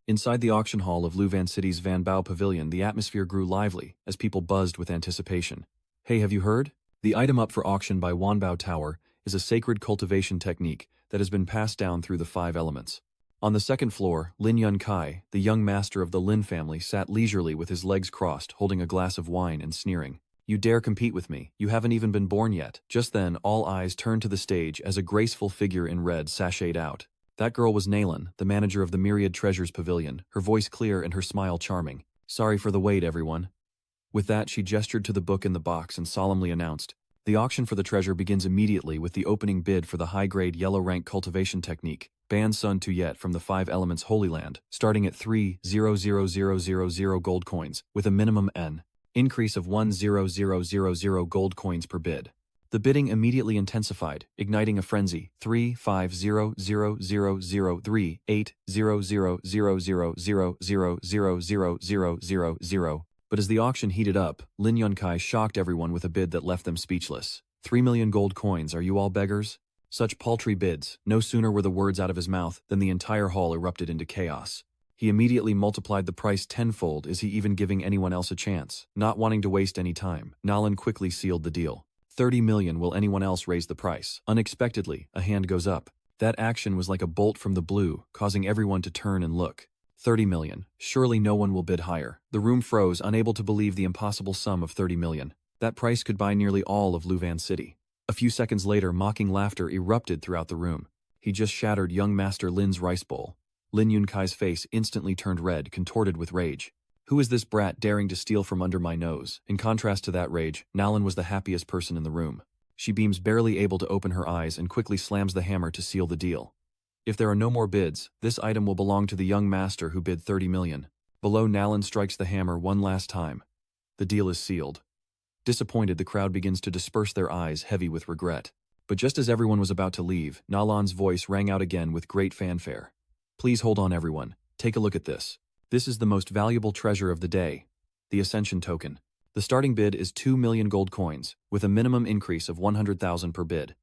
Inside the auction hall of Luvan City's Van Bao Pavilion, the atmosphere grew lively as people buzzed with anticipation. Hey, have you heard? The item up for auction by Wanbao Tower is a sacred cultivation technique that has been passed down through the 5 elements. On the second floor, Lin Yun Kai, the young master of the Lin family, sat leisurely with his legs crossed, holding a glass of wine and sneering. You dare compete with me? You haven't even been born yet. Just then, all eyes turned to the stage as a graceful figure in red sashayed out. That girl was Nalin, the manager of the Myriad Treasures Pavilion, her voice clear and her smile charming. Sorry for the wait, everyone. With that, she gestured to the book in the box and solemnly announced, the auction for the treasure begins immediately with the opening bid for the high-grade yellow-rank cultivation technique, Ban Sun Tuyet from the 5 Elements Holy Land, starting at 3,00000 gold coins, with a minimum N. Increase of 1,000 gold coins per bid. The bidding immediately intensified, igniting a frenzy. 3,500,003,8,000,000,000,000. But as the auction heated up, Lin Yunkai shocked everyone with a bid that left them speechless. 3 million gold coins, are you all beggars? Such paltry bids. No sooner were the words out of his mouth than the entire hall erupted into chaos. He immediately multiplied the price tenfold. Is he even giving anyone else a chance? Not wanting to waste any time, Nalin quickly sealed the deal. 30 million. Will anyone else raise the price? Unexpectedly, a hand goes up. That action was like a bolt from the blue, causing everyone to turn and look. 30 million. Surely no one will bid higher. The room froze, unable to believe the impossible sum of 30 million. That price could buy nearly all of Luvan City. A few seconds later, mocking laughter erupted throughout the room. He just shattered young Master Lin's rice bowl. Lin Yunkai's face instantly turned red, contorted with rage. Who is this brat daring to steal from under my nose? In contrast to that rage, Nalin was the happiest person in the room. She beams, barely able to open her eyes, and quickly slams the hammer to seal the deal. If there are no more bids, this item will belong to the young master who bid 30 million. Below, Nalin strikes the hammer one last time. The deal is sealed. Disappointed, the crowd begins to disperse, their eyes heavy with regret. But just as everyone was about to leave, Nalan's voice rang out again with great fanfare. Please hold on, everyone. Take a look at this. This is the most valuable treasure of the day, the Ascension token. The starting bid is 2 million gold coins, with a minimum increase of 100,000 per bid.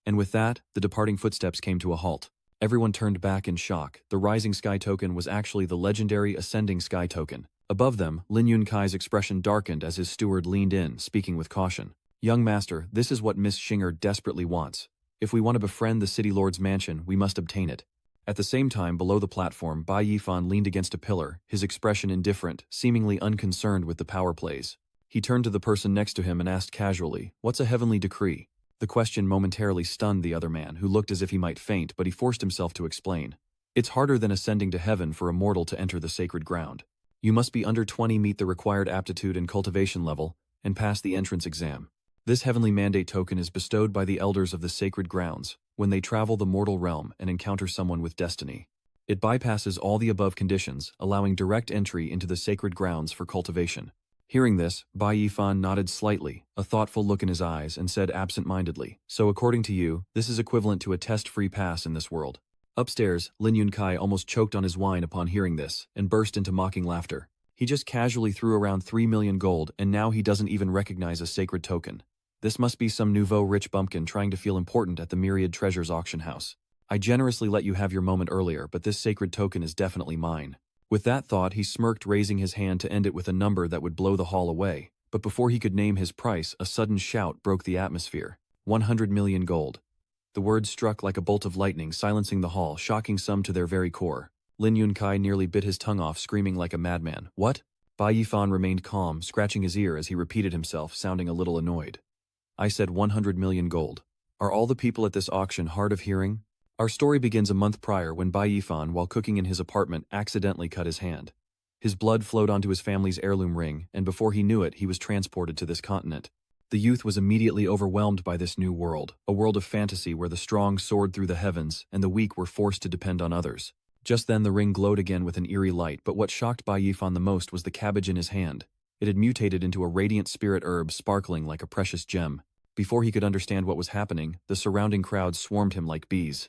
And with that, the departing footsteps came to a halt. Everyone turned back in shock. The Rising Sky token was actually the legendary Ascending Sky token. Above them, Lin Yunkai's expression darkened as his steward leaned in, speaking with caution. Young master, this is what Miss Xinger desperately wants. If we want to befriend the City Lord's mansion, we must obtain it. At the same time, below the platform, Bai Yifan leaned against a pillar, his expression indifferent, seemingly unconcerned with the power plays. He turned to the person next to him and asked casually, "What's a heavenly decree?" The question momentarily stunned the other man, who looked as if he might faint, but he forced himself to explain. It's harder than ascending to heaven for a mortal to enter the sacred ground. You must be under 20, meet the required aptitude and cultivation level, and pass the entrance exam. This heavenly mandate token is bestowed by the elders of the sacred grounds when they travel the mortal realm and encounter someone with destiny. It bypasses all the above conditions, allowing direct entry into the sacred grounds for cultivation. Hearing this, Bai Yifan nodded slightly, a thoughtful look in his eyes, and said absent-mindedly, "So according to you, this is equivalent to a test-free pass in this world." Upstairs, Lin Yunkai almost choked on his wine upon hearing this, and burst into mocking laughter. He just casually threw around 3 million gold, and now he doesn't even recognize a sacred token. This must be some nouveau rich bumpkin trying to feel important at the Myriad Treasures auction house. I generously let you have your moment earlier, but this sacred token is definitely mine. With that thought, he smirked, raising his hand to end it with a number that would blow the hall away. But before he could name his price, a sudden shout broke the atmosphere. 100 million gold. The words struck like a bolt of lightning, silencing the hall, shocking some to their very core. Lin Yunkai nearly bit his tongue off, screaming like a madman. What? Bai Yifan remained calm, scratching his ear as he repeated himself, sounding a little annoyed. I said 100 million gold. Are all the people at this auction hard of hearing? Our story begins a month prior when Bai Yifan, while cooking in his apartment, accidentally cut his hand. His blood flowed onto his family's heirloom ring, and before he knew it, he was transported to this continent. The youth was immediately overwhelmed by this new world, a world of fantasy where the strong soared through the heavens and the weak were forced to depend on others. Just then the ring glowed again with an eerie light, but what shocked Bai Yifan the most was the cabbage in his hand. It had mutated into a radiant spirit herb sparkling like a precious gem. Before he could understand what was happening, the surrounding crowd swarmed him like bees.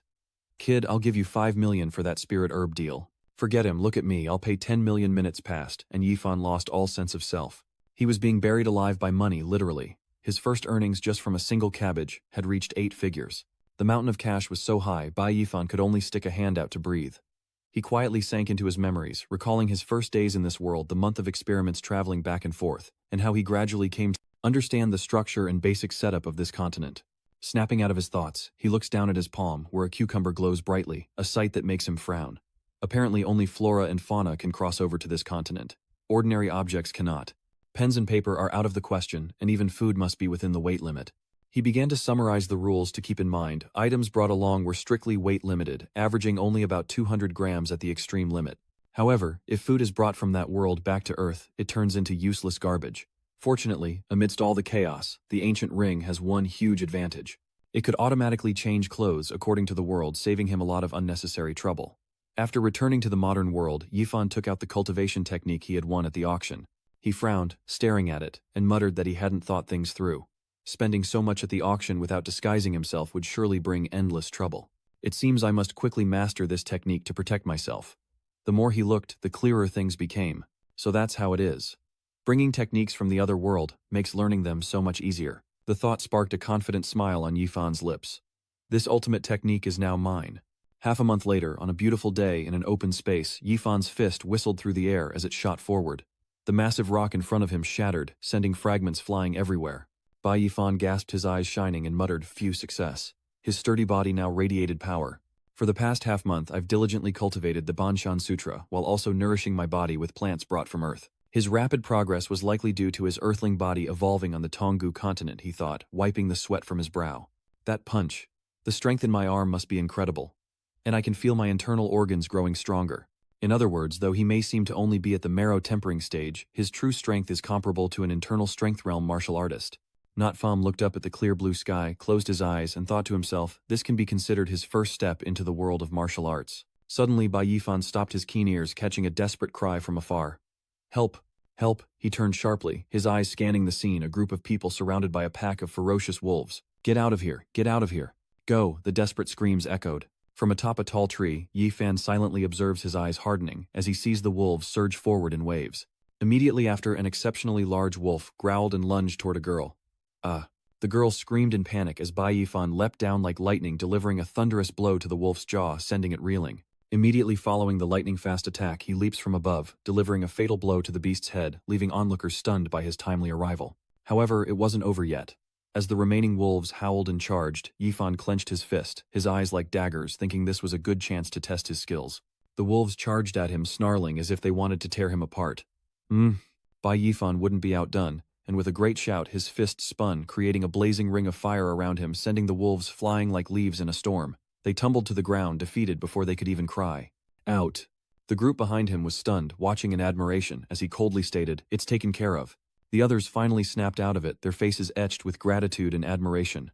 Kid, I'll give you 5 million for that spirit herb deal. Forget him, look at me, I'll pay 10 million. Minutes passed, and Yifan lost all sense of self. He was being buried alive by money, literally. His first earnings just from a single cabbage had reached 8 figures. The mountain of cash was so high, Bai Yifan could only stick a hand out to breathe. He quietly sank into his memories, recalling his first days in this world, the month of experiments traveling back and forth, and how he gradually came to understand the structure and basic setup of this continent. Snapping out of his thoughts, he looks down at his palm, where a cucumber glows brightly, a sight that makes him frown. Apparently only flora and fauna can cross over to this continent. Ordinary objects cannot. Pens and paper are out of the question, and even food must be within the weight limit. He began to summarize the rules to keep in mind. Items brought along were strictly weight limited, averaging only about 200 grams at the extreme limit. However, if food is brought from that world back to Earth, it turns into useless garbage. Fortunately, amidst all the chaos, the ancient ring has one huge advantage. It could automatically change clothes according to the world, saving him a lot of unnecessary trouble. After returning to the modern world, Yifan took out the cultivation technique he had won at the auction. He frowned, staring at it, and muttered that he hadn't thought things through. Spending so much at the auction without disguising himself would surely bring endless trouble. It seems I must quickly master this technique to protect myself. The more he looked, the clearer things became. So that's how it is. Bringing techniques from the other world makes learning them so much easier. The thought sparked a confident smile on Yifan's lips. This ultimate technique is now mine. Half a month later, on a beautiful day in an open space, Yifan's fist whistled through the air as it shot forward. The massive rock in front of him shattered, sending fragments flying everywhere. Bayion gasped, his eyes shining, and muttered, "Phew, success." His sturdy body now radiated power. For the past half-month, I've diligently cultivated the Banshan Sutra, while also nourishing my body with plants brought from Earth. His rapid progress was likely due to his earthling body evolving on the Tonggu continent, he thought, wiping the sweat from his brow. That punch. The strength in my arm must be incredible. And I can feel my internal organs growing stronger. In other words, though he may seem to only be at the marrow tempering stage, his true strength is comparable to an internal strength realm martial artist. Notfam looked up at the clear blue sky, closed his eyes, and thought to himself, this can be considered his first step into the world of martial arts. Suddenly, Bayion stopped, his keen ears catching a desperate cry from afar. "Help! Help!" He turned sharply, his eyes scanning the scene, a group of people surrounded by a pack of ferocious wolves. "Get out of here! Get out of here! Go!" The desperate screams echoed. From atop a tall tree, Yifan silently observes, his eyes hardening, as he sees the wolves surge forward in waves. Immediately after, an exceptionally large wolf growled and lunged toward a girl. The girl screamed in panic as Bayion leapt down like lightning, delivering a thunderous blow to the wolf's jaw, sending it reeling. Immediately following the lightning-fast attack, he leaps from above, delivering a fatal blow to the beast's head, leaving onlookers stunned by his timely arrival. However, it wasn't over yet. As the remaining wolves howled and charged, Yifan clenched his fist, his eyes like daggers, thinking this was a good chance to test his skills. The wolves charged at him, snarling as if they wanted to tear him apart. Bayion wouldn't be outdone, and with a great shout, his fist spun, creating a blazing ring of fire around him, sending the wolves flying like leaves in a storm. They tumbled to the ground, defeated before they could even cry. "Out." The group behind him was stunned, watching in admiration, as he coldly stated, "It's taken care of." The others finally snapped out of it, their faces etched with gratitude and admiration.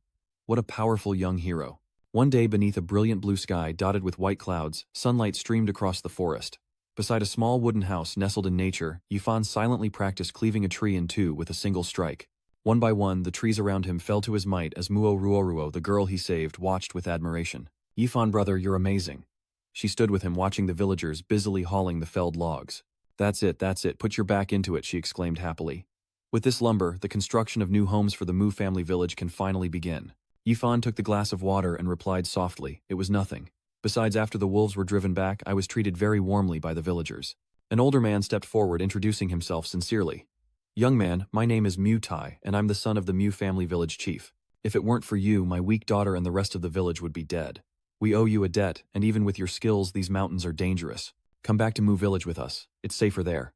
What a powerful young hero. One day, beneath a brilliant blue sky dotted with white clouds, sunlight streamed across the forest. Beside a small wooden house nestled in nature, Yifan silently practiced cleaving a tree in two with a single strike. One by one, the trees around him fell to his might as Muo Ruoruo, the girl he saved, watched with admiration. "Yifan, brother, you're amazing." She stood with him, watching the villagers busily hauling the felled logs. That's it, put your back into it," she exclaimed happily. With this lumber, the construction of new homes for the Mu family village can finally begin. Yifan took the glass of water and replied softly, "It was nothing. Besides, after the wolves were driven back, I was treated very warmly by the villagers." An older man stepped forward, introducing himself sincerely. "Young man, my name is Mu Tai, and I'm the son of the Mu family village chief. If it weren't for you, my weak daughter and the rest of the village would be dead. We owe you a debt, and even with your skills, these mountains are dangerous. Come back to Mu village with us. It's safer there."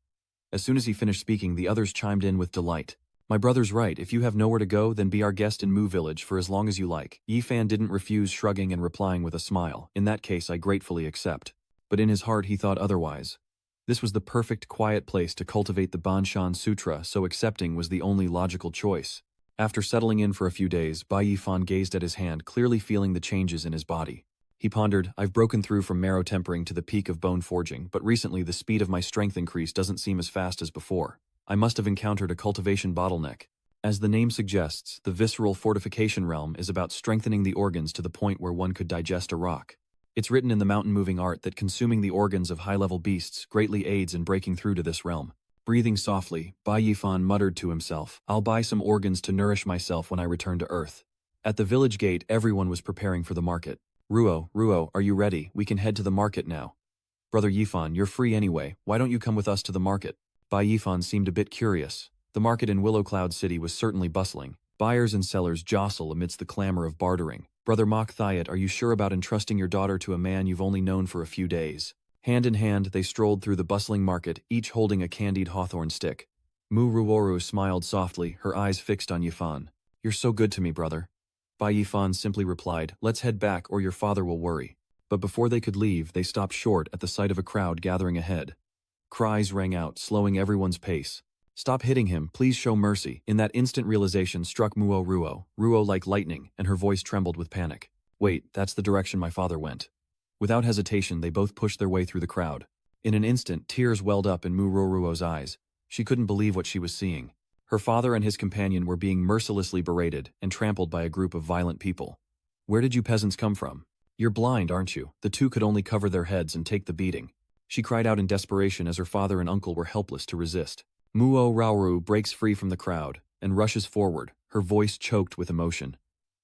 As soon as he finished speaking, the others chimed in with delight. "My brother's right. If you have nowhere to go, then be our guest in Mu village for as long as you like." Yifan didn't refuse, shrugging and replying with a smile, "In that case, I gratefully accept." But in his heart, he thought otherwise. This was the perfect, quiet place to cultivate the Banshan Sutra, so accepting was the only logical choice. After settling in for a few days, Bayion gazed at his hand, clearly feeling the changes in his body. He pondered, "I've broken through from marrow tempering to the peak of bone forging, but recently the speed of my strength increase doesn't seem as fast as before. I must have encountered a cultivation bottleneck." As the name suggests, the visceral fortification realm is about strengthening the organs to the point where one could digest a rock. It's written in the mountain-moving art that consuming the organs of high-level beasts greatly aids in breaking through to this realm. Breathing softly, Bayion muttered to himself, "I'll buy some organs to nourish myself when I return to Earth." At the village gate, everyone was preparing for the market. Ruo, are you ready? We can head to the market now." Brother Yifan, you're free anyway, why don't you come with us to the market? Bai Yifan seemed a bit curious. The market in Willow Cloud City was certainly bustling. Buyers and sellers jostle amidst the clamor of bartering. Brother Mok Thiat, are you sure about entrusting your daughter to a man you've only known for a few days? Hand in hand, they strolled through the bustling market, each holding a candied hawthorn stick. Mu Ruoru smiled softly, her eyes fixed on Yifan. You're so good to me, brother. Bai Yifan simply replied, let's head back or your father will worry. But before they could leave, they stopped short at the sight of a crowd gathering ahead. Cries rang out, slowing everyone's pace. Stop hitting him, please show mercy. In that instant realization struck Muo Ruo like lightning, and her voice trembled with panic. Wait, that's the direction my father went. Without hesitation, they both pushed their way through the crowd. In an instant, tears welled up in Mu Ruo's eyes. She couldn't believe what she was seeing. Her father and his companion were being mercilessly berated and trampled by a group of violent people. Where did you peasants come from? You're blind, aren't you? The two could only cover their heads and take the beating. She cried out in desperation as her father and uncle were helpless to resist. Muo Raoru breaks free from the crowd and rushes forward, her voice choked with emotion.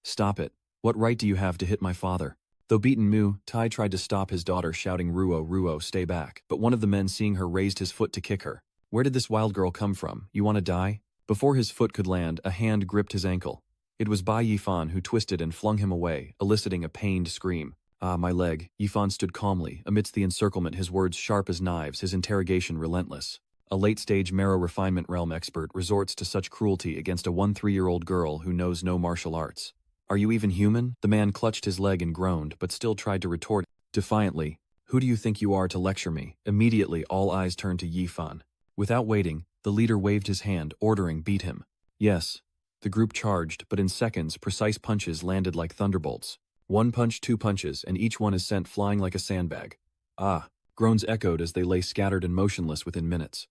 Stop it. What right do you have to hit my father? Though beaten, Mu Tai tried to stop his daughter, shouting, Ruo, stay back. But one of the men, seeing her, raised his foot to kick her. Where did this wild girl come from? You want to die? Before his foot could land, a hand gripped his ankle. It was Bai Yifan who twisted and flung him away, eliciting a pained scream. Ah, my leg. Yifan stood calmly, amidst the encirclement, his words sharp as knives, his interrogation relentless. A late-stage marrow refinement realm expert resorts to such cruelty against a 13-year-old girl who knows no martial arts. Are you even human? The man clutched his leg and groaned, but still tried to retort defiantly. Who do you think you are to lecture me? Immediately, all eyes turned to Yifan. Without waiting, the leader waved his hand, ordering, beat him. Yes. The group charged, but in seconds, precise punches landed like thunderbolts. One punch, two punches, and each one is sent flying like a sandbag. Ah! Groans echoed as they lay scattered and motionless within minutes.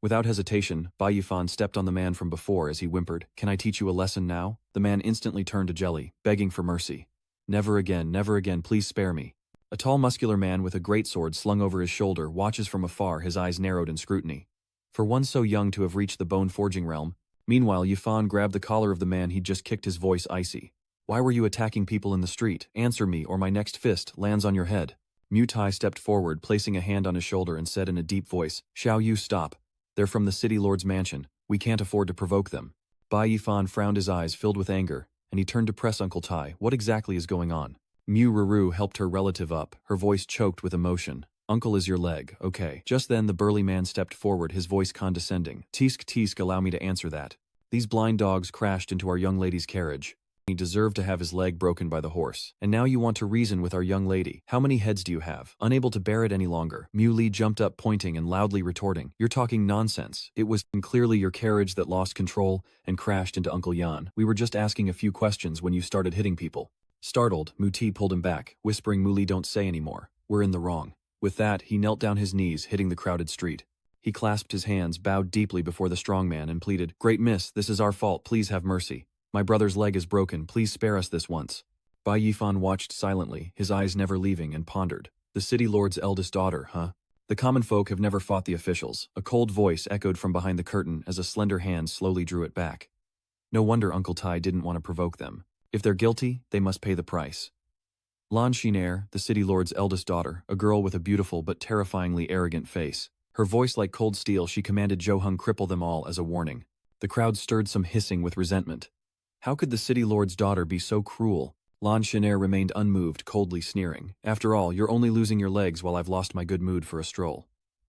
Without hesitation, Bai Yifan stepped on the man from before as he whimpered, Can I teach you a lesson now? The man instantly turned to jelly, begging for mercy. Never again, please spare me. A tall muscular man with a greatsword slung over his shoulder watches from afar, his eyes narrowed in scrutiny. For one so young to have reached the bone-forging realm. Meanwhile, Yifan grabbed the collar of the man he'd just kicked, his voice icy. Why were you attacking people in the street? Answer me, or my next fist lands on your head. Mu Tai stepped forward, placing a hand on his shoulder, and said in a deep voice, Xiao Yu, stop. They're from the city lord's mansion. We can't afford to provoke them. Bai Yifan frowned, his eyes filled with anger, and he turned to press Uncle Tai. What exactly is going on? Mu Ruru helped her relative up, her voice choked with emotion. Uncle is your leg, okay. Just then the burly man stepped forward, his voice condescending. Tisk, allow me to answer that. These blind dogs crashed into our young lady's carriage. He deserved to have his leg broken by the horse. And now you want to reason with our young lady. How many heads do you have? Unable to bear it any longer, Mu Li jumped up, pointing and loudly retorting. You're talking nonsense. It was clearly your carriage that lost control and crashed into Uncle Yan. We were just asking a few questions when you started hitting people. Startled, Mu Ti pulled him back, whispering, Mu Li, don't say anymore. We're in the wrong. With that, he knelt down, his knees hitting the crowded street. He clasped his hands, bowed deeply before the strong man, and pleaded, Great miss, this is our fault, please have mercy. My brother's leg is broken, please spare us this once. Bai Yifan watched silently, his eyes never leaving, and pondered. The city lord's eldest daughter, huh? The common folk have never fought the officials. A cold voice echoed from behind the curtain as a slender hand slowly drew it back. No wonder Uncle Tai didn't want to provoke them. If they're guilty, they must pay the price. Lan Xinair, the city lord's eldest daughter, a girl with a beautiful but terrifyingly arrogant face. Her voice like cold steel, she commanded Zhou Heng cripple them all as a warning. The crowd stirred some hissing with resentment. How could the city lord's daughter be so cruel? Lan Xinair remained unmoved, coldly sneering. After all, you're only losing your legs while I've lost my good mood for a stroll.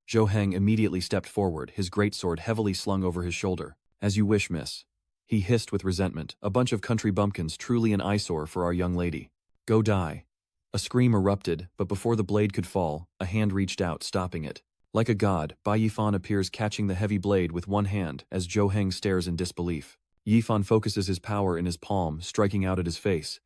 Zhou Heng immediately stepped forward, his greatsword heavily slung over his shoulder. As you wish, miss. He hissed with resentment. A bunch of country bumpkins, truly an eyesore for our young lady. Go die. A scream erupted, but before the blade could fall, a hand reached out, stopping it. Like a god, Bai Yifan appears, catching the heavy blade with one hand as Zhou Heng stares in disbelief. Yifan focuses his power in his palm, striking out at his face.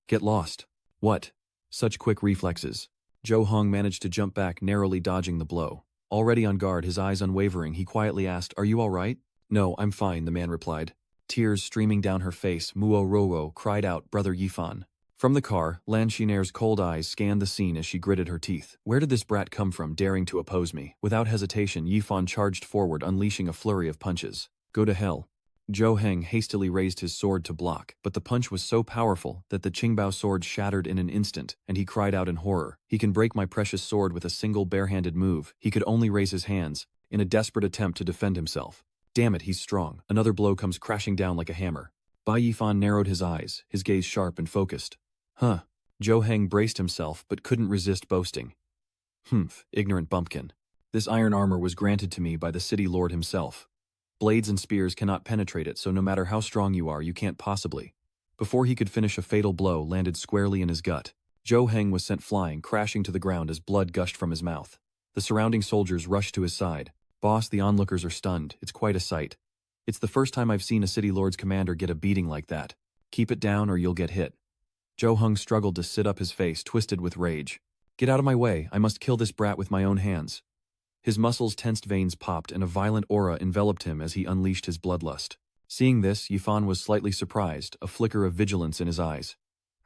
Get lost. What? Such quick reflexes. Zhou Heng managed to jump back, narrowly dodging the blow. Already on guard, his eyes unwavering, he quietly asked, Are you all right? No, I'm fine, the man replied. Tears streaming down her face, Muo Roro cried out, Brother Yifan. From the car, Lan Xinair's cold eyes scanned the scene as she gritted her teeth. Where did this brat come from, daring to oppose me? Without hesitation, Yifan charged forward, unleashing a flurry of punches. Go to hell. Zhou Heng hastily raised his sword to block, but the punch was so powerful that the Qingbao sword shattered in an instant, and he cried out in horror. He can break my precious sword with a single barehanded move. He could only raise his hands, in a desperate attempt to defend himself. Damn it, he's strong. Another blow comes crashing down like a hammer. Bai Yifan narrowed his eyes, his gaze sharp and focused. Huh. Zhou Heng braced himself but couldn't resist boasting. Humph, ignorant bumpkin. This iron armor was granted to me by the city lord himself. Blades and spears cannot penetrate it, so no matter how strong you are, you can't possibly. Before he could finish, a fatal blow landed squarely in his gut. Zhou Heng was sent flying, crashing to the ground as blood gushed from his mouth. The surrounding soldiers rushed to his side. Boss, the onlookers are stunned. It's quite a sight. It's the first time I've seen a city lord's commander get a beating like that. Keep it down or you'll get hit. Zhou Heng struggled to sit up, his face twisted with rage. Get out of my way, I must kill this brat with my own hands. His muscles tensed, veins popped, and a violent aura enveloped him as he unleashed his bloodlust. Seeing this, Yifan was slightly surprised, a flicker of vigilance in his eyes.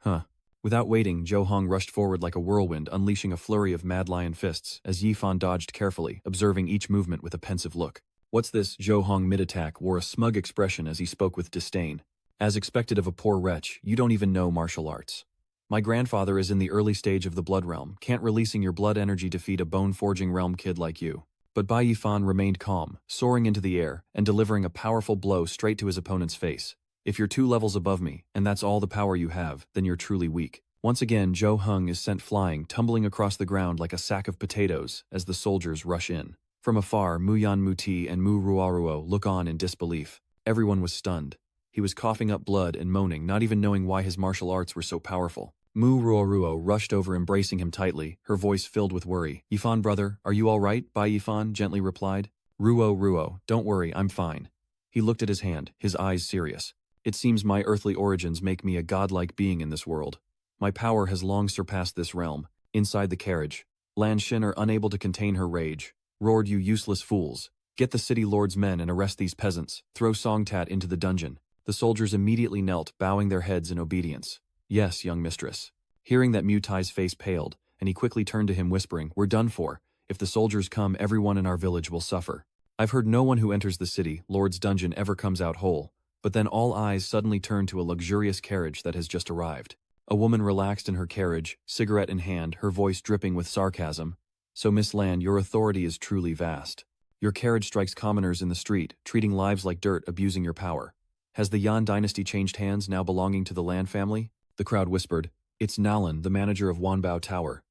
Huh. Without waiting, Zhou Heng rushed forward like a whirlwind, unleashing a flurry of mad lion fists, as Yifan dodged carefully, observing each movement with a pensive look. What's this? Zhou Heng mid-attack wore a smug expression as he spoke with disdain. As expected of a poor wretch, you don't even know martial arts. My grandfather is in the early stage of the blood realm, can't releasing your blood energy to feed a bone-forging realm kid like you. But Bai Yifan remained calm, soaring into the air, and delivering a powerful blow straight to his opponent's face. If you're 2 levels above me, and that's all the power you have, then you're truly weak. Once again, Zhou Heng is sent flying, tumbling across the ground like a sack of potatoes as the soldiers rush in. From afar, Mu Yan Muti and Mu Ruoruo look on in disbelief. Everyone was stunned. He was coughing up blood and moaning, not even knowing why his martial arts were so powerful. Mu Ruoruo rushed over, embracing him tightly, her voice filled with worry. Yifan brother, are you all right? Bai Yifan gently replied. Ruo, don't worry, I'm fine. He looked at his hand, his eyes serious. It seems my earthly origins make me a godlike being in this world. My power has long surpassed this realm. Inside the carriage, Lan Xin, unable to contain her rage, roared, you useless fools. Get the city lord's men and arrest these peasants. Throw Songtat into the dungeon. The soldiers immediately knelt, bowing their heads in obedience. Yes, young mistress. Hearing that, Mutai's face paled, and he quickly turned to him, whispering, we're done for. If the soldiers come, everyone in our village will suffer. I've heard no one who enters the city lord's dungeon ever comes out whole. But then all eyes suddenly turned to a luxurious carriage that has just arrived. A woman relaxed in her carriage, cigarette in hand, her voice dripping with sarcasm. So Miss Lan, your authority is truly vast. Your carriage strikes commoners in the street, treating lives like dirt, abusing your power. Has the Yan dynasty changed hands, now belonging to the Lan family? The crowd whispered. It's Nalin, the manager of Wanbao Tower.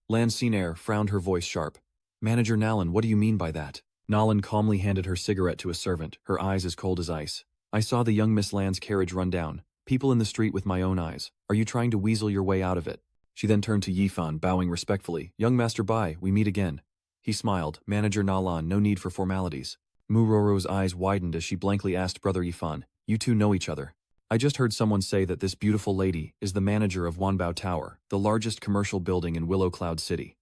Lan Xinair frowned, her voice sharp. Manager Nalin, what do you mean by that? Nalin calmly handed her cigarette to a servant, her eyes as cold as ice. I saw the young Miss Lan's carriage run down. People in the street with my own eyes. Are you trying to weasel your way out of it? She then turned to Yifan, bowing respectfully. Young Master Bai, we meet again. He smiled. Manager Nalin, no need for formalities. Muroro's eyes widened as she blankly asked, Brother Yifan, you two know each other. I just heard someone say that this beautiful lady is the manager of Wanbao Tower, the largest commercial building in Willow Cloud City.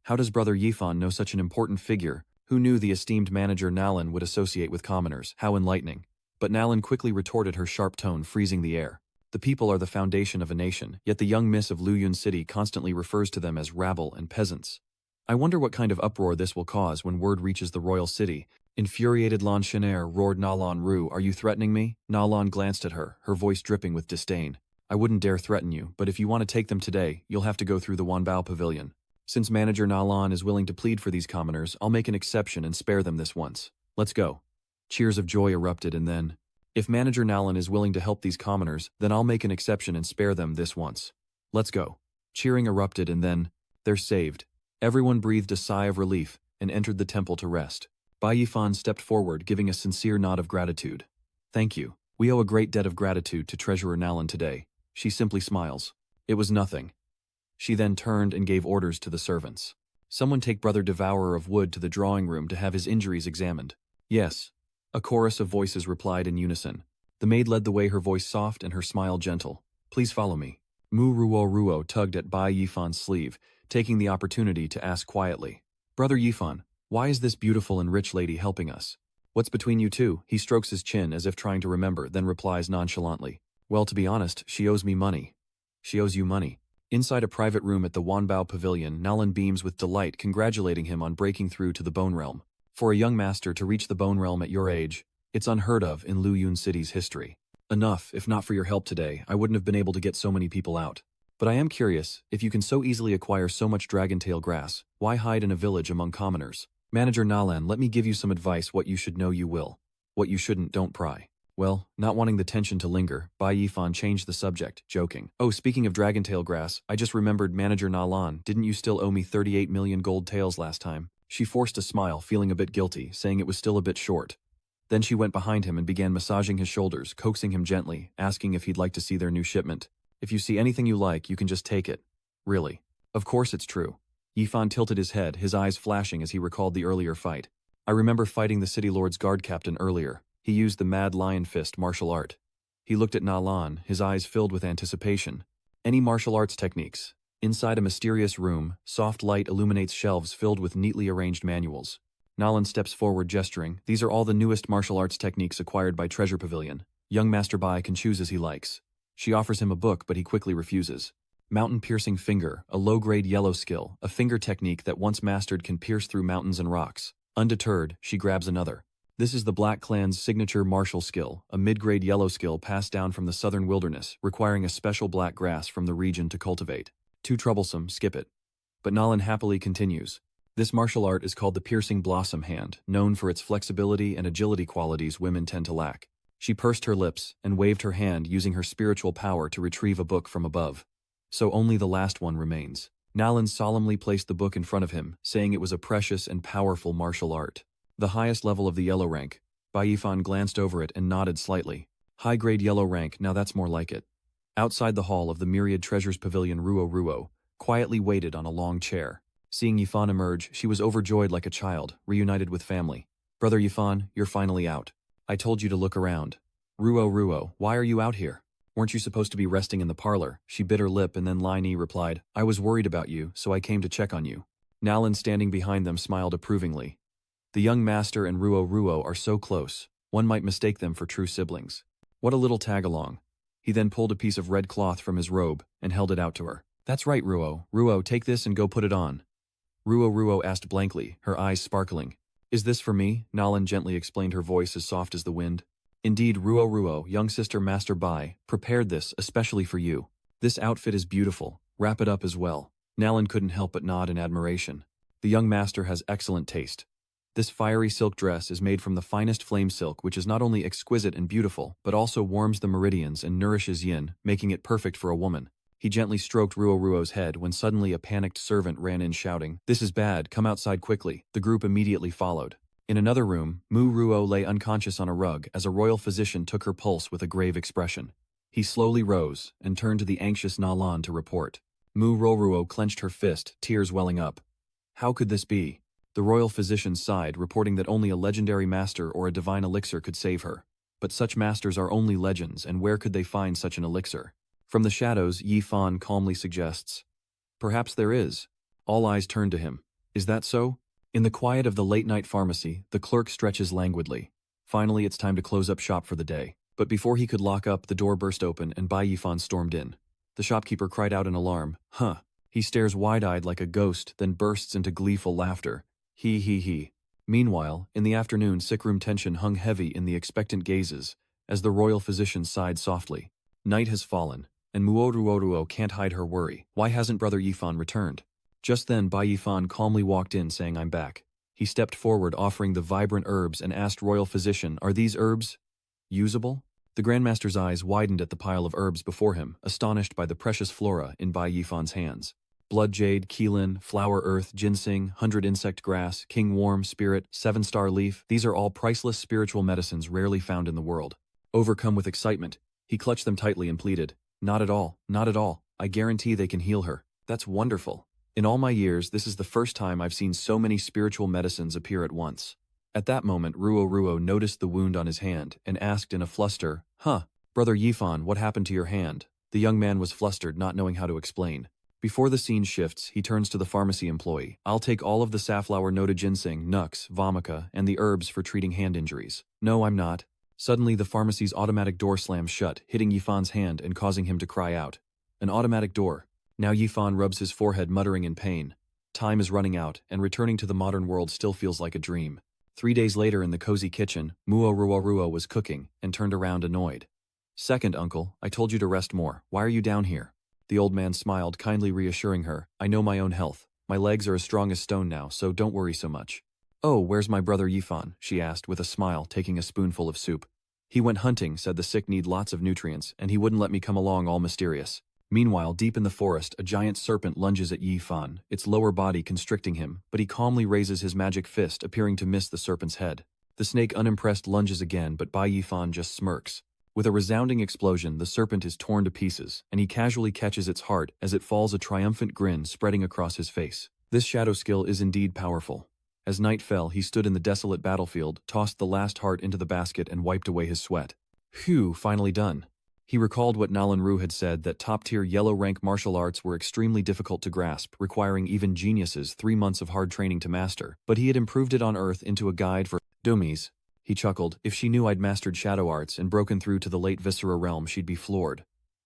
How does Brother Yifan know such an important figure? Who knew the esteemed manager Nalin would associate with commoners? How enlightening. But Nalin quickly retorted, her sharp tone freezing the air. The people are the foundation of a nation, yet the young miss of Luyun City constantly refers to them as rabble and peasants. I wonder what kind of uproar this will cause when word reaches the royal city. Infuriated Lan Xinair roared, Nalan Ru, are you threatening me? Nalan glanced at her, her voice dripping with disdain. I wouldn't dare threaten you, but if you want to take them today, you'll have to go through the Wanbao Pavilion. Since manager Nalan is willing to plead for these commoners, I'll make an exception and spare them this once. Let's go. Cheers of joy erupted, and then, if manager Nalin is willing to help these commoners, then I'll make an exception and spare them this once. Let's go. Cheering erupted, and then, they're saved. Everyone breathed a sigh of relief and entered the temple to rest. Bai Yifan stepped forward, giving a sincere nod of gratitude. Thank you. We owe a great debt of gratitude to Treasurer Nalin today. She simply smiles. It was nothing. She then turned and gave orders to the servants. Someone take Brother Devourer of Wood to the drawing room to have his injuries examined. Yes. A chorus of voices replied in unison. The maid led the way, her voice soft and her smile gentle. Please follow me. Mu Ruo tugged at Bai Yifan's sleeve, taking the opportunity to ask quietly. Brother Yifan, why is this beautiful and rich lady helping us? What's between you two? He strokes his chin as if trying to remember, then replies nonchalantly. Well, to be honest, she owes me money. She owes you money. Inside a private room at the Wanbao Pavilion, Nalin beams with delight, congratulating him on breaking through to the Bone Realm. For a young master to reach the Bone Realm at your age, It's unheard of in Luyun City's history. Enough, if not for your help today, I wouldn't have been able to get so many people out. But I am curious, if you can so easily acquire so much dragon-tail grass, why hide in a village among commoners? Manager Nalin, let me give you some advice. What you should know you will. What you shouldn't, don't pry. Well, not wanting the tension to linger, Bai Yifan changed the subject, joking. Oh, speaking of dragon-tail grass, I just remembered Manager Nalin, didn't you still owe me 38 million gold taels last time? She forced a smile, feeling a bit guilty, saying it was still a bit short. Then she went behind him and began massaging his shoulders, coaxing him gently, asking if he'd like to see their new shipment. If you see anything you like, you can just take it. Really. Of course it's true. Yifan tilted his head, his eyes flashing as he recalled the earlier fight. I remember fighting the city lord's guard captain earlier. He used the Mad Lion Fist martial art. He looked at Nalin, his eyes filled with anticipation. Any martial arts techniques? Inside a mysterious room, soft light illuminates shelves filled with neatly arranged manuals. Nalin steps forward gesturing. These are all the newest martial arts techniques acquired by Treasure Pavilion. Young Master Bai can choose as he likes. She offers him a book, but he quickly refuses. Mountain Piercing Finger, a low-grade yellow skill, a finger technique that once mastered can pierce through mountains and rocks. Undeterred, she grabs another. This is the Black Clan's signature martial skill, a mid-grade yellow skill passed down from the southern wilderness, requiring a special black grass from the region to cultivate. Too troublesome, skip it. But Nalin happily continues. This martial art is called the Piercing Blossom Hand, known for its flexibility and agility qualities women tend to lack. She pursed her lips and waved her hand using her spiritual power to retrieve a book from above. So only the last one remains. Nalin solemnly placed the book in front of him, saying it was a precious and powerful martial art. The highest level of the yellow rank. Baiyifan glanced over it and nodded slightly. High-grade yellow rank, now that's more like it. Outside the hall of the Myriad Treasures Pavilion, Ruo quietly waited on a long chair. Seeing Yifan emerge, she was overjoyed like a child, reunited with family. Brother Yifan, you're finally out. I told you to look around. Ruo, why are you out here? Weren't you supposed to be resting in the parlor? She bit her lip and then Lin Yi replied, I was worried about you, so I came to check on you. Nalin standing behind them smiled approvingly. The young master and Ruo are so close, one might mistake them for true siblings. What a little tag-along. He then pulled a piece of red cloth from his robe and held it out to her. That's right, Ruo. Ruo, take this and go put it on. Ruo asked blankly, her eyes sparkling. Is this for me? Nalin gently explained, her voice as soft as the wind. Indeed, Ruo, young sister Master Bai, prepared this especially for you. This outfit is beautiful. Wrap it up as well. Nalin couldn't help but nod in admiration. The young master has excellent taste. This fiery silk dress is made from the finest flame silk, which is not only exquisite and beautiful, but also warms the meridians and nourishes yin, making it perfect for a woman. He gently stroked Ruo's head when suddenly a panicked servant ran in shouting, This is bad, come outside quickly. The group immediately followed. In another room, Ruo lay unconscious on a rug as a royal physician took her pulse with a grave expression. He slowly rose and turned to the anxious Nalin to report. Ruo clenched her fist, tears welling up. How could this be? The royal physician sighed, reporting that only a legendary master or a divine elixir could save her. But such masters are only legends, and where could they find such an elixir? From the shadows, Yifan calmly suggests. Perhaps there is. All eyes turn to him. Is that so? In the quiet of the late-night pharmacy, the clerk stretches languidly. Finally, it's time to close up shop for the day. But before he could lock up, the door burst open and Bai Yifan stormed in. The shopkeeper cried out in alarm. Huh. He stares wide-eyed like a ghost, then bursts into gleeful laughter. He. Meanwhile, in the afternoon, sickroom tension hung heavy in the expectant gazes, as the royal physician sighed softly. Night has fallen, and Ruo can't hide her worry. Why hasn't Brother Yifan returned? Just then Bai Yifan calmly walked in saying, I'm back. He stepped forward offering the vibrant herbs and asked royal physician, are these herbs usable? The Grandmaster's eyes widened at the pile of herbs before him, astonished by the precious flora in Bai Yifan's hands. Blood jade, keelin, flower earth, ginseng, 100 insect grass, king worm, spirit, 7-star leaf, these are all priceless spiritual medicines rarely found in the world. Overcome with excitement, he clutched them tightly and pleaded, not at all. I guarantee they can heal her. That's wonderful. In all my years, this is the first time I've seen so many spiritual medicines appear at once. At that moment, Ruo noticed the wound on his hand and asked in a fluster, Brother Yifan, what happened to your hand? The young man was flustered, not knowing how to explain. Before the scene shifts, he turns to the pharmacy employee. I'll take all of the safflower noda ginseng, nux, vomica, and the herbs for treating hand injuries. No, I'm not. Suddenly, the pharmacy's automatic door slams shut, hitting Yifan's hand and causing him to cry out. An automatic door. Now Yifan rubs his forehead, muttering in pain. Time is running out, and returning to the modern world still feels like a dream. 3 days later in the cozy kitchen, Muo was cooking and turned around annoyed. "Second, uncle, I told you to rest more. Why are you down here?" The old man smiled, kindly reassuring her, "I know my own health. My legs are as strong as stone now, so don't worry so much." "Oh, where's my brother Yifan?" she asked with a smile, taking a spoonful of soup. "He went hunting, said the sick need lots of nutrients, and he wouldn't let me come along all mysterious." Meanwhile, deep in the forest, a giant serpent lunges at Yifan, its lower body constricting him, but he calmly raises his magic fist, appearing to miss the serpent's head. The snake, unimpressed, lunges again, but Yifan just smirks. With a resounding explosion, the serpent is torn to pieces, and he casually catches its heart as it falls, a triumphant grin spreading across his face. This shadow skill is indeed powerful. As night fell, he stood in the desolate battlefield, tossed the last heart into the basket, and wiped away his sweat. Phew, finally done. He recalled what Nalin had said, that top-tier yellow-rank martial arts were extremely difficult to grasp, requiring even geniuses 3 months of hard training to master, but he had improved it on Earth into a guide for dummies. He chuckled, "If she knew I'd mastered shadow arts and broken through to the late Viscera realm, she'd be floored."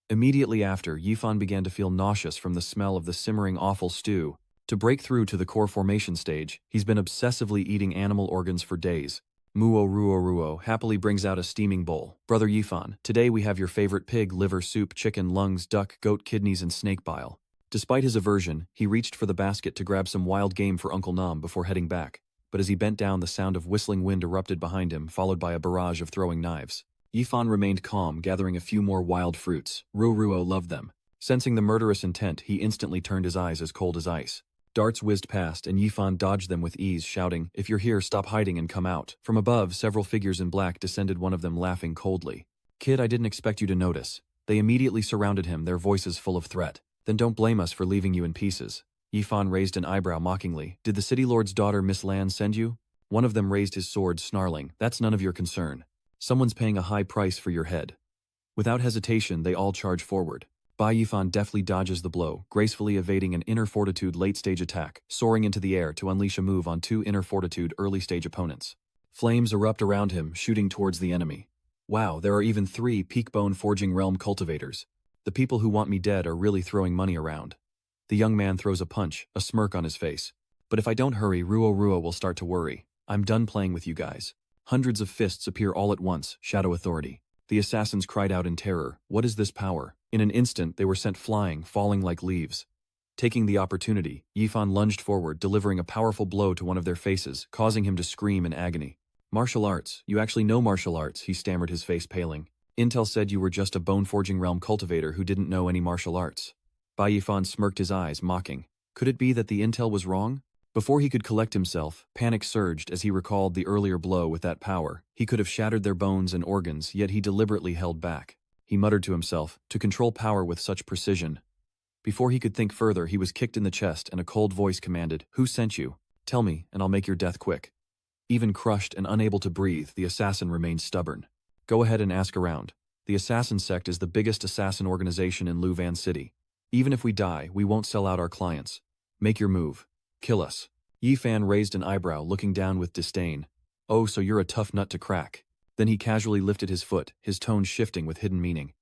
Immediately after, Yifan began to feel nauseous from the smell of the simmering awful stew. To break through to the core formation stage, he's been obsessively eating animal organs for days. Ruo happily brings out a steaming bowl. "Brother Yifan, today we have your favorite pig, liver, soup, chicken, lungs, duck, goat kidneys, and snake bile." Despite his aversion, he reached for the basket to grab some wild game for Uncle Nam before heading back. But as he bent down, the sound of whistling wind erupted behind him, followed by a barrage of throwing knives. Yifan remained calm, gathering a few more wild fruits. Ruo loved them. Sensing the murderous intent, he instantly turned his eyes as cold as ice. Darts whizzed past, and Yifan dodged them with ease, shouting, "If you're here, stop hiding and come out." From above, several figures in black descended, one of them laughing coldly. "Kid, I didn't expect you to notice." They immediately surrounded him, their voices full of threat. "Then don't blame us for leaving you in pieces." Yifan raised an eyebrow mockingly. "Did the city lord's daughter, Miss Lan, send you?" One of them raised his sword, snarling, "That's none of your concern. Someone's paying a high price for your head." Without hesitation, they all charge forward. Yifan deftly dodges the blow, gracefully evading an inner fortitude late-stage attack, soaring into the air to unleash a move on 2 inner fortitude early-stage opponents. Flames erupt around him, shooting towards the enemy. Wow, there are even 3 peak bone forging realm cultivators. The people who want me dead are really throwing money around. The young man throws a punch, a smirk on his face. "But if I don't hurry, Ruo will start to worry. I'm done playing with you guys." Hundreds of fists appear all at once, Shadow Authority. The assassins cried out in terror, "What is this power?" In an instant, they were sent flying, falling like leaves. Taking the opportunity, Yifan lunged forward, delivering a powerful blow to one of their faces, causing him to scream in agony. "Martial arts? You actually know martial arts?" he stammered, his face paling. "Intel said you were just a bone-forging realm cultivator who didn't know any martial arts." Yifan smirked, his eyes mocking. Could it be that the intel was wrong? Before he could collect himself, panic surged as he recalled the earlier blow with that power. He could have shattered their bones and organs, yet he deliberately held back. He muttered to himself, to control power with such precision. Before he could think further, he was kicked in the chest and a cold voice commanded, "Who sent you? Tell me, and I'll make your death quick." Even crushed and unable to breathe, the assassin remained stubborn. "Go ahead and ask around. The assassin sect is the biggest assassin organization in Luvan City. Even if we die, we won't sell out our clients. Make your move. Kill us." Yifan raised an eyebrow, looking down with disdain. "Oh, so you're a tough nut to crack." Then he casually lifted his foot, his tone shifting with hidden meaning.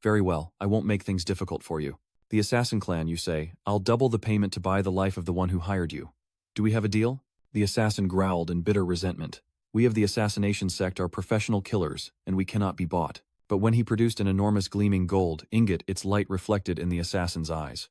"Very well, I won't make things difficult for you. The assassin clan, you say? I'll double the payment to buy the life of the one who hired you. Do we have a deal?" The assassin growled in bitter resentment. "We of the assassination sect are professional killers, and we cannot be bought." But when he produced an enormous gleaming gold ingot, its light reflected in the assassin's eyes.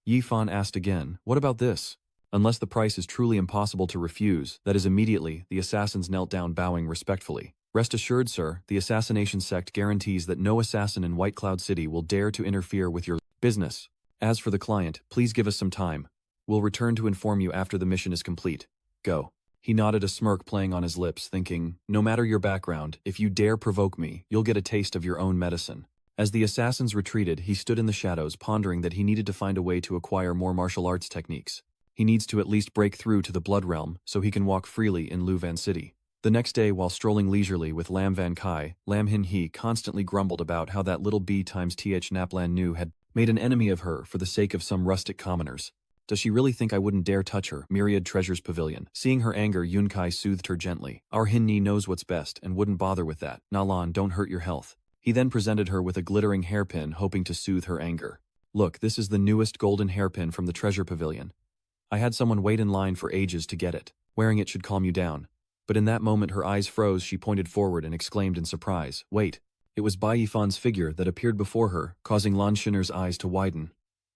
Yifan asked again, "What about this?" "Unless the price is truly impossible to refuse, that is immediately," the assassins knelt down, bowing respectfully. "Rest assured, sir, the assassination sect guarantees that no assassin in White Cloud City will dare to interfere with your business. As for the client, please give us some time. We'll return to inform you after the mission is complete. Go." He nodded, a smirk playing on his lips, thinking, "No matter your background, if you dare provoke me, you'll get a taste of your own medicine." As the assassins retreated, he stood in the shadows, pondering that he needed to find a way to acquire more martial arts techniques. He needs to at least break through to the Blood Realm so he can walk freely in Luvan City. The next day, while strolling leisurely with Lam Van Kai, Lam Hin He constantly grumbled about how that little B times Th Naplan Nu had made an enemy of her for the sake of some rustic commoners. "Does she really think I wouldn't dare touch her, Myriad Treasures Pavilion?" Seeing her anger, Yun Kai soothed her gently. "Our Hin Ni knows what's best and wouldn't bother with that. Nalin, don't hurt your health." He then presented her with a glittering hairpin, hoping to soothe her anger. "Look, this is the newest golden hairpin from the Treasure Pavilion. I had someone wait in line for ages to get it. Wearing it should calm you down." But in that moment her eyes froze, she pointed forward and exclaimed in surprise, "Wait!" It was Bai Yifan's figure that appeared before her, causing Lan Xin'er's eyes to widen.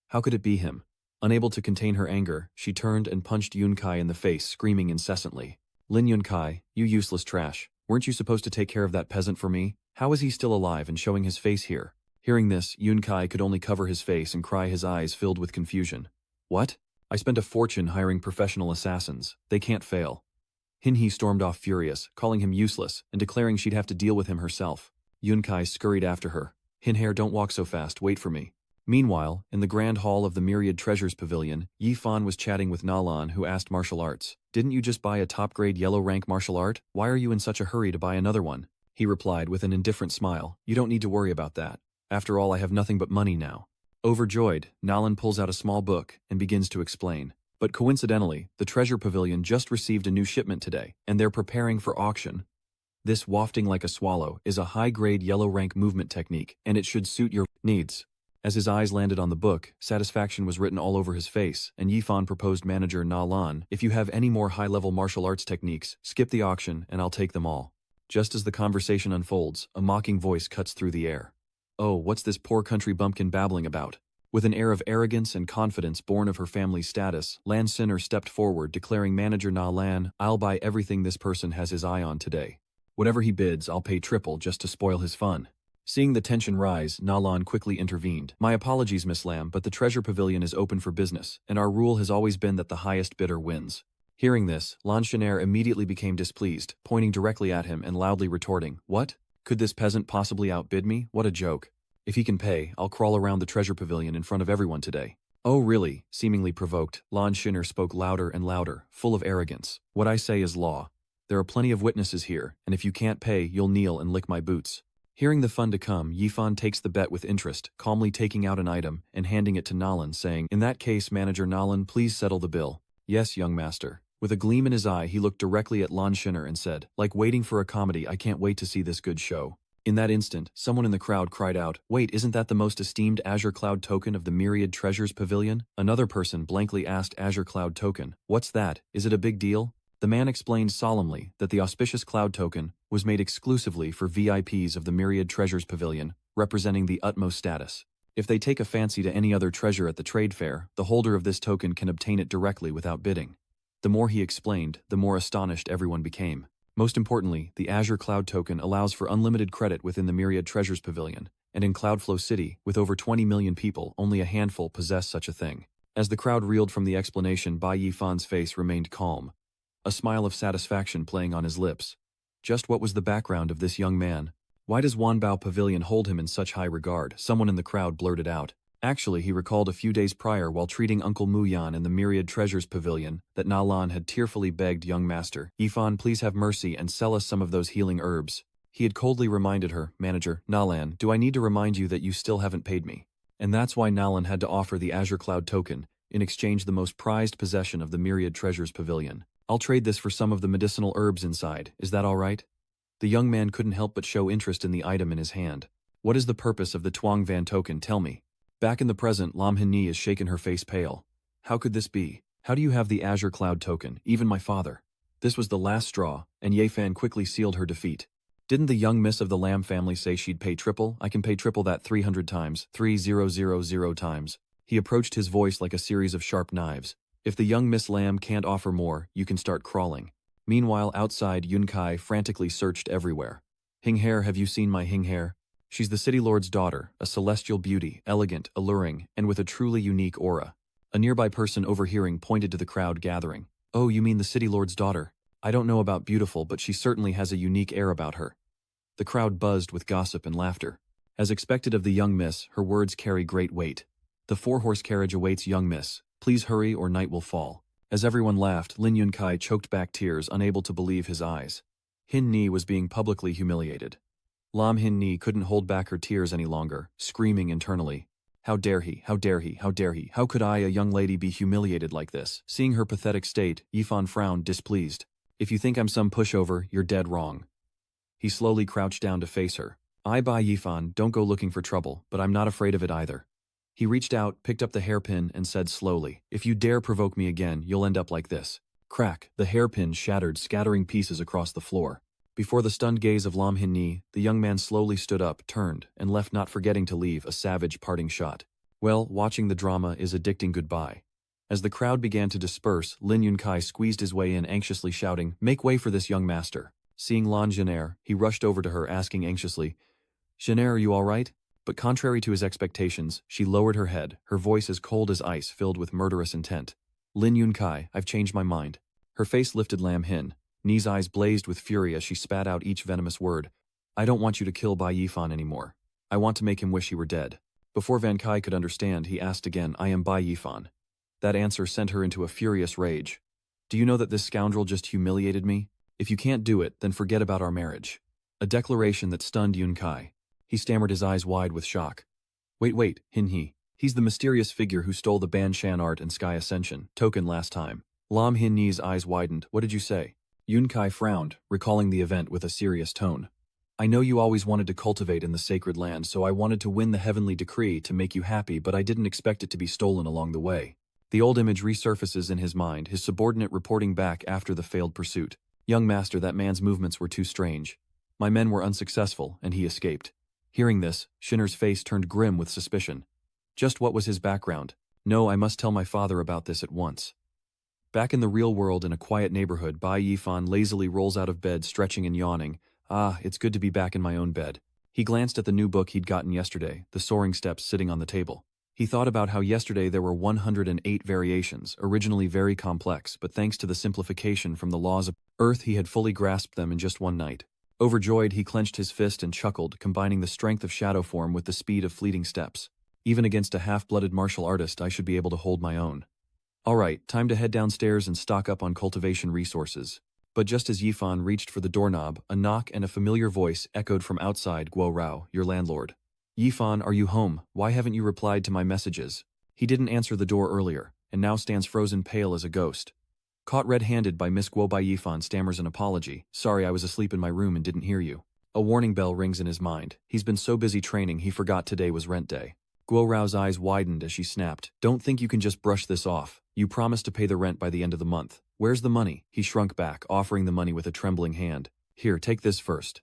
How could it be him? Unable to contain her anger, she turned and punched Yunkai in the face, screaming incessantly. "Lin Yunkai, you useless trash. Weren't you supposed to take care of that peasant for me? How is he still alive and showing his face here?" Hearing this, Yunkai could only cover his face and cry, his eyes filled with confusion. "What? I spent a fortune hiring professional assassins. They can't fail." Hinhe stormed off furious, calling him useless, and declaring she'd have to deal with him herself. Yunkai scurried after her. "Hinhe, don't walk so fast, wait for me." Meanwhile, in the grand hall of the Myriad Treasures Pavilion, Yifan was chatting with Nalin, who asked martial arts. "Didn't you just buy a top-grade yellow rank martial art? Why are you in such a hurry to buy another one?" He replied with an indifferent smile, "You don't need to worry about that. After all, I have nothing but money now." Overjoyed, Nalin pulls out a small book and begins to explain. But coincidentally, the Treasure Pavilion just received a new shipment today, and they're preparing for auction. This wafting like a swallow is a high-grade yellow rank movement technique, and it should suit your needs. As his eyes landed on the book, satisfaction was written all over his face, and Yifan proposed manager Nalin, "If you have any more high-level martial arts techniques, skip the auction and I'll take them all." Just as the conversation unfolds, a mocking voice cuts through the air. "Oh, what's this poor country bumpkin babbling about?" With an air of arrogance and confidence born of her family's status, Lan Xin'er stepped forward, declaring, "Manager Nalin, I'll buy everything this person has his eye on today. Whatever he bids, I'll pay triple just to spoil his fun." Seeing the tension rise, Nalin quickly intervened. "My apologies, Miss Lam, but the Treasure Pavilion is open for business, and our rule has always been that the highest bidder wins." Hearing this, Lan Xin'er immediately became displeased, pointing directly at him and loudly retorting, "What? Could this peasant possibly outbid me? What a joke. If he can pay, I'll crawl around the Treasure Pavilion in front of everyone today." "Oh really?" Seemingly provoked, Lan Xin'er spoke louder and louder, full of arrogance. "What I say is law. There are plenty of witnesses here, and if you can't pay, you'll kneel and lick my boots." Hearing the fun to come, Yifan takes the bet with interest, calmly taking out an item and handing it to Nalin, saying, "In that case, Manager Nalin, please settle the bill." "Yes, young master." With a gleam in his eye, he looked directly at Lan Xin'er and said, "Like waiting for a comedy, I can't wait to see this good show." In that instant, someone in the crowd cried out, "Wait, isn't that the most esteemed Azure Cloud token of the Myriad Treasures Pavilion?" Another person blankly asked Azure Cloud token, "What's that? Is it a big deal?" The man explained solemnly that the auspicious Cloud token was made exclusively for VIPs of the Myriad Treasures Pavilion, representing the utmost status. If they take a fancy to any other treasure at the trade fair, the holder of this token can obtain it directly without bidding. The more he explained, the more astonished everyone became. Most importantly, the Azure Cloud token allows for unlimited credit within the Myriad Treasures Pavilion, and in Cloudflow City, with over 20 million people, only a handful possess such a thing. As the crowd reeled from the explanation, Bai Yifan's face remained calm, a smile of satisfaction playing on his lips. Just what was the background of this young man? Why does Wanbao Pavilion hold him in such high regard? Someone in the crowd blurted out. Actually, he recalled a few days prior while treating Uncle Muyan in the Myriad Treasures Pavilion that Nalin had tearfully begged young master, "Yifan, please have mercy and sell us some of those healing herbs." He had coldly reminded her, "Manager, Nalin, do I need to remind you that you still haven't paid me?" And that's why Nalin had to offer the Azure Cloud token, in exchange the most prized possession of the Myriad Treasures Pavilion. "I'll trade this for some of the medicinal herbs inside, is that all right?" The young man couldn't help but show interest in the item in his hand. "What is the purpose of the Tuang Van token, tell me?" Back in the present, Lam Hinni is shaken, her face pale. "How could this be? How do you have the Azure Cloud token, even my father?" This was the last straw, and Yefan quickly sealed her defeat. "Didn't the young miss of the Lam family say she'd pay triple? I can pay triple that 300 times, 3000 times." He approached his voice like a series of sharp knives. "If the young Miss Lam can't offer more, you can start crawling." Meanwhile, outside, Yunkai frantically searched everywhere. "Hinghair, have you seen my Hinghair? She's the City Lord's daughter, a celestial beauty, elegant, alluring, and with a truly unique aura." A nearby person overhearing pointed to the crowd gathering. "Oh, you mean the City Lord's daughter? I don't know about beautiful, but she certainly has a unique air about her." The crowd buzzed with gossip and laughter. As expected of the young miss, her words carry great weight. "The 4-horse carriage awaits, young miss. Please hurry or night will fall." As everyone laughed, Lin Yunkai choked back tears, unable to believe his eyes. Hin Ni was being publicly humiliated. Lam Hin Ni couldn't hold back her tears any longer, screaming internally, "How dare he, how dare he, how dare he, how could I, a young lady, be humiliated like this?" Seeing her pathetic state, Yifan frowned, displeased. "If you think I'm some pushover, you're dead wrong." He slowly crouched down to face her. "I, Bai Yifan, don't go looking for trouble, but I'm not afraid of it either." He reached out, picked up the hairpin, and said slowly, "If you dare provoke me again, you'll end up like this." Crack, the hairpin shattered, scattering pieces across the floor. Before the stunned gaze of Lam Hin Ni, the young man slowly stood up, turned, and left, not forgetting to leave a savage parting shot. Well, watching the drama is addicting. Goodbye. As the crowd began to disperse, Lin Yunkai squeezed his way in, anxiously shouting, "Make way for this young master." Seeing Lan Zhenair, he rushed over to her, asking anxiously, "Zhenair, are you all right?" But contrary to his expectations, she lowered her head, her voice as cold as ice, filled with murderous intent. "Lin Yunkai, I've changed my mind." Her face lifted. Lam Hin Ni's eyes blazed with fury as she spat out each venomous word. "I don't want you to kill Bai Yifan anymore. I want to make him wish he were dead." Before Van Kai could understand, he asked again, "I am Bai Yifan." That answer sent her into a furious rage. "Do you know that this scoundrel just humiliated me? If you can't do it, then forget about our marriage." A declaration that stunned Yunkai. He stammered, his eyes wide with shock. Wait, Hin He. He's the mysterious figure who stole the Ban Shan art and Sky Ascension token last time." Lam Hin Ni's eyes widened. "What did you say?" Yunkai frowned, recalling the event with a serious tone. "I know you always wanted to cultivate in the sacred land, so I wanted to win the heavenly decree to make you happy, but I didn't expect it to be stolen along the way." The old image resurfaces in his mind, his subordinate reporting back after the failed pursuit. "Young master, that man's movements were too strange. My men were unsuccessful, and he escaped." Hearing this, Shinner's face turned grim with suspicion. Just what was his background? "No, I must tell my father about this at once." Back in the real world, in a quiet neighborhood, Bai Yifan lazily rolls out of bed, stretching and yawning. "Ah, it's good to be back in my own bed." He glanced at the new book he'd gotten yesterday, The Soaring Steps, sitting on the table. He thought about how yesterday there were 108 variations, originally very complex, but thanks to the simplification from the laws of Earth, he had fully grasped them in just one night. Overjoyed, he clenched his fist and chuckled, combining the strength of shadow form with the speed of fleeting steps. "Even against a half-blooded martial artist, I should be able to hold my own." All right, time to head downstairs and stock up on cultivation resources. But just as Yifan reached for the doorknob, a knock and a familiar voice echoed from outside. "Guo Rao, your landlord." "Yifan, are you home? Why haven't you replied to my messages?" He didn't answer the door earlier, and now stands frozen pale as a ghost. Caught red-handed by Miss Guo, Bai Yifan stammers an apology. "Sorry, I was asleep in my room and didn't hear you." A warning bell rings in his mind. He's been so busy training he forgot today was rent day. Guo Rao's eyes widened as she snapped, "Don't think you can just brush this off. You promised to pay the rent by the end of the month. Where's the money?" He shrunk back, offering the money with a trembling hand. "Here, take this first.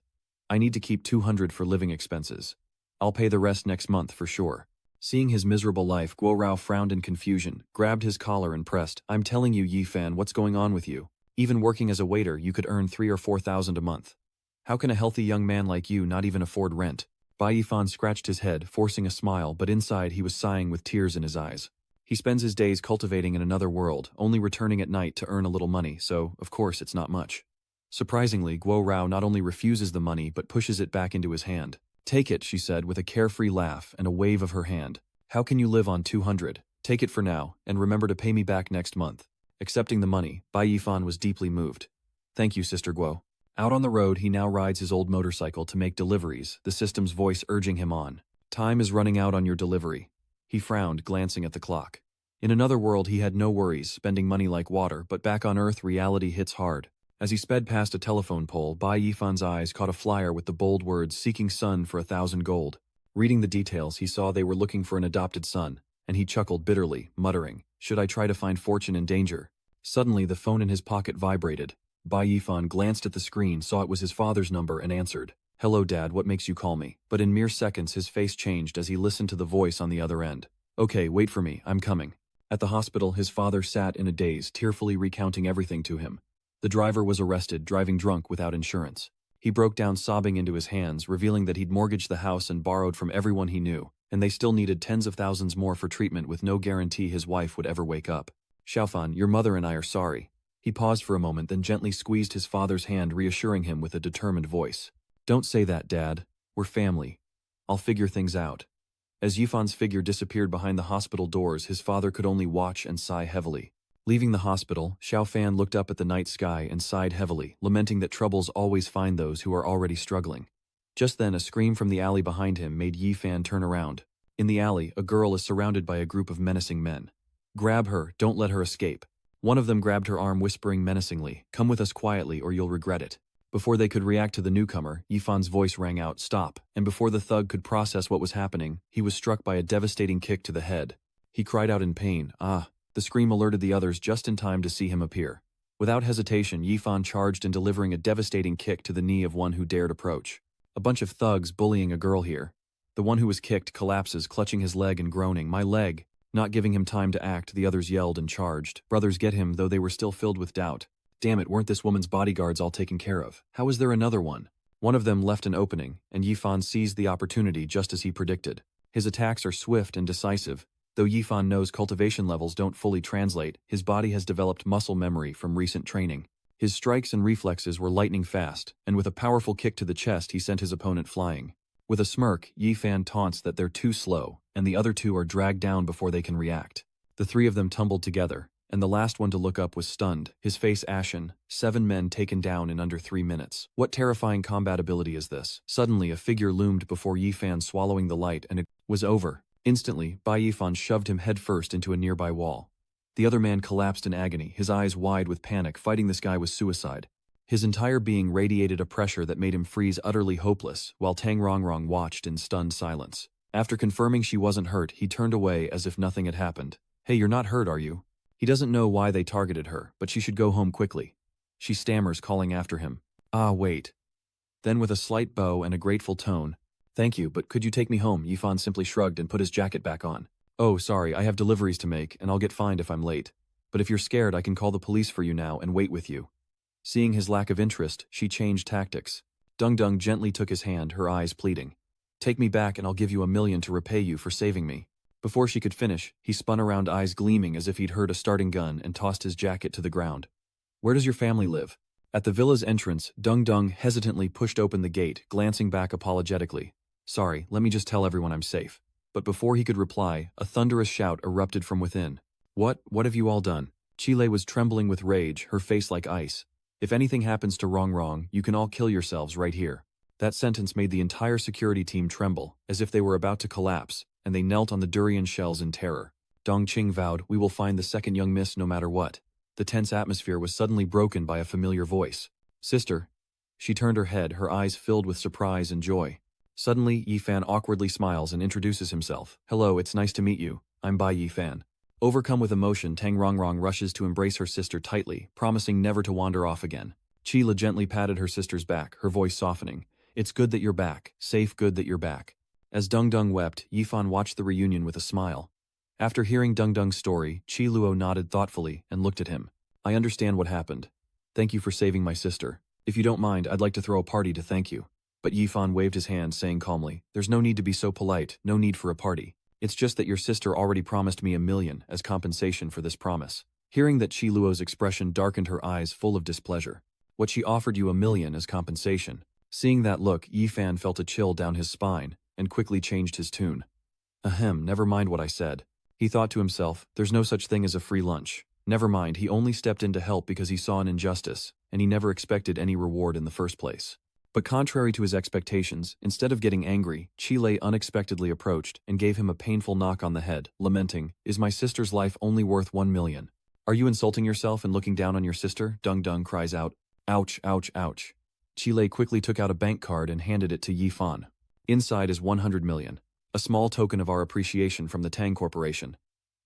I need to keep 200 for living expenses. I'll pay the rest next month for sure." Seeing his miserable life, Guo Rao frowned in confusion, grabbed his collar and pressed, "I'm telling you, Yifan, what's going on with you? Even working as a waiter, you could earn 3,000 or 4,000 a month. How can a healthy young man like you not even afford rent?" Bai Yifan scratched his head, forcing a smile, but inside he was sighing with tears in his eyes. He spends his days cultivating in another world, only returning at night to earn a little money, so, of course, it's not much. Surprisingly, Guo Rao not only refuses the money but pushes it back into his hand. "Take it," she said with a carefree laugh and a wave of her hand. "How can you live on 200? Take it for now, and remember to pay me back next month." Accepting the money, Bai Yifan was deeply moved. "Thank you, Sister Guo." Out on the road, he now rides his old motorcycle to make deliveries, the system's voice urging him on. "Time is running out on your delivery." He frowned, glancing at the clock. In another world, he had no worries, spending money like water, but back on Earth, reality hits hard. As he sped past a telephone pole, Bai Yifan's eyes caught a flyer with the bold words, "Seeking son for 1,000 gold." Reading the details, he saw they were looking for an adopted son, and he chuckled bitterly, muttering, "Should I try to find fortune in danger?" Suddenly, the phone in his pocket vibrated. Bai Yifan glanced at the screen, saw it was his father's number, and answered. "Hello, Dad, what makes you call me?" But in mere seconds, his face changed as he listened to the voice on the other end. "Okay, wait for me, I'm coming." At the hospital, his father sat in a daze, tearfully recounting everything to him. The driver was arrested, driving drunk without insurance. He broke down sobbing into his hands, revealing that he'd mortgaged the house and borrowed from everyone he knew, and they still needed tens of thousands more for treatment with no guarantee his wife would ever wake up. "Xiaofan, your mother and I are sorry." He paused for a moment, then gently squeezed his father's hand, reassuring him with a determined voice. "Don't say that, Dad. We're family. I'll figure things out." As Yifan's figure disappeared behind the hospital doors, his father could only watch and sigh heavily. Leaving the hospital, Xiaofan looked up at the night sky and sighed heavily, lamenting that troubles always find those who are already struggling. Just then, a scream from the alley behind him made Yifan turn around. In the alley, a girl is surrounded by a group of menacing men. "Grab her, don't let her escape." One of them grabbed her arm, whispering menacingly, "Come with us quietly or you'll regret it." Before they could react to the newcomer, Yifan's voice rang out, "Stop," and before the thug could process what was happening, he was struck by a devastating kick to the head. He cried out in pain, "Ah!" The scream alerted the others just in time to see him appear. Without hesitation, Yifan charged in, delivering a devastating kick to the knee of one who dared approach. A bunch of thugs bullying a girl here. The one who was kicked collapses, clutching his leg and groaning, "My leg!" Not giving him time to act, the others yelled and charged. Brothers get him, though they were still filled with doubt. Damn it, weren't this woman's bodyguards all taken care of? How is there another one? One of them left an opening, and Yifan seized the opportunity just as he predicted. His attacks are swift and decisive. Though Yifan knows cultivation levels don't fully translate, his body has developed muscle memory from recent training. His strikes and reflexes were lightning fast, and with a powerful kick to the chest he sent his opponent flying. With a smirk, Yifan taunts that they're too slow, and the other two are dragged down before they can react. The three of them tumbled together, and the last one to look up was stunned, his face ashen. 7 men taken down in under 3 minutes. What terrifying combat ability is this? Suddenly a figure loomed before Yifan, swallowing the light, and it was over. Instantly, Bayion shoved him headfirst into a nearby wall. The other man collapsed in agony, his eyes wide with panic. Fighting this guy was suicide. His entire being radiated a pressure that made him freeze, utterly hopeless, while Tang Rongrong watched in stunned silence. After confirming she wasn't hurt, he turned away as if nothing had happened. "Hey, you're not hurt, are you?" He doesn't know why they targeted her, but she should go home quickly. She stammers, calling after him. "Ah, wait." Then with a slight bow and a grateful tone, "Thank you, but could you take me home?" Yifan simply shrugged and put his jacket back on. "Oh, sorry, I have deliveries to make, and I'll get fined if I'm late. But if you're scared, I can call the police for you now and wait with you." Seeing his lack of interest, she changed tactics. Dung Dung gently took his hand, her eyes pleading. "Take me back and I'll give you $1 million to repay you for saving me." Before she could finish, he spun around, eyes gleaming as if he'd heard a starting gun, and tossed his jacket to the ground. "Where does your family live?" At the villa's entrance, Dung Dung hesitantly pushed open the gate, glancing back apologetically. "Sorry, let me just tell everyone I'm safe." But before he could reply, a thunderous shout erupted from within. What have you all done?" Chile was trembling with rage, her face like ice. "If anything happens to Rongrong, you can all kill yourselves right here." That sentence made the entire security team tremble, as if they were about to collapse, and they knelt on the durian shells in terror. Dongqing vowed, "We will find the second young miss no matter what." The tense atmosphere was suddenly broken by a familiar voice. "Sister." She turned her head, her eyes filled with surprise and joy. Suddenly, Yifan awkwardly smiles and introduces himself. "Hello, it's nice to meet you. I'm Bai Yifan." Overcome with emotion, Tang Rongrong rushes to embrace her sister tightly, promising never to wander off again. Chila gently patted her sister's back, her voice softening. "It's good that you're back. Safe, good that you're back." As Dung Dung wept, Yifan watched the reunion with a smile. After hearing Dung Dung's story, Chi Luo nodded thoughtfully and looked at him. "I understand what happened. Thank you for saving my sister. If you don't mind, I'd like to throw a party to thank you." But Yifan waved his hand, saying calmly, "There's no need to be so polite, no need for a party. It's just that your sister already promised me $1 million as compensation for this promise." Hearing that Chi Luo's expression darkened, her eyes full of displeasure. "What, she offered you $1 million as compensation?" Seeing that look, Yifan felt a chill down his spine, and quickly changed his tune. "Ahem, never mind what I said." He thought to himself, there's no such thing as a free lunch. Never mind, he only stepped in to help because he saw an injustice, and he never expected any reward in the first place. But contrary to his expectations, instead of getting angry, Chile unexpectedly approached and gave him a painful knock on the head, lamenting, "Is my sister's life only worth $1 million? Are you insulting yourself and looking down on your sister?" Dung Dung cries out. "Ouch, ouch, ouch." Chile quickly took out a bank card and handed it to Yifan. "Inside is 100 million. A small token of our appreciation from the Tang Corporation."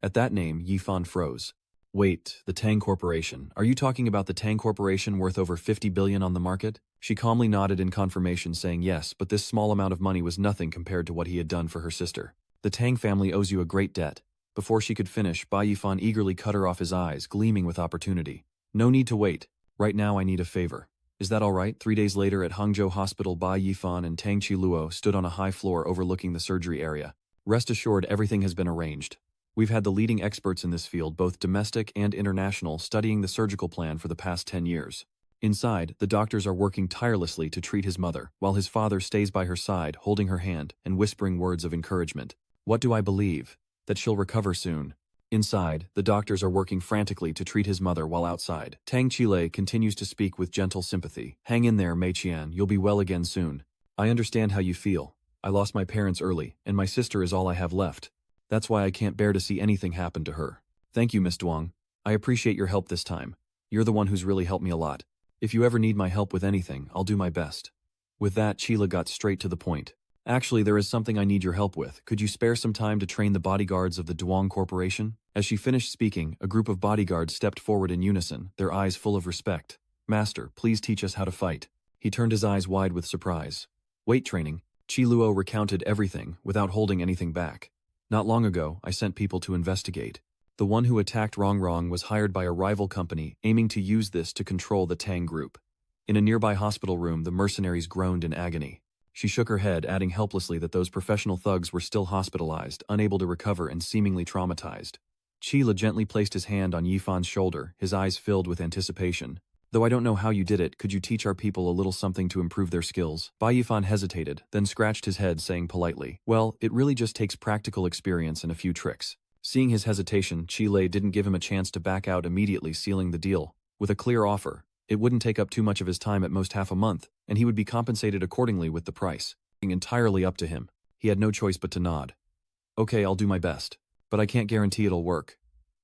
At that name, Yifan froze. "Wait, the Tang Corporation. Are you talking about the Tang Corporation worth over 50 billion on the market?" She calmly nodded in confirmation, saying yes, but this small amount of money was nothing compared to what he had done for her sister. "The Tang family owes you a great debt." Before she could finish, Bai Yifan eagerly cut her off, his eyes gleaming with opportunity. "No need to wait. Right now I need a favor. Is that all right?" 3 days later at Hangzhou Hospital, Bai Yifan and Tang Qiluo stood on a high floor overlooking the surgery area. "Rest assured, everything has been arranged. We've had the leading experts in this field, both domestic and international, studying the surgical plan for the past 10 years. Inside, the doctors are working tirelessly to treat his mother, while his father stays by her side, holding her hand and whispering words of encouragement. What do I believe? That she'll recover soon. Inside, the doctors are working frantically to treat his mother, while outside, Tang Chile continues to speak with gentle sympathy. "Hang in there, Mei Qian, you'll be well again soon. I understand how you feel. I lost my parents early, and my sister is all I have left. That's why I can't bear to see anything happen to her. Thank you, Miss Duong. I appreciate your help this time. You're the one who's really helped me a lot. If you ever need my help with anything, I'll do my best." With that, Chila got straight to the point. Actually, there is something I need your help with. Could you spare some time to train the bodyguards of the Duong Corporation? As she finished speaking, a group of bodyguards stepped forward in unison, their eyes full of respect. Master, please teach us how to fight. He turned his eyes wide with surprise. Weight training. Chi Luo recounted everything, without holding anything back. Not long ago, I sent people to investigate. The one who attacked Rong was hired by a rival company, aiming to use this to control the Tang group. In a nearby hospital room, the mercenaries groaned in agony. She shook her head, adding helplessly that those professional thugs were still hospitalized, unable to recover and seemingly traumatized. Qi gently placed his hand on Yifan's shoulder, his eyes filled with anticipation. Though I don't know how you did it, could you teach our people a little something to improve their skills? Bai Yifan hesitated, then scratched his head, saying politely, well, it really just takes practical experience and a few tricks. Seeing his hesitation, Qi didn't give him a chance to back out, immediately sealing the deal with a clear offer. It wouldn't take up too much of his time, at most half a month, and he would be compensated accordingly with the price. Entirely up to him. He had no choice but to nod. Okay, I'll do my best. But I can't guarantee it'll work.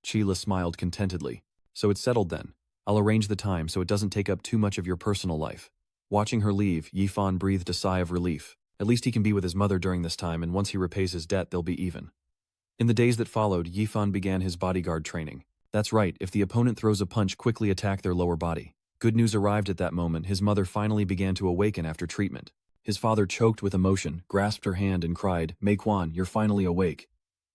Qi smiled contentedly. So it's settled then. I'll arrange the time so it doesn't take up too much of your personal life. Watching her leave, Yifan breathed a sigh of relief. At least he can be with his mother during this time, and once he repays his debt, they'll be even. In the days that followed, Yifan began his bodyguard training. That's right, if the opponent throws a punch, quickly attack their lower body. Good news arrived at that moment. His mother finally began to awaken after treatment. His father choked with emotion, grasped her hand and cried, Mei Quan, you're finally awake.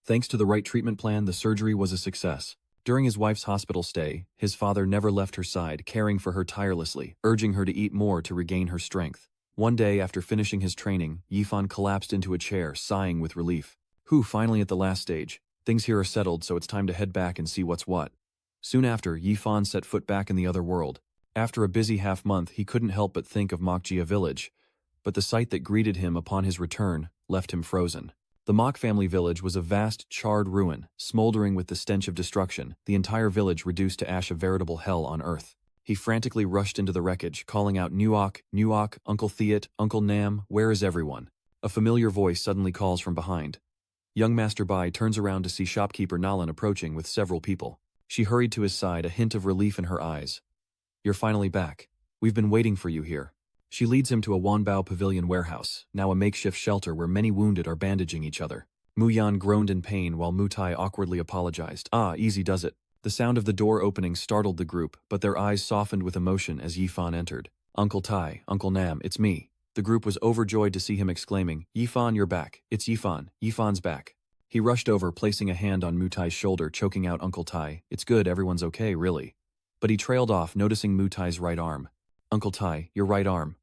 Thanks to the right treatment plan, the surgery was a success. During his wife's hospital stay, his father never left her side, caring for her tirelessly, urging her to eat more to regain her strength. One day, after finishing his training, Yifan collapsed into a chair, sighing with relief. Finally at the last stage. Things here are settled, so it's time to head back and see what's what. Soon after, Yifan set foot back in the other world. After a busy half-month, he couldn't help but think of Mokjia village. But the sight that greeted him upon his return left him frozen. The Mok family village was a vast, charred ruin, smoldering with the stench of destruction, the entire village reduced to ash, a veritable hell on earth. He frantically rushed into the wreckage, calling out, Nuok, Nuok, Uncle Theat, Uncle Nam, where is everyone? A familiar voice suddenly calls from behind. Young Master Bai turns around to see shopkeeper Nalin approaching with several people. She hurried to his side, a hint of relief in her eyes. You're finally back. We've been waiting for you here. She leads him to a Wanbao pavilion warehouse, now a makeshift shelter where many wounded are bandaging each other. Mu Yan groaned in pain while Mu Tai awkwardly apologized. Easy does it. The sound of the door opening startled the group, but their eyes softened with emotion as Yifan entered. Uncle Tai, Uncle Nam, it's me. The group was overjoyed to see him, exclaiming, Yifan, you're back. It's Yifan. Yifan's back. He rushed over, placing a hand on Mu Tai's shoulder, choking out, Uncle Tai, it's good, everyone's okay, really. But he trailed off, noticing Mu Tai's right arm. Uncle Tai, your right arm.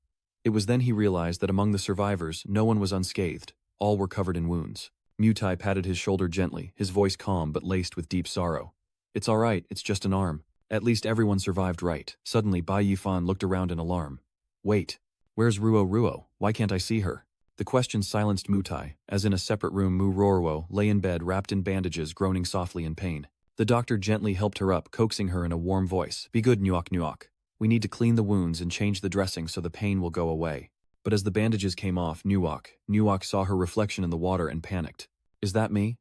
It was then he realized that among the survivors, no one was unscathed. All were covered in wounds. Mu Tai patted his shoulder gently, his voice calm but laced with deep sorrow. It's all right, it's just an arm. At least everyone survived, right? Suddenly, Bai Yifan looked around in alarm. Wait, where's Ruo? Why can't I see her? The question silenced Mu Tai, as in a separate room Mu Ruo lay in bed wrapped in bandages, groaning softly in pain. The doctor gently helped her up, coaxing her in a warm voice. Be good, Nuok. We need to clean the wounds and change the dressing so the pain will go away. But as the bandages came off, Nuok saw her reflection in the water and panicked. Is that me?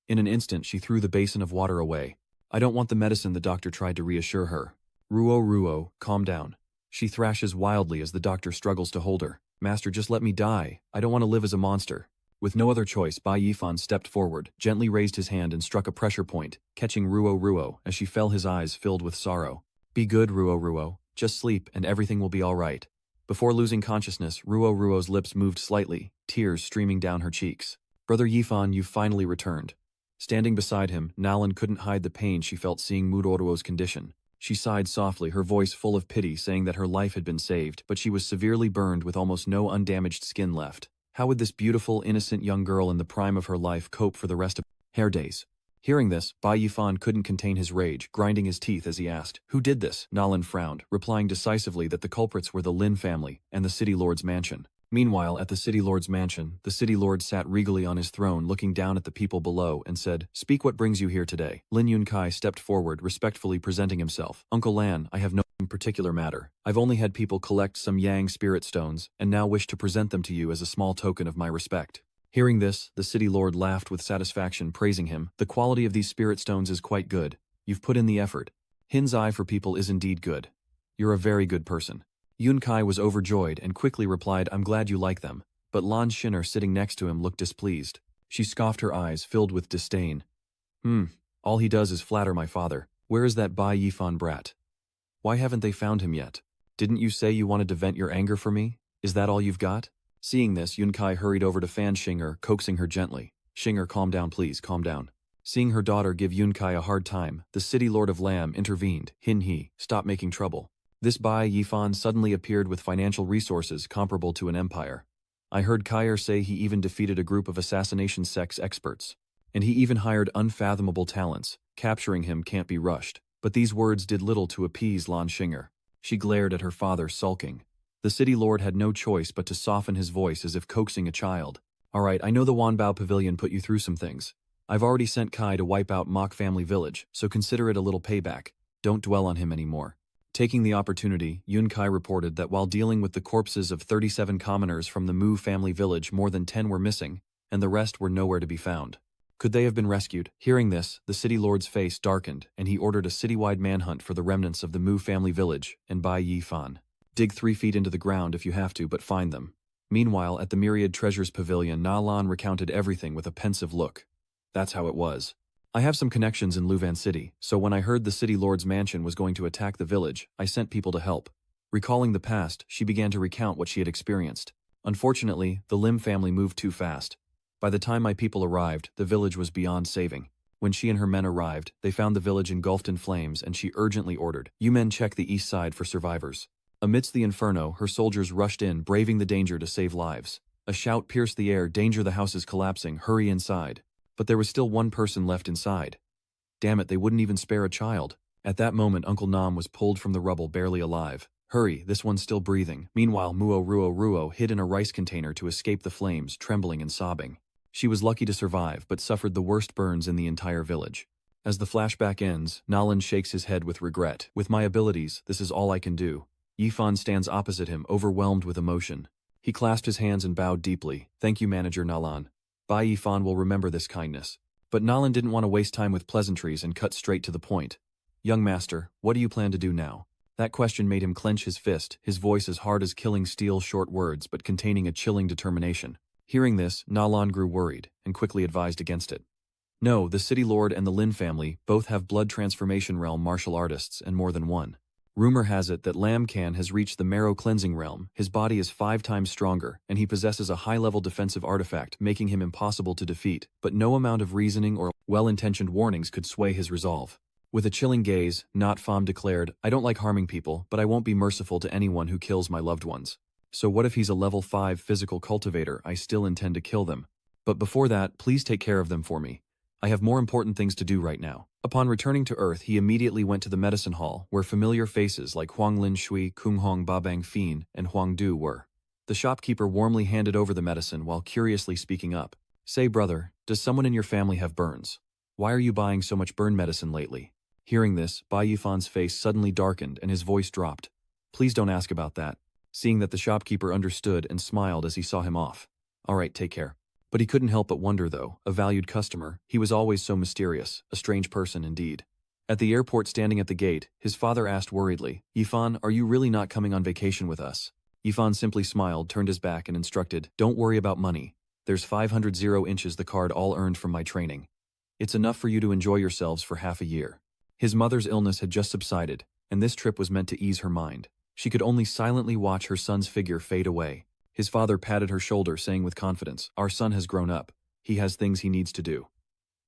In an instant, she threw the basin of water away. I don't want the medicine, the doctor tried to reassure her. Ruo, calm down. She thrashes wildly as the doctor struggles to hold her. Master, just let me die. I don't want to live as a monster. With no other choice, Bai Yifan stepped forward, gently raised his hand and struck a pressure point, catching Ruo as she fell, his eyes filled with sorrow. Be good, Ruo. Just sleep and everything will be all right. Before losing consciousness, Ruo's lips moved slightly, tears streaming down her cheeks. Brother Yifan, you've finally returned. Standing beside him, Nalin couldn't hide the pain she felt seeing Ruo's condition. She sighed softly, her voice full of pity, saying that her life had been saved, but she was severely burned with almost no undamaged skin left. How would this beautiful, innocent young girl in the prime of her life cope for the rest of her days? Hearing this, Bai Yifan couldn't contain his rage, grinding his teeth as he asked, Who did this? Nalin frowned, replying decisively that the culprits were the Lin family and the city lord's mansion. Meanwhile, at the city lord's mansion, the city lord sat regally on his throne, looking down at the people below and said, Speak, what brings you here today? Lin Yunkai stepped forward, respectfully presenting himself. Uncle Lan, I have no particular matter. I've only had people collect some Yang spirit stones, and now wish to present them to you as a small token of my respect. Hearing this, the city lord laughed with satisfaction, praising him. The quality of these spirit stones is quite good. You've put in the effort. Hin's eye for people is indeed good. You're a very good person. Yunkai was overjoyed and quickly replied, I'm glad you like them. But Lan Xin'er sitting next to him looked displeased. She scoffed, her eyes filled with disdain. All he does is flatter my father. Where is that Bai Yifan brat? Why haven't they found him yet? Didn't you say you wanted to vent your anger for me? Is that all you've got? Seeing this, Yunkai hurried over to Fan Xing'er, coaxing her gently. Xing'er, calm down please, calm down. Seeing her daughter give Yunkai a hard time, the city lord of Lam intervened. He, stop making trouble. This Bai Yifan suddenly appeared with financial resources comparable to an empire. I heard Kaier say he even defeated a group of assassination sex experts. And he even hired unfathomable talents. Capturing him can't be rushed. But these words did little to appease Lan Xing'er. She glared at her father, sulking. The city lord had no choice but to soften his voice as if coaxing a child. Alright, I know the Wanbao Pavilion put you through some things. I've already sent Kai to wipe out Mok family village, so consider it a little payback. Don't dwell on him anymore. Taking the opportunity, Yun Kai reported that while dealing with the corpses of 37 commoners from the Mu family village, more than 10 were missing, and the rest were nowhere to be found. Could they have been rescued? Hearing this, the city lord's face darkened, and he ordered a citywide manhunt for the remnants of the Mu family village and Bai Yifan. Dig 3 feet into the ground if you have to, but find them. Meanwhile, at the Myriad Treasures Pavilion, Nalin recounted everything with a pensive look. That's how it was. I have some connections in Luvan City, so when I heard the city lord's mansion was going to attack the village, I sent people to help. Recalling the past, she began to recount what she had experienced. Unfortunately, the Lim family moved too fast. By the time my people arrived, the village was beyond saving. When she and her men arrived, they found the village engulfed in flames, and she urgently ordered, "You men check the east side for survivors." Amidst the inferno, her soldiers rushed in, braving the danger to save lives. A shout pierced the air, "Danger, the house is collapsing, hurry inside." But there was still one person left inside. Damn it, they wouldn't even spare a child. At that moment, Uncle Nam was pulled from the rubble, barely alive. Hurry, this one's still breathing. Meanwhile, Ruo hid in a rice container to escape the flames, trembling and sobbing. She was lucky to survive, but suffered the worst burns in the entire village. As the flashback ends, Nalin shakes his head with regret. With my abilities, this is all I can do. Yifan stands opposite him, overwhelmed with emotion. He clasped his hands and bowed deeply. Thank you, Manager Nalin. Bai Yifan will remember this kindness. But Nalin didn't want to waste time with pleasantries and cut straight to the point. Young master, what do you plan to do now? That question made him clench his fist, his voice as hard as killing steel, short words but containing a chilling determination. Hearing this, Nalin grew worried, and quickly advised against it. No, the City Lord and the Lin family both have blood transformation realm martial artists, and more than one. Rumor has it that Lam Can has reached the marrow cleansing realm. His body is 5 times stronger, and he possesses a high-level defensive artifact, making him impossible to defeat, but no amount of reasoning or well-intentioned warnings could sway his resolve. With a chilling gaze, Not Pham declared, I don't like harming people, but I won't be merciful to anyone who kills my loved ones. So what if he's a level 5 physical cultivator? I still intend to kill them. But before that, please take care of them for me. I have more important things to do right now. Upon returning to Earth, he immediately went to the medicine hall, where familiar faces like Huang Lin Shui, Kung Hong Babang Fin, and Huang Du were. The shopkeeper warmly handed over the medicine while curiously speaking up. Say, brother, does someone in your family have burns? Why are you buying so much burn medicine lately? Hearing this, Bai Yifan's face suddenly darkened and his voice dropped. Please don't ask about that. Seeing that the shopkeeper understood and smiled as he saw him off. All right, take care. But he couldn't help but wonder, though, a valued customer, he was always so mysterious, a strange person indeed. At the airport, standing at the gate, his father asked worriedly, Yifan, are you really not coming on vacation with us? Yifan simply smiled, turned his back and instructed, don't worry about money. There's 500 0 the card all earned from my training. It's enough for you to enjoy yourselves for half a year. His mother's illness had just subsided, and this trip was meant to ease her mind. She could only silently watch her son's figure fade away. His father patted her shoulder, saying with confidence, our son has grown up. He has things he needs to do.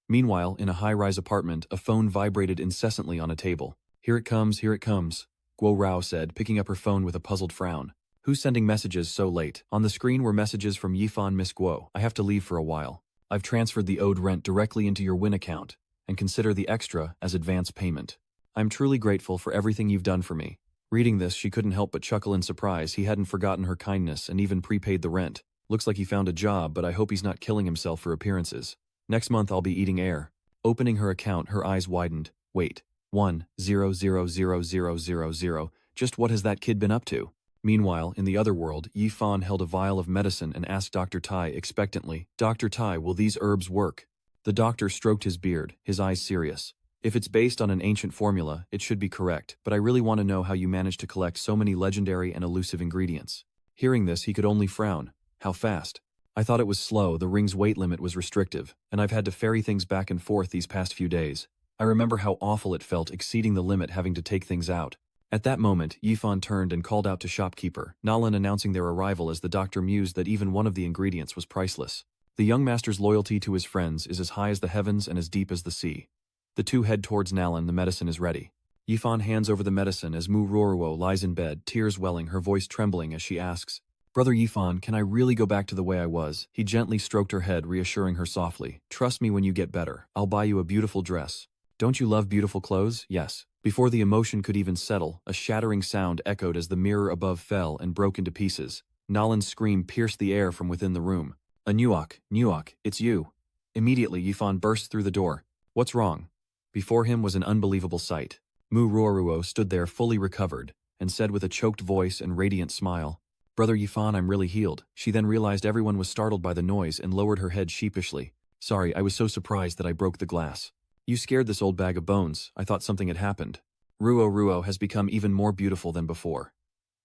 Meanwhile, in a high-rise apartment, a phone vibrated incessantly on a table. Here it comes, Guo Rao said, picking up her phone with a puzzled frown. Who's sending messages so late? On the screen were messages from Yifan. Miss Guo, I have to leave for a while. I've transferred the owed rent directly into your Win account, and consider the extra as advance payment. I'm truly grateful for everything you've done for me. Reading this, she couldn't help but chuckle in surprise. He hadn't forgotten her kindness and even prepaid the rent. Looks like he found a job, but I hope he's not killing himself for appearances. Next month I'll be eating air. Opening her account, her eyes widened. Wait, 1,000,000. Just what has that kid been up to? Meanwhile, in the other world, Yifan held a vial of medicine and asked Dr. Tai expectantly, Dr. Tai, will these herbs work? The doctor stroked his beard, his eyes serious. If it's based on an ancient formula, it should be correct, but I really want to know how you managed to collect so many legendary and elusive ingredients. Hearing this, he could only frown. How fast? I thought it was slow, the ring's weight limit was restrictive, and I've had to ferry things back and forth these past few days. I remember how awful it felt exceeding the limit having to take things out. At that moment, Yifan turned and called out to shopkeeper, Nalin announcing their arrival as the doctor mused that even one of the ingredients was priceless. The young master's loyalty to his friends is as high as the heavens and as deep as the sea. The two head towards Nalin, the medicine is ready. Yifan hands over the medicine as Mu Ruoruo lies in bed, tears welling, her voice trembling as she asks, "Brother Yifan, can I really go back to the way I was?" He gently stroked her head, reassuring her softly, "Trust me when you get better. I'll buy you a beautiful dress. Don't you love beautiful clothes?" "Yes." Before the emotion could even settle, a shattering sound echoed as the mirror above fell and broke into pieces. Nalin's scream pierced the air from within the room. Nuok, it's you." Immediately, Yifan burst through the door. "What's wrong?" Before him was an unbelievable sight. Mu Ruoruo stood there fully recovered, and said with a choked voice and radiant smile, "Brother Yifan, I'm really healed." She then realized everyone was startled by the noise and lowered her head sheepishly. "Sorry, I was so surprised that I broke the glass. You scared this old bag of bones. I thought something had happened. Ruo has become even more beautiful than before."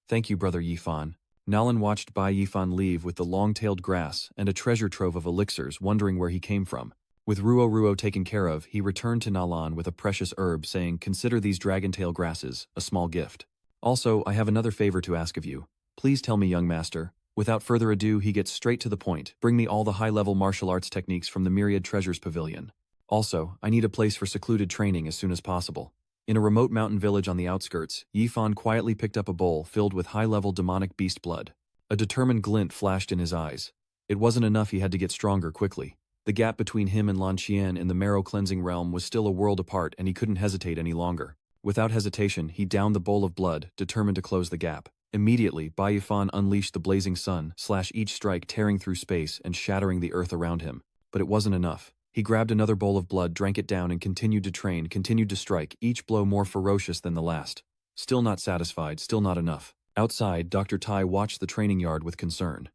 "Thank you, Brother Yifan." Nalin watched Bai Yifan leave with the long-tailed grass and a treasure trove of elixirs, wondering where he came from. With Ruo taken care of, he returned to Nalan with a precious herb, saying, "Consider these dragon-tail grasses, a small gift. Also, I have another favor to ask of you. Please tell me, young master." Without further ado, he gets straight to the point. "Bring me all the high-level martial arts techniques from the Myriad Treasures Pavilion. Also, I need a place for secluded training as soon as possible." In a remote mountain village on the outskirts, Yifan quietly picked up a bowl filled with high-level demonic beast blood. A determined glint flashed in his eyes. It wasn't enough, he had to get stronger quickly. The gap between him and Lan Qian in the marrow-cleansing realm was still a world apart, and he couldn't hesitate any longer. Without hesitation, he downed the bowl of blood, determined to close the gap. Immediately, Bai Yifan unleashed the blazing sun, each strike tearing through space and shattering the earth around him. But it wasn't enough. He grabbed another bowl of blood, drank it down, and continued to train, continued to strike, each blow more ferocious than the last. Still not satisfied, still not enough. Outside, Dr. Tai watched the training yard with concern.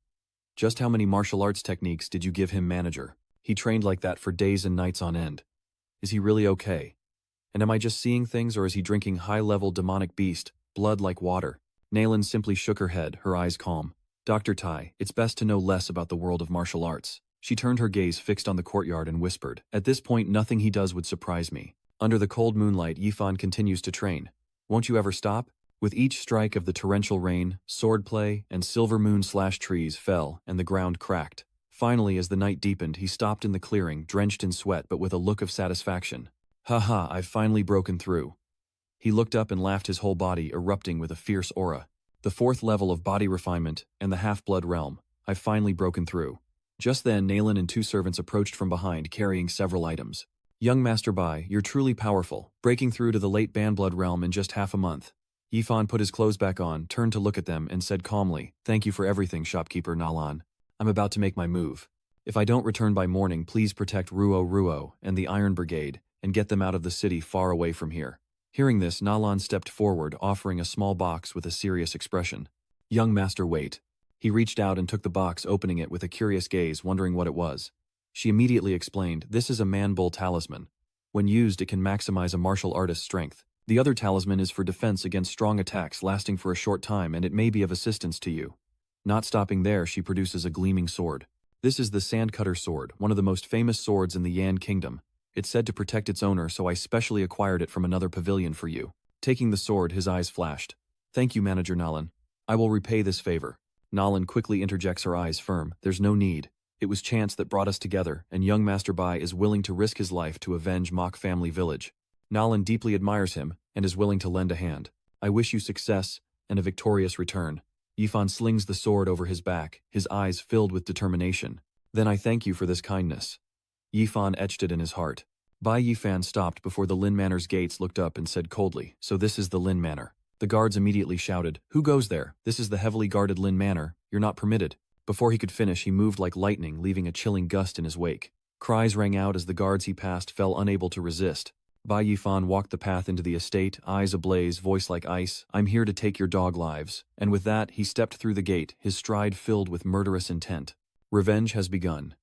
"Just how many martial arts techniques did you give him, manager? He trained like that for days and nights on end. Is he really okay? And am I just seeing things, or is he drinking high-level demonic beast, blood like water?" Nalin simply shook her head, her eyes calm. "Dr. Tai, it's best to know less about the world of martial arts." She turned her gaze fixed on the courtyard and whispered, "At this point, nothing he does would surprise me." Under the cold moonlight, Yifan continues to train. "Won't you ever stop?" With each strike of the torrential rain, swordplay, and silver moon/trees fell, and the ground cracked. Finally, as the night deepened, he stopped in the clearing, drenched in sweat but with a look of satisfaction. "Ha, I've finally broken through." He looked up and laughed, his whole body erupting with a fierce aura. "The 4th level of body refinement and the half-blood realm. I've finally broken through." Just then, Nalin and 2 servants approached from behind, carrying several items. "Young Master Bai, you're truly powerful, breaking through to the late Banblood realm in just half a month." Yifan put his clothes back on, turned to look at them, and said calmly, "Thank you for everything, shopkeeper Nalan. I'm about to make my move. If I don't return by morning, please protect Ruo and the Iron Brigade, and get them out of the city far away from here." Hearing this, Nalan stepped forward, offering a small box with a serious expression. "Young Master, wait." He reached out and took the box, opening it with a curious gaze, wondering what it was. She immediately explained, "This is a man-bull talisman. When used, it can maximize a martial artist's strength. The other talisman is for defense against strong attacks lasting for a short time, and it may be of assistance to you." Not stopping there, she produces a gleaming sword. "This is the Sandcutter Sword, one of the most famous swords in the Yan Kingdom. It's said to protect its owner, so I specially acquired it from another pavilion for you." Taking the sword, his eyes flashed. "Thank you, Manager Nalin. I will repay this favor." Nalin quickly interjects, her eyes firm. "There's no need. It was chance that brought us together, and young Master Bai is willing to risk his life to avenge Mok family village." Nalin deeply admires him and is willing to lend a hand. "I wish you success and a victorious return." Yifan slings the sword over his back, his eyes filled with determination. "Then I thank you for this kindness." Yifan etched it in his heart. Bai Yifan stopped before the Lin Manor's gates, looked up and said coldly, "So this is the Lin Manor." The guards immediately shouted, "Who goes there? This is the heavily guarded Lin Manor. You're not permitted." Before he could finish, he moved like lightning, leaving a chilling gust in his wake. Cries rang out as the guards he passed fell unable to resist. Bai Yifan walked the path into the estate, eyes ablaze, voice like ice. "I'm here to take your dog lives." And with that, he stepped through the gate, his stride filled with murderous intent. Revenge has begun.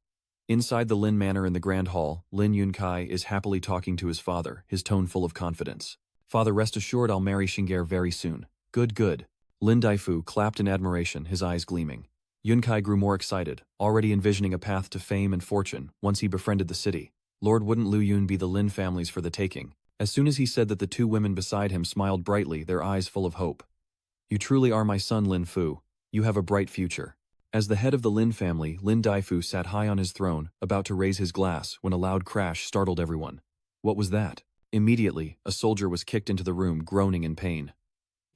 Inside the Lin Manor in the Grand Hall, Lin Yunkai is happily talking to his father, his tone full of confidence. "Father, rest assured I'll marry Xing'er very soon." Good. Lin Daifu clapped in admiration, his eyes gleaming. Yunkai grew more excited, already envisioning a path to fame and fortune once he befriended the city. Lord, wouldn't Lu Yun be the Lin families for the taking? As soon as he said that, the two women beside him smiled brightly, their eyes full of hope. You truly are my son, Lin Fu. You have a bright future. As the head of the Lin family, Lin Daifu sat high on his throne, about to raise his glass when a loud crash startled everyone. What was that? Immediately, a soldier was kicked into the room, groaning in pain.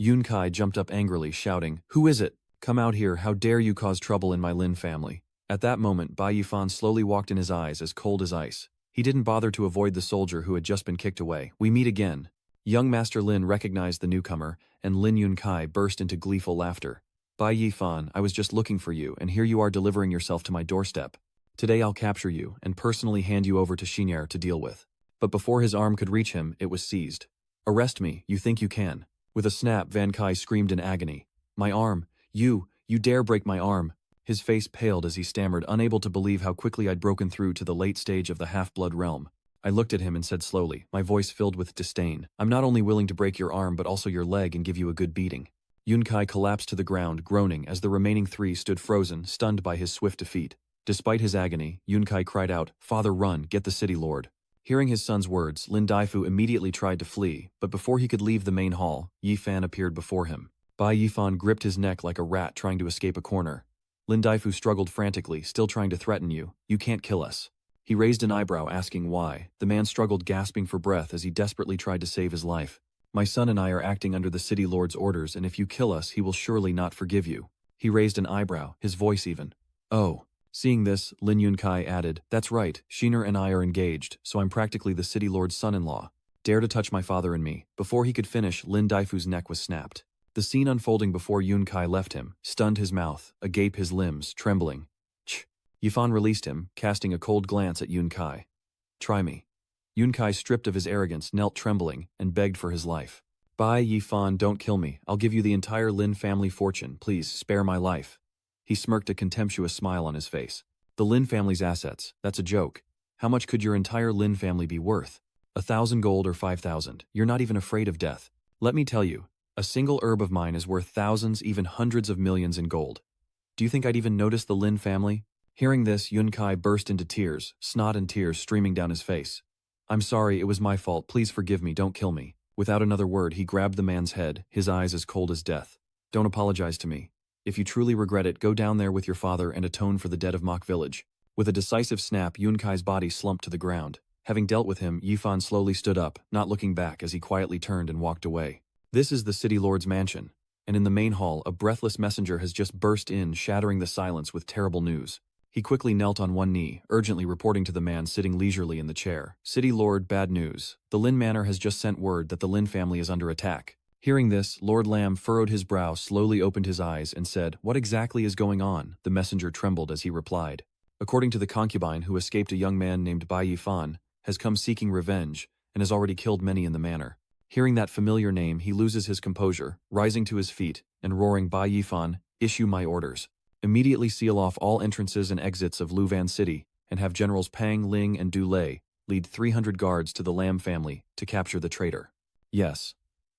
Yunkai jumped up angrily, shouting, "Who is it? Come out here, how dare you cause trouble in my Lin family?" At that moment, Bayion slowly walked in, his eyes as cold as ice. He didn't bother to avoid the soldier who had just been kicked away. "We meet again." Young Master Lin recognized the newcomer, and Lin Yunkai burst into gleeful laughter. Bayion, I was just looking for you, and here you are delivering yourself to my doorstep. Today I'll capture you, and personally hand you over to Xin'er to deal with. But before his arm could reach him, it was seized. "Arrest me, you think you can?" With a snap, Van Kai screamed in agony. "My arm! You dare break my arm!" His face paled as he stammered, unable to believe how quickly I'd broken through to the late stage of the half-blood realm. I looked at him and said slowly, my voice filled with disdain, "I'm not only willing to break your arm but also your leg and give you a good beating." Yunkai collapsed to the ground, groaning as the remaining three stood frozen, stunned by his swift defeat. Despite his agony, Yunkai cried out, "Father, run, get the city lord." Hearing his son's words, Lin Daifu immediately tried to flee, but before he could leave the main hall, Yi Fan appeared before him. Bayion gripped his neck like a rat trying to escape a corner. Lin Daifu struggled frantically, still trying to threaten you. "You can't kill us." He raised an eyebrow, asking why. The man struggled, gasping for breath as he desperately tried to save his life. "My son and I are acting under the city lord's orders, and if you kill us, he will surely not forgive you." He raised an eyebrow, his voice even. "Oh." Seeing this, Lin Yunkai added, "That's right, Xin'er and I are engaged, so I'm practically the city lord's son-in-law. Dare to touch my father and me." Before he could finish, Lin Daifu's neck was snapped. The scene unfolding before Yunkai left him, stunned his mouth, agape his limbs, trembling. "Ch!" Yifan released him, casting a cold glance at Yunkai. "Try me." Yunkai, stripped of his arrogance, knelt trembling, and begged for his life. "Bai Yifan, don't kill me. I'll give you the entire Lin family fortune. Please, spare my life." He smirked, a contemptuous smile on his face. "The Lin family's assets, that's a joke. How much could your entire Lin family be worth? 1,000 gold or 5,000? You're not even afraid of death. Let me tell you, a single herb of mine is worth thousands, even hundreds of millions in gold. Do you think I'd even notice the Lin family?" Hearing this, Yunkai burst into tears, snot and tears streaming down his face. "I'm sorry, it was my fault. Please forgive me, don't kill me." Without another word, he grabbed the man's head, his eyes as cold as death. "Don't apologize to me. If you truly regret it, go down there with your father and atone for the dead of Mok Village." With a decisive snap, Yunkai's body slumped to the ground. Having dealt with him, Yifan slowly stood up, not looking back as he quietly turned and walked away. This is the city lord's mansion, and in the main hall, a breathless messenger has just burst in, shattering the silence with terrible news. He quickly knelt on one knee, urgently reporting to the man sitting leisurely in the chair. "City Lord, bad news. The Lin Manor has just sent word that the Lin family is under attack." Hearing this, Lord Lam furrowed his brow, slowly opened his eyes, and said, "What exactly is going on?" The messenger trembled as he replied. "According to the concubine who escaped, a young man named Bai Yifan has come seeking revenge, and has already killed many in the manor." Hearing that familiar name, he loses his composure, rising to his feet, and roaring, "Bai Yifan, issue my orders. Immediately seal off all entrances and exits of Luvan City, and have Generals Pang, Ling, and Du Lei lead 300 guards to the Lam family to capture the traitor." "Yes."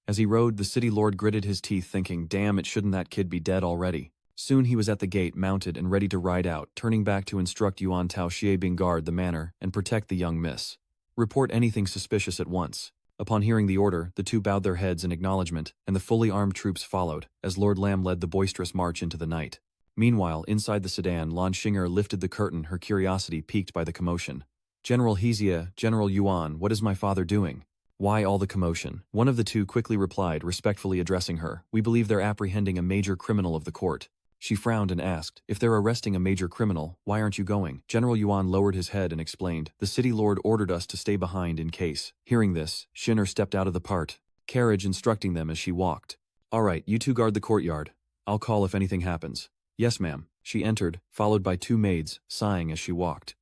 As he rode, the city lord gritted his teeth, thinking, damn, it shouldn't that kid be dead already. Soon he was at the gate, mounted and ready to ride out, turning back to instruct Yuan Tao Xiebing guard the manor and protect the young miss. "Report anything suspicious at once." Upon hearing the order, the two bowed their heads in acknowledgement, and the fully armed troops followed, as Lord Lam led the boisterous march into the night. Meanwhile, inside the sedan, Lan Xing'er lifted the curtain, her curiosity piqued by the commotion. "General Hezia, General Yuan, what is my father doing? Why all the commotion?" One of the two quickly replied, respectfully addressing her, "We believe they're apprehending a major criminal of the court." She frowned and asked, "If they're arresting a major criminal, why aren't you going?" General Yuan lowered his head and explained, "The city lord ordered us to stay behind in case." Hearing this, Xin'er stepped out of the carriage, instructing them as she walked. "All right, you two guard the courtyard. I'll call if anything happens." "Yes, ma'am." She entered, followed by two maids, sighing as she walked.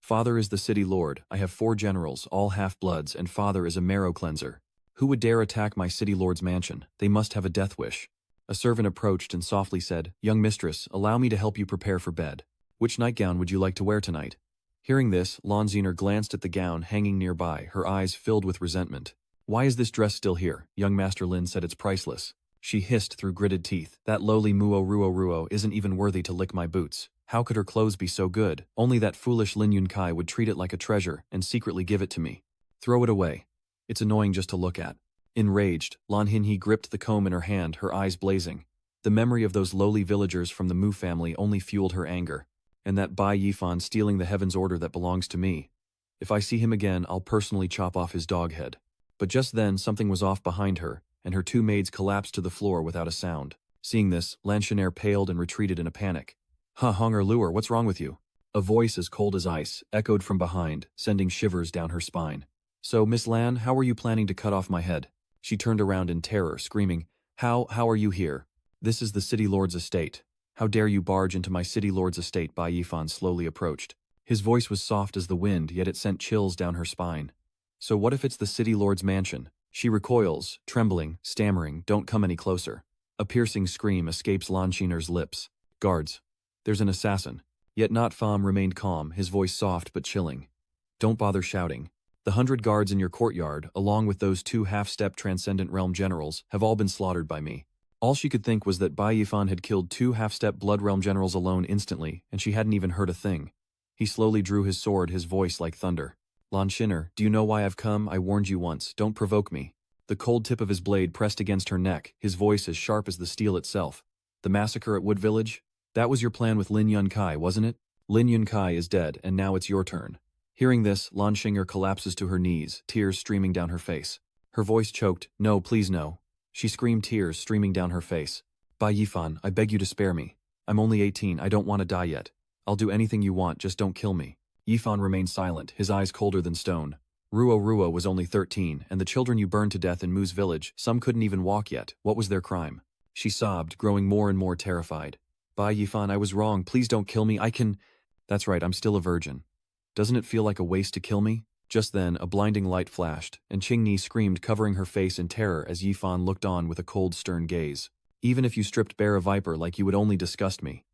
"Father is the city lord. I have 4 generals, all half-bloods, and father is a marrow cleanser. Who would dare attack my city lord's mansion? They must have a death wish." A servant approached and softly said, "Young mistress, allow me to help you prepare for bed. Which nightgown would you like to wear tonight?" Hearing this, Lan Xing'er glanced at the gown hanging nearby, her eyes filled with resentment. "Why is this dress still here?" Young Master Lin said, "It's priceless." She hissed through gritted teeth. That lowly Muo Ruo Ruo isn't even worthy to lick my boots. How could her clothes be so good? Only that foolish Lin Yunkai would treat it like a treasure and secretly give it to me. Throw it away. It's annoying just to look at. Enraged, Lan Hinhe gripped the comb in her hand, her eyes blazing. The memory of those lowly villagers from the Mu family only fueled her anger. And that Bai Yifan stealing the heaven's order that belongs to me. If I see him again, I'll personally chop off his dog head. But just then something was off behind her, and her two maids collapsed to the floor without a sound. Seeing this, Lanchiner paled and retreated in a panic. "Huh, Honger Luer, what's wrong with you?" A voice as cold as ice echoed from behind, sending shivers down her spine. "So, Miss Lan, how were you planning to cut off my head?" She turned around in terror, screaming, How are you here? This is the city lord's estate. How dare you barge into my city lord's estate?" Bai Yifan slowly approached. His voice was soft as the wind, yet it sent chills down her spine. "So what if it's the city lord's mansion?" She recoils, trembling, stammering, "Don't come any closer." A piercing scream escapes Lanshiner's lips. "Guards. There's an assassin." Yet Not Pham remained calm, his voice soft but chilling. "Don't bother shouting. The 100 guards in your courtyard, along with those 2 half-step Transcendent Realm generals, have all been slaughtered by me." All she could think was that Bai Yifan had killed 2 half-step Blood Realm generals alone instantly, and she hadn't even heard a thing. He slowly drew his sword, his voice like thunder. "Lanshiner, do you know why I've come? I warned you once, don't provoke me." The cold tip of his blade pressed against her neck, his voice as sharp as the steel itself. "The massacre at Wood Village? That was your plan with Lin Yunkai, wasn't it? Lin Yunkai is dead, and now it's your turn." Hearing this, Lanshinger collapses to her knees, tears streaming down her face. Her voice choked, "No, please no." She screamed, tears streaming down her face. "Bai Yifan, I beg you to spare me. I'm only 18, I don't want to die yet. I'll do anything you want, just don't kill me." Yifan remained silent, his eyes colder than stone. Ruo Ruo was only 13, and the children you burned to death in Mu's village, some couldn't even walk yet. What was their crime? She sobbed, growing more and more terrified. "Bai Yifan, I was wrong, please don't kill me, I can—" "That's right, I'm still a virgin. Doesn't it feel like a waste to kill me?" Just then, a blinding light flashed, and Qingni screamed, covering her face in terror as Yifan looked on with a cold, stern gaze. "Even if you stripped bare a viper like you would only disgust me."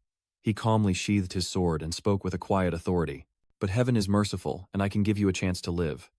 He calmly sheathed his sword and spoke with a quiet authority. "But heaven is merciful, and I can give you a chance to live.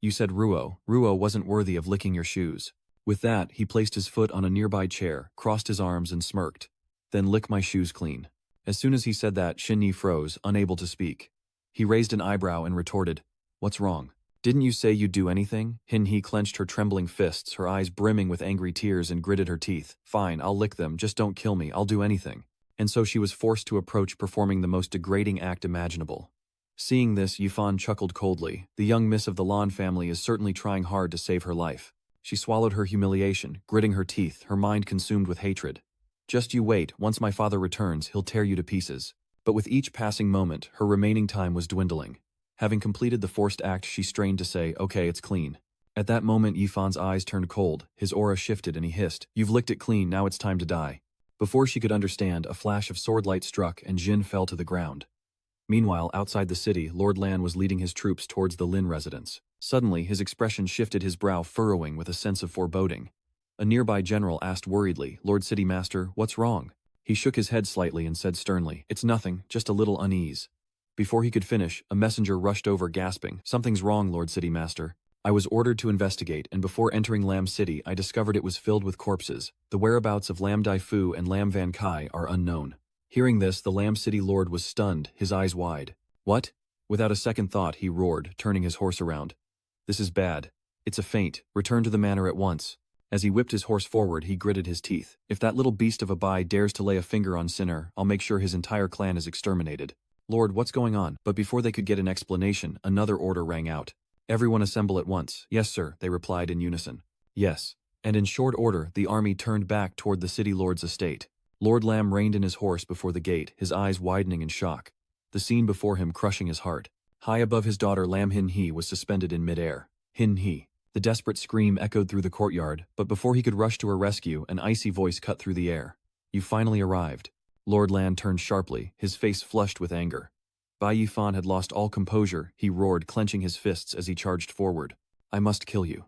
You said Ruo wasn't worthy of licking your shoes." With that, he placed his foot on a nearby chair, crossed his arms and smirked. "Then lick my shoes clean." As soon as he said that, Qingni froze, unable to speak. He raised an eyebrow and retorted, "What's wrong? Didn't you say you'd do anything?" Hinhe clenched her trembling fists, her eyes brimming with angry tears, and gritted her teeth. "Fine, I'll lick them, just don't kill me, I'll do anything." And so she was forced to approach performing the most degrading act imaginable. Seeing this, Yifan chuckled coldly. The young miss of the Lan family is certainly trying hard to save her life. She swallowed her humiliation, gritting her teeth, her mind consumed with hatred. "Just you wait, once my father returns, he'll tear you to pieces." But with each passing moment, her remaining time was dwindling. Having completed the forced act, she strained to say, "Okay, it's clean." At that moment, Yifan's eyes turned cold, his aura shifted, and he hissed, "You've licked it clean, now it's time to die." Before she could understand, a flash of swordlight struck and Jin fell to the ground. Meanwhile, outside the city, Lord Lan was leading his troops towards the Lin residence. Suddenly, his expression shifted, his brow furrowing with a sense of foreboding. A nearby general asked worriedly, "Lord City Master, what's wrong?" He shook his head slightly and said sternly, "It's nothing, just a little unease." Before he could finish, a messenger rushed over gasping, "Something's wrong, Lord City Master." I was ordered to investigate, and before entering Lam City, I discovered it was filled with corpses. The whereabouts of Lam Dai Fu and Lam Van Kai are unknown. Hearing this, the Lam City Lord was stunned, his eyes wide. "What?" Without a second thought, he roared, turning his horse around. "This is bad. It's a feint. Return to the manor at once." As he whipped his horse forward, he gritted his teeth. "If that little beast of a Bai dares to lay a finger on Sinner, I'll make sure his entire clan is exterminated." "Lord, what's going on?" But before they could get an explanation, another order rang out. "Everyone assemble at once." "Yes, sir," they replied in unison. "Yes." And in short order, the army turned back toward the city lord's estate. Lord Lam reined in his horse before the gate, his eyes widening in shock. The scene before him crushing his heart. High above his daughter, Lam Hinhe was suspended in midair. Hinhe. The desperate scream echoed through the courtyard, but before he could rush to her rescue, an icy voice cut through the air. "You finally arrived." Lord Lan turned sharply, his face flushed with anger. Bai Yifan had lost all composure, he roared, clenching his fists as he charged forward. "I must kill you."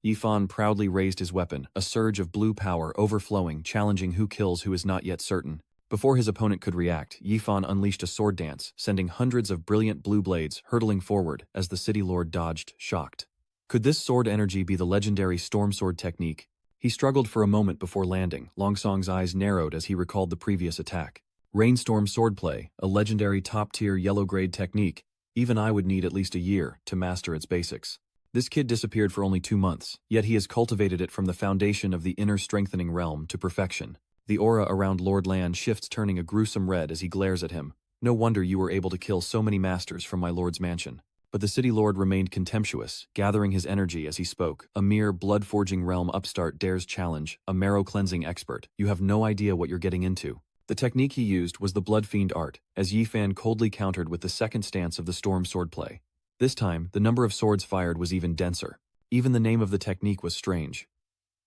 Yifan proudly raised his weapon, a surge of blue power overflowing, challenging who kills who is not yet certain. Before his opponent could react, Yifan unleashed a sword dance, sending hundreds of brilliant blue blades hurtling forward as the city lord dodged, shocked. Could this sword energy be the legendary storm sword technique? He struggled for a moment before landing. Longsong's eyes narrowed as he recalled the previous attack. Rainstorm swordplay, a legendary top-tier yellow-grade technique. Even I would need at least a year to master its basics. This kid disappeared for only 2 months, yet he has cultivated it from the foundation of the inner strengthening realm to perfection. The aura around Lord Lan shifts, turning a gruesome red as he glares at him. No wonder you were able to kill so many masters from my lord's mansion. But the city lord remained contemptuous, gathering his energy as he spoke. A mere blood-forging realm upstart dares challenge, a marrow-cleansing expert. You have no idea what you're getting into. The technique he used was the blood fiend art, as Yifan coldly countered with the second stance of the storm swordplay. This time, the number of swords fired was even denser. Even the name of the technique was strange.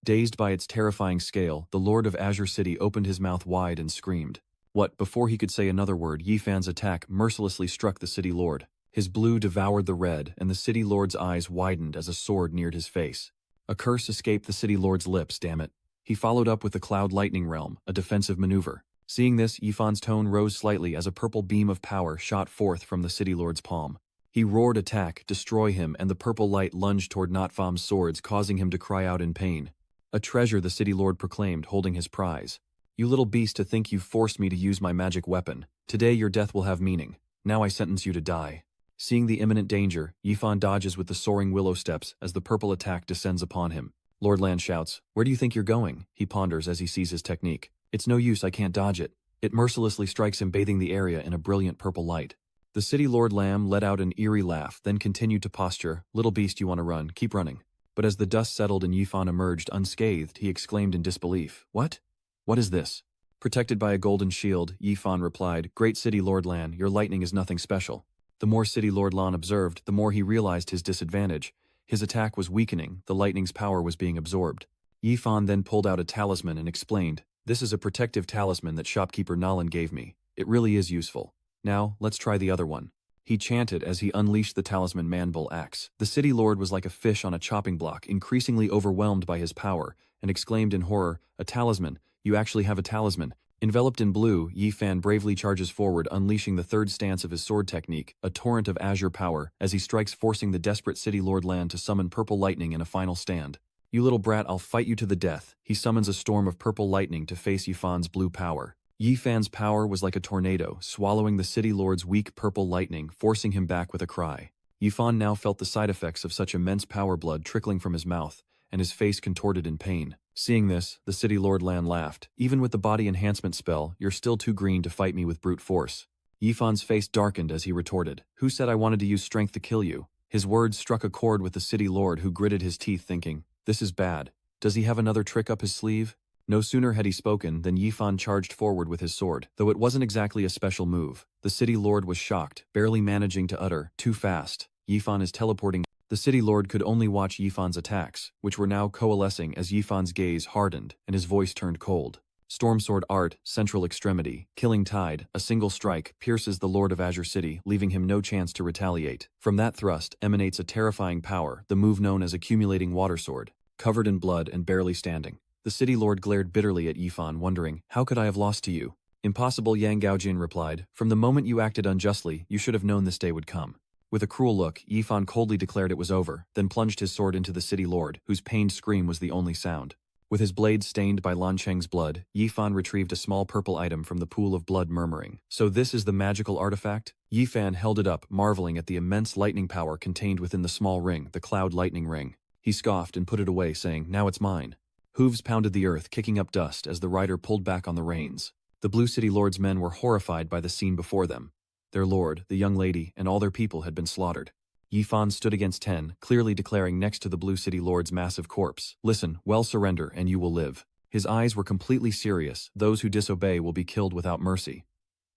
Dazed by its terrifying scale, the Lord of Azure City opened his mouth wide and screamed. What? Before he could say another word, Yifan's attack mercilessly struck the city lord. His blue devoured the red, and the city lord's eyes widened as a sword neared his face. A curse escaped the city lord's lips, damn it. He followed up with the cloud lightning realm, a defensive maneuver. Seeing this, Yifan's tone rose slightly as a purple beam of power shot forth from the city lord's palm. He roared, attack, destroy him, and the purple light lunged toward Notfam's swords, causing him to cry out in pain. A treasure, the city lord proclaimed, holding his prize. You little beast, to think you forced me to use my magic weapon. Today your death will have meaning. Now I sentence you to die. Seeing the imminent danger, Yifan dodges with the soaring willow steps as the purple attack descends upon him. Lord Lan shouts, "Where do you think you're going?" He ponders as he sees his technique. It's no use, I can't dodge it. It mercilessly strikes him, bathing the area in a brilliant purple light. The city lord Lam let out an eerie laugh, then continued to posture. Little beast, you want to run, keep running. But as the dust settled and Yifan emerged unscathed, he exclaimed in disbelief. What? What is this? Protected by a golden shield, Yifan replied, Great City Lord Lan, your lightning is nothing special. The more City Lord Lan observed, the more he realized his disadvantage. His attack was weakening, the lightning's power was being absorbed. Yifan then pulled out a talisman and explained, This is a protective talisman that shopkeeper Nalin gave me. It really is useful. Now, let's try the other one. He chanted as he unleashed the talisman manbull axe. The city lord was like a fish on a chopping block, increasingly overwhelmed by his power, and exclaimed in horror, A talisman, you actually have a talisman. Enveloped in blue, Yifan bravely charges forward, unleashing the third stance of his sword technique, a torrent of azure power, as he strikes, forcing the desperate city lord Lan to summon purple lightning in a final stand. You little brat, I'll fight you to the death. He summons a storm of purple lightning to face Yifan's blue power. Yifan's power was like a tornado, swallowing the city lord's weak purple lightning, forcing him back with a cry. Yifan now felt the side effects of such immense power, blood trickling from his mouth, and his face contorted in pain. Seeing this, the city lord Lan laughed. Even with the body enhancement spell, you're still too green to fight me with brute force. Yifan's face darkened as he retorted, Who said I wanted to use strength to kill you? His words struck a chord with the city lord, who gritted his teeth thinking, This is bad. Does he have another trick up his sleeve? No sooner had he spoken than Yifan charged forward with his sword. Though it wasn't exactly a special move, the city lord was shocked, barely managing to utter, Too fast. Yifan is teleporting. The city lord could only watch Yifan's attacks, which were now coalescing as Yifan's gaze hardened and his voice turned cold. Storm sword art, central extremity, killing tide, a single strike pierces the Lord of Azure City, leaving him no chance to retaliate. From that thrust emanates a terrifying power, the move known as accumulating water sword. Covered in blood and barely standing, the city lord glared bitterly at Yifan, wondering, How could I have lost to you? Impossible, Yang Gaojin replied. From the moment you acted unjustly, you should have known this day would come. With a cruel look, Yifan coldly declared it was over, then plunged his sword into the city lord, whose pained scream was the only sound. With his blade stained by Lan Cheng's blood, Yifan retrieved a small purple item from the pool of blood, murmuring, So this is the magical artifact? Yifan held it up, marveling at the immense lightning power contained within the small ring, the cloud lightning ring. He scoffed and put it away, saying, Now it's mine. Hooves pounded the earth, kicking up dust as the rider pulled back on the reins. The Blue City Lord's men were horrified by the scene before them. Their lord, the young lady, and all their people had been slaughtered. Yifan stood against 10, clearly declaring next to the Blue City Lord's massive corpse, Listen, well, surrender, and you will live. His eyes were completely serious. Those who disobey will be killed without mercy.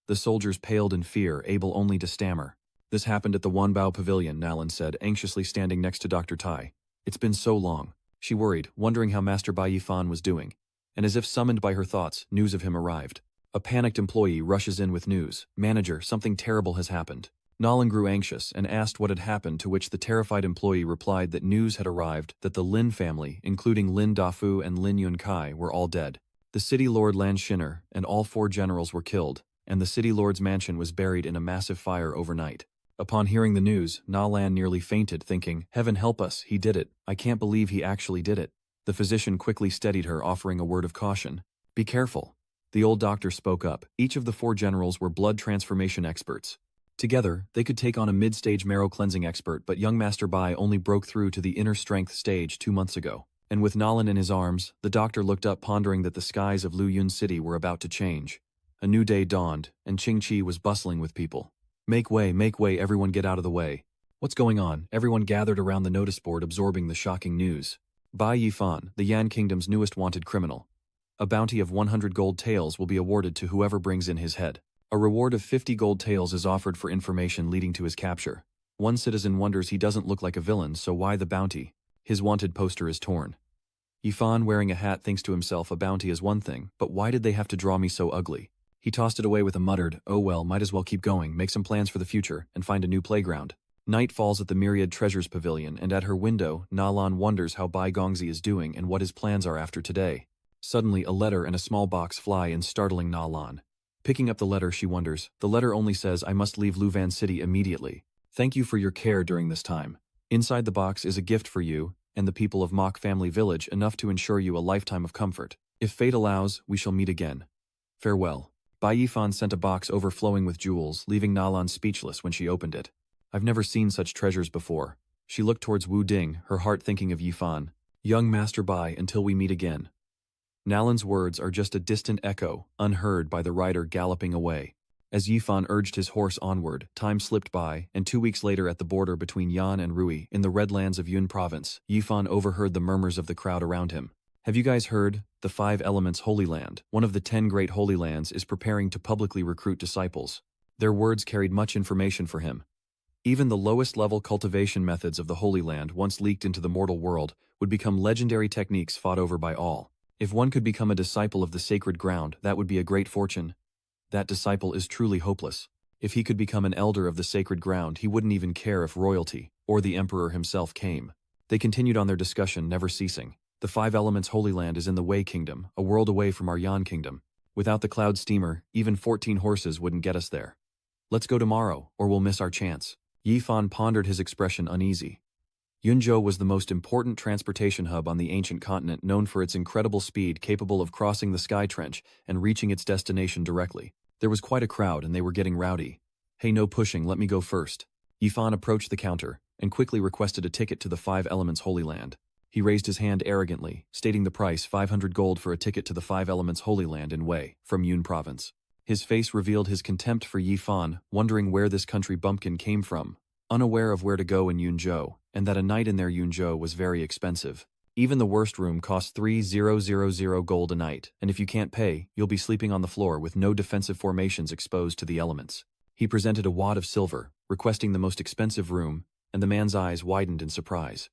The soldiers paled in fear, able only to stammer. This happened at the Wanbao Pavilion, Nalin said, anxiously standing next to Dr. Tai. It's been so long. She worried, wondering how Master Bai Yifan was doing. And as if summoned by her thoughts, news of him arrived. A panicked employee rushes in with news. Manager, something terrible has happened. Nalin grew anxious and asked what had happened, to which the terrified employee replied that news had arrived that the Lin family, including Lin Dafu and Lin Yunkai, were all dead. The city lord Lan Shinner and all 4 generals were killed, and the city lord's mansion was buried in a massive fire overnight. Upon hearing the news, Na Lan nearly fainted, thinking, Heaven help us, he did it. I can't believe he actually did it. The physician quickly steadied her, offering a word of caution. Be careful. The old doctor spoke up. Each of the 4 generals were blood transformation experts. Together, they could take on a mid-stage marrow cleansing expert, but young Master Bai only broke through to the inner strength stage 2 months ago. And with Nalin in his arms, the doctor looked up, pondering that the skies of Lu Yun City were about to change. A new day dawned, and Qingqi was bustling with people. Make way, everyone get out of the way. What's going on? Everyone gathered around the notice board, absorbing the shocking news. Bai Yifan, the Yan Kingdom's newest wanted criminal. A bounty of 100 gold taels will be awarded to whoever brings in his head. A reward of 50 gold taels is offered for information leading to his capture. One citizen wonders he doesn't look like a villain, so why the bounty? His wanted poster is torn. Yifan, wearing a hat, thinks to himself, a bounty is one thing, but why did they have to draw me so ugly? He tossed it away with a muttered, oh well, might as well keep going, make some plans for the future, and find a new playground. Night falls at the Myriad Treasures Pavilion, and at her window, Nalin wonders how Bai Gongzi is doing and what his plans are after today. Suddenly, a letter and a small box fly in, startling Nalin. Picking up the letter, she wonders. The letter only says, I must leave Luvan City immediately. Thank you for your care during this time. Inside the box is a gift for you and the people of Mok Family Village, enough to ensure you a lifetime of comfort. If fate allows, we shall meet again. Farewell. Bai Yifan sent a box overflowing with jewels, leaving Nalin speechless when she opened it. I've never seen such treasures before. She looked towards Wu Ding, her heart thinking of Yifan. Young Master Bai, until we meet again. Nalin's words are just a distant echo, unheard by the rider galloping away. As Yifan urged his horse onward, time slipped by, and 2 weeks later at the border between Yan and Rui, in the Redlands of Yun Province, Yifan overheard the murmurs of the crowd around him. Have you guys heard? The 5 Elements Holy Land, one of the 10 great Holy Lands, is preparing to publicly recruit disciples. Their words carried much information for him. Even the lowest-level cultivation methods of the Holy Land, once leaked into the mortal world, would become legendary techniques fought over by all. If one could become a disciple of the sacred ground, that would be a great fortune. That disciple is truly hopeless. If he could become an elder of the sacred ground, he wouldn't even care if royalty, or the emperor himself came. They continued on their discussion, never ceasing. The 5 Elements Holy Land is in the Wei Kingdom, a world away from our Yan Kingdom. Without the cloud steamer, even 14 horses wouldn't get us there. Let's go tomorrow, or we'll miss our chance. Yifan pondered, his expression uneasy. Yunzhou was the most important transportation hub on the ancient continent, known for its incredible speed, capable of crossing the sky trench and reaching its destination directly. There was quite a crowd, and they were getting rowdy. Hey, no pushing, let me go first. Yifan approached the counter and quickly requested a ticket to the 5 Elements Holy Land. He raised his hand arrogantly, stating the price, 500 gold for a ticket to the 5 Elements Holy Land in Wei, from Yun Province. His face revealed his contempt for Yifan, wondering where this country bumpkin came from, unaware of where to go in Yunzhou, and that a night in their Yunzhou was very expensive. Even the worst room costs 3,000 gold a night, and if you can't pay, you'll be sleeping on the floor with no defensive formations exposed to the elements. He presented a wad of silver, requesting the most expensive room, and the man's eyes widened in surprise.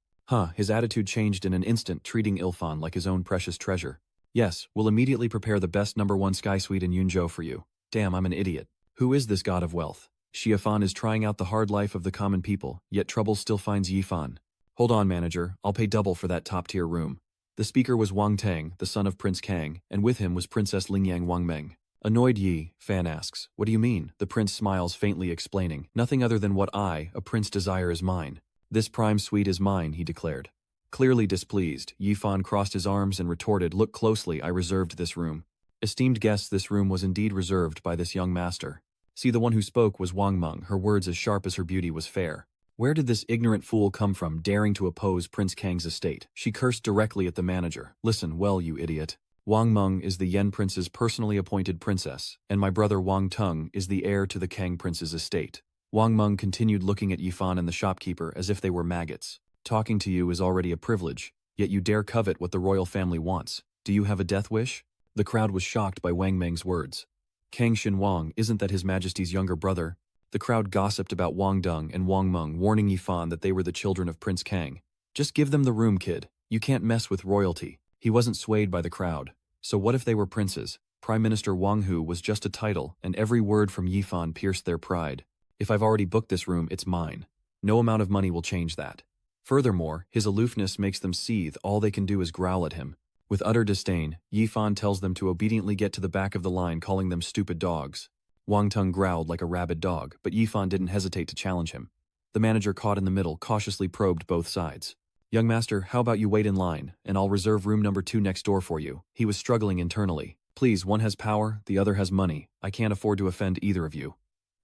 His attitude changed in an instant, treating Ilfan like his own precious treasure. Yes, we'll immediately prepare the best #1 sky suite in Yunzhou for you. Damn, I'm an idiot. Who is this god of wealth? Yifan is trying out the hard life of the common people, yet trouble still finds Yifan. Hold on, manager, I'll pay double for that top-tier room. The speaker was Wang Tang, the son of Prince Kang, and with him was Princess Lingyang Wangmeng. Annoyed Yi, Fan asks, what do you mean? The prince smiles faintly, explaining, nothing other than what I, a prince, desire is mine. This prime suite is mine, he declared. Clearly displeased, Yifan crossed his arms and retorted, look closely, I reserved this room. Esteemed guests, this room was indeed reserved by this young master. See, the one who spoke was Wang Meng, her words as sharp as her beauty was fair. Where did this ignorant fool come from, daring to oppose Prince Kang's estate? She cursed directly at the manager. Listen well, you idiot. Wang Meng is the Yen Prince's personally appointed princess, and my brother Wang Tung is the heir to the Kang Prince's estate. Wang Meng continued, looking at Yifan and the shopkeeper as if they were maggots. Talking to you is already a privilege, yet you dare covet what the royal family wants. Do you have a death wish? The crowd was shocked by Wang Meng's words. Kang Xinwang, isn't that His Majesty's younger brother? The crowd gossiped about Wang Dung and Wang Meng, warning Yifan that they were the children of Prince Kang. Just give them the room, kid. You can't mess with royalty. He wasn't swayed by the crowd. So what if they were princes? Prime Minister Wang Hu was just a title, and every word from Yifan pierced their pride. If I've already booked this room, it's mine. No amount of money will change that. Furthermore, his aloofness makes them seethe. All they can do is growl at him. With utter disdain, Yifan tells them to obediently get to the back of the line, calling them stupid dogs. Wang Tung growled like a rabid dog, but Yifan didn't hesitate to challenge him. The manager, caught in the middle, cautiously probed both sides. Young master, how about you wait in line, and I'll reserve room number 2 next door for you. He was struggling internally. Please, one has power, the other has money. I can't afford to offend either of you.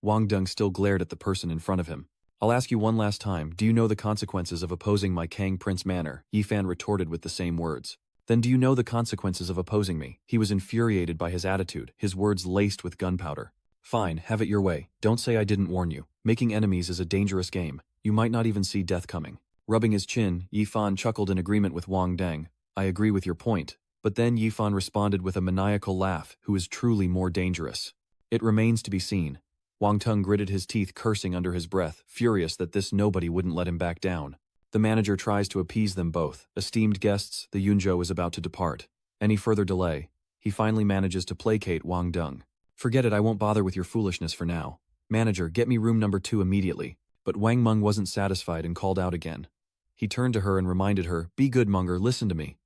Wang Deng still glared at the person in front of him. I'll ask you one last time, do you know the consequences of opposing my Kang Prince manner? Yifan retorted with the same words. Then do you know the consequences of opposing me? He was infuriated by his attitude, his words laced with gunpowder. Fine, have it your way. Don't say I didn't warn you. Making enemies is a dangerous game. You might not even see death coming. Rubbing his chin, Yifan chuckled in agreement with Wang Deng. I agree with your point. But then Yifan responded with a maniacal laugh, who is truly more dangerous. It remains to be seen. Wang Tung gritted his teeth, cursing under his breath, furious that this nobody wouldn't let him back down. The manager tries to appease them both. Esteemed guests, the Yunzhou is about to depart. Any further delay? He finally manages to placate Wang Deng. Forget it, I won't bother with your foolishness for now. Manager, get me room number 2 immediately. But Wang Meng wasn't satisfied and called out again. He turned to her and reminded her, be good, Munger, listen to me.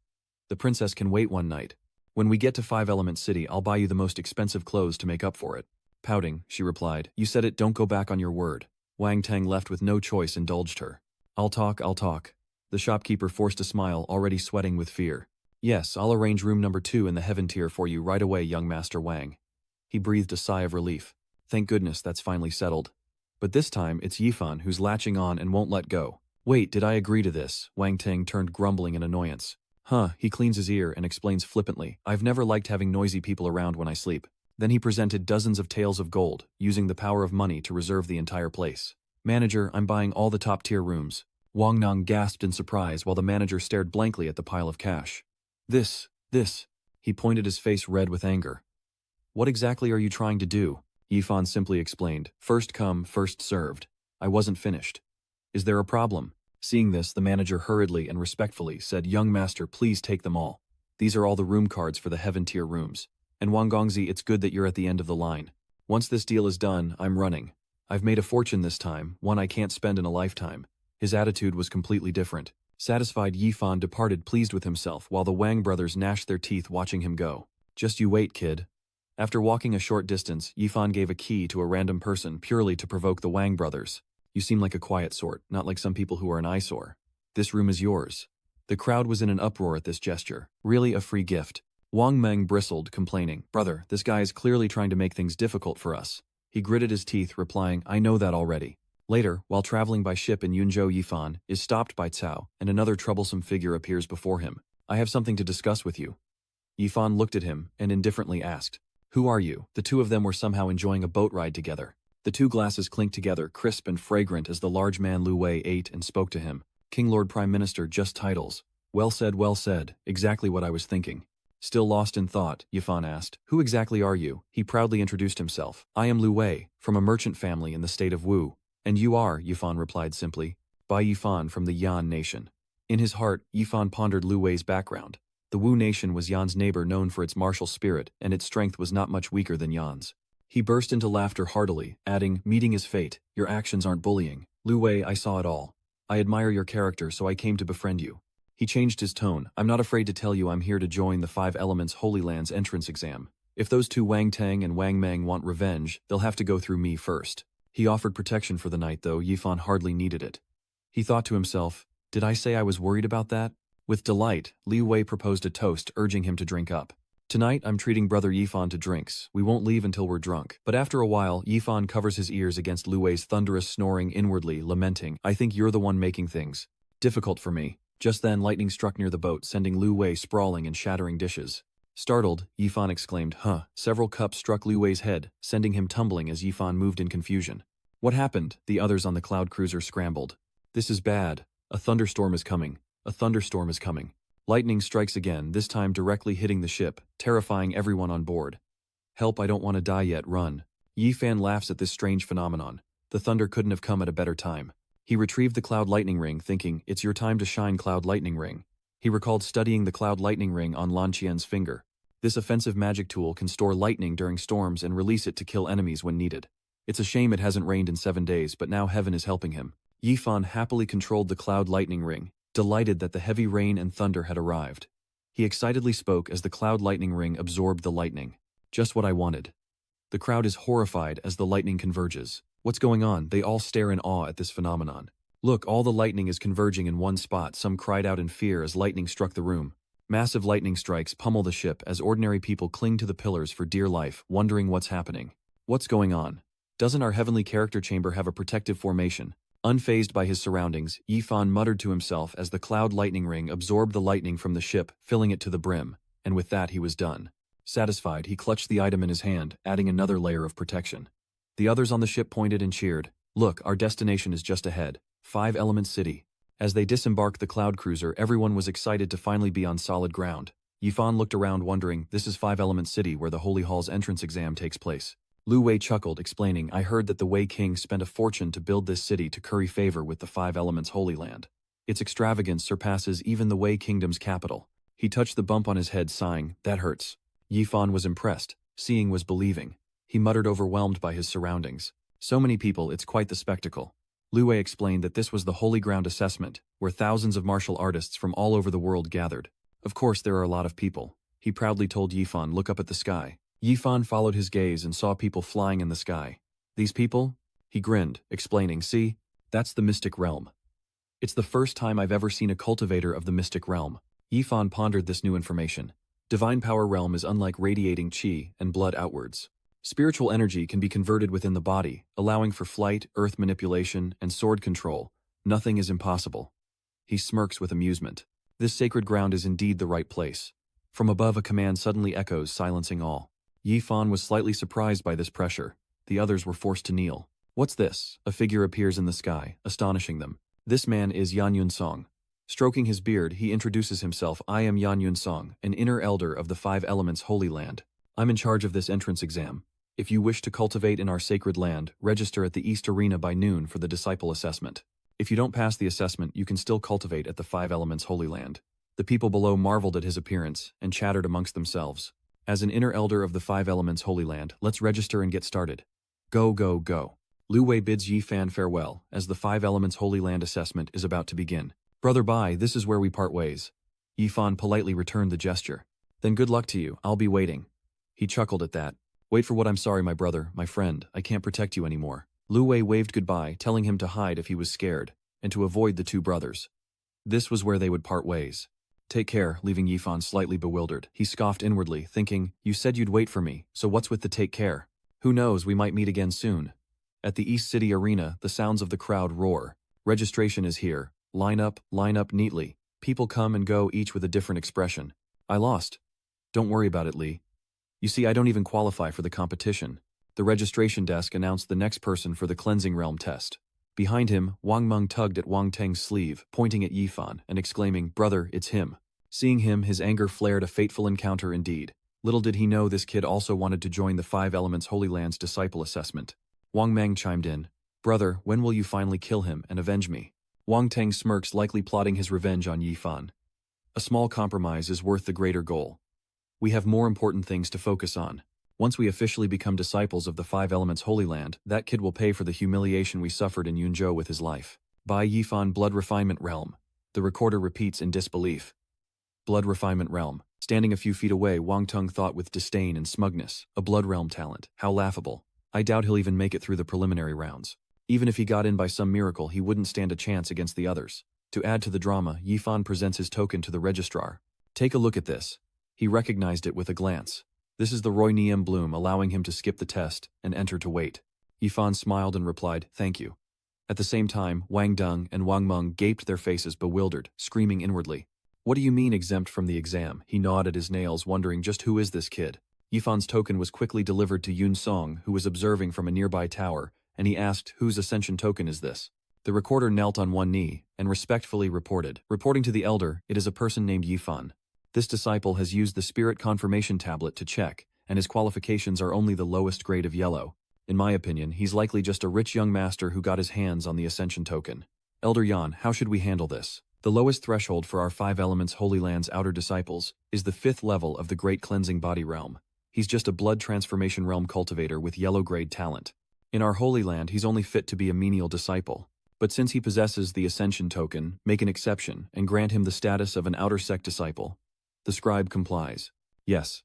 The princess can wait one night. When we get to 5 Element City, I'll buy you the most expensive clothes to make up for it. Pouting, she replied, you said it, don't go back on your word. Wang Teng, left with no choice, indulged her. I'll talk. The shopkeeper forced a smile, already sweating with fear. Yes, I'll arrange room number 2 in the heaven tier for you right away, young Master Wang. He breathed a sigh of relief. Thank goodness that's finally settled. But this time, it's Yifan who's latching on and won't let go. Wait, did I agree to this? Wang Teng turned, grumbling in annoyance. He cleans his ear and explains flippantly, I've never liked having noisy people around when I sleep. Then he presented dozens of taels of gold, using the power of money to reserve the entire place. Manager, I'm buying all the top-tier rooms. Wang Nang gasped in surprise while the manager stared blankly at the pile of cash. This. He pointed, his face red with anger. What exactly are you trying to do? Yifan simply explained, first come, first served. I wasn't finished. Is there a problem? Seeing this, the manager hurriedly and respectfully said, young master, please take them all. These are all the room cards for the heaven tier rooms. And Wang Gongzi, it's good that you're at the end of the line. Once this deal is done, I'm running. I've made a fortune this time, one I can't spend in a lifetime. His attitude was completely different. Satisfied, Yifan departed, pleased with himself, while the Wang brothers gnashed their teeth watching him go. Just you wait, kid. After walking a short distance, Yifan gave a key to a random person purely to provoke the Wang brothers. You seem like a quiet sort, not like some people who are an eyesore. This room is yours. The crowd was in an uproar at this gesture. Really a free gift. Wang Meng bristled, complaining, brother, this guy is clearly trying to make things difficult for us. He gritted his teeth, replying, I know that already. Later, while traveling by ship in Yunzhou, Yifan is stopped by Cao, and another troublesome figure appears before him. I have something to discuss with you. Yifan looked at him and indifferently asked, who are you? The two of them were somehow enjoying a boat ride together. The two glasses clinked together, crisp and fragrant, as the large man Lu Wei ate and spoke to him. King, Lord, Prime Minister, just titles. Well said, exactly what I was thinking. Still lost in thought, Yifan asked, who exactly are you? He proudly introduced himself. I am Lu Wei, from a merchant family in the state of Wu. And you are, Yifan replied simply. Bai Yifan from the Yan nation. In his heart, Yifan pondered Lu Wei's background. The Wu nation was Yan's neighbor, known for its martial spirit, and its strength was not much weaker than Yan's. He burst into laughter heartily, adding, meeting is fate. Your actions aren't bullying. Lu Wei, I saw it all. I admire your character, so I came to befriend you. He changed his tone. I'm not afraid to tell you I'm here to join the 5 Elements Holy Lands entrance exam. If those two Wang Tang and Wang Meng want revenge, they'll have to go through me first. He offered protection for the night, though Yifan hardly needed it. He thought to himself, did I say I was worried about that? With delight, Lu Wei proposed a toast, urging him to drink up. Tonight, I'm treating brother Yifan to drinks. We won't leave until we're drunk. But after a while, Yifan covers his ears against Lu Wei's thunderous snoring, inwardly lamenting, I think you're the one making things difficult for me. Just then, lightning struck near the boat, sending Lu Wei sprawling and shattering dishes. Startled, Yifan exclaimed, Several cups struck Lu Wei's head, sending him tumbling as Yifan moved in confusion. What happened? The others on the cloud cruiser scrambled. This is bad. A thunderstorm is coming. A thunderstorm is coming. Lightning strikes again, this time directly hitting the ship, terrifying everyone on board. Help, I don't want to die yet, run. Yifan laughs at this strange phenomenon. The thunder couldn't have come at a better time. He retrieved the Cloud Lightning Ring, thinking, it's your time to shine, Cloud Lightning Ring. He recalled studying the Cloud Lightning Ring on Lan Qian's finger. This offensive magic tool can store lightning during storms and release it to kill enemies when needed. It's a shame it hasn't rained in 7 days, but now heaven is helping him. Yifan happily controlled the Cloud Lightning Ring, delighted that the heavy rain and thunder had arrived. He excitedly spoke as the Cloud Lightning Ring absorbed the lightning. Just what I wanted. The crowd is horrified as the lightning converges. What's going on? They all stare in awe at this phenomenon. Look, all the lightning is converging in one spot, some cried out in fear as lightning struck the room. Massive lightning strikes pummel the ship as ordinary people cling to the pillars for dear life, wondering what's happening. What's going on? Doesn't our heavenly character chamber have a protective formation? Unfazed by his surroundings, Yifan muttered to himself as the cloud lightning ring absorbed the lightning from the ship, filling it to the brim, and with that he was done. Satisfied, he clutched the item in his hand, adding another layer of protection. The others on the ship pointed and cheered. Look, our destination is just ahead. 5 Element City. As they disembarked the cloud cruiser, everyone was excited to finally be on solid ground. Yifan looked around wondering, this is 5 Element City where the Holy Hall's entrance exam takes place. Lu Wei chuckled, explaining, I heard that the Wei King spent a fortune to build this city to curry favor with the 5 Elements Holy Land. Its extravagance surpasses even the Wei Kingdom's capital. He touched the bump on his head, sighing, that hurts. Yifan was impressed. Seeing was believing. He muttered, overwhelmed by his surroundings. So many people, it's quite the spectacle. Lu Wei explained that this was the Holy Ground Assessment, where thousands of martial artists from all over the world gathered. Of course there are a lot of people. He proudly told Yifan, look up at the sky. Yifan followed his gaze and saw people flying in the sky. These people? He grinned, explaining, see, that's the mystic realm. It's the first time I've ever seen a cultivator of the mystic realm. Yifan pondered this new information. Divine power realm is unlike radiating chi and blood outwards. Spiritual energy can be converted within the body, allowing for flight, earth manipulation, and sword control. Nothing is impossible. He smirks with amusement. This sacred ground is indeed the right place. From above, a command suddenly echoes, silencing all. Yifan was slightly surprised by this pressure. The others were forced to kneel. What's this? A figure appears in the sky, astonishing them. This man is Yan Yun Song. Stroking his beard, he introduces himself. I am Yan Yun Song, an inner elder of the 5 Elements Holy Land. I'm in charge of this entrance exam. If you wish to cultivate in our sacred land, register at the East Arena by noon for the disciple assessment. If you don't pass the assessment, you can still cultivate at the 5 Elements Holy Land. The people below marveled at his appearance and chattered amongst themselves. As an inner elder of the 5 Elements Holy Land, let's register and get started. Go, go, go. Lu Wei bids Yifan farewell, as the 5 Elements Holy Land assessment is about to begin. Brother Bai, this is where we part ways. Yifan politely returned the gesture. Then good luck to you, I'll be waiting. He chuckled at that. Wait for what? I'm sorry, my brother, my friend, I can't protect you anymore. Lu Wei waved goodbye, telling him to hide if he was scared, and to avoid the two brothers. This was where they would part ways. Take care, leaving Yifan slightly bewildered. He scoffed inwardly, thinking, you said you'd wait for me, so what's with the take care? Who knows, we might meet again soon. At the East City Arena, the sounds of the crowd roar. Registration is here. Line up neatly. People come and go, each with a different expression. I lost. Don't worry about it, Lee. You see, I don't even qualify for the competition. The registration desk announced the next person for the cleansing realm test. Behind him, Wang Meng tugged at Wang Teng's sleeve, pointing at Yifan and exclaiming, brother, it's him. Seeing him, his anger flared. A fateful encounter indeed. Little did he know this kid also wanted to join the 5 Elements Holy Land's disciple assessment. Wang Meng chimed in. Brother, when will you finally kill him and avenge me? Wang Teng smirks, likely plotting his revenge on Yifan. A small compromise is worth the greater goal. We have more important things to focus on. Once we officially become disciples of the 5 Elements Holy Land, that kid will pay for the humiliation we suffered in Yunzhou with his life. Bai Yifan Blood Refinement Realm. The recorder repeats in disbelief. Blood Refinement Realm. Standing a few feet away, Wang Teng thought with disdain and smugness. A Blood Realm talent. How laughable. I doubt he'll even make it through the preliminary rounds. Even if he got in by some miracle, he wouldn't stand a chance against the others. To add to the drama, Yifan presents his token to the registrar. Take a look at this. He recognized it with a glance. This is the Roy Niem bloom, allowing him to skip the test and enter to wait. Yifan smiled and replied, thank you. At the same time, Wang Deng and Wang Meng gaped, their faces bewildered, screaming inwardly. What do you mean exempt from the exam? He gnawed at his nails, wondering just who is this kid. Yifan's token was quickly delivered to Yun Song, who was observing from a nearby tower, and he asked, whose ascension token is this? The recorder knelt on one knee and respectfully reported. Reporting to the elder, it is a person named Yifan. This disciple has used the spirit confirmation tablet to check, and his qualifications are only the lowest grade of yellow. In my opinion, he's likely just a rich young master who got his hands on the ascension token. Elder Yan, how should we handle this? The lowest threshold for our 5 Elements Holy Land's outer disciples is the 5th level of the Great Cleansing Body Realm. He's just a blood transformation realm cultivator with yellow grade talent. In our Holy Land, he's only fit to be a menial disciple. But since he possesses the ascension token, make an exception and grant him the status of an outer sect disciple. The scribe complies. Yes.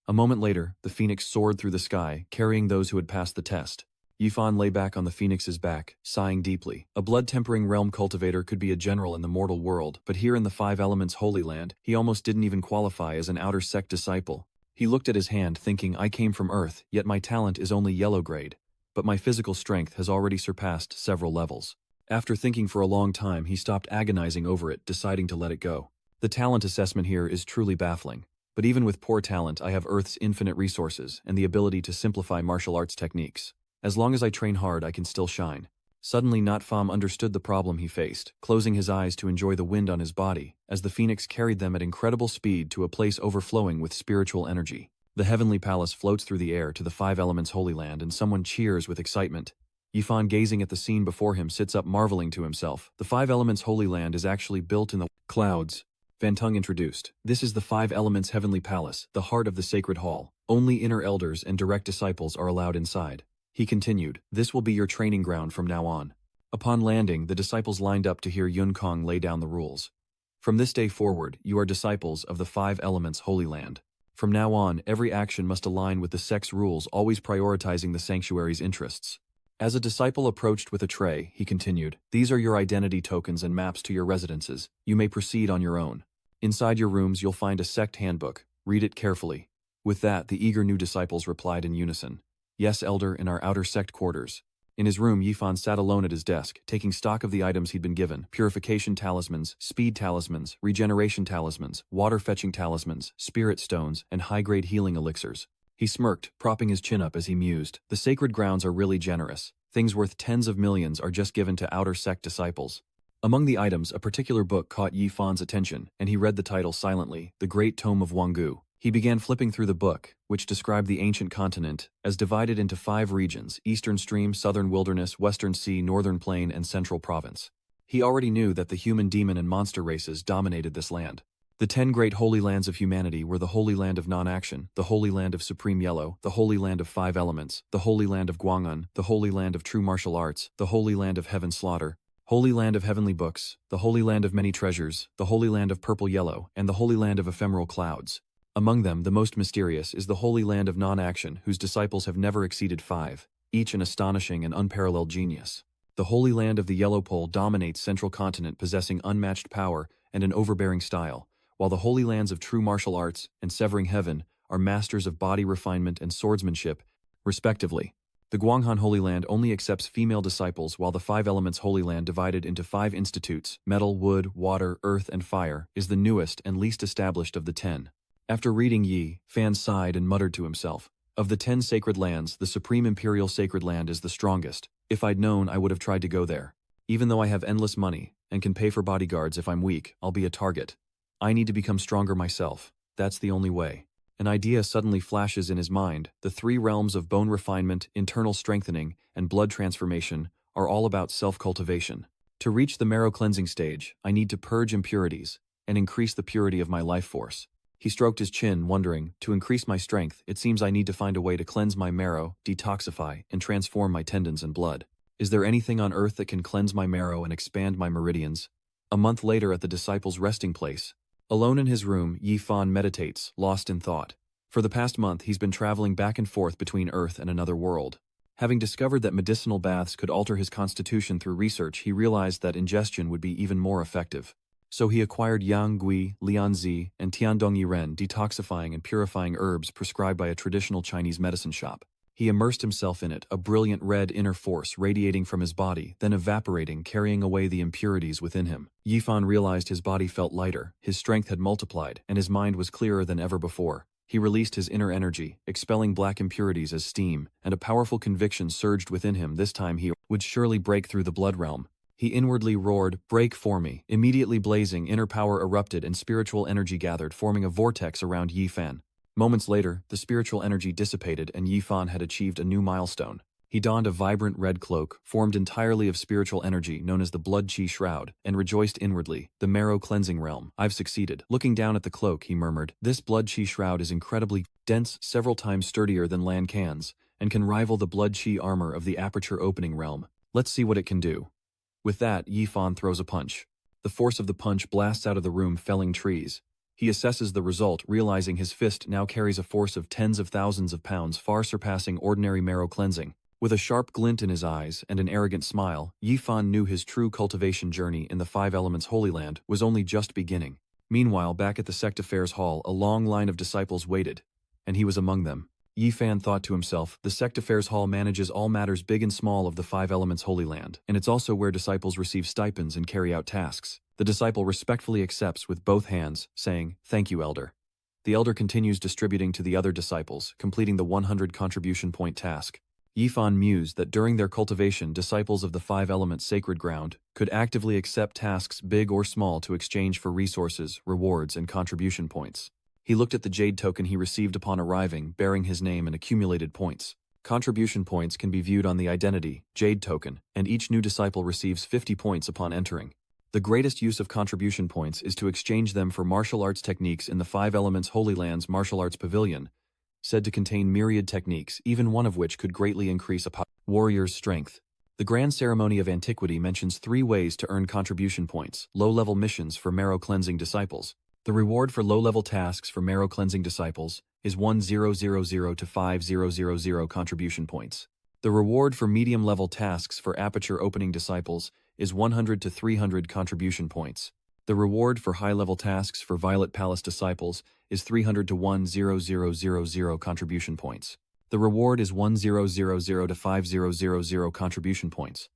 A moment later, the phoenix soared through the sky, carrying those who had passed the test. Yifan lay back on the phoenix's back, sighing deeply. A blood-tempering realm cultivator could be a general in the mortal world, but here in the Five Elements Holy Land, he almost didn't even qualify as an outer sect disciple. He looked at his hand thinking, I came from Earth, yet my talent is only yellow grade. But my physical strength has already surpassed several levels. After thinking for a long time, he stopped agonizing over it, deciding to let it go. The talent assessment here is truly baffling. But even with poor talent, I have Earth's infinite resources and the ability to simplify martial arts techniques. As long as I train hard, I can still shine. Suddenly Notfam understood the problem he faced, closing his eyes to enjoy the wind on his body, as the phoenix carried them at incredible speed to a place overflowing with spiritual energy. The heavenly palace floats through the air to the Five Elements Holy Land and someone cheers with excitement. Yifan, gazing at the scene before him, sits up marveling to himself. The Five Elements Holy Land is actually built in the clouds. Van Tung introduced. This is the Five Elements Heavenly Palace, the heart of the sacred hall. Only inner elders and direct disciples are allowed inside. He continued, this will be your training ground from now on. Upon landing, the disciples lined up to hear Yun Kong lay down the rules. From this day forward, you are disciples of the Five Elements Holy Land. From now on, every action must align with the sect's rules, always prioritizing the sanctuary's interests. As a disciple approached with a tray, he continued, these are your identity tokens and maps to your residences. You may proceed on your own. Inside your rooms, you'll find a sect handbook. Read it carefully. With that, the eager new disciples replied in unison. Yes, Elder, in our outer sect quarters. In his room, Yifan sat alone at his desk, taking stock of the items he'd been given: purification talismans, speed talismans, regeneration talismans, water-fetching talismans, spirit stones, and high-grade healing elixirs. He smirked, propping his chin up as he mused. The sacred grounds are really generous. Things worth tens of millions are just given to outer sect disciples. Among the items, a particular book caught Yifan's attention, and he read the title silently, The Great Tome of Wangu. He began flipping through the book, which described the ancient continent as divided into 5 regions: Eastern Stream, Southern Wilderness, Western Sea, Northern Plain, and Central Province. He already knew that the human, demon, and monster races dominated this land. The 10 great holy lands of humanity were the Holy Land of Non-Action, the Holy Land of Supreme Yellow, the Holy Land of Five Elements, the Holy Land of Guangun, the Holy Land of True Martial Arts, the Holy Land of Heaven Slaughter, Holy Land of Heavenly Books, the Holy Land of Many Treasures, the Holy Land of Purple Yellow, and the Holy Land of Ephemeral Clouds. Among them, the most mysterious is the Holy Land of Non-Action, whose disciples have never exceeded 5, each an astonishing and unparalleled genius. The Holy Land of the Yellow Pole dominates Central Continent, possessing unmatched power and an overbearing style, while the Holy Lands of True Martial Arts and Severing Heaven are masters of body refinement and swordsmanship, respectively. The Guanghan Holy Land only accepts female disciples, while the Five Elements Holy Land, divided into 5 institutes, metal, wood, water, earth, and fire, is the newest and least established of the 10. After reading Yi, Fan sighed and muttered to himself, of the 10 sacred lands, the Supreme Imperial Sacred Land is the strongest. If I'd known, I would have tried to go there. Even though I have endless money and can pay for bodyguards if I'm weak, I'll be a target. I need to become stronger myself. That's the only way. An idea suddenly flashes in his mind. The 3 realms of bone refinement, internal strengthening, and blood transformation are all about self-cultivation. To reach the marrow cleansing stage, I need to purge impurities and increase the purity of my life force. He stroked his chin, wondering, to increase my strength, it seems I need to find a way to cleanse my marrow, detoxify, and transform my tendons and blood. Is there anything on earth that can cleanse my marrow and expand my meridians? A month later, at the disciples' resting place, alone in his room, Yifan meditates, lost in thought. For the past month, he's been traveling back and forth between Earth and another world. Having discovered that medicinal baths could alter his constitution through research, he realized that ingestion would be even more effective. So he acquired Yang Gui, Lianzi, and Tiandong Yiren, detoxifying and purifying herbs prescribed by a traditional Chinese medicine shop. He immersed himself in it, a brilliant red inner force radiating from his body, then evaporating, carrying away the impurities within him. Yifan realized his body felt lighter, his strength had multiplied, and his mind was clearer than ever before. He released his inner energy, expelling black impurities as steam, and a powerful conviction surged within him. This time he would surely break through the blood realm. He inwardly roared, "Break for me." Immediately blazing, inner power erupted and spiritual energy gathered, forming a vortex around Yifan. Moments later, the spiritual energy dissipated and Yifan had achieved a new milestone. He donned a vibrant red cloak, formed entirely of spiritual energy known as the Blood Chi Shroud, and rejoiced inwardly, the marrow cleansing realm. I've succeeded. Looking down at the cloak, he murmured, this Blood Chi Shroud is incredibly dense, several times sturdier than Lan Can's, and can rival the Blood Chi armor of the Aperture Opening realm. Let's see what it can do. With that, Yifan throws a punch. The force of the punch blasts out of the room, felling trees. He assesses the result, realizing his fist now carries a force of tens of thousands of pounds, far surpassing ordinary marrow cleansing. With a sharp glint in his eyes and an arrogant smile, Yifan knew his true cultivation journey in the Five Elements Holy Land was only just beginning. Meanwhile, back at the sect affairs hall, a long line of disciples waited, and he was among them. Yifan thought to himself, the sect affairs hall manages all matters big and small of the Five Elements Holy Land, and it's also where disciples receive stipends and carry out tasks. The disciple respectfully accepts with both hands, saying, "Thank you, Elder." The Elder continues distributing to the other disciples, completing the 100 contribution point task. Yifan mused that during their cultivation, disciples of the Five Elements Sacred Ground could actively accept tasks big or small to exchange for resources, rewards, and contribution points. He looked at the jade token he received upon arriving, bearing his name and accumulated points. Contribution points can be viewed on the identity, jade token, and each new disciple receives 50 points upon entering. The greatest use of contribution points is to exchange them for martial arts techniques in the Five Elements Holy Land's Martial Arts Pavilion, said to contain myriad techniques, even one of which could greatly increase a warrior's strength. The Grand Ceremony of Antiquity mentions 3 ways to earn contribution points: low-level missions for marrow-cleansing disciples. The reward for low-level tasks for marrow-cleansing disciples is 1000 to 5000 contribution points. The reward for medium-level tasks for aperture-opening disciples is 100 to 300 contribution points. The reward for high-level tasks for Violet Palace disciples is 300 to 1000 contribution points. The reward is 1000 to 5000 contribution points.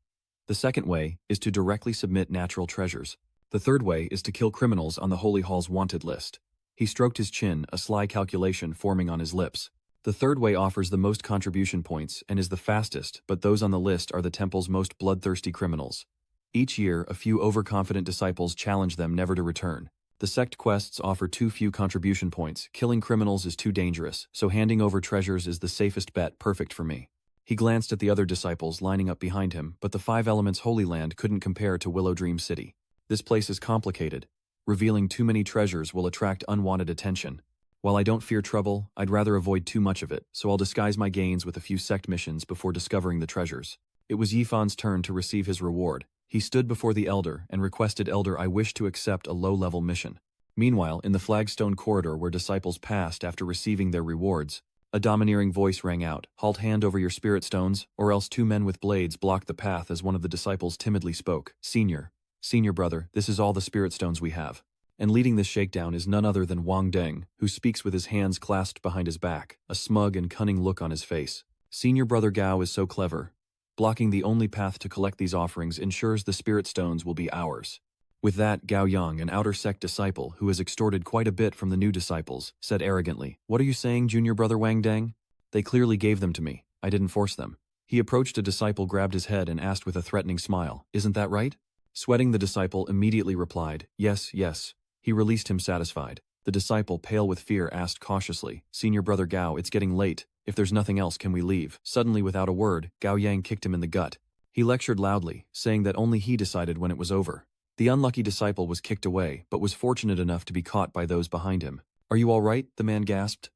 The second way is to directly submit natural treasures. The third way is to kill criminals on the Holy Hall's wanted list. He stroked his chin, a sly calculation forming on his lips. The third way offers the most contribution points and is the fastest, but those on the list are the temple's most bloodthirsty criminals. Each year, a few overconfident disciples challenge them never to return. The sect quests offer too few contribution points. Killing criminals is too dangerous, so handing over treasures is the safest bet, perfect for me. He glanced at the other disciples lining up behind him, but the Five Elements Holy Land couldn't compare to Willow Dream City. This place is complicated. Revealing too many treasures will attract unwanted attention. While I don't fear trouble, I'd rather avoid too much of it, so I'll disguise my gains with a few sect missions before discovering the treasures. It was Yifan's turn to receive his reward. He stood before the Elder and requested, "Elder, I wish to accept a low-level mission." Meanwhile, in the flagstone corridor where disciples passed after receiving their rewards, a domineering voice rang out, "Halt, hand over your spirit stones, or else 2 men with blades blocked the path." As one of the disciples timidly spoke, Senior brother, this is all the spirit stones we have." And leading this shakedown is none other than Wang Deng, who speaks with his hands clasped behind his back, a smug and cunning look on his face. Senior brother Gao is so clever. Blocking the only path to collect these offerings ensures the spirit stones will be ours. With that, Gao Yang, an outer sect disciple who has extorted quite a bit from the new disciples, said arrogantly, "What are you saying, junior brother Wang Deng? They clearly gave them to me. I didn't force them." He approached a disciple, grabbed his head and asked with a threatening smile, "Isn't that right?" Sweating, the disciple immediately replied, "Yes, yes." He released him satisfied. The disciple, pale with fear, asked cautiously, "Senior brother Gao, it's getting late. If there's nothing else, can we leave?" Suddenly, without a word, Gao Yang kicked him in the gut. He lectured loudly, saying that only he decided when it was over. The unlucky disciple was kicked away, but was fortunate enough to be caught by those behind him. "Are you all right?" the man gasped.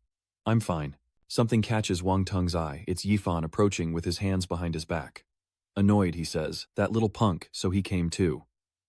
"I'm fine." Something catches Wang Teng's eye. It's Yifan approaching with his hands behind his back. Annoyed, he says, "That little punk, so he came too."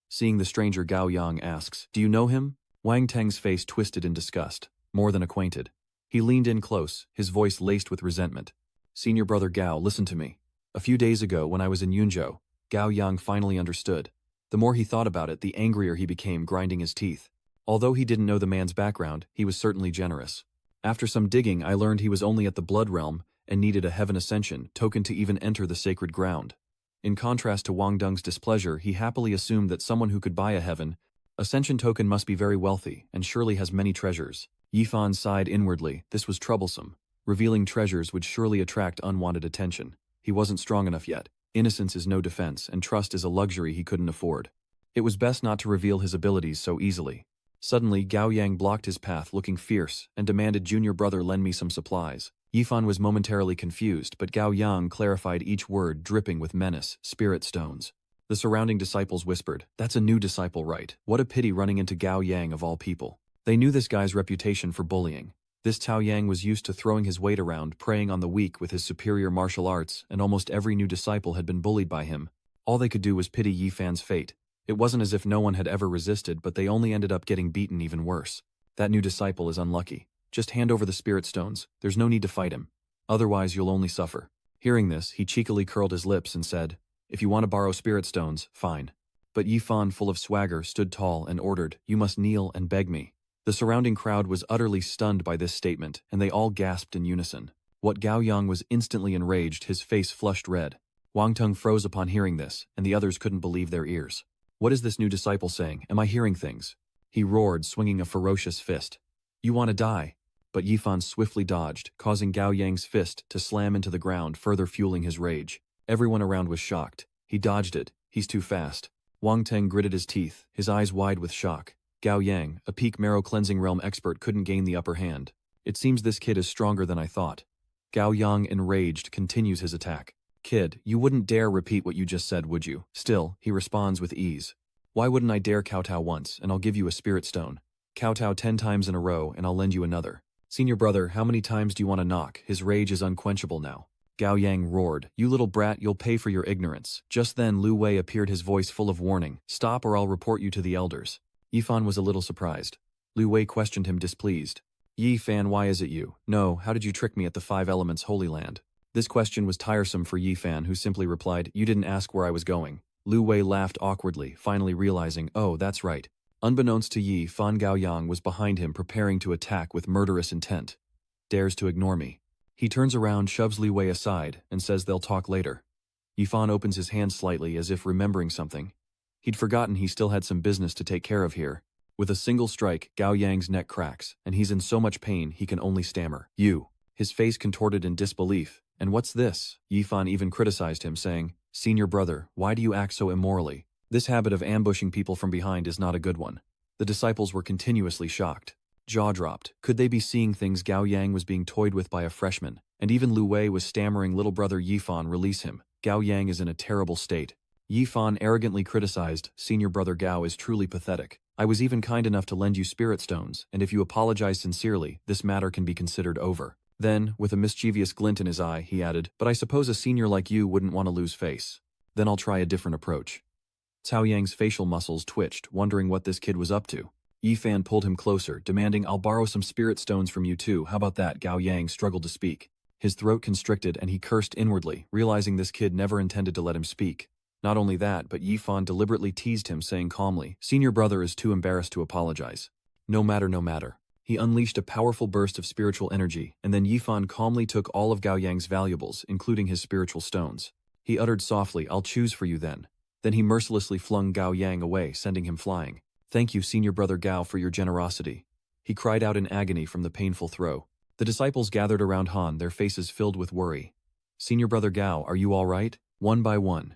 Seeing the stranger, Gao Yang asks, "Do you know him?" Wang Teng's face twisted in disgust. "More than acquainted." He leaned in close, his voice laced with resentment. "Senior brother Gao, listen to me. A few days ago, when I was in Yunzhou," Gao Yang finally understood. The more he thought about it, the angrier he became, grinding his teeth. Although he didn't know the man's background, he was certainly generous. "After some digging, I learned he was only at the Blood Realm and needed a Heaven Ascension token to even enter the sacred ground." In contrast to Wang Deng's displeasure, he happily assumed that someone who could buy a Heaven Ascension token must be very wealthy and surely has many treasures. Yifan sighed inwardly. This was troublesome. Revealing treasures would surely attract unwanted attention. He wasn't strong enough yet. Innocence is no defense, and trust is a luxury he couldn't afford. It was best not to reveal his abilities so easily. Suddenly, Gao Yang blocked his path, looking fierce, and demanded, "Junior brother, lend me some supplies." Yifan was momentarily confused, but Gao Yang clarified each word, dripping with menace, "Spirit stones." The surrounding disciples whispered, "That's a new disciple, right? What a pity running into Gao Yang of all people." They knew this guy's reputation for bullying. This Tao Yang was used to throwing his weight around, preying on the weak with his superior martial arts, and almost every new disciple had been bullied by him. All they could do was pity Yifan's fate. It wasn't as if no one had ever resisted, but they only ended up getting beaten even worse. "That new disciple is unlucky. Just hand over the spirit stones. There's no need to fight him. Otherwise, you'll only suffer." Hearing this, he cheekily curled his lips and said, "If you want to borrow spirit stones, fine." But Yifan, full of swagger, stood tall and ordered, "You must kneel and beg me." The surrounding crowd was utterly stunned by this statement, and they all gasped in unison. What Gao Yang was instantly enraged, his face flushed red. Wang Teng froze upon hearing this, and the others couldn't believe their ears. "What is this new disciple saying? Am I hearing things?" He roared, swinging a ferocious fist. "You want to die?" But Yifan swiftly dodged, causing Gao Yang's fist to slam into the ground, further fueling his rage. Everyone around was shocked. He dodged it. He's too fast. Wang Teng gritted his teeth, his eyes wide with shock. Gao Yang, a peak marrow cleansing realm expert, couldn't gain the upper hand. "It seems this kid is stronger than I thought." Gao Yang, enraged, continues his attack. "Kid, you wouldn't dare repeat what you just said, would you?" Still, he responds with ease. "Why wouldn't I dare kowtow once, and I'll give you a spirit stone. Kowtow 10 times in a row, and I'll lend you another." "Senior brother, how many times do you want to knock?" His rage is unquenchable now. Gao Yang roared, "You little brat, you'll pay for your ignorance." Just then Lu Wei appeared, his voice full of warning. "Stop or I'll report you to the elders." Yifan was a little surprised. Lu Wei questioned him, displeased. "Yifan, why is it you? No, how did you trick me at the Five Elements Holy Land?" This question was tiresome for Yifan, who simply replied, "You didn't ask where I was going." Lu Wei laughed awkwardly, finally realizing, oh, that's right. Unbeknownst to Yifan, Gao Yang was behind him, preparing to attack with murderous intent. Dares to ignore me. He turns around, shoves Lu Wei aside, and says they'll talk later. Yifan opens his hand slightly as if remembering something. He'd forgotten he still had some business to take care of here. With a single strike, Gao Yang's neck cracks, and he's in so much pain he can only stammer, "You." His face contorted in disbelief. "And what's this?" Yifan even criticized him, saying, "Senior brother, why do you act so immorally? This habit of ambushing people from behind is not a good one." The disciples were continuously shocked. Jaw dropped. Could they be seeing things? Gao Yang was being toyed with by a freshman, and even Lu Wei was stammering, "Little brother Yifan, release him. Gao Yang is in a terrible state." Yifan arrogantly criticized, "Senior brother Gao is truly pathetic. I was even kind enough to lend you spirit stones, and if you apologize sincerely, this matter can be considered over." Then, with a mischievous glint in his eye, he added, "But I suppose a senior like you wouldn't want to lose face. Then I'll try a different approach." Cao Yang's facial muscles twitched, wondering what this kid was up to. Yifan pulled him closer, demanding, "I'll borrow some spirit stones from you too, how about that?" Gao Yang struggled to speak. His throat constricted and he cursed inwardly, realizing this kid never intended to let him speak. Not only that, but Yifan deliberately teased him, saying calmly, "Senior brother is too embarrassed to apologize." No matter, no matter. He unleashed a powerful burst of spiritual energy, and then Yifan calmly took all of Gao Yang's valuables, including his spiritual stones. He uttered softly, "I'll choose for you then." Then he mercilessly flung Gao Yang away, sending him flying. "Thank you, Senior brother Gao, for your generosity." He cried out in agony from the painful throw. The disciples gathered around Han, their faces filled with worry. "Senior brother Gao, are you all right?" One by one,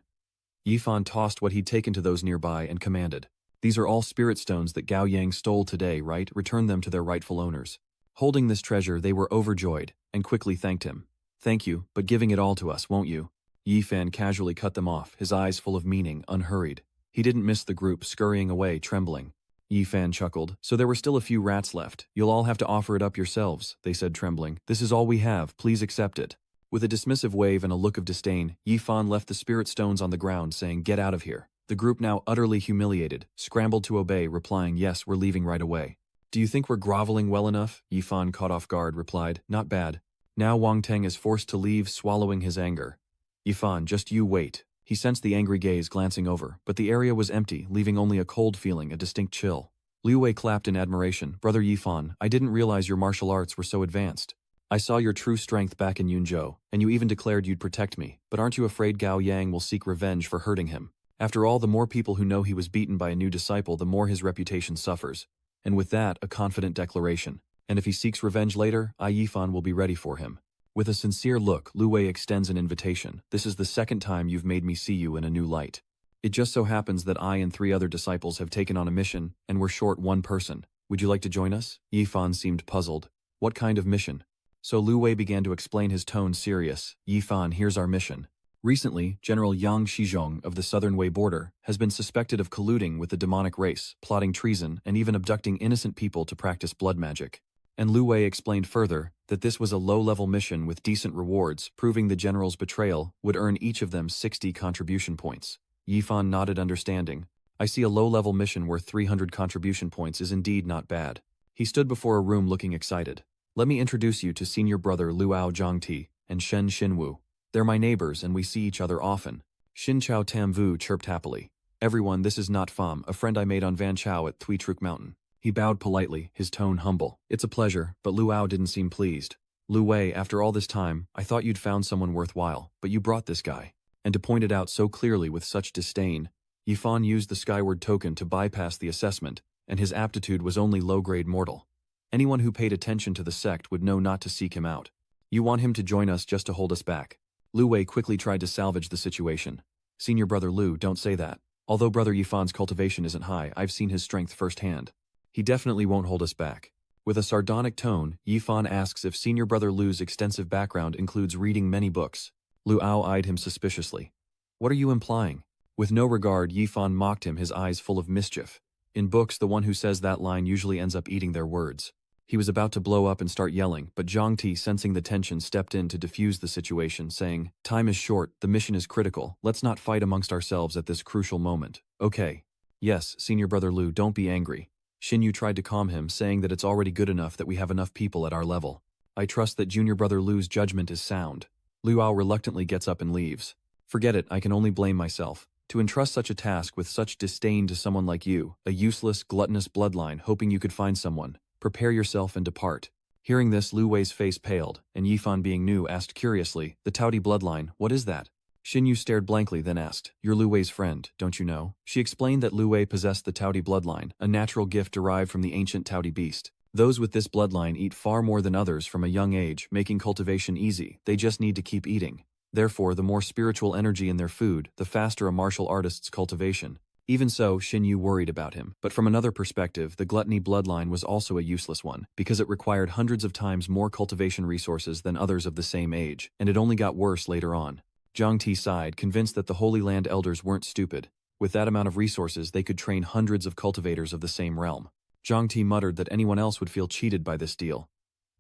Yifan tossed what he'd taken to those nearby and commanded, "These are all spirit stones that Gao Yang stole today, right? Return them to their rightful owners." Holding this treasure, they were overjoyed, and quickly thanked him. "Thank you, but giving it all to us, won't you?" Yifan casually cut them off, his eyes full of meaning, unhurried. He didn't miss the group scurrying away, trembling. Yifan chuckled, "So there were still a few rats left. You'll all have to offer it up yourselves," they said, trembling. "This is all we have, please accept it." With a dismissive wave and a look of disdain, Yifan left the spirit stones on the ground, saying, "Get out of here." The group, now utterly humiliated, scrambled to obey, replying, "Yes, we're leaving right away." "Do you think we're groveling well enough?" Yifan, caught off guard, replied, "Not bad." Now Wang Teng is forced to leave, swallowing his anger. "Yifan, just you wait." He sensed the angry gaze glancing over, but the area was empty, leaving only a cold feeling, a distinct chill. Liu Wei clapped in admiration. "Brother Yifan, I didn't realize your martial arts were so advanced. I saw your true strength back in Yunzhou, and you even declared you'd protect me, but aren't you afraid Gao Yang will seek revenge for hurting him? After all, the more people who know he was beaten by a new disciple, the more his reputation suffers." And with that, a confident declaration. "And if he seeks revenge later, I, Yifan, will be ready for him." With a sincere look, Lu Wei extends an invitation. "This is the second time you've made me see you in a new light. It just so happens that I and 3 other disciples have taken on a mission, and we're short 1 person. Would you like to join us?" Yifan seemed puzzled. "What kind of mission?" So Lu Wei began to explain, his tone serious. "Yifan, here's our mission. Recently, General Yang Shizhong of the Southern Wei border has been suspected of colluding with the demonic race, plotting treason, and even abducting innocent people to practice blood magic." And Lu Wei explained further that this was a low-level mission with decent rewards, proving the general's betrayal would earn each of them 60 contribution points. Yifan nodded, understanding. "I see a low-level mission worth 300 contribution points is indeed not bad." He stood before a room looking excited. "Let me introduce you to senior brother Luao Zhangti and Shen Xinwu." They're my neighbors and we see each other often. Xin Chao Tam Vu chirped happily. Everyone, this is not Pham, a friend I made on Van Chao at Thuy Truc Mountain. He bowed politely, his tone humble. It's a pleasure, but Luau didn't seem pleased. Lu Wei, after all this time, I thought you'd found someone worthwhile, but you brought this guy. And to point it out so clearly with such disdain, Yifan used the Skyward token to bypass the assessment, and his aptitude was only low-grade mortal. Anyone who paid attention to the sect would know not to seek him out. You want him to join us just to hold us back. Lu Wei quickly tried to salvage the situation. Senior brother Lu, don't say that. Although brother Yifan's cultivation isn't high, I've seen his strength firsthand. He definitely won't hold us back. With a sardonic tone, Yifan asks if senior brother Lu's extensive background includes reading many books. Luau eyed him suspiciously. What are you implying? With no regard, Yifan mocked him, his eyes full of mischief. In books, the one who says that line usually ends up eating their words. He was about to blow up and start yelling, but Zhang Ti, sensing the tension, stepped in to defuse the situation, saying, "Time is short, the mission is critical, let's not fight amongst ourselves at this crucial moment." Okay. Yes, senior brother Lu, don't be angry. Xinyu tried to calm him, saying that it's already good enough that we have enough people at our level. I trust that junior brother Lu's judgment is sound. Luao reluctantly gets up and leaves. Forget it, I can only blame myself. To entrust such a task with such disdain to someone like you, a useless, gluttonous bloodline hoping you could find someone. Prepare yourself and depart. Hearing this, Lu Wei's face paled, and Yifan, being new, asked curiously, the Taudi bloodline, what is that? Xinyu stared blankly, then asked, you're Lu Wei's friend, don't you know? She explained that Lu Wei possessed the Taudi bloodline, a natural gift derived from the ancient Taudi beast. Those with this bloodline eat far more than others from a young age, making cultivation easy, they just need to keep eating. Therefore, the more spiritual energy in their food, the faster a martial artist's cultivation. Even so, Xinyu worried about him, but from another perspective, the gluttony bloodline was also a useless one, because it required hundreds of times more cultivation resources than others of the same age, and it only got worse later on. Zhang Ti sighed, convinced that the Holy Land elders weren't stupid. With that amount of resources, they could train hundreds of cultivators of the same realm. Zhang Ti muttered that anyone else would feel cheated by this deal.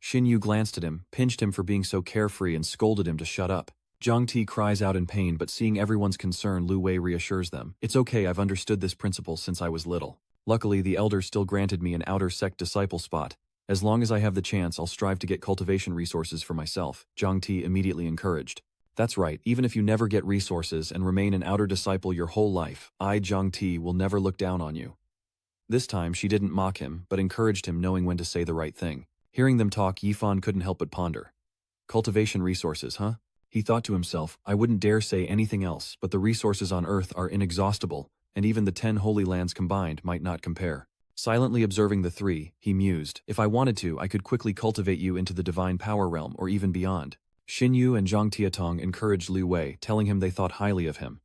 Xinyu glanced at him, pinched him for being so carefree, and scolded him to shut up. Zhang Ti cries out in pain, but seeing everyone's concern, Lu Wei reassures them. It's okay, I've understood this principle since I was little. Luckily, the elders still granted me an outer sect disciple spot. As long as I have the chance, I'll strive to get cultivation resources for myself, Zhang Ti immediately encouraged. That's right, even if you never get resources and remain an outer disciple your whole life, I, Zhang Ti, will never look down on you. This time, she didn't mock him, but encouraged him, knowing when to say the right thing. Hearing them talk, Yifan couldn't help but ponder. Cultivation resources, huh? He thought to himself, I wouldn't dare say anything else, but the resources on Earth are inexhaustible, and even the 10 Holy Lands combined might not compare. Silently observing the three, he mused, if I wanted to, I could quickly cultivate you into the divine power realm or even beyond. Xinyu and Zhang Tiatong encouraged Lu Wei, telling him they thought highly of him.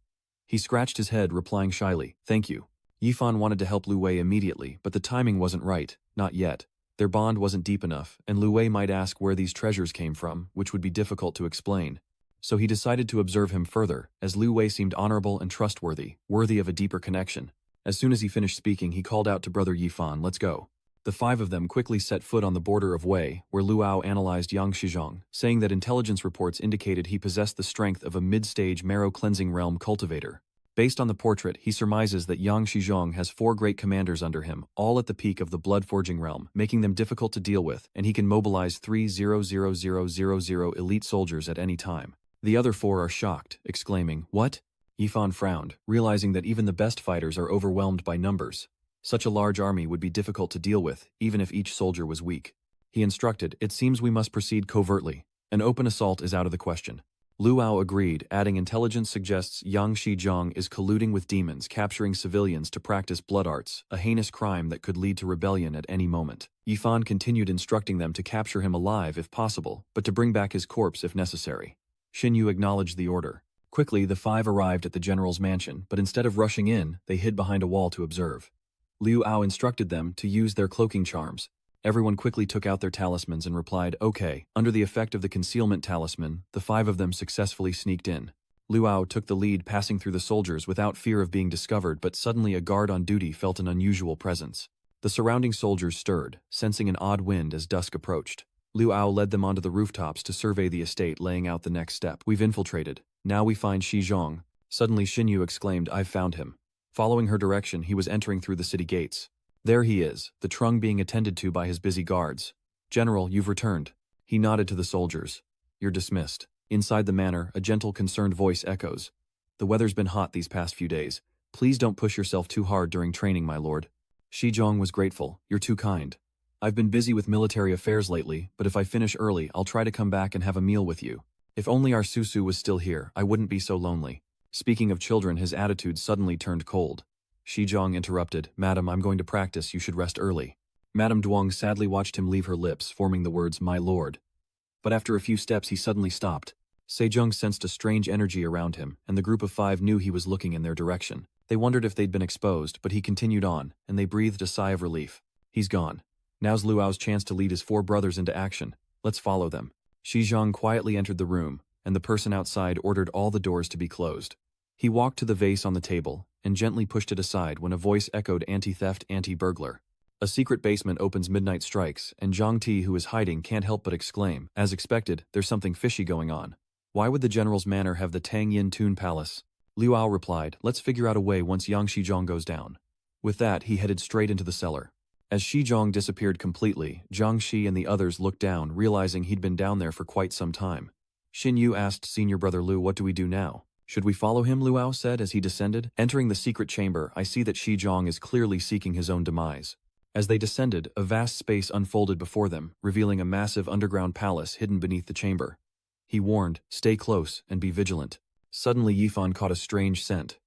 He scratched his head, replying shyly, thank you. Yifan wanted to help Lu Wei immediately, but the timing wasn't right, not yet. Their bond wasn't deep enough, and Lu Wei might ask where these treasures came from, which would be difficult to explain. So he decided to observe him further, as Lu Wei seemed honorable and trustworthy, worthy of a deeper connection. As soon as he finished speaking, he called out to brother Yifan, let's go. The five of them quickly set foot on the border of Wei, where Luao analyzed Yang Shizhong, saying that intelligence reports indicated he possessed the strength of a mid-stage marrow-cleansing realm cultivator. Based on the portrait, he surmises that Yang Shizhong has 4 great commanders under him, all at the peak of the blood-forging realm, making them difficult to deal with, and he can mobilize 3,000,000 elite soldiers at any time. The other 4 are shocked, exclaiming, what? Yifan frowned, realizing that even the best fighters are overwhelmed by numbers. Such a large army would be difficult to deal with, even if each soldier was weak. He instructed, it seems we must proceed covertly. An open assault is out of the question. Luao agreed, adding intelligence suggests Yang Shizhong is colluding with demons, capturing civilians to practice blood arts, a heinous crime that could lead to rebellion at any moment. Yifan continued instructing them to capture him alive if possible, but to bring back his corpse if necessary. Xinyu acknowledged the order. Quickly, the 5 arrived at the general's mansion, but instead of rushing in, they hid behind a wall to observe. Liu Ao instructed them to use their cloaking charms. Everyone quickly took out their talismans and replied, okay. Under the effect of the concealment talisman, the 5 of them successfully sneaked in. Liu Ao took the lead, passing through the soldiers without fear of being discovered, but suddenly a guard on duty felt an unusual presence. The surrounding soldiers stirred, sensing an odd wind as dusk approached. Liu Ao led them onto the rooftops to survey the estate, laying out the next step. We've infiltrated. Now we find Shizhong. Suddenly Xinyu exclaimed, I've found him. Following her direction, he was entering through the city gates. There he is, the Trung being attended to by his busy guards. General, you've returned. He nodded to the soldiers. You're dismissed. Inside the manor, a gentle, concerned voice echoes. The weather's been hot these past few days. Please don't push yourself too hard during training, my lord. Shi Zhong was grateful. You're too kind. I've been busy with military affairs lately, but if I finish early, I'll try to come back and have a meal with you. If only our Susu was still here, I wouldn't be so lonely. Speaking of children, his attitude suddenly turned cold. Shi Zhong interrupted. Madam, I'm going to practice, you should rest early. Madame Duong sadly watched him leave her lips, forming the words, my lord. But after a few steps he suddenly stopped. Sejong sensed a strange energy around him, and the group of 5 knew he was looking in their direction. They wondered if they'd been exposed, but he continued on, and they breathed a sigh of relief. He's gone. Now's Luo's chance to lead his 4 brothers into action. Let's follow them. Shi Zhong quietly entered the room, and the person outside ordered all the doors to be closed. He walked to the vase on the table, and gently pushed it aside when a voice echoed anti-theft, anti-burglar. A secret basement opens midnight strikes, and Zhang Ti, who is hiding, can't help but exclaim, as expected, there's something fishy going on. Why would the general's manor have the Tang Yin Tun Palace? Luo replied, let's figure out a way once Yang Shizhong goes down. With that, he headed straight into the cellar. As Shizhong disappeared completely, Zhang Shi and the others looked down, realizing he'd been down there for quite some time. Xin Yu asked senior brother Lu, what do we do now? Should we follow him? Luo said as he descended. Entering the secret chamber, I see that Shizhong is clearly seeking his own demise. As they descended, a vast space unfolded before them, revealing a massive underground palace hidden beneath the chamber. He warned, stay close and be vigilant. Suddenly Yifan caught a strange scent.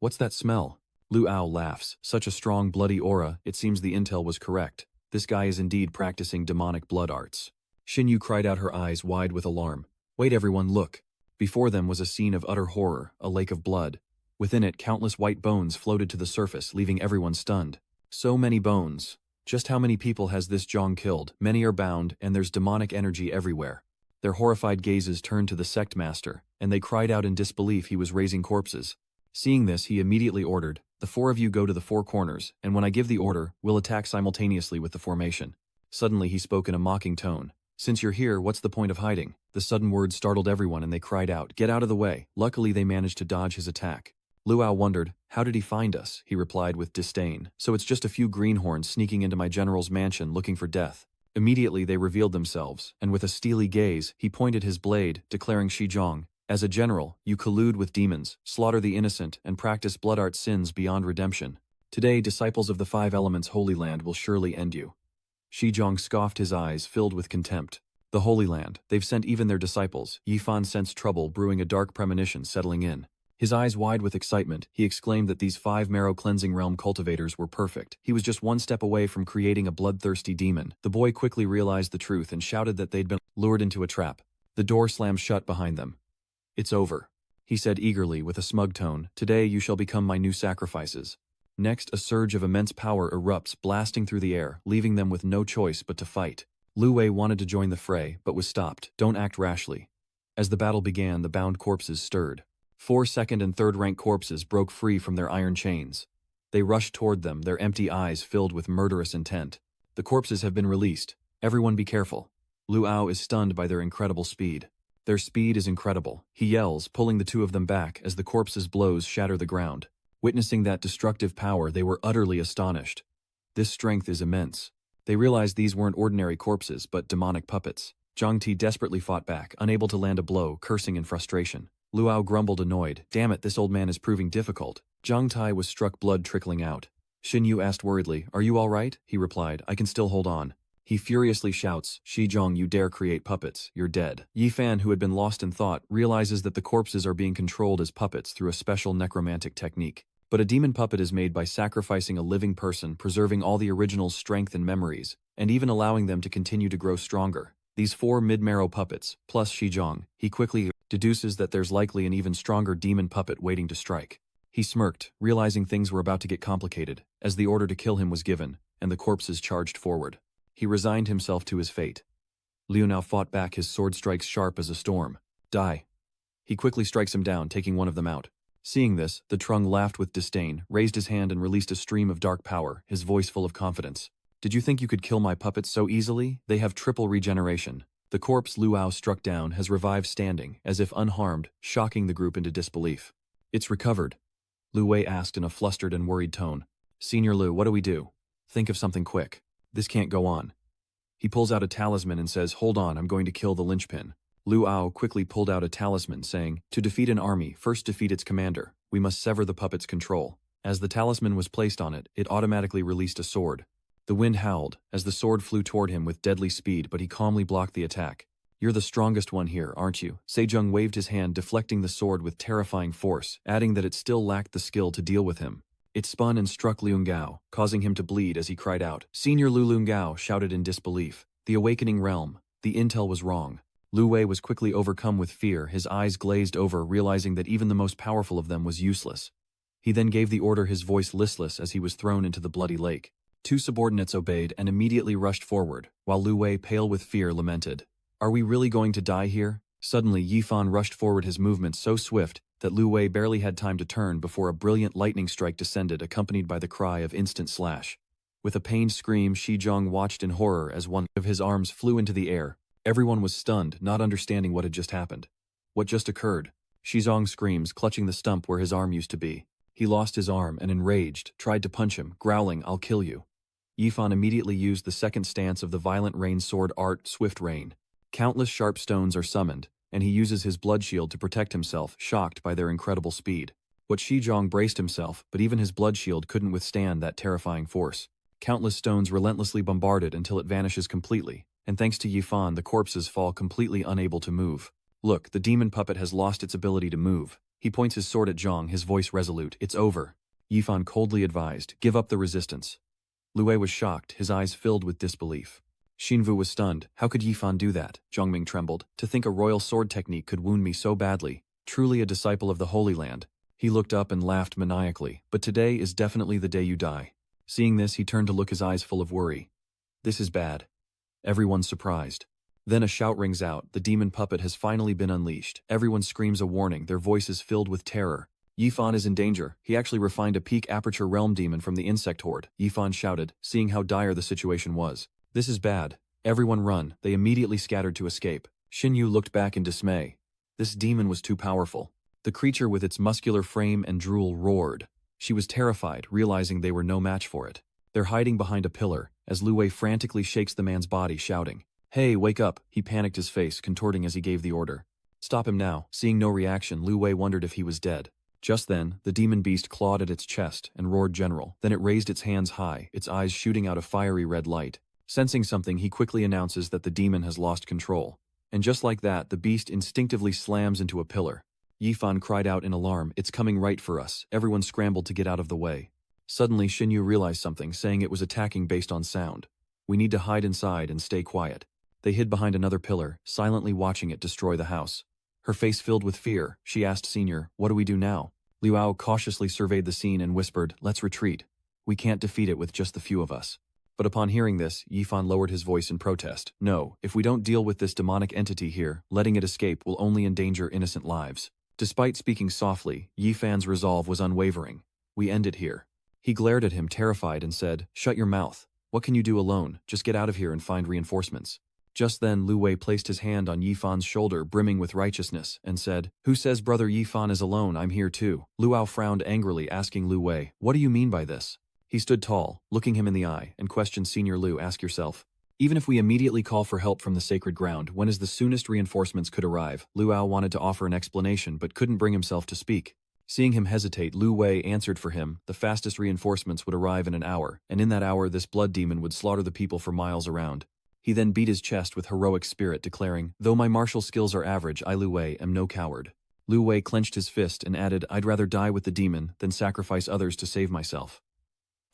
What's that smell? Luo laughs. Such a strong bloody aura, it seems the intel was correct. This guy is indeed practicing demonic blood arts. Xinyu cried out, her eyes wide with alarm. Wait everyone, look. Before them was a scene of utter horror, a lake of blood. Within it, countless white bones floated to the surface, leaving everyone stunned. So many bones. Just how many people has this Zhong killed? Many are bound, and there's demonic energy everywhere. Their horrified gazes turned to the sect master, and they cried out in disbelief he was raising corpses. Seeing this, he immediately ordered, the 4 of you go to the 4 corners, and when I give the order, we'll attack simultaneously with the formation. Suddenly he spoke in a mocking tone. Since you're here, what's the point of hiding? The sudden words startled everyone and they cried out, get out of the way. Luckily they managed to dodge his attack. Luo wondered, how did he find us? He replied with disdain. So it's just a few greenhorns sneaking into my general's mansion looking for death. Immediately they revealed themselves, and with a steely gaze, he pointed his blade, declaring Shizhong, as a general, you collude with demons, slaughter the innocent, and practice blood art sins beyond redemption. Today, disciples of the 5 elements Holy Land will surely end you. Shizhong scoffed, his eyes filled with contempt. The Holy Land, they've sent even their disciples. Yifan sensed trouble brewing, a dark premonition settling in. His eyes wide with excitement, he exclaimed that these 5 marrow-cleansing realm cultivators were perfect. He was just one step away from creating a bloodthirsty demon. The boy quickly realized the truth and shouted that they'd been lured into a trap. The door slammed shut behind them. It's over, he said eagerly with a smug tone. Today you shall become my new sacrifices. Next, a surge of immense power erupts, blasting through the air, leaving them with no choice but to fight. Lu Wei wanted to join the fray, but was stopped. Don't act rashly. As the battle began, the bound corpses stirred. 4 second and third rank corpses broke free from their iron chains. They rushed toward them, their empty eyes filled with murderous intent. The corpses have been released. Everyone be careful. Luo is stunned by their incredible speed. Their speed is incredible, he yells, pulling the 2 of them back as the corpses' blows shatter the ground. Witnessing that destructive power, they were utterly astonished. This strength is immense. They realized these weren't ordinary corpses, but demonic puppets. Zhang Ti desperately fought back, unable to land a blow, cursing in frustration. Luo grumbled, annoyed. Damn it, this old man is proving difficult. Zhang Tai was struck, blood trickling out. Xin Yu asked worriedly, are you all right? He replied, I can still hold on. He furiously shouts, Shizhong, you dare create puppets, you're dead. Yifan, who had been lost in thought, realizes that the corpses are being controlled as puppets through a special necromantic technique. But a demon puppet is made by sacrificing a living person, preserving all the original's strength and memories, and even allowing them to continue to grow stronger. These 4 mid-marrow puppets, plus Shizhong, he quickly deduces that there's likely an even stronger demon puppet waiting to strike. He smirked, realizing things were about to get complicated, as the order to kill him was given, and the corpses charged forward. He resigned himself to his fate. Liu now fought back, his sword strikes sharp as a storm. Die. He quickly strikes him down, taking one of them out. Seeing this, the Trung laughed with disdain, raised his hand and released a stream of dark power, his voice full of confidence. Did you think you could kill my puppets so easily? They have triple regeneration. The corpse Luo struck down has revived standing, as if unharmed, shocking the group into disbelief. It's recovered. Lu Wei asked in a flustered and worried tone. Senior Lu, what do we do? Think of something quick. This can't go on. He pulls out a talisman and says, hold on, I'm going to kill the linchpin. Lu Ao quickly pulled out a talisman saying, to defeat an army, first defeat its commander. We must sever the puppet's control. As the talisman was placed on it, it automatically released a sword. The wind howled, as the sword flew toward him with deadly speed, but he calmly blocked the attack. You're the strongest one here, aren't you? Sejong waved his hand, deflecting the sword with terrifying force, adding that it still lacked the skill to deal with him. It spun and struck Leung Gao, causing him to bleed as he cried out. Senior Lu Leung Gao shouted in disbelief. The awakening realm. The intel was wrong. Lu Wei was quickly overcome with fear, his eyes glazed over, realizing that even the most powerful of them was useless. He then gave the order, his voice listless as he was thrown into the bloody lake. Two subordinates obeyed and immediately rushed forward, while Lu Wei, pale with fear, lamented. Are we really going to die here? Suddenly Yifan rushed forward, his movements so swift that Lu Wei barely had time to turn before a brilliant lightning strike descended, accompanied by the cry of instant slash. With a pained scream, Shizong watched in horror as one of his arms flew into the air. Everyone was stunned, not understanding what had just happened. What just occurred? Shizong screams, clutching the stump where his arm used to be. He lost his arm and, enraged, tried to punch him, growling, I'll kill you. Yifan immediately used the second stance of the violent rain sword art, Swift Rain. Countless sharp stones are summoned, and he uses his blood shield to protect himself, shocked by their incredible speed. But Shizong braced himself, but even his blood shield couldn't withstand that terrifying force. Countless stones relentlessly bombarded until it vanishes completely, and thanks to Yifan, the corpses fall completely unable to move. Look, the demon puppet has lost its ability to move. He points his sword at Zhang, his voice resolute. It's over. Yifan coldly advised, give up the resistance. Lu Wei was shocked, his eyes filled with disbelief. Xinvu was stunned. How could Yifan do that? Zhongming trembled. To think a royal sword technique could wound me so badly. Truly a disciple of the Holy Land. He looked up and laughed maniacally. But today is definitely the day you die. Seeing this, he turned to look, his eyes full of worry. This is bad. Everyone's surprised. Then a shout rings out. The demon puppet has finally been unleashed. Everyone screams a warning, their voices filled with terror. Yifan is in danger. He actually refined a peak aperture realm demon from the insect horde, Yifan shouted, seeing how dire the situation was. This is bad. Everyone run. They immediately scattered to escape. Xinyu looked back in dismay. This demon was too powerful. The creature with its muscular frame and drool roared. She was terrified, realizing they were no match for it. They're hiding behind a pillar, as Lu Wei frantically shakes the man's body, shouting, Hey, wake up! He panicked, his face contorting as he gave the order. Stop him now. Seeing no reaction, Lu Wei wondered if he was dead. Just then, the demon beast clawed at its chest and roared General. Then it raised its hands high, its eyes shooting out a fiery red light. Sensing something, he quickly announces that the demon has lost control. And just like that, the beast instinctively slams into a pillar. Yifan cried out in alarm, It's coming right for us. Everyone scrambled to get out of the way. Suddenly, Xinyu realized something, saying it was attacking based on sound. We need to hide inside and stay quiet. They hid behind another pillar, silently watching it destroy the house. Her face filled with fear, she asked Senior, What do we do now? Liu Ao cautiously surveyed the scene and whispered, Let's retreat. We can't defeat it with just the few of us. But upon hearing this, Yifan lowered his voice in protest. No, if we don't deal with this demonic entity here, letting it escape will only endanger innocent lives. Despite speaking softly, Yifan's resolve was unwavering. We end it here. He glared at him, terrified, and said, Shut your mouth. What can you do alone? Just get out of here and find reinforcements. Just then Lu Wei placed his hand on Yifan's shoulder, brimming with righteousness, and said, Who says brother Yifan is alone? I'm here too. Lu Ao frowned angrily, asking Lu Wei, What do you mean by this? He stood tall, looking him in the eye, and questioned Senior Lu, Ask yourself. Even if we immediately call for help from the sacred ground, when is the soonest reinforcements could arrive? Lu Ao wanted to offer an explanation, but couldn't bring himself to speak. Seeing him hesitate, Lu Wei answered for him, the fastest reinforcements would arrive in an hour, and in that hour this blood demon would slaughter the people for miles around. He then beat his chest with heroic spirit, declaring, Though my martial skills are average, I, Lu Wei, am no coward. Lu Wei clenched his fist and added, I'd rather die with the demon than sacrifice others to save myself.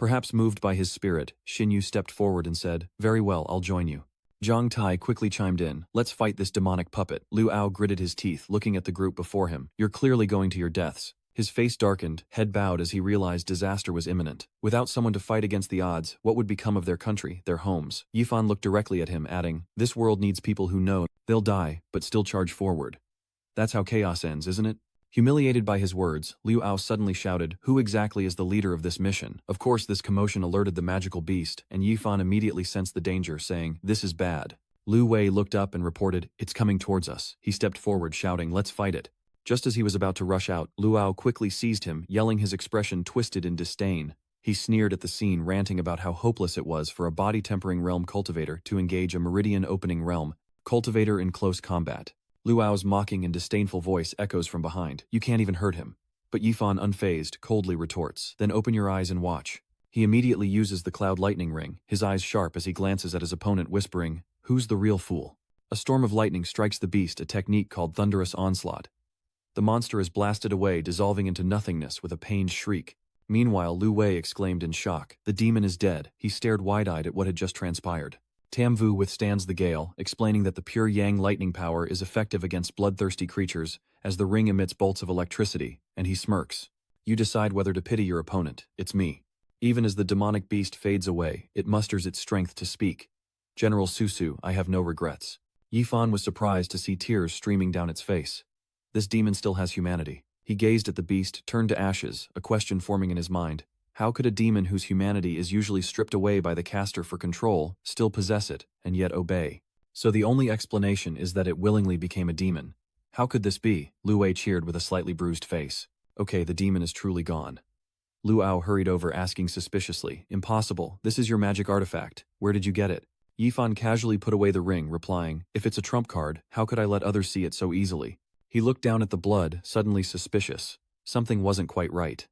Perhaps moved by his spirit, Xinyu stepped forward and said, Very well, I'll join you. Zhang Tai quickly chimed in, Let's fight this demonic puppet. Lu Ao gritted his teeth, looking at the group before him. You're clearly going to your deaths. His face darkened, head bowed as he realized disaster was imminent. Without someone to fight against the odds, what would become of their country, their homes? Yifan looked directly at him, adding, This world needs people who know they'll die, but still charge forward. That's how chaos ends, isn't it? Humiliated by his words, Liu Ao suddenly shouted, Who exactly is the leader of this mission? Of course this commotion alerted the magical beast, and Yifan immediately sensed the danger, saying, This is bad. Lu Wei looked up and reported, It's coming towards us. He stepped forward, shouting, Let's fight it. Just as he was about to rush out, Lu Ao quickly seized him, yelling, his expression twisted in disdain. He sneered at the scene, ranting about how hopeless it was for a body-tempering realm cultivator to engage a meridian-opening realm cultivator in close combat. Luao's mocking and disdainful voice echoes from behind. You can't even hurt him. But Yifan, unfazed, coldly retorts. Then open your eyes and watch. He immediately uses the cloud lightning ring, his eyes sharp as he glances at his opponent, whispering, Who's the real fool? A storm of lightning strikes the beast, a technique called thunderous onslaught. The monster is blasted away, dissolving into nothingness with a pained shriek. Meanwhile, Lu Wei exclaimed in shock. The demon is dead. He stared wide-eyed at what had just transpired. Tam Vu withstands the gale, explaining that the pure yang lightning power is effective against bloodthirsty creatures, as the ring emits bolts of electricity, and he smirks. You decide whether to pity your opponent. It's me. Even as the demonic beast fades away, it musters its strength to speak. General Susu, I have no regrets. Yifan was surprised to see tears streaming down its face. This demon still has humanity. He gazed at the beast, turned to ashes, a question forming in his mind. How could a demon whose humanity is usually stripped away by the caster for control still possess it, and yet obey? So the only explanation is that it willingly became a demon. How could this be? Lu Wei cheered with a slightly bruised face. Okay, the demon is truly gone. Luao hurried over, asking suspiciously, Impossible, this is your magic artifact. Where did you get it? Yifan casually put away the ring, replying, If it's a trump card, how could I let others see it so easily? He looked down at the blood, suddenly suspicious. Something wasn't quite right.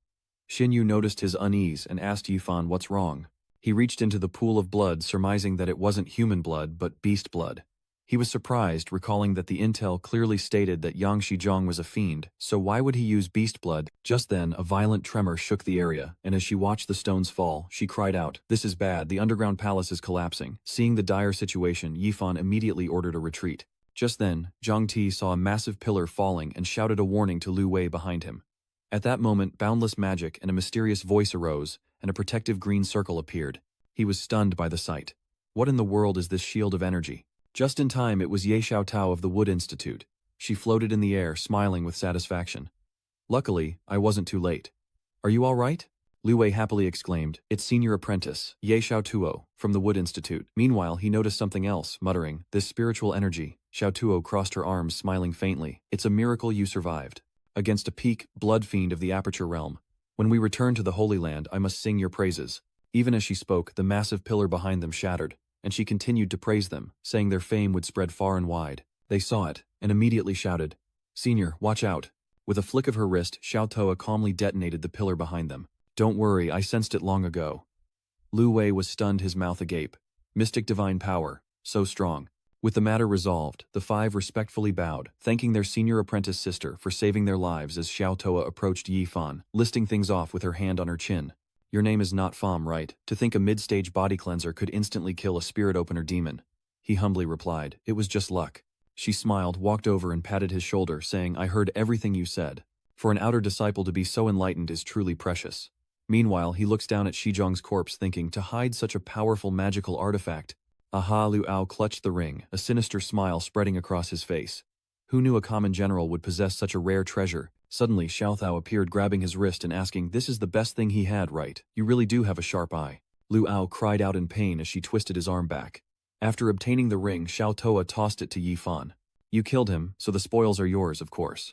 Xinyu noticed his unease and asked Yifan what's wrong. He reached into the pool of blood, surmising that it wasn't human blood but beast blood. He was surprised, recalling that the intel clearly stated that Yang Shizhong was a fiend, so why would he use beast blood? Just then, a violent tremor shook the area, and as she watched the stones fall, she cried out, This is bad, the underground palace is collapsing. Seeing the dire situation, Yifan immediately ordered a retreat. Just then, Zhang Ti saw a massive pillar falling and shouted a warning to Lu Wei behind him. At that moment, boundless magic and a mysterious voice arose, and a protective green circle appeared. He was stunned by the sight. What in the world is this shield of energy? Just in time, it was Ye Xiaotao of the Wood Institute. She floated in the air, smiling with satisfaction. Luckily, I wasn't too late. Are you all right? Lu Wei happily exclaimed. It's senior apprentice, Ye Xiaotuo, from the Wood Institute. Meanwhile, he noticed something else, muttering, This spiritual energy. Xiaotuo crossed her arms, smiling faintly. It's a miracle you survived. Against a peak, blood fiend of the Aperture Realm. When we return to the Holy Land, I must sing your praises. Even as she spoke, the massive pillar behind them shattered, and she continued to praise them, saying their fame would spread far and wide. They saw it, and immediately shouted, Senior, watch out. With a flick of her wrist, Xiaotoa calmly detonated the pillar behind them. Don't worry, I sensed it long ago. Lu Wei was stunned, his mouth agape. Mystic divine power, so strong. With the matter resolved, the five respectfully bowed, thanking their senior apprentice sister for saving their lives as Xiaotoa approached Yifan, listing things off with her hand on her chin. Your name is not Fam, right? To think a mid-stage body cleanser could instantly kill a spirit opener demon. He humbly replied, It was just luck. She smiled, walked over and patted his shoulder, saying, I heard everything you said. For an outer disciple to be so enlightened is truly precious. Meanwhile, he looks down at Shizhong's corpse, thinking, to hide such a powerful magical artifact. Aha! Luao clutched the ring, a sinister smile spreading across his face. Who knew a common general would possess such a rare treasure? Suddenly, Xiaothao appeared, grabbing his wrist and asking, This is the best thing he had, right? You really do have a sharp eye. Luao cried out in pain as she twisted his arm back. After obtaining the ring, Xiaotoa tossed it to Yifan. You killed him, so the spoils are yours, of course.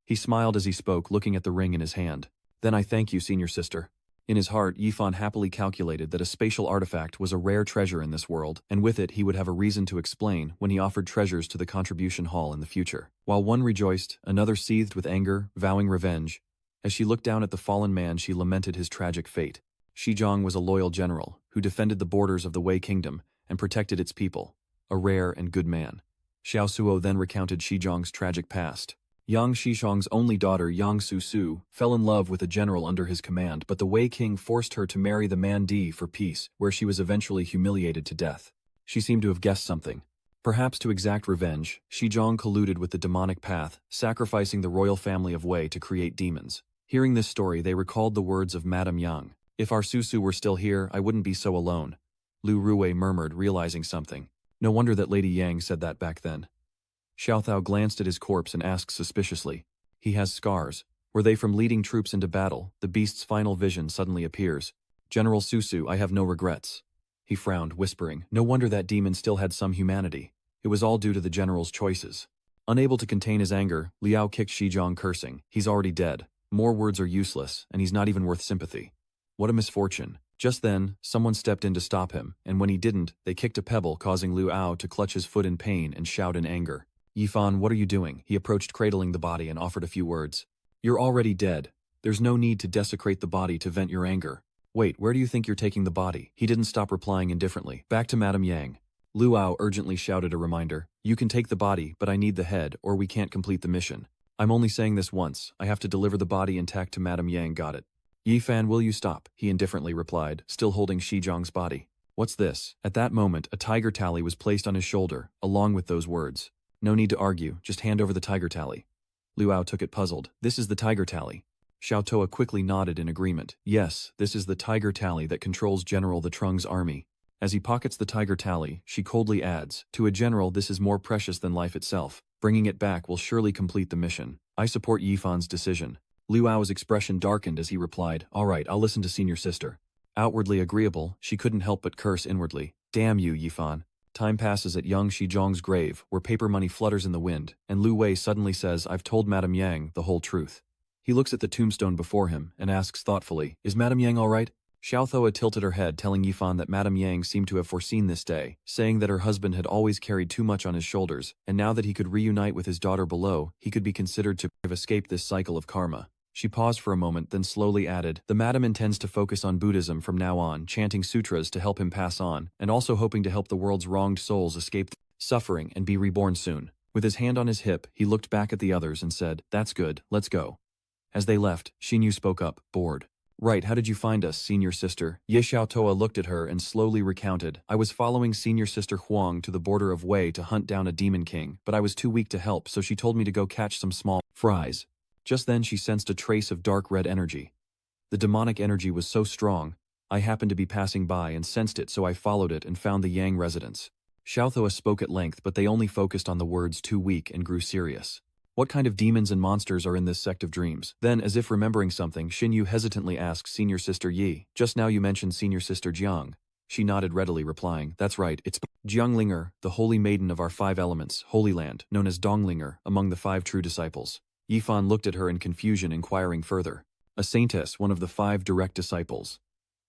He smiled as he spoke, looking at the ring in his hand. Then I thank you, senior sister. In his heart, Yifan happily calculated that a spatial artifact was a rare treasure in this world, and with it he would have a reason to explain when he offered treasures to the contribution hall in the future. While one rejoiced, another seethed with anger, vowing revenge. As she looked down at the fallen man, she lamented his tragic fate. Shizhong was a loyal general, who defended the borders of the Wei Kingdom and protected its people. A rare and good man. Xiao Suo then recounted Shizhong's tragic past. Yang Shizhong's only daughter, Yang Susu, fell in love with a general under his command, but the Wei King forced her to marry the Man Di for peace, where she was eventually humiliated to death. She seemed to have guessed something. Perhaps to exact revenge, Shizhong colluded with the demonic path, sacrificing the royal family of Wei to create demons. Hearing this story, they recalled the words of Madame Yang. If our Susu were still here, I wouldn't be so alone. Lu Ruwei murmured, realizing something. No wonder that Lady Yang said that back then. Xiaothao glanced at his corpse and asked suspiciously, He has scars. Were they from leading troops into battle? The beast's final vision suddenly appears. General Susu, I have no regrets. He frowned, whispering, No wonder that demon still had some humanity. It was all due to the general's choices. Unable to contain his anger, Liao kicked Shizhong, cursing, He's already dead. More words are useless, and he's not even worth sympathy. What a misfortune. Just then, someone stepped in to stop him, and when he didn't, they kicked a pebble, causing Luao to clutch his foot in pain and shout in anger. Yifan, what are you doing? He approached cradling the body and offered a few words. You're already dead. There's no need to desecrate the body to vent your anger. Wait, where do you think you're taking the body? He didn't stop replying indifferently. Back to Madame Yang. Luau urgently shouted a reminder. You can take the body, but I need the head, or we can't complete the mission. I'm only saying this once. I have to deliver the body intact to Madame Yang, got it. Yifan, will you stop? He indifferently replied, still holding Shizhong's body. What's this? At that moment, a tiger tally was placed on his shoulder, along with those words. No need to argue, just hand over the tiger tally. Luau took it puzzled. This is the tiger tally. Xiaotoa quickly nodded in agreement. Yes, this is the tiger tally that controls General the Trung's army. As he pockets the tiger tally, she coldly adds, to a general this is more precious than life itself. Bringing it back will surely complete the mission. I support Yifan's decision. Luau's expression darkened as he replied, all right, I'll listen to senior sister. Outwardly agreeable, she couldn't help but curse inwardly. Damn you, Yifan. Time passes at young Shizhong's grave, where paper money flutters in the wind, and Lu Wei suddenly says, I've told Madame Yang the whole truth. He looks at the tombstone before him and asks thoughtfully, is Madame Yang all right? Xiaothoa tilted her head, telling Yifan that Madame Yang seemed to have foreseen this day, saying that her husband had always carried too much on his shoulders, and now that he could reunite with his daughter below, he could be considered to have escaped this cycle of karma. She paused for a moment, then slowly added, the madam intends to focus on Buddhism from now on, chanting sutras to help him pass on, and also hoping to help the world's wronged souls escape suffering and be reborn soon. With his hand on his hip, he looked back at the others and said, that's good, let's go. As they left, Xinyu spoke up, bored. Right, how did you find us, senior sister? Ye Xiaotoa looked at her and slowly recounted, I was following senior sister Huang to the border of Wei to hunt down a demon king, but I was too weak to help, so she told me to go catch some small fries. Just then she sensed a trace of dark red energy. The demonic energy was so strong, I happened to be passing by and sensed it, so I followed it and found the Yang residence. Xiaothoa spoke at length, but they only focused on the words too weak and grew serious. What kind of demons and monsters are in this sect of dreams? Then, as if remembering something, Xinyu hesitantly asked senior sister Yi, just now you mentioned senior sister Jiang. She nodded readily, replying, that's right, it's Jianglinger, the holy maiden of our 5 elements, Holy Land, known as Donglinger, among the 5 true disciples. Yifan looked at her in confusion, inquiring further. A saintess, one of the 5 direct disciples.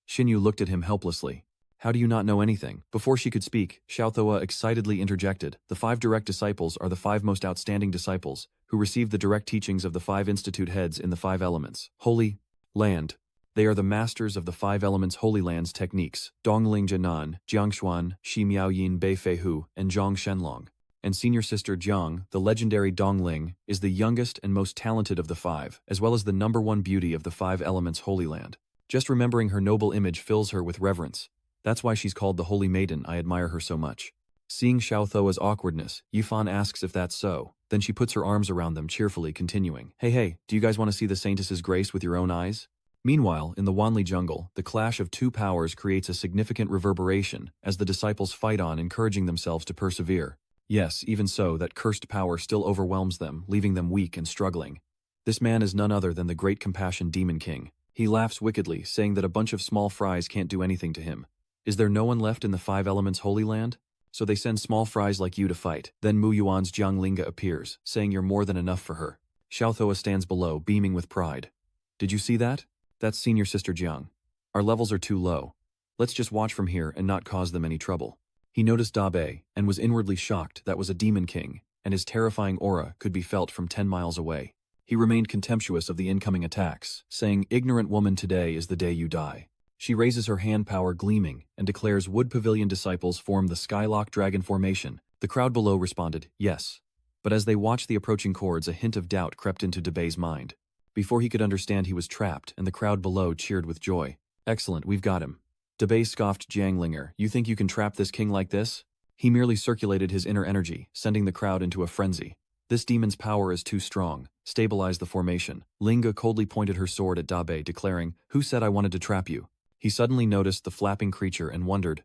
Xinyu looked at him helplessly. How do you not know anything? Before she could speak, Xiaothoa excitedly interjected. The 5 direct disciples are the 5 most outstanding disciples, who received the direct teachings of the 5 institute heads in the 5 elements. Holy Land. They are the masters of the 5 elements Holy Land's techniques, Dongling Jinan, Jiangshuan, Shi Miaoyin Bei Fei Hu, and Zhang Shenlong. And senior sister Jiang, the legendary Dongling, is the youngest and most talented of the 5, as well as the #1 beauty of the 5 elements Holy Land. Just remembering her noble image fills her with reverence. That's why she's called the Holy Maiden. I admire her so much. Seeing Xiaothoa's awkwardness, Yifan asks if that's so. Then she puts her arms around them cheerfully, continuing, Hey, do you guys want to see the saintess's grace with your own eyes? Meanwhile, in the Wanli jungle, the clash of 2 powers creates a significant reverberation as the disciples fight on, encouraging themselves to persevere. Yes, even so, that cursed power still overwhelms them, leaving them weak and struggling. This man is none other than the Great Compassion Demon King. He laughs wickedly, saying that a bunch of small fries can't do anything to him. Is there no one left in the 5 elements Holy Land? So they send small fries like you to fight. Then Mu Yuan's Jianglinga appears, saying you're more than enough for her. Xiaothoa stands below, beaming with pride. Did you see that? That's senior sister Jiang. Our levels are too low. Let's just watch from here and not cause them any trouble. He noticed Dabe, and was inwardly shocked that was a demon king, and his terrifying aura could be felt from 10 miles away. He remained contemptuous of the incoming attacks, saying, Ignorant woman, today is the day you die. She raises her hand power gleaming, and declares Wood Pavilion disciples form the Skylock Dragon formation. The crowd below responded, yes. But as they watched the approaching chords, a hint of doubt crept into Dabe's mind. Before he could understand, he was trapped, and the crowd below cheered with joy. Excellent, we've got him. Dabe scoffed Jianglinger, you think you can trap this king like this? He merely circulated his inner energy, sending the crowd into a frenzy. This demon's power is too strong. Stabilize the formation. Linga coldly pointed her sword at Dabe, declaring, Who said I wanted to trap you? He suddenly noticed the flapping creature and wondered,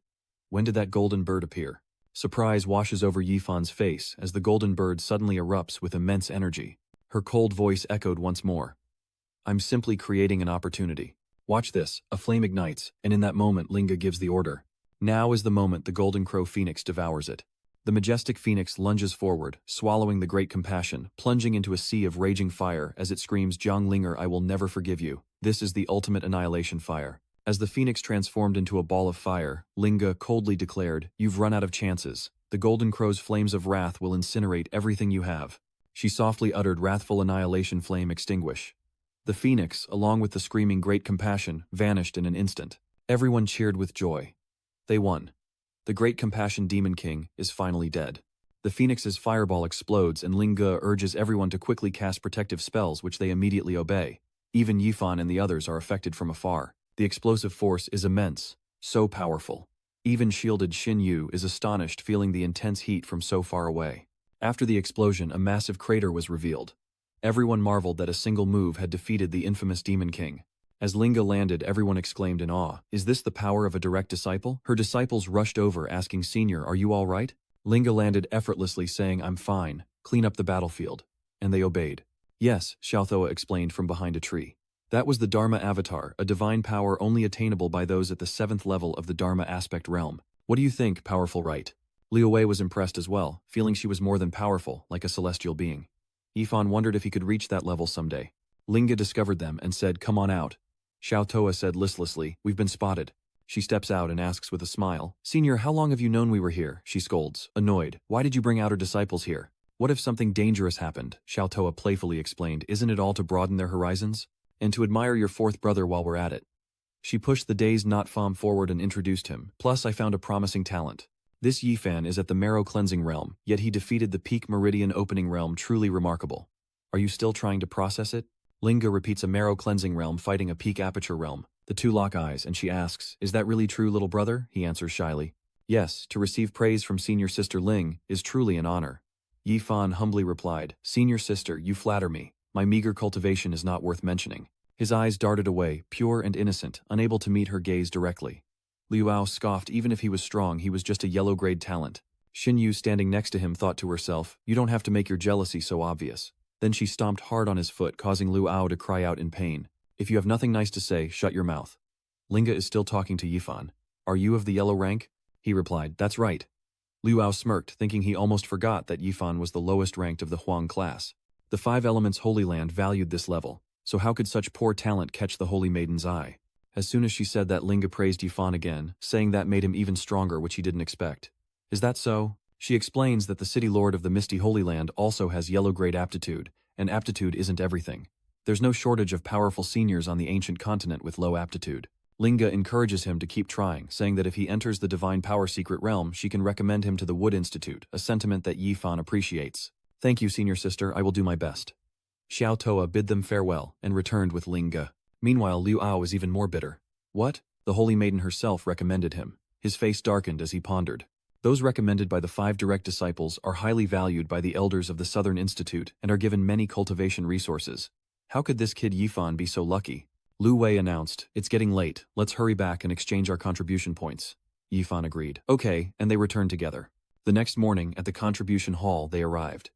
when did that golden bird appear? Surprise washes over Yifan's face as the golden bird suddenly erupts with immense energy. Her cold voice echoed once more. I'm simply creating an opportunity. Watch this, a flame ignites, and in that moment Linga gives the order. Now is the moment the golden crow phoenix devours it. The majestic phoenix lunges forward, swallowing the great compassion, plunging into a sea of raging fire as it screams, Jianglinger, I will never forgive you. This is the ultimate annihilation fire. As the phoenix transformed into a ball of fire, Linga coldly declared, You've run out of chances. The golden crow's flames of wrath will incinerate everything you have. She softly uttered, wrathful annihilation flame extinguish. The phoenix, along with the screaming great compassion, vanished in an instant. Everyone cheered with joy. They won. The great compassion demon king is finally dead. The phoenix's fireball explodes and Ling Ge urges everyone to quickly cast protective spells which they immediately obey. Even Yifan and the others are affected from afar. The explosive force is immense, so powerful. Even shielded Xin Yu is astonished, feeling the intense heat from so far away. After the explosion, a massive crater was revealed. Everyone marveled that a single move had defeated the infamous Demon King. As Ling Ge landed, everyone exclaimed in awe, "Is this the power of a direct disciple?" Her disciples rushed over asking, "Senior, are you all right?" Ling Ge landed effortlessly saying, "I'm fine, clean up the battlefield." And they obeyed. "Yes," Xiaothoa explained from behind a tree. That was the Dharma Avatar, a divine power only attainable by those at the 7th level of the Dharma aspect realm. "What do you think, powerful right?" Liu Wei was impressed as well, feeling she was more than powerful, like a celestial being. Yifan wondered if he could reach that level someday. Ling Ge discovered them and said, "Come on out." Xiaothoa said listlessly, "We've been spotted." She steps out and asks with a smile, "Senior, how long have you known we were here?" She scolds, annoyed. "Why did you bring out our disciples here?" "What if something dangerous happened?" Xiaothoa playfully explained. "Isn't it all to broaden their horizons? And to admire your 4th brother while we're at it." She pushed the dazed Not-Fam forward and introduced him. "Plus I found a promising talent. This Yifan is at the marrow cleansing realm, yet he defeated the peak meridian opening realm, truly remarkable. Are you still trying to process it?" Ling Ge repeats, "A marrow cleansing realm fighting a peak aperture realm." The two lock eyes and she asks, "Is that really true, little brother?" He answers shyly, "Yes, to receive praise from senior sister Ling is truly an honor." Yifan humbly replied, "Senior sister, you flatter me. My meager cultivation is not worth mentioning." His eyes darted away, pure and innocent, unable to meet her gaze directly. Liuao scoffed. Even if he was strong, he was just a yellow-grade talent. Xin Yu, standing next to him, thought to herself, "You don't have to make your jealousy so obvious." Then she stomped hard on his foot, causing Liuao to cry out in pain. "If you have nothing nice to say, shut your mouth." Ling Ge is still talking to Yifan. "Are you of the yellow rank?" He replied, "That's right." Liuao smirked, thinking he almost forgot that Yifan was the lowest ranked of the Huang class. The 5 Elements Holy Land valued this level, so how could such poor talent catch the Holy Maiden's eye? As soon as she said that, Ling Ge praised Yifan again, saying that made him even stronger, which he didn't expect. "Is that so?" She explains that the City Lord of the Misty Holy Land also has yellow-grade aptitude, and aptitude isn't everything. There's no shortage of powerful seniors on the ancient continent with low aptitude. Ling Ge encourages him to keep trying, saying that if he enters the Divine Power Secret Realm, she can recommend him to the Wood Institute, a sentiment that Yifan appreciates. "Thank you, senior sister, I will do my best." Xiaothoa bid them farewell and returned with Ling Ge. Meanwhile, Liuao was even more bitter. What? The Holy Maiden herself recommended him. His face darkened as he pondered. Those recommended by the 5 direct disciples are highly valued by the elders of the Southern Institute and are given many cultivation resources. How could this kid Yifan be so lucky? Lu Wei announced, "It's getting late, let's hurry back and exchange our contribution points." Yifan agreed. "Okay," and they returned together. The next morning, at the contribution hall, they arrived.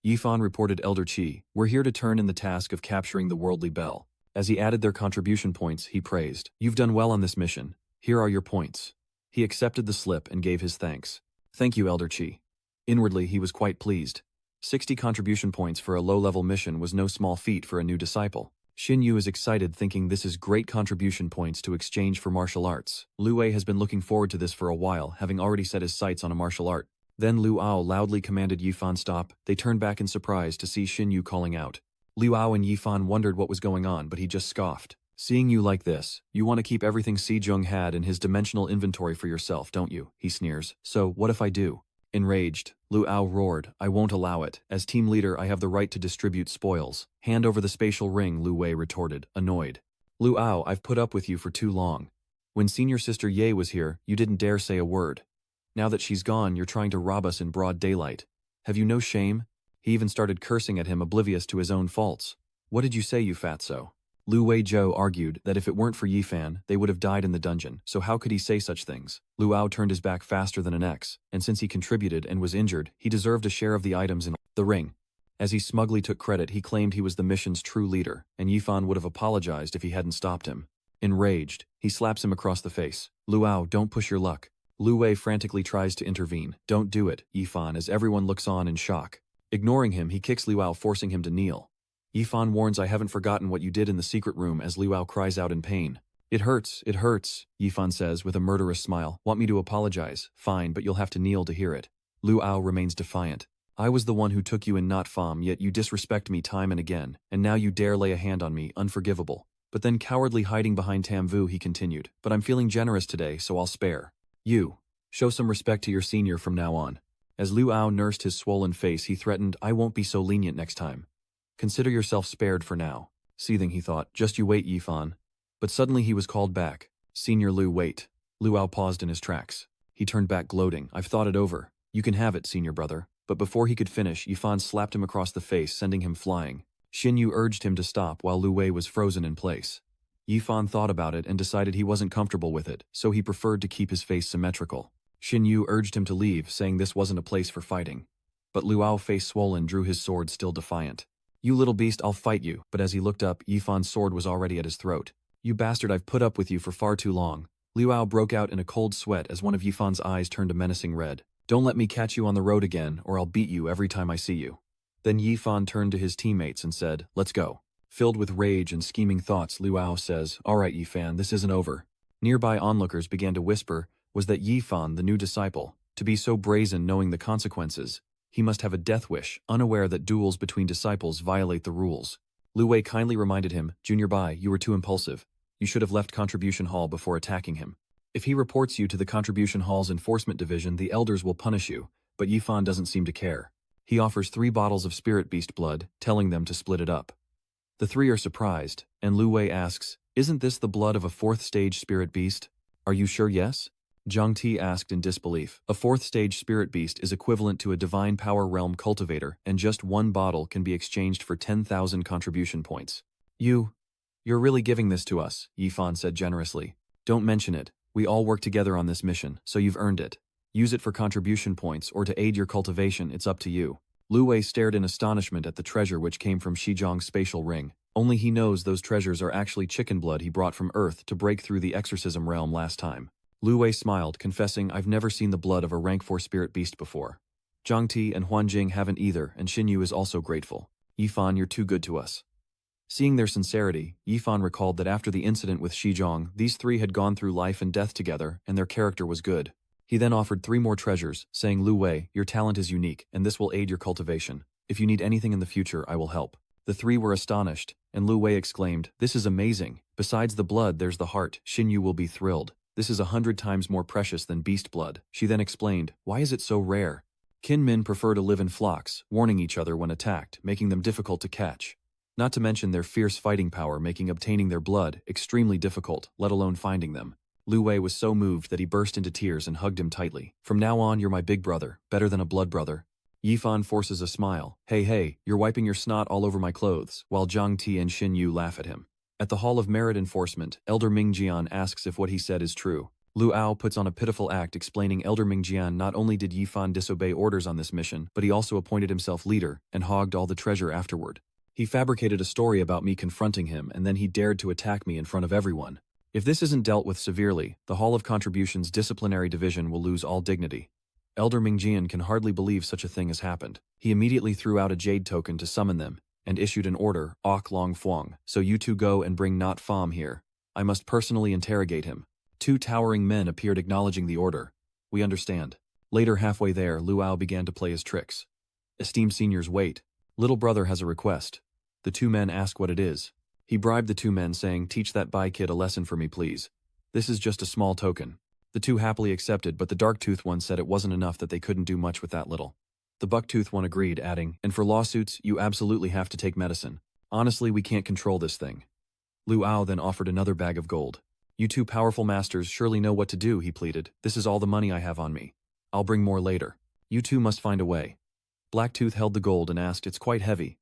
Yifan reported, "Elder Qi, we're here to turn in the task of capturing the worldly bell." As he added their contribution points, he praised, "You've done well on this mission. Here are your points." He accepted the slip and gave his thanks. "Thank you, Elder Qi." Inwardly, he was quite pleased. 60 contribution points for a low-level mission was no small feat for a new disciple. Xin Yu is excited, thinking this is great contribution points to exchange for martial arts. Lu Wei has been looking forward to this for a while, having already set his sights on a martial art. Then Liuao loudly commanded Yifan stop. They turned back in surprise to see Xin Yu calling out. Liuao and Yifan wondered what was going on, but he just scoffed. "Seeing you like this, you want to keep everything Si Jung had in his dimensional inventory for yourself, don't you?" he sneers. "So, what if I do?" Enraged, Liuao roared, "I won't allow it. As team leader, I have the right to distribute spoils." "Hand over the spatial ring," Lu Wei retorted, annoyed. "Liuao, I've put up with you for too long. When senior sister Ye was here, you didn't dare say a word. Now that she's gone, you're trying to rob us in broad daylight. Have you no shame?" He even started cursing at him, oblivious to his own faults. "What did you say, you fatso?" Lu Wei Zhou argued that if it weren't for Yifan, they would have died in the dungeon, so how could he say such things? Liuao turned his back faster than an X, and since he contributed and was injured, he deserved a share of the items in the ring. As he smugly took credit, he claimed he was the mission's true leader, and Yifan would have apologized if he hadn't stopped him. Enraged, he slaps him across the face. "Liuao, don't push your luck." Lu Wei frantically tries to intervene. "Don't do it, Yifan," as everyone looks on in shock. Ignoring him, he kicks Liuao, forcing him to kneel. Yifan warns, "I haven't forgotten what you did in the secret room," as Liuao cries out in pain. It hurts," Yifan says with a murderous smile. "Want me to apologize? Fine, but you'll have to kneel to hear it." Lu Ao remains defiant. I was the one who took you in not Pham, yet you disrespect me time and again, and now you dare lay a hand on me, unforgivable. But then cowardly hiding behind Tam Vu, he continued, but I'm feeling generous today, so I'll spare. You. Show some respect to your senior from now on. As Lu Ao nursed his swollen face, he threatened, I won't be so lenient next time. Consider yourself spared for now. Seething, he thought, just you wait, Yifan. But suddenly he was called back. Senior Lu, wait. Lu Ao paused in his tracks. He turned back gloating, I've thought it over. You can have it, senior brother. But before he could finish, Yifan slapped him across the face, sending him flying. Xin Yu urged him to stop while Lu Wei was frozen in place. Yifan thought about it and decided he wasn't comfortable with it, so he preferred to keep his face symmetrical. Xin Yu urged him to leave, saying this wasn't a place for fighting. But Lu Ao, face swollen, drew his sword, still defiant. You little beast, I'll fight you. But as he looked up, Yifan's sword was already at his throat. You bastard, I've put up with you for far too long. Lu Ao broke out in a cold sweat as one of Yifan's eyes turned a menacing red. Don't let me catch you on the road again, or I'll beat you every time I see you. Then Yifan turned to his teammates and said, let's go. Filled with rage and scheming thoughts, Lu Ao says, all right, Yifan, this isn't over. Nearby onlookers began to whisper, was that Yifan, the new disciple, to be so brazen knowing the consequences? He must have a death wish, unaware that duels between disciples violate the rules. Lu Wei kindly reminded him, Junior Bai, you were too impulsive. You should have left Contribution Hall before attacking him. If he reports you to the Contribution Hall's Enforcement Division, the elders will punish you, but Yifan doesn't seem to care. He offers 3 bottles of spirit beast blood, telling them to split it up. The 3 are surprised, and Lu Wei asks, isn't this the blood of a 4th stage spirit beast? Are you sure yes? Zhang Ti asked in disbelief. A 4th stage spirit beast is equivalent to a divine power realm cultivator, and just 1 bottle can be exchanged for 10,000 contribution points. You're really giving this to us, Yifan said generously. Don't mention it. We all work together on this mission, so you've earned it. Use it for contribution points or to aid your cultivation, it's up to you. Lu Wei stared in astonishment at the treasure which came from Shizhong's spatial ring. Only he knows those treasures are actually chicken blood he brought from Earth to break through the exorcism realm last time. Lu Wei smiled, confessing, I've never seen the blood of a rank 4 spirit beast before. Zhang Ti and Huan Jing haven't either, and Xin Yu is also grateful. Yifan, you're too good to us. Seeing their sincerity, Yifan recalled that after the incident with Shizhong, these 3 had gone through life and death together, and their character was good. He then offered 3 more treasures, saying, Lu Wei, your talent is unique, and this will aid your cultivation. If you need anything in the future, I will help. The 3 were astonished, and Lu Wei exclaimed, this is amazing. Besides the blood, there's the heart. Xin Yu will be thrilled. This is 100 times more precious than beast blood. She then explained, why is it so rare? Kinmen prefer to live in flocks, warning each other when attacked, making them difficult to catch. Not to mention their fierce fighting power making obtaining their blood extremely difficult, let alone finding them. Lu Wei was so moved that he burst into tears and hugged him tightly. From now on, you're my big brother, better than a blood brother. Yifan forces a smile. Hey, you're wiping your snot all over my clothes, while Zhang Ti and Xin Yu laugh at him. At the Hall of Merit Enforcement, Elder Mingjian asks if what he said is true. Lu Ao puts on a pitiful act explaining Elder Mingjian not only did Yifan disobey orders on this mission, but he also appointed himself leader and hogged all the treasure afterward. He fabricated a story about me confronting him, and then he dared to attack me in front of everyone. If this isn't dealt with severely, the Hall of Contribution's disciplinary division will lose all dignity. Elder Mingjian can hardly believe such a thing has happened. He immediately threw out a jade token to summon them, and issued an order, Ok Long Fuang, so you 2 go and bring Not Pham here. I must personally interrogate him. 2 towering men appeared acknowledging the order. We understand. Later, halfway there, Lu Ao began to play his tricks. Esteemed seniors, wait. Little brother has a request. The 2 men ask what it is. He bribed the 2 men, saying, teach that Bai kid a lesson for me, please. This is just a small token. The 2 happily accepted, but the dark-toothed one said it wasn't enough, that they couldn't do much with that little. The buck-toothed one agreed, adding, and for lawsuits, you absolutely have to take medicine. Honestly, we can't control this thing. Lu Ao then offered another bag of gold. You 2 powerful masters surely know what to do, he pleaded. This is all the money I have on me. I'll bring more later. You 2 must find a way. Blacktooth held the gold and asked, it's quite heavy.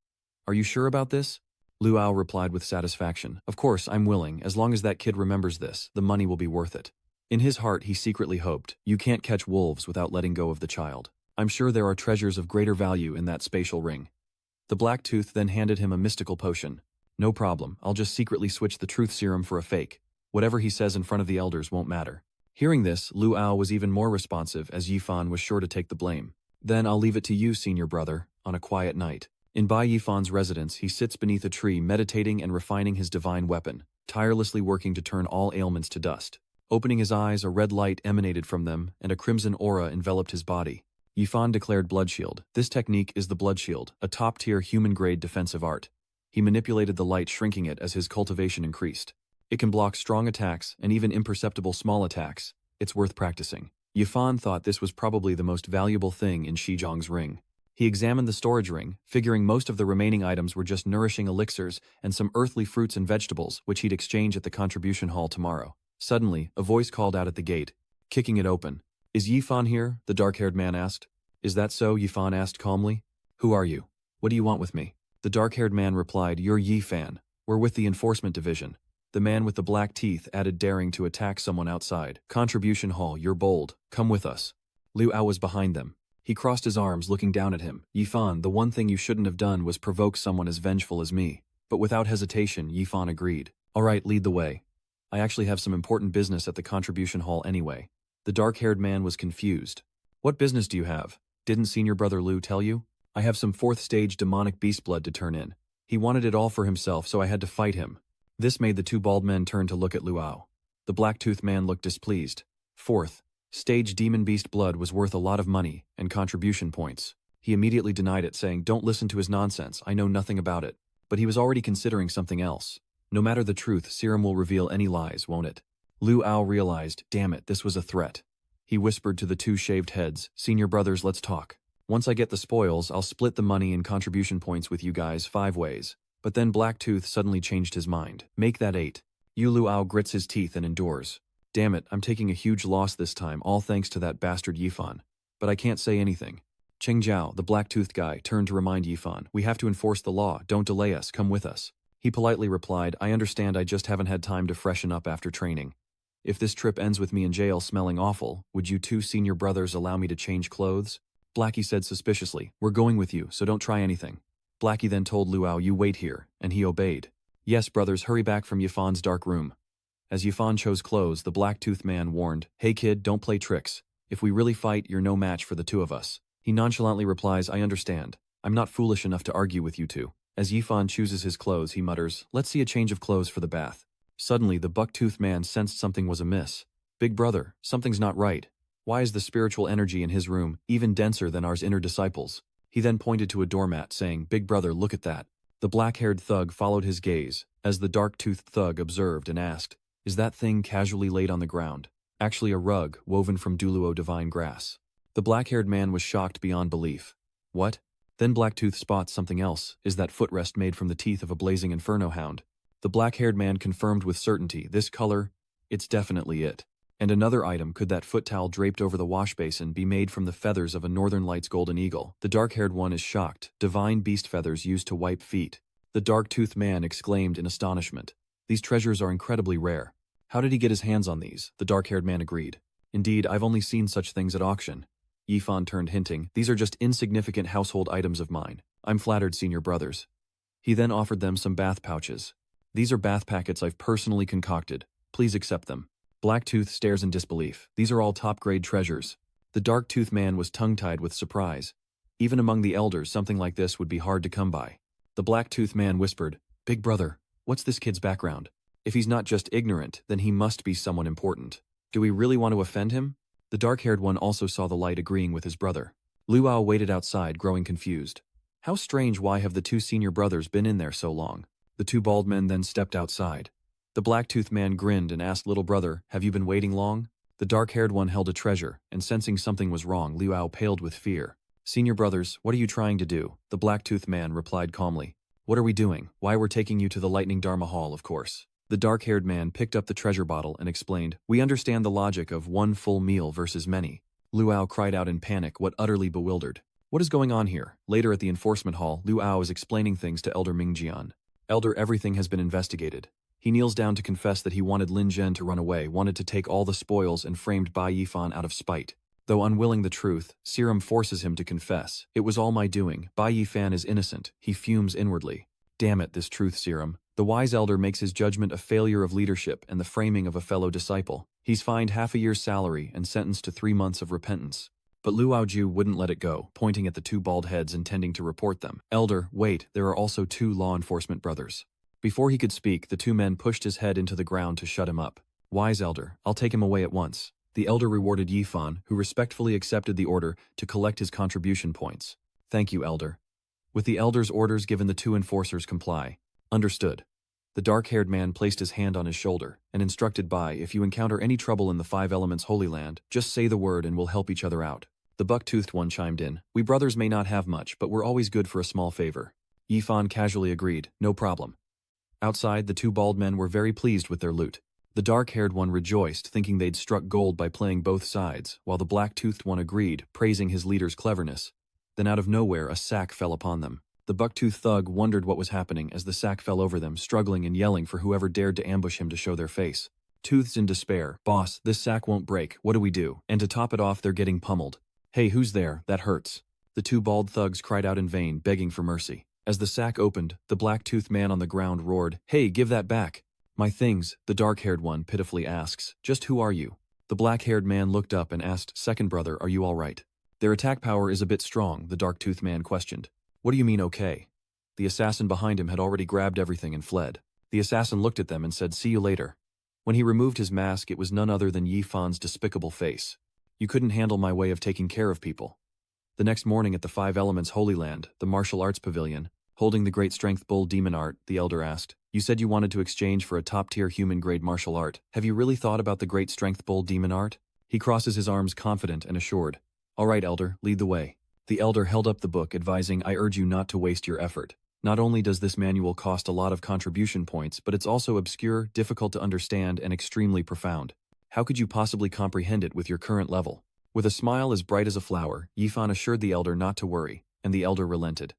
Are you sure about this? Lu Ao replied with satisfaction. Of course, I'm willing. As long as that kid remembers this, the money will be worth it. In his heart, he secretly hoped, you can't catch wolves without letting go of the child. I'm sure there are treasures of greater value in that spatial ring. The Blacktooth then handed him a mystical potion. No problem, I'll just secretly switch the truth serum for a fake. Whatever he says in front of the elders won't matter. Hearing this, Lu Ao was even more responsive, as Yifan was sure to take the blame. Then I'll leave it to you, senior brother, on a quiet night. In Bai Yifan's residence, he sits beneath a tree meditating and refining his divine weapon, tirelessly working to turn all ailments to dust. Opening his eyes, a red light emanated from them, and a crimson aura enveloped his body. Yifan declared Blood Shield. This technique is the Blood Shield, a top-tier human-grade defensive art. He manipulated the light, shrinking it as his cultivation increased. It can block strong attacks and even imperceptible small attacks. It's worth practicing. Yifan thought this was probably the most valuable thing in Shizhong's ring. He examined the storage ring, figuring most of the remaining items were just nourishing elixirs and some earthly fruits and vegetables which he'd exchange at the contribution hall tomorrow. Suddenly, a voice called out at the gate, kicking it open. "Is Yifan here?" the dark-haired man asked. "Is that so?" Yifan asked calmly. "Who are you? What do you want with me?" The dark-haired man replied, "You're Yifan. We're with the enforcement division." The man with the black teeth added, daring to attack someone outside. "Contribution hall, you're bold. Come with us." Liu Ao was behind them. He crossed his arms, looking down at him. "Yifan, the one thing you shouldn't have done was provoke someone as vengeful as me." But without hesitation, Yifan agreed. "All right, lead the way. I actually have some important business at the contribution hall anyway." The dark-haired man was confused. "What business do you have? Didn't senior brother Liu tell you? I have some fourth-stage demonic beast blood to turn in. He wanted it all for himself, so I had to fight him." This made the two bald men turn to look at Liu Ao. The black-toothed man looked displeased. Fourth-stage demon beast blood was worth a lot of money and contribution points. He immediately denied it, saying, "Don't listen to his nonsense, I know nothing about it." But he was already considering something else. No matter the truth, serum will reveal any lies, won't it? Liu Ao realized, damn it, this was a threat. He whispered to the two shaved heads, "Senior brothers, let's talk. Once I get the spoils, I'll split the money and contribution points with you guys 5 ways. But then Blacktooth suddenly changed his mind. "Make that 8. Yu Liu Ao grits his teeth and endures. "Damn it, I'm taking a huge loss this time, all thanks to that bastard Yifan. But I can't say anything." Cheng Jiao, the black-toothed guy, turned to remind Yifan, "We have to enforce the law, don't delay us, come with us." He politely replied, "I understand, I just haven't had time to freshen up after training. If this trip ends with me in jail smelling awful, would you two senior brothers allow me to change clothes?" Blackie said suspiciously, "We're going with you, so don't try anything." Blackie then told Liu Ao, "You wait here," and he obeyed. "Yes, brothers, hurry back from Yifan's dark room." As Yifan chose clothes, the black-toothed man warned, "Hey kid, don't play tricks. If we really fight, you're no match for the two of us." He nonchalantly replies, "I understand. I'm not foolish enough to argue with you two." As Yifan chooses his clothes, he mutters, "Let's see a change of clothes for the bath." Suddenly, the buck-toothed man sensed something was amiss. "Big brother, something's not right. Why is the spiritual energy in his room even denser than ours inner disciples?" He then pointed to a doormat, saying, "Big brother, look at that." The black-haired thug followed his gaze, as the dark-toothed thug observed and asked, "Is that thing casually laid on the ground? Actually a rug, woven from Duluo divine grass." The black-haired man was shocked beyond belief. "What?" Then Blacktooth spots something else, is that footrest made from the teeth of a blazing inferno hound. The black-haired man confirmed with certainty, "This color, it's definitely it." And another item, could that foot towel draped over the wash basin be made from the feathers of a Northern Lights golden eagle? The dark-haired one is shocked, divine beast feathers used to wipe feet. The dark-toothed man exclaimed in astonishment, "These treasures are incredibly rare. How did he get his hands on these?" The dark-haired man agreed. "Indeed, I've only seen such things at auction." Yifan turned, hinting, "These are just insignificant household items of mine. I'm flattered, senior brothers." He then offered them some bath pouches. "These are bath packets I've personally concocted. Please accept them." Blacktooth stares in disbelief. "These are all top-grade treasures." The dark-toothed man was tongue-tied with surprise. Even among the elders, something like this would be hard to come by. The black-toothed man whispered, "Big brother, what's this kid's background? If he's not just ignorant, then he must be someone important. Do we really want to offend him?" The dark-haired one also saw the light, agreeing with his brother. Liu Ao waited outside, growing confused. How strange, why have the two senior brothers been in there so long? The two bald men then stepped outside. The black-toothed man grinned and asked, "Little brother, have you been waiting long?" The dark-haired one held a treasure, and sensing something was wrong, Liu Ao paled with fear. "Senior brothers, what are you trying to do?" The black-toothed man replied calmly. "What are we doing? Why, we're taking you to the Lightning Dharma Hall, of course." The dark-haired man picked up the treasure bottle and explained, "We understand the logic of one full meal versus many." Liu Ao cried out in panic, what utterly bewildered. What is going on here? Later at the enforcement hall, Liu Ao is explaining things to Elder Mingjian. "Elder, everything has been investigated." He kneels down to confess that he wanted Lin Zhen to run away, wanted to take all the spoils, and framed Bai Yifan out of spite. Though unwilling the truth, Serum forces him to confess. "It was all my doing. Bai Yifan is innocent." He fumes inwardly. Damn it, this truth serum. The wise elder makes his judgment a failure of leadership and the framing of a fellow disciple. He's fined half a year's salary and sentenced to 3 months of repentance. But Lu Aoju wouldn't let it go, pointing at the two bald heads intending to report them. "Elder, wait, there are also 2 law enforcement brothers." Before he could speak, the 2 men pushed his head into the ground to shut him up. "Wise elder, I'll take him away at once." The elder rewarded Yifan, who respectfully accepted the order to collect his contribution points. Thank you, elder. With the elder's orders given, the two enforcers comply. Understood. The dark-haired man placed his hand on his shoulder and instructed Bai, if you encounter any trouble in the Five Elements Holy Land, just say the word and we'll help each other out. The buck-toothed one chimed in. We brothers may not have much, but we're always good for a small favor. Yifan casually agreed, no problem. Outside, the two bald men were very pleased with their loot. The dark-haired one rejoiced, thinking they'd struck gold by playing both sides, while the black-toothed one agreed, praising his leader's cleverness. Then out of nowhere, a sack fell upon them. The buck-toothed thug wondered what was happening as the sack fell over them, struggling and yelling for whoever dared to ambush him to show their face. Tooth's in despair. Boss, this sack won't break. What do we do? And to top it off, they're getting pummeled. Hey, who's there? That hurts. The two bald thugs cried out in vain, begging for mercy. As the sack opened, the black-toothed man on the ground roared, Hey, give that back. My things, the dark-haired one pitifully asks. Just who are you? The black-haired man looked up and asked, Second brother, are you all right? Their attack power is a bit strong, the dark-toothed man questioned. What do you mean okay? The assassin behind him had already grabbed everything and fled. The assassin looked at them and said, See you later. When he removed his mask, it was none other than Yifan's despicable face. You couldn't handle my way of taking care of people. The next morning at the Five Elements Holy Land, the martial arts pavilion, holding the great strength bull demon art, the elder asked, You said you wanted to exchange for a top-tier human-grade martial art. Have you really thought about the great strength bull demon art? He crosses his arms confident and assured. All right, elder, lead the way. The elder held up the book advising, I urge you not to waste your effort. Not only does this manual cost a lot of contribution points, but it's also obscure, difficult to understand, and extremely profound. How could you possibly comprehend it with your current level? With a smile as bright as a flower, Yifan assured the elder not to worry, and the elder relented.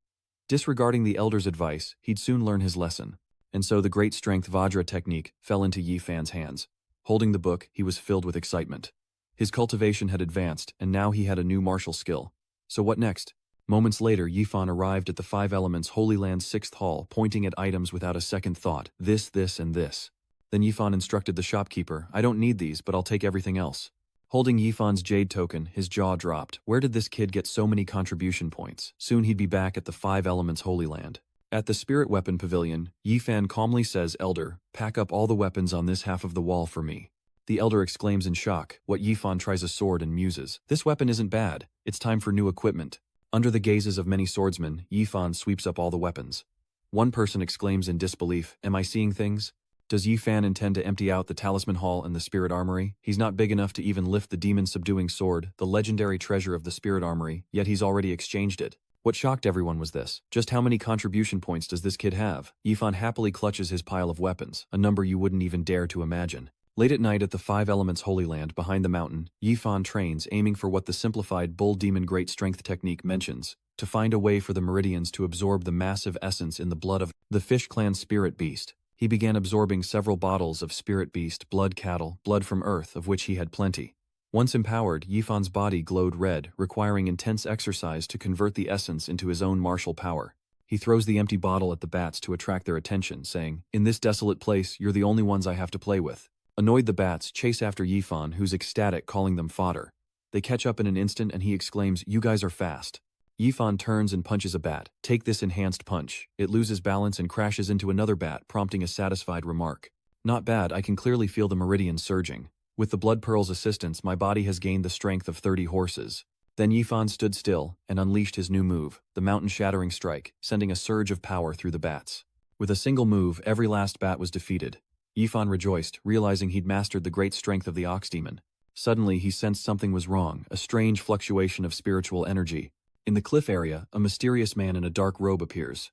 Disregarding the elder's advice, he'd soon learn his lesson. And so the great strength Vajra technique fell into Yifan's hands. Holding the book, he was filled with excitement. His cultivation had advanced, and now he had a new martial skill. So what next? Moments later, Yifan arrived at the Five Elements Holy Land's 6th hall, pointing at items without a second thought. This, and this. Then Yifan instructed the shopkeeper, I don't need these, but I'll take everything else. Holding Yifan's jade token, his jaw dropped. Where did this kid get so many contribution points? Soon he'd be back at the Five Elements Holy Land. At the Spirit Weapon Pavilion, Yifan calmly says, Elder, pack up all the weapons on this half of the wall for me. The elder exclaims in shock, what Yifan tries a sword and muses. This weapon isn't bad. It's time for new equipment. Under the gazes of many swordsmen, Yifan sweeps up all the weapons. One person exclaims in disbelief, Am I seeing things? Does Yifan intend to empty out the Talisman Hall and the Spirit Armory? He's not big enough to even lift the demon-subduing sword, the legendary treasure of the Spirit Armory, yet he's already exchanged it. What shocked everyone was this. Just how many contribution points does this kid have? Yifan happily clutches his pile of weapons, a number you wouldn't even dare to imagine. Late at night at the Five Elements Holy Land behind the mountain, Yifan trains, aiming for what the simplified Bull Demon Great Strength technique mentions, to find a way for the meridians to absorb the massive essence in the blood of the Fish Clan Spirit Beast. He began absorbing several bottles of Spirit Beast blood cattle, blood from Earth, of which he had plenty. Once empowered, Yifan's body glowed red, requiring intense exercise to convert the essence into his own martial power. He throws the empty bottle at the bats to attract their attention, saying, In this desolate place, you're the only ones I have to play with. Annoyed, the bats chase after Yifan, who's ecstatic, calling them fodder. They catch up in an instant and he exclaims, You guys are fast. Yifan turns and punches a bat. Take this enhanced punch. It loses balance and crashes into another bat, prompting a satisfied remark. Not bad, I can clearly feel the meridians surging. With the Blood Pearl's assistance, my body has gained the strength of 30 horses. Then Yifan stood still and unleashed his new move, the mountain-shattering strike, sending a surge of power through the bats. With a single move, every last bat was defeated. Yifan rejoiced, realizing he'd mastered the great strength of the Ox Demon. Suddenly, he sensed something was wrong, a strange fluctuation of spiritual energy. In the cliff area, a mysterious man in a dark robe appears.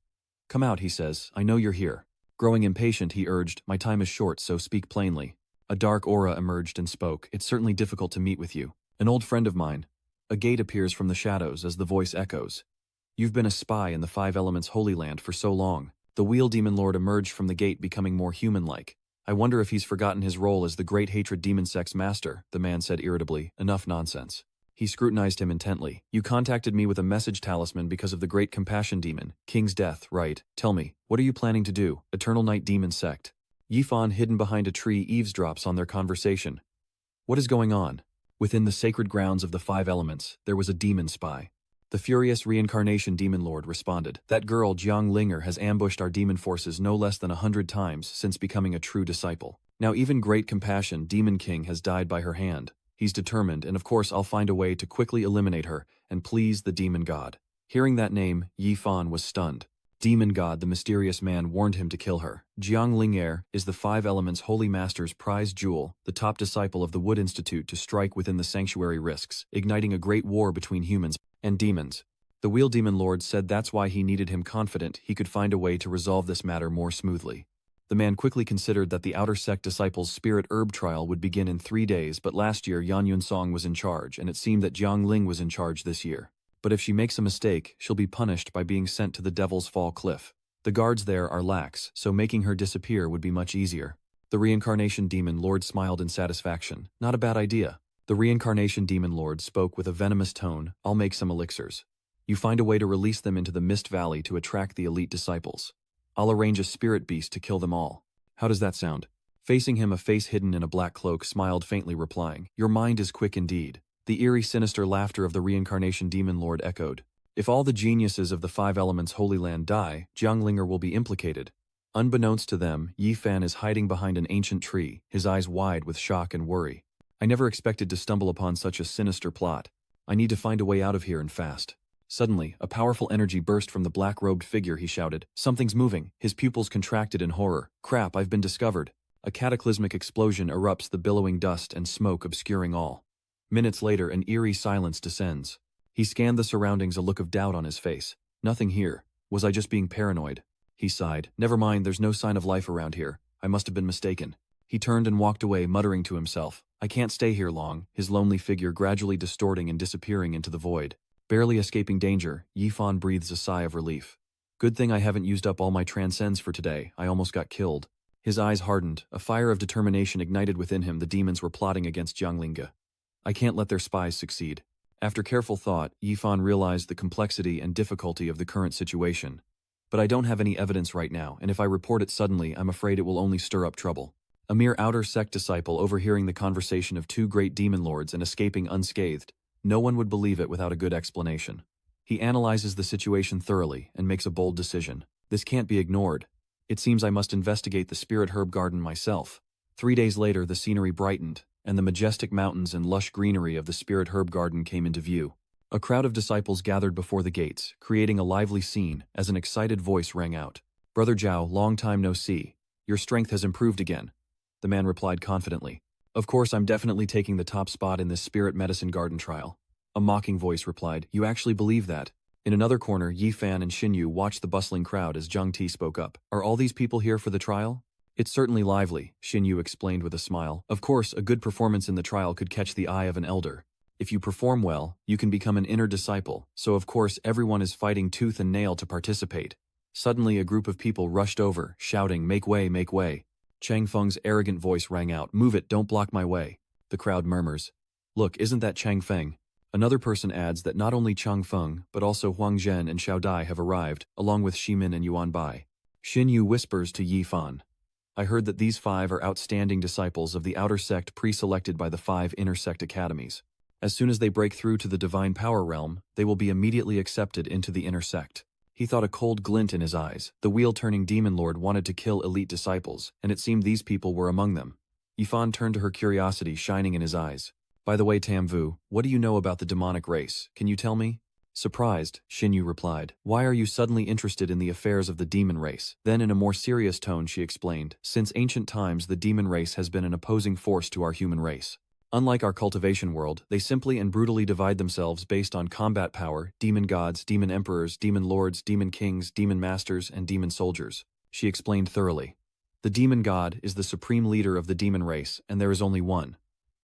Come out, he says, I know you're here. Growing impatient, he urged, My time is short, so speak plainly. A dark aura emerged and spoke, It's certainly difficult to meet with you. An old friend of mine. A gate appears from the shadows as the voice echoes. You've been a spy in the Five Elements Holy Land for so long. The Wheel Demon Lord emerged from the gate, becoming more human-like. I wonder if he's forgotten his role as the Great Hatred Demon Sex Master, the man said irritably. Enough nonsense. He scrutinized him intently. You contacted me with a message talisman because of the Great Compassion Demon, King's Death, right? Tell me, what are you planning to do? Eternal Night Demon Sect. Yifan, hidden behind a tree, eavesdrops on their conversation. What is going on? Within the sacred grounds of the Five Elements, there was a demon spy. The furious reincarnation demon lord responded, That girl, Jiang Linger, has ambushed our demon forces no less than 100 times since becoming a true disciple. Now even Great Compassion, Demon King, has died by her hand. He's determined, and of course I'll find a way to quickly eliminate her and please the demon god. Hearing that name, Yi Fan was stunned. Demon god, the mysterious man, warned him to kill her. Jiang Ling'er is the Five Elements Holy Master's prized jewel, the top disciple of the Wood Institute to strike within the sanctuary risks, igniting a great war between humans and demons. The Wheel Demon Lord said that's why he needed him, confident he could find a way to resolve this matter more smoothly. The man quickly considered that the Outer Sect Disciples' Spirit Herb trial would begin in 3 days, but last year Yan Yunsong was in charge, and it seemed that Jiang Ling was in charge this year. But if she makes a mistake, she'll be punished by being sent to the Devil's Fall Cliff. The guards there are lax, so making her disappear would be much easier. The Reincarnation Demon Lord smiled in satisfaction. Not a bad idea. The Reincarnation Demon Lord spoke with a venomous tone. I'll make some elixirs. You find a way to release them into the Mist Valley to attract the elite disciples. I'll arrange a spirit beast to kill them all. How does that sound? Facing him, a face hidden in a black cloak smiled faintly, replying, Your mind is quick indeed. The eerie, sinister laughter of the Reincarnation Demon Lord echoed. If all the geniuses of the Five Elements Holy Land die, Jiang Ling'er will be implicated. Unbeknownst to them, Yi Fan is hiding behind an ancient tree, his eyes wide with shock and worry. I never expected to stumble upon such a sinister plot. I need to find a way out of here and fast. Suddenly, a powerful energy burst from the black-robed figure. He shouted, Something's moving. His pupils contracted in horror. Crap, I've been discovered. A cataclysmic explosion erupts, the billowing dust and smoke obscuring all. Minutes later, an eerie silence descends. He scanned the surroundings, a look of doubt on his face. Nothing here. Was I just being paranoid? He sighed. Never mind, there's no sign of life around here. I must have been mistaken. He turned and walked away, muttering to himself, I can't stay here long, his lonely figure gradually distorting and disappearing into the void. Barely escaping danger, Yi Fan breathes a sigh of relief. Good thing I haven't used up all my transcends for today. I almost got killed. His eyes hardened, a fire of determination ignited within him. The demons were plotting against Jiang Ling'er. I can't let their spies succeed. After careful thought, Yi Fan realized the complexity and difficulty of the current situation. But I don't have any evidence right now, and if I report it suddenly, I'm afraid it will only stir up trouble. A mere Outer Sect disciple overhearing the conversation of 2 great demon lords and escaping unscathed. No one would believe it without a good explanation. He analyzes the situation thoroughly and makes a bold decision. This can't be ignored. It seems I must investigate the Spirit Herb Garden myself. 3 days later, the scenery brightened, and the majestic mountains and lush greenery of the Spirit Herb Garden came into view. A crowd of disciples gathered before the gates, creating a lively scene as an excited voice rang out. Brother Zhao, long time no see. Your strength has improved again. The man replied confidently. Of course, I'm definitely taking the top spot in this Spirit Medicine Garden trial. A mocking voice replied, You actually believe that? In another corner, Yi Fan and Xinyu watched the bustling crowd as Zhang Ti spoke up. Are all these people here for the trial? It's certainly lively, Xinyu explained with a smile. Of course, a good performance in the trial could catch the eye of an elder. If you perform well, you can become an inner disciple, so of course everyone is fighting tooth and nail to participate. Suddenly a group of people rushed over, shouting, Make way, make way. Chang Feng's arrogant voice rang out, Move it, don't block my way. The crowd murmurs. Look, isn't that Chang Feng? Another person adds that not only Chang Feng, but also Huang Zhen and Xiao Dai have arrived, along with Ximin and Yuan Bai. Xin Yu whispers to Yi Fan. I heard that these 5 are outstanding disciples of the Outer Sect pre-selected by the 5 Inner Sect Academies. As soon as they break through to the Divine Power Realm, they will be immediately accepted into the Inner Sect. He thought, a cold glint in his eyes. The wheel-turning demon lord wanted to kill elite disciples, and it seemed these people were among them. Yi Fan turned to her, curiosity shining in his eyes. By the way, Tam Vu, what do you know about the demonic race? Can you tell me? Surprised, Xinyu replied. Why are you suddenly interested in the affairs of the demon race? Then in a more serious tone she explained, Since ancient times the demon race has been an opposing force to our human race. Unlike our cultivation world, they simply and brutally divide themselves based on combat power, demon gods, demon emperors, demon lords, demon kings, demon masters, and demon soldiers. She explained thoroughly. The demon god is the supreme leader of the demon race, and there is only one.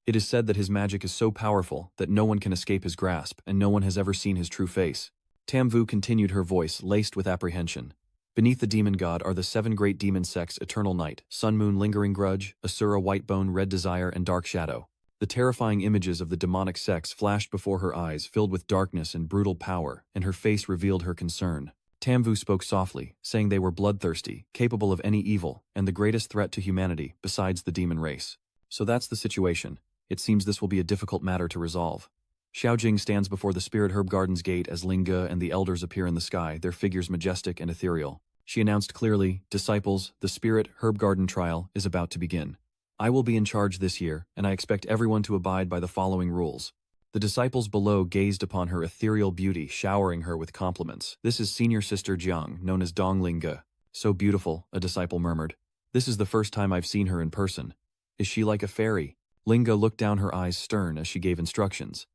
It is said that his magic is so powerful that no one can escape his grasp, and no one has ever seen his true face. Tam Vu continued, her voice laced with apprehension. Beneath the demon god are the 7 great demon sects: Eternal Night, Sun Moon, Lingering Grudge, Asura, Whitebone, Red Desire, and Dark Shadow. The terrifying images of the demonic sects flashed before her eyes, filled with darkness and brutal power, and her face revealed her concern. Tam Vu spoke softly, saying they were bloodthirsty, capable of any evil, and the greatest threat to humanity, besides the demon race. So that's the situation. It seems this will be a difficult matter to resolve. Xiao Jing stands before the Spirit Herb Garden's gate as Linga and the elders appear in the sky, their figures majestic and ethereal. She announced clearly, Disciples, the Spirit Herb Garden trial is about to begin. I will be in charge this year, and I expect everyone to abide by the following rules. The disciples below gazed upon her ethereal beauty, showering her with compliments. This is senior sister Jiang, known as Donglinga. So beautiful, a disciple murmured. This is the first time I've seen her in person. Is she like a fairy? Linga looked down, her eyes stern as she gave instructions.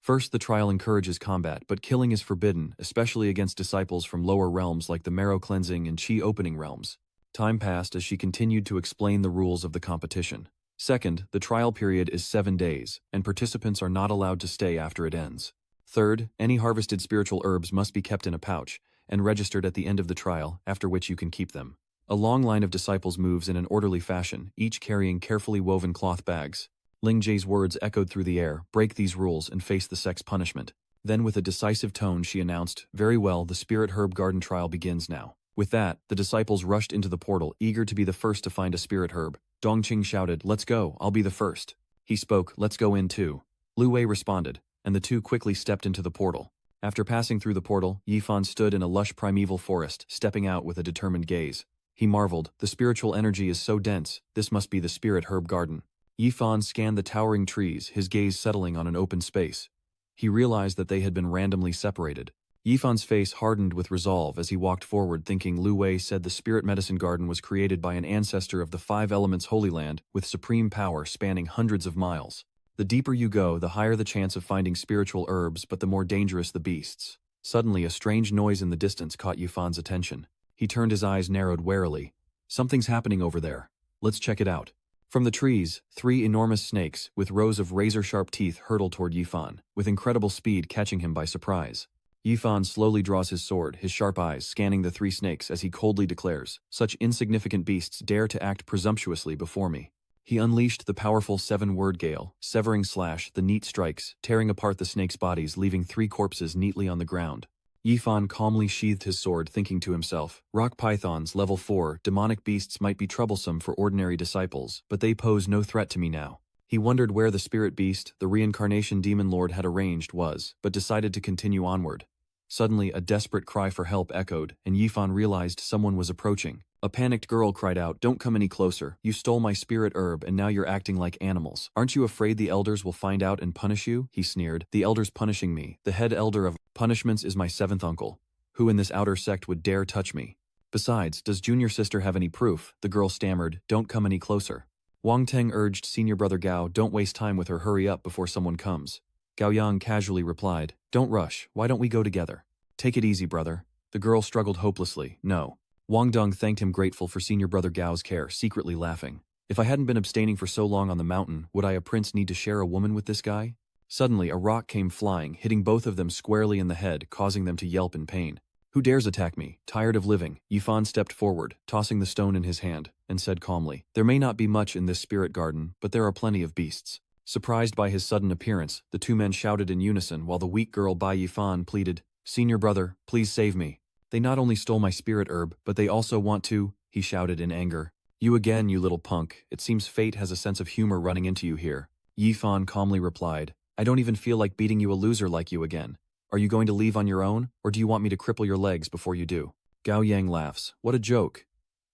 First, the trial encourages combat, but killing is forbidden, especially against disciples from lower realms like the marrow cleansing and chi opening realms. Time passed as she continued to explain the rules of the competition. Second, the trial period is 7 days, and participants are not allowed to stay after it ends. Third, any harvested spiritual herbs must be kept in a pouch and registered at the end of the trial, after which you can keep them. A long line of disciples moves in an orderly fashion, each carrying carefully woven cloth bags. Ling Jie's words echoed through the air, break these rules and face the sex punishment. Then with a decisive tone she announced, very well, the spirit herb garden trial begins now. With that, the disciples rushed into the portal, eager to be the first to find a spirit herb. Dongqing shouted, let's go, I'll be the first. He spoke, let's go in too. Lu Wei responded, and the two quickly stepped into the portal. After passing through the portal, Yifan stood in a lush primeval forest, stepping out with a determined gaze. He marveled, the spiritual energy is so dense, this must be the spirit herb garden. Yifan scanned the towering trees, his gaze settling on an open space. He realized that they had been randomly separated. Yifan's face hardened with resolve as he walked forward, thinking Lu Wei said the spirit medicine garden was created by an ancestor of the 5 elements Holy Land with supreme power spanning hundreds of miles. The deeper you go, the higher the chance of finding spiritual herbs, but the more dangerous the beasts. Suddenly, a strange noise in the distance caught Yifan's attention. He turned, his eyes narrowed warily. Something's happening over there. Let's check it out. From the trees, 3 enormous snakes, with rows of razor-sharp teeth, hurtled toward Yifan, with incredible speed catching him by surprise. Yifan slowly draws his sword, his sharp eyes scanning the 3 snakes as he coldly declares, such insignificant beasts dare to act presumptuously before me. He unleashed the powerful 7-word gale, severing slash, the neat strikes, tearing apart the snakes' bodies, leaving 3 corpses neatly on the ground. Yifan calmly sheathed his sword, thinking to himself, rock pythons, level 4, demonic beasts might be troublesome for ordinary disciples, but they pose no threat to me now. He wondered where the spirit beast, the reincarnation demon lord had arranged, was, but decided to continue onward. Suddenly, a desperate cry for help echoed, and Yifan realized someone was approaching. A panicked girl cried out, don't come any closer. You stole my spirit herb and now you're acting like animals. Aren't you afraid the elders will find out and punish you? He sneered. The elders punishing me. The head elder of punishments is my 7th uncle. Who in this outer sect would dare touch me? Besides, does junior sister have any proof? The girl stammered, don't come any closer. Wang Teng urged senior brother Gao, don't waste time with her, hurry up before someone comes. Gao Yang casually replied, don't rush, why don't we go together? Take it easy, brother. The girl struggled hopelessly, no. Wang Dong thanked him, grateful for senior brother Gao's care, secretly laughing. If I hadn't been abstaining for so long on the mountain, would I, a prince, need to share a woman with this guy? Suddenly, a rock came flying, hitting both of them squarely in the head, causing them to yelp in pain. Who dares attack me? Tired of living, Yifan stepped forward, tossing the stone in his hand, and said calmly, there may not be much in this spirit garden, but there are plenty of beasts. Surprised by his sudden appearance, the 2 men shouted in unison while the weak girl Bai Yifan pleaded, senior brother, please save me. They not only stole my spirit herb, but they also want to, he shouted in anger. You again, you little punk. It seems fate has a sense of humor running into you here. Yifan calmly replied, I don't even feel like beating you, a loser like you again. Are you going to leave on your own, or do you want me to cripple your legs before you do? Gao Yang laughs. What a joke.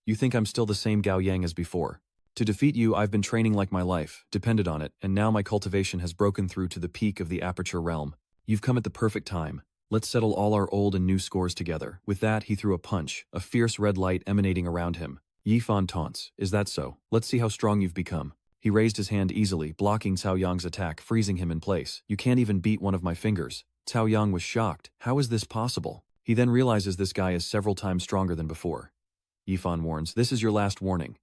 You think I'm still the same Gao Yang as before. To defeat you, I've been training like my life, depended on it, and now my cultivation has broken through to the peak of the aperture realm. You've come at the perfect time. Let's settle all our old and new scores together. With that, he threw a punch, a fierce red light emanating around him. Yifan taunts, is that so? Let's see how strong you've become. He raised his hand easily, blocking Cao Yang's attack, freezing him in place. You can't even beat one of my fingers. Cao Yang was shocked. How is this possible? He then realizes this guy is several times stronger than before. Yifan warns, this is your last warning.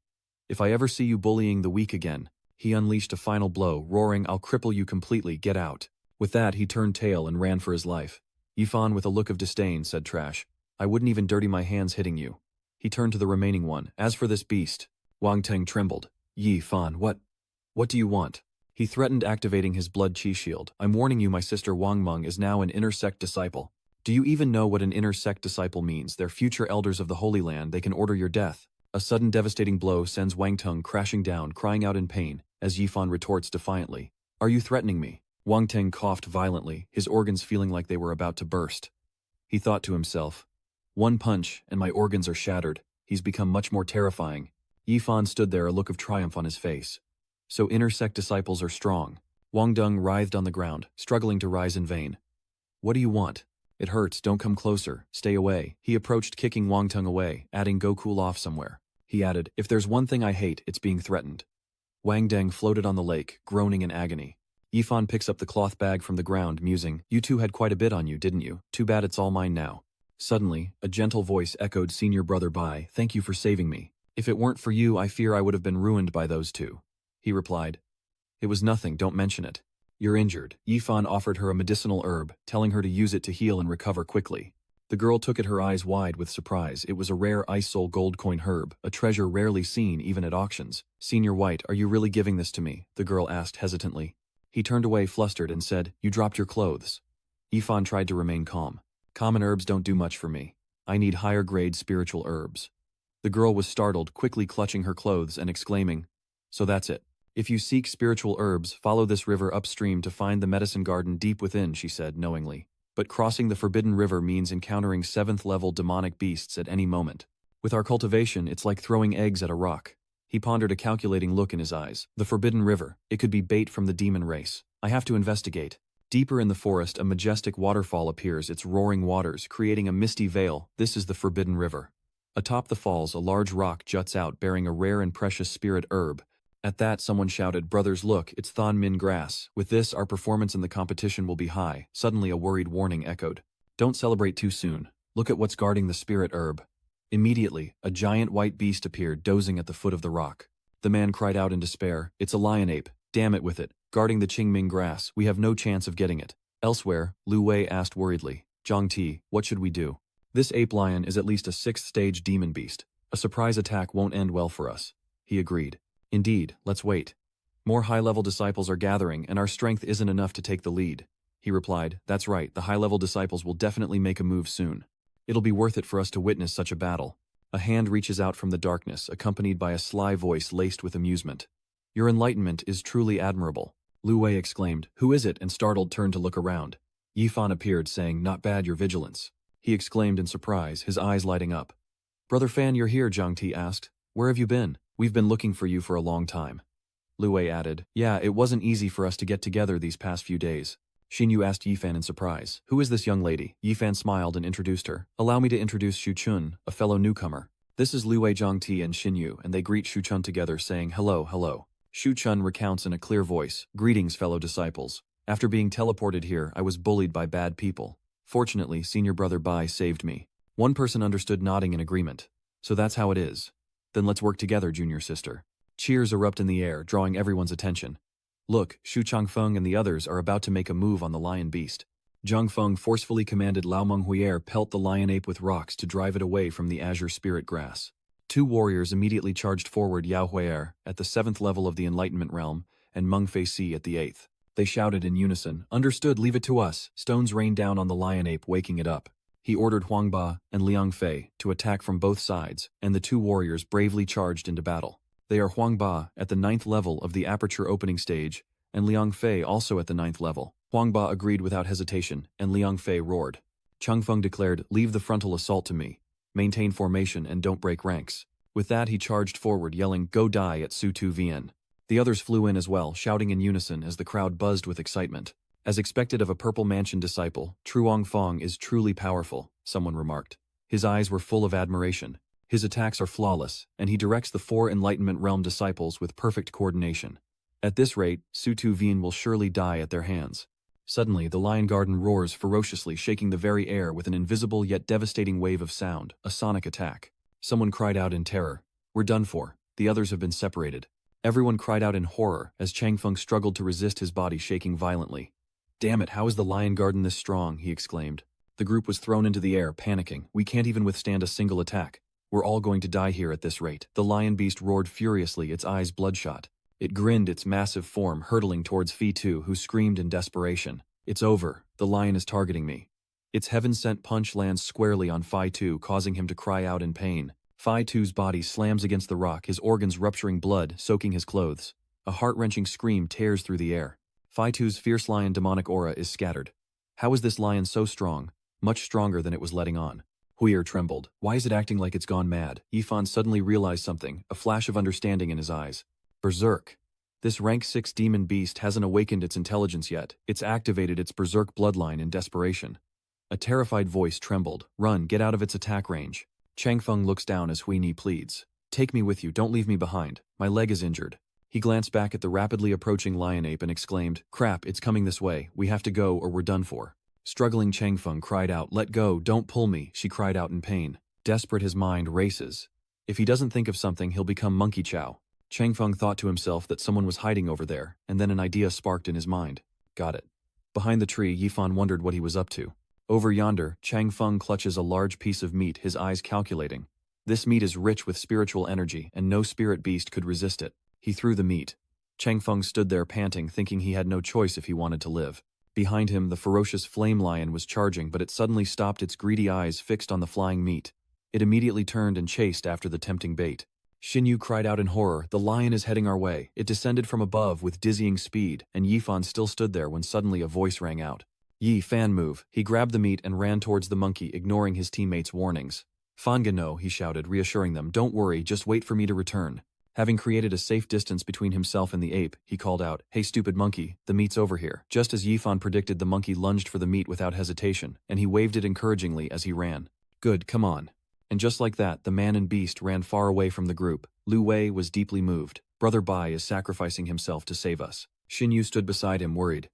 If I ever see you bullying the weak again. He unleashed a final blow, roaring, I'll cripple you completely, get out. With that, he turned tail and ran for his life. Yifan, with a look of disdain, said, trash. I wouldn't even dirty my hands hitting you. He turned to the remaining one. As for this beast. Wang Teng trembled. Yifan, what do you want? He threatened, activating his blood chi shield. I'm warning you, my sister Wang Meng is now an inner sect disciple. Do you even know what an inner sect disciple means? They're future elders of the Holy Land. They can order your death. A sudden devastating blow sends Wang Teng crashing down, crying out in pain, as Yifan retorts defiantly. Are you threatening me? Wang Teng coughed violently, his organs feeling like they were about to burst. He thought to himself, one punch, and my organs are shattered. He's become much more terrifying. Yifan stood there, a look of triumph on his face. So inner sect disciples are strong. Wang Deng writhed on the ground, struggling to rise in vain. What do you want? It hurts, don't come closer, stay away. He approached, kicking Wang Deng away, adding, go cool off somewhere. He added, if there's one thing I hate, it's being threatened. Wang Deng floated on the lake, groaning in agony. Yifan picks up the cloth bag from the ground, musing, you two had quite a bit on you, didn't you? Too bad it's all mine now. Suddenly, a gentle voice echoed, senior brother Bai, thank you for saving me. If it weren't for you, I fear I would have been ruined by those two. He replied. It was nothing, don't mention it. You're injured. Yifan offered her a medicinal herb, telling her to use it to heal and recover quickly. The girl took it, her eyes wide with surprise. It was a rare ice soul gold coin herb, a treasure rarely seen even at auctions. Senior White, are you really giving this to me? The girl asked hesitantly. He turned away flustered and said, you dropped your clothes. Yifan tried to remain calm. Common herbs don't do much for me. I need higher grade spiritual herbs. The girl was startled, quickly clutching her clothes and exclaiming, so that's it. If you seek spiritual herbs, follow this river upstream to find the medicine garden deep within, she said knowingly. But crossing the forbidden river means encountering 7th-level demonic beasts at any moment. With our cultivation, it's like throwing eggs at a rock. He pondered, a calculating look in his eyes. The forbidden river, it could be bait from the demon race. I have to investigate. Deeper in the forest, a majestic waterfall appears, its roaring waters creating a misty veil. This is the forbidden river. Atop the falls, a large rock juts out bearing a rare and precious spirit herb. At that, someone shouted, brothers, look, it's Thon Min grass. With this, our performance in the competition will be high. Suddenly a worried warning echoed. Don't celebrate too soon. Look at what's guarding the spirit herb. Immediately, a giant white beast appeared, dozing at the foot of the rock. The man cried out in despair, it's a lion ape. Damn it with it. Guarding the Qingming grass, we have no chance of getting it. Elsewhere, Lu Wei asked worriedly, Zhang Ti, what should we do? This ape lion is at least a 6th-stage demon beast. A surprise attack won't end well for us. He agreed. Indeed, let's wait. More high-level disciples are gathering, and our strength isn't enough to take the lead. He replied, that's right, the high-level disciples will definitely make a move soon. It'll be worth it for us to witness such a battle. A hand reaches out from the darkness, accompanied by a sly voice laced with amusement. Your enlightenment is truly admirable. Lu Wei exclaimed, who is it? And startled turned to look around. Yifan appeared, saying, not bad, your vigilance. He exclaimed in surprise, his eyes lighting up. Brother Fan, you're here, Zhang Ti asked. Where have you been? We've been looking for you for a long time. Lu Wei added, yeah, it wasn't easy for us to get together these past few days. Xinyu asked Yifan in surprise, who is this young lady? Yifan smiled and introduced her. Allow me to introduce Xu Chun, a fellow newcomer. This is Lu Wei, Zhang Ti and Xinyu, and they greet Xu Chun together saying, hello, hello. Xu Chun recounts in a clear voice, greetings fellow disciples. After being teleported here, I was bullied by bad people. Fortunately, senior brother Bai saved me. One person understood, nodding in agreement. So that's how it is. Then let's work together, junior sister. Cheers erupt in the air, drawing everyone's attention. Look, Xu Changfeng and the others are about to make a move on the lion beast. Zhang Feng forcefully commanded Lao Menghuier pelt the lion ape with rocks to drive it away from the azure spirit grass. 2 warriors immediately charged forward, Yao Huier at the 7th level of the Enlightenment realm, and Meng Fei Si at the 8th. They shouted in unison, understood, leave it to us. Stones rained down on the lion ape, waking it up. He ordered Huang Ba and Liang Fei to attack from both sides, and the 2 warriors bravely charged into battle. They are Huang Ba at the 9th level of the aperture opening stage, and Liang Fei also at the 9th level. Huang Ba agreed without hesitation, and Liang Fei roared. Cheng Feng declared, leave the frontal assault to me. Maintain formation and don't break ranks. With that he charged forward, yelling, go die at Su Tu Vien. The others flew in as well, shouting in unison as the crowd buzzed with excitement. As expected of a Purple Mansion disciple, Truong Fong is truly powerful, someone remarked. His eyes were full of admiration. His attacks are flawless, and he directs the 4 Enlightenment Realm disciples with perfect coordination. At this rate, Su Tu Vien will surely die at their hands. Suddenly, the lion garden roars ferociously, shaking the very air with an invisible yet devastating wave of sound, a sonic attack. Someone cried out in terror. We're done for. The others have been separated. Everyone cried out in horror as Changfeng struggled to resist, his body shaking violently. Damn it, how is the lion garden this strong? He exclaimed. The group was thrown into the air, panicking. We can't even withstand a single attack. We're all going to die here at this rate. The lion beast roared furiously, its eyes bloodshot. It grinned, its massive form hurtling towards Phi Tu, who screamed in desperation. It's over. The lion is targeting me. Its heaven-sent punch lands squarely on Phi Tu, causing him to cry out in pain. Phi Tu's body slams against the rock, his organs rupturing, blood soaking his clothes. A heart-wrenching scream tears through the air. Phi Tu's fierce lion demonic aura is scattered. How is this lion so strong? Much stronger than it was letting on. Huier trembled. Why is it acting like it's gone mad? Yifan suddenly realized something, a flash of understanding in his eyes. Berserk. This rank 6 demon beast hasn't awakened its intelligence yet, it's activated its berserk bloodline in desperation. A terrified voice trembled. Run, get out of its attack range. Changfeng looks down as Huini pleads. Take me with you, don't leave me behind. My leg is injured. He glanced back at the rapidly approaching lion ape and exclaimed, Crap, it's coming this way, we have to go or we're done for. Struggling Changfeng cried out, Let go, don't pull me, she cried out in pain. Desperate, his mind races. If he doesn't think of something, he'll become Monkey Chow. Changfeng thought to himself that someone was hiding over there, and then an idea sparked in his mind. Got it. Behind the tree, Yifan wondered what he was up to. Over yonder, Changfeng clutches a large piece of meat, his eyes calculating. This meat is rich with spiritual energy, and no spirit beast could resist it. He threw the meat. Changfeng stood there panting, thinking he had no choice if he wanted to live. Behind him, the ferocious flame lion was charging, but it suddenly stopped, its greedy eyes fixed on the flying meat. It immediately turned and chased after the tempting bait. Xinyu cried out in horror, The lion is heading our way. It descended from above with dizzying speed, and Yifan still stood there when suddenly a voice rang out. Yi, fan move. He grabbed the meat and ran towards the monkey, ignoring his teammates' warnings. Fanga no, he shouted, reassuring them, Don't worry, just wait for me to return. Having created a safe distance between himself and the ape, he called out, Hey stupid monkey, the meat's over here. Just as Yifan predicted, the monkey lunged for the meat without hesitation, and he waved it encouragingly as he ran. Good, come on. And just like that, the man and beast ran far away from the group. Lu Wei was deeply moved. Brother Bai is sacrificing himself to save us. Xinyu stood beside him, worried.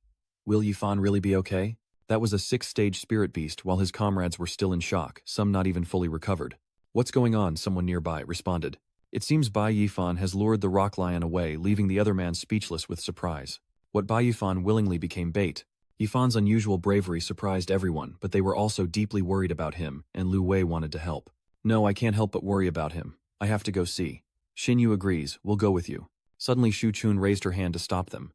Will Yifan really be okay? That was a 6th-stage spirit beast, while his comrades were still in shock, some not even fully recovered. What's going on? Someone nearby responded. It seems Bai Yifan has lured the rock lion away, leaving the other man speechless with surprise. What Bai Yifan willingly became bait. Yifan's unusual bravery surprised everyone, but they were also deeply worried about him, and Lu Wei wanted to help. No, I can't help but worry about him. I have to go see. Xinyu agrees, we'll go with you. Suddenly Shu Chun raised her hand to stop them.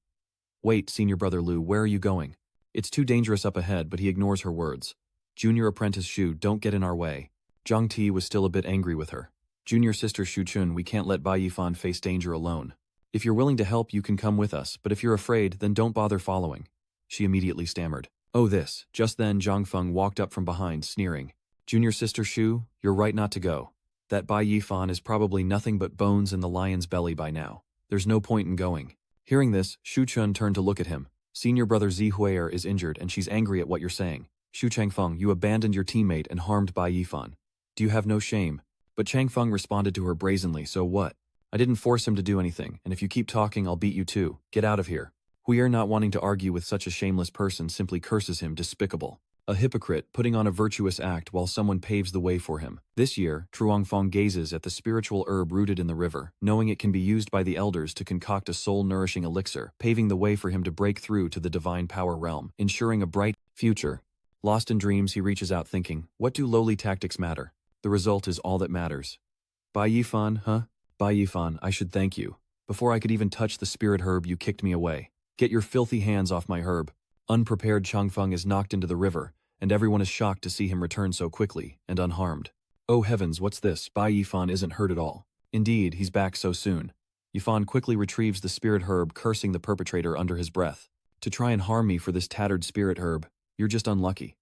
Wait, senior brother Lu, where are you going? It's too dangerous up ahead, but he ignores her words. Junior apprentice Shu, don't get in our way. Zhang Ti was still a bit angry with her. Junior sister Shu Chun, we can't let Bai Yifan face danger alone. If you're willing to help, you can come with us, but if you're afraid, then don't bother following. She immediately stammered. Oh this. Just then Zhang Feng walked up from behind, sneering. Junior sister Shu, you're right not to go. That Bai Yifan is probably nothing but bones in the lion's belly by now. There's no point in going. Hearing this, Shu Chun turned to look at him. Senior brother Zi Huier is injured and she's angry at what you're saying. Shu Changfeng, you abandoned your teammate and harmed Bai Yifan. Do you have no shame? But Changfeng responded to her brazenly, so what? I didn't force him to do anything, and if you keep talking, I'll beat you too. Get out of here. Huier, not wanting to argue with such a shameless person, simply curses him despicable. A hypocrite putting on a virtuous act while someone paves the way for him. This year, Truongfong gazes at the spiritual herb rooted in the river, knowing it can be used by the elders to concoct a soul-nourishing elixir, paving the way for him to break through to the divine power realm, ensuring a bright future. Lost in dreams, he reaches out thinking, what do lowly tactics matter? The result is all that matters. Bai Yifan, huh? Bai Yifan, I should thank you. Before I could even touch the spirit herb, you kicked me away. Get your filthy hands off my herb. Unprepared, Changfeng is knocked into the river, and everyone is shocked to see him return so quickly and unharmed. Oh heavens, what's this? Bai Yifan isn't hurt at all. Indeed, he's back so soon. Yifan quickly retrieves the spirit herb, cursing the perpetrator under his breath. To try and harm me for this tattered spirit herb, you're just unlucky.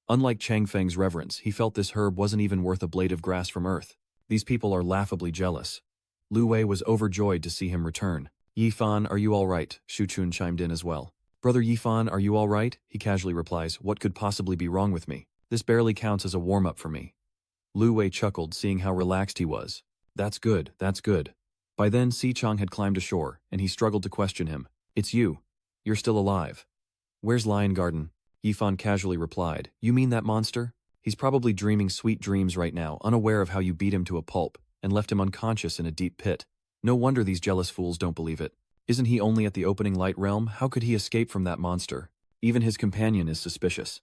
Unlike Changfeng's reverence, he felt this herb wasn't even worth a blade of grass from earth. These people are laughably jealous. Lu Wei was overjoyed to see him return. Yifan, are you all right? Shu Chun chimed in as well. Brother Yifan, are you all right? He casually replies, what could possibly be wrong with me? This barely counts as a warm-up for me. Lu Wei chuckled, seeing how relaxed he was. That's good, that's good. By then, Si Chang had climbed ashore, and he struggled to question him. It's you. You're still alive. Where's Lion Garden? Yifan casually replied, you mean that monster? He's probably dreaming sweet dreams right now, unaware of how you beat him to a pulp, and left him unconscious in a deep pit. No wonder these jealous fools don't believe it. Isn't he only at the opening light realm? How could he escape from that monster? Even his companion is suspicious.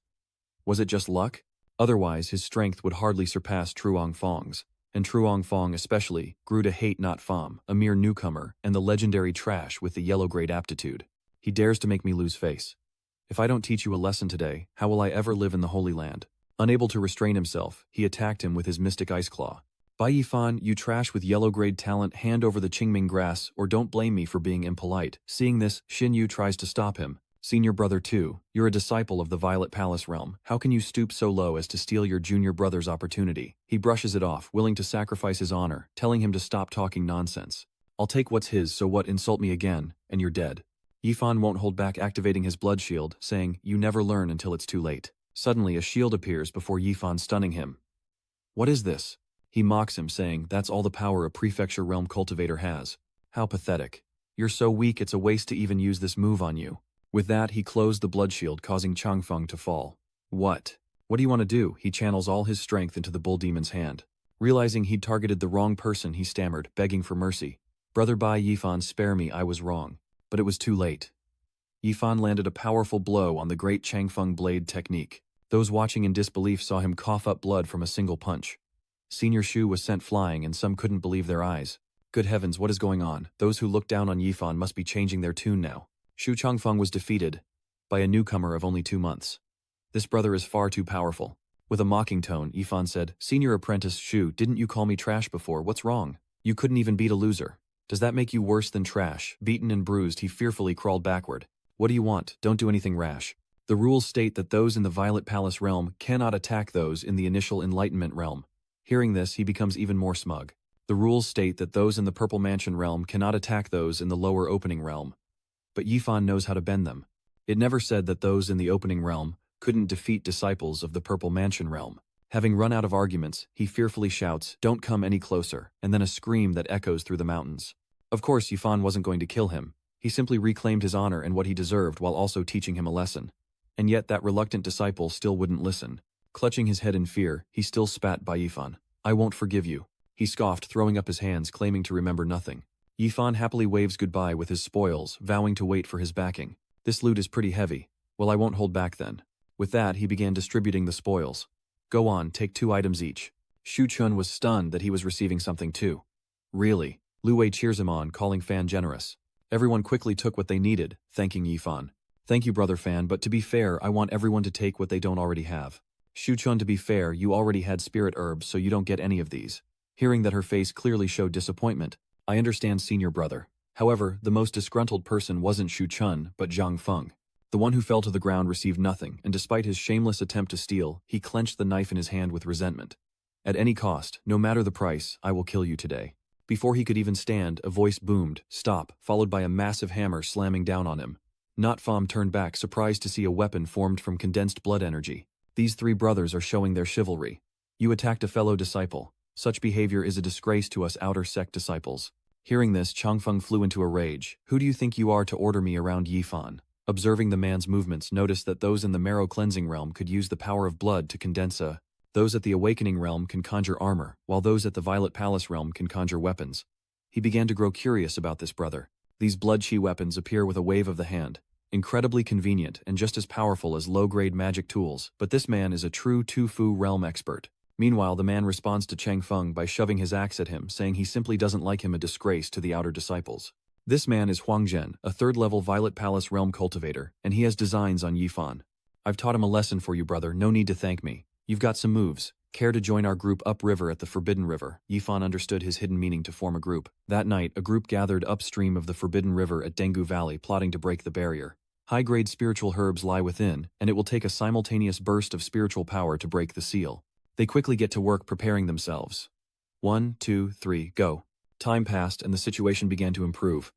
Was it just luck? Otherwise, his strength would hardly surpass Truong Fong's, and Truong Fong especially grew to hate not Pham, a mere newcomer, and the legendary Trash with the yellow-grade aptitude. He dares to make me lose face. If I don't teach you a lesson today, how will I ever live in the Holy Land? Unable to restrain himself, he attacked him with his mystic ice claw. Bai Yifan, you trash with yellow-grade talent, hand over the Qingming grass, or don't blame me for being impolite. Seeing this, Xin Yu tries to stop him. Senior brother too, you're a disciple of the Violet Palace realm. How can you stoop so low as to steal your junior brother's opportunity? He brushes it off, willing to sacrifice his honor, telling him to stop talking nonsense. I'll take what's his, so what? Insult me again, and you're dead. Yifan won't hold back, activating his blood shield, saying, you never learn until it's too late. Suddenly a shield appears before Yifan, stunning him. What is this? He mocks him, saying, that's all the power a prefecture realm cultivator has. How pathetic. You're so weak it's a waste to even use this move on you. With that, he closed the blood shield, causing Changfeng to fall. What? What do you want to do? He channels all his strength into the bull demon's hand. Realizing he'd targeted the wrong person, he stammered, begging for mercy. Brother Bai Yifan, spare me, I was wrong. But it was too late. Yifan landed a powerful blow on the great Changfeng blade technique. Those watching in disbelief saw him cough up blood from a single punch. Senior Shu was sent flying, and some couldn't believe their eyes. Good heavens, what is going on? Those who looked down on Yifan must be changing their tune now. Shu Changfeng was defeated by a newcomer of only 2 months. This brother is far too powerful. With a mocking tone, Yifan said, Senior Apprentice Shu, didn't you call me trash before? What's wrong? You couldn't even beat a loser. Does that make you worse than trash? Beaten and bruised, he fearfully crawled backward. What do you want? Don't do anything rash. The rules state that those in the Violet Palace realm cannot attack those in the initial Enlightenment realm. Hearing this, he becomes even more smug. The rules state that those in the Purple Mansion realm cannot attack those in the lower Opening realm. But Yifan knows how to bend them. It never said that those in the Opening realm couldn't defeat disciples of the Purple Mansion realm. Having run out of arguments, he fearfully shouts, don't come any closer, and then a scream that echoes through the mountains. Of course, Yifan wasn't going to kill him. He simply reclaimed his honor and what he deserved while also teaching him a lesson. And yet that reluctant disciple still wouldn't listen. Clutching his head in fear, he still spat by Yifan. I won't forgive you. He scoffed, throwing up his hands, claiming to remember nothing. Yifan happily waves goodbye with his spoils, vowing to wait for his backing. This loot is pretty heavy. Well, I won't hold back then. With that, he began distributing the spoils. Go on, take 2 items each. Shu Chun was stunned that he was receiving something too. Really? Lu Wei cheers him on, calling Fan generous. Everyone quickly took what they needed, thanking Yifan. Thank you, Brother Fan, but to be fair, I want everyone to take what they don't already have. Shu Chun, to be fair, you already had spirit herbs, so you don't get any of these. Hearing that her face clearly showed disappointment, I understand, senior brother. However, the most disgruntled person wasn't Shu Chun, but Zhang Feng. The one who fell to the ground received nothing, and despite his shameless attempt to steal, he clenched the knife in his hand with resentment. At any cost, no matter the price, I will kill you today. Before he could even stand, a voice boomed, stop, followed by a massive hammer slamming down on him. Not Pham turned back, surprised to see a weapon formed from condensed blood energy. These 3 brothers are showing their chivalry. You attacked a fellow disciple. Such behavior is a disgrace to us outer sect disciples. Hearing this, Changfeng flew into a rage. Who do you think you are to order me around Yifan? Observing the man's movements, noticed that those in the marrow cleansing realm could use the power of blood to condense those at the awakening realm can conjure armor, while those at the Violet Palace realm can conjure weapons. He began to grow curious about this brother. These blood chi weapons appear with a wave of the hand. Incredibly convenient and just as powerful as low-grade magic tools, but this man is a true Tu-Fu realm expert. Meanwhile, the man responds to Changfeng by shoving his axe at him, saying he simply doesn't like him, a disgrace to the outer disciples. This man is Huang Zhen, a 3rd-level Violet Palace realm cultivator, and he has designs on Yifan. I've taught him a lesson for you, brother, no need to thank me. You've got some moves. Care to join our group upriver at the Forbidden River? Yifan understood his hidden meaning to form a group. That night, a group gathered upstream of the Forbidden River at Dengu Valley, plotting to break the barrier. High-grade spiritual herbs lie within, and it will take a simultaneous burst of spiritual power to break the seal. They quickly get to work preparing themselves. 1, 2, 3, go. Time passed and the situation began to improve.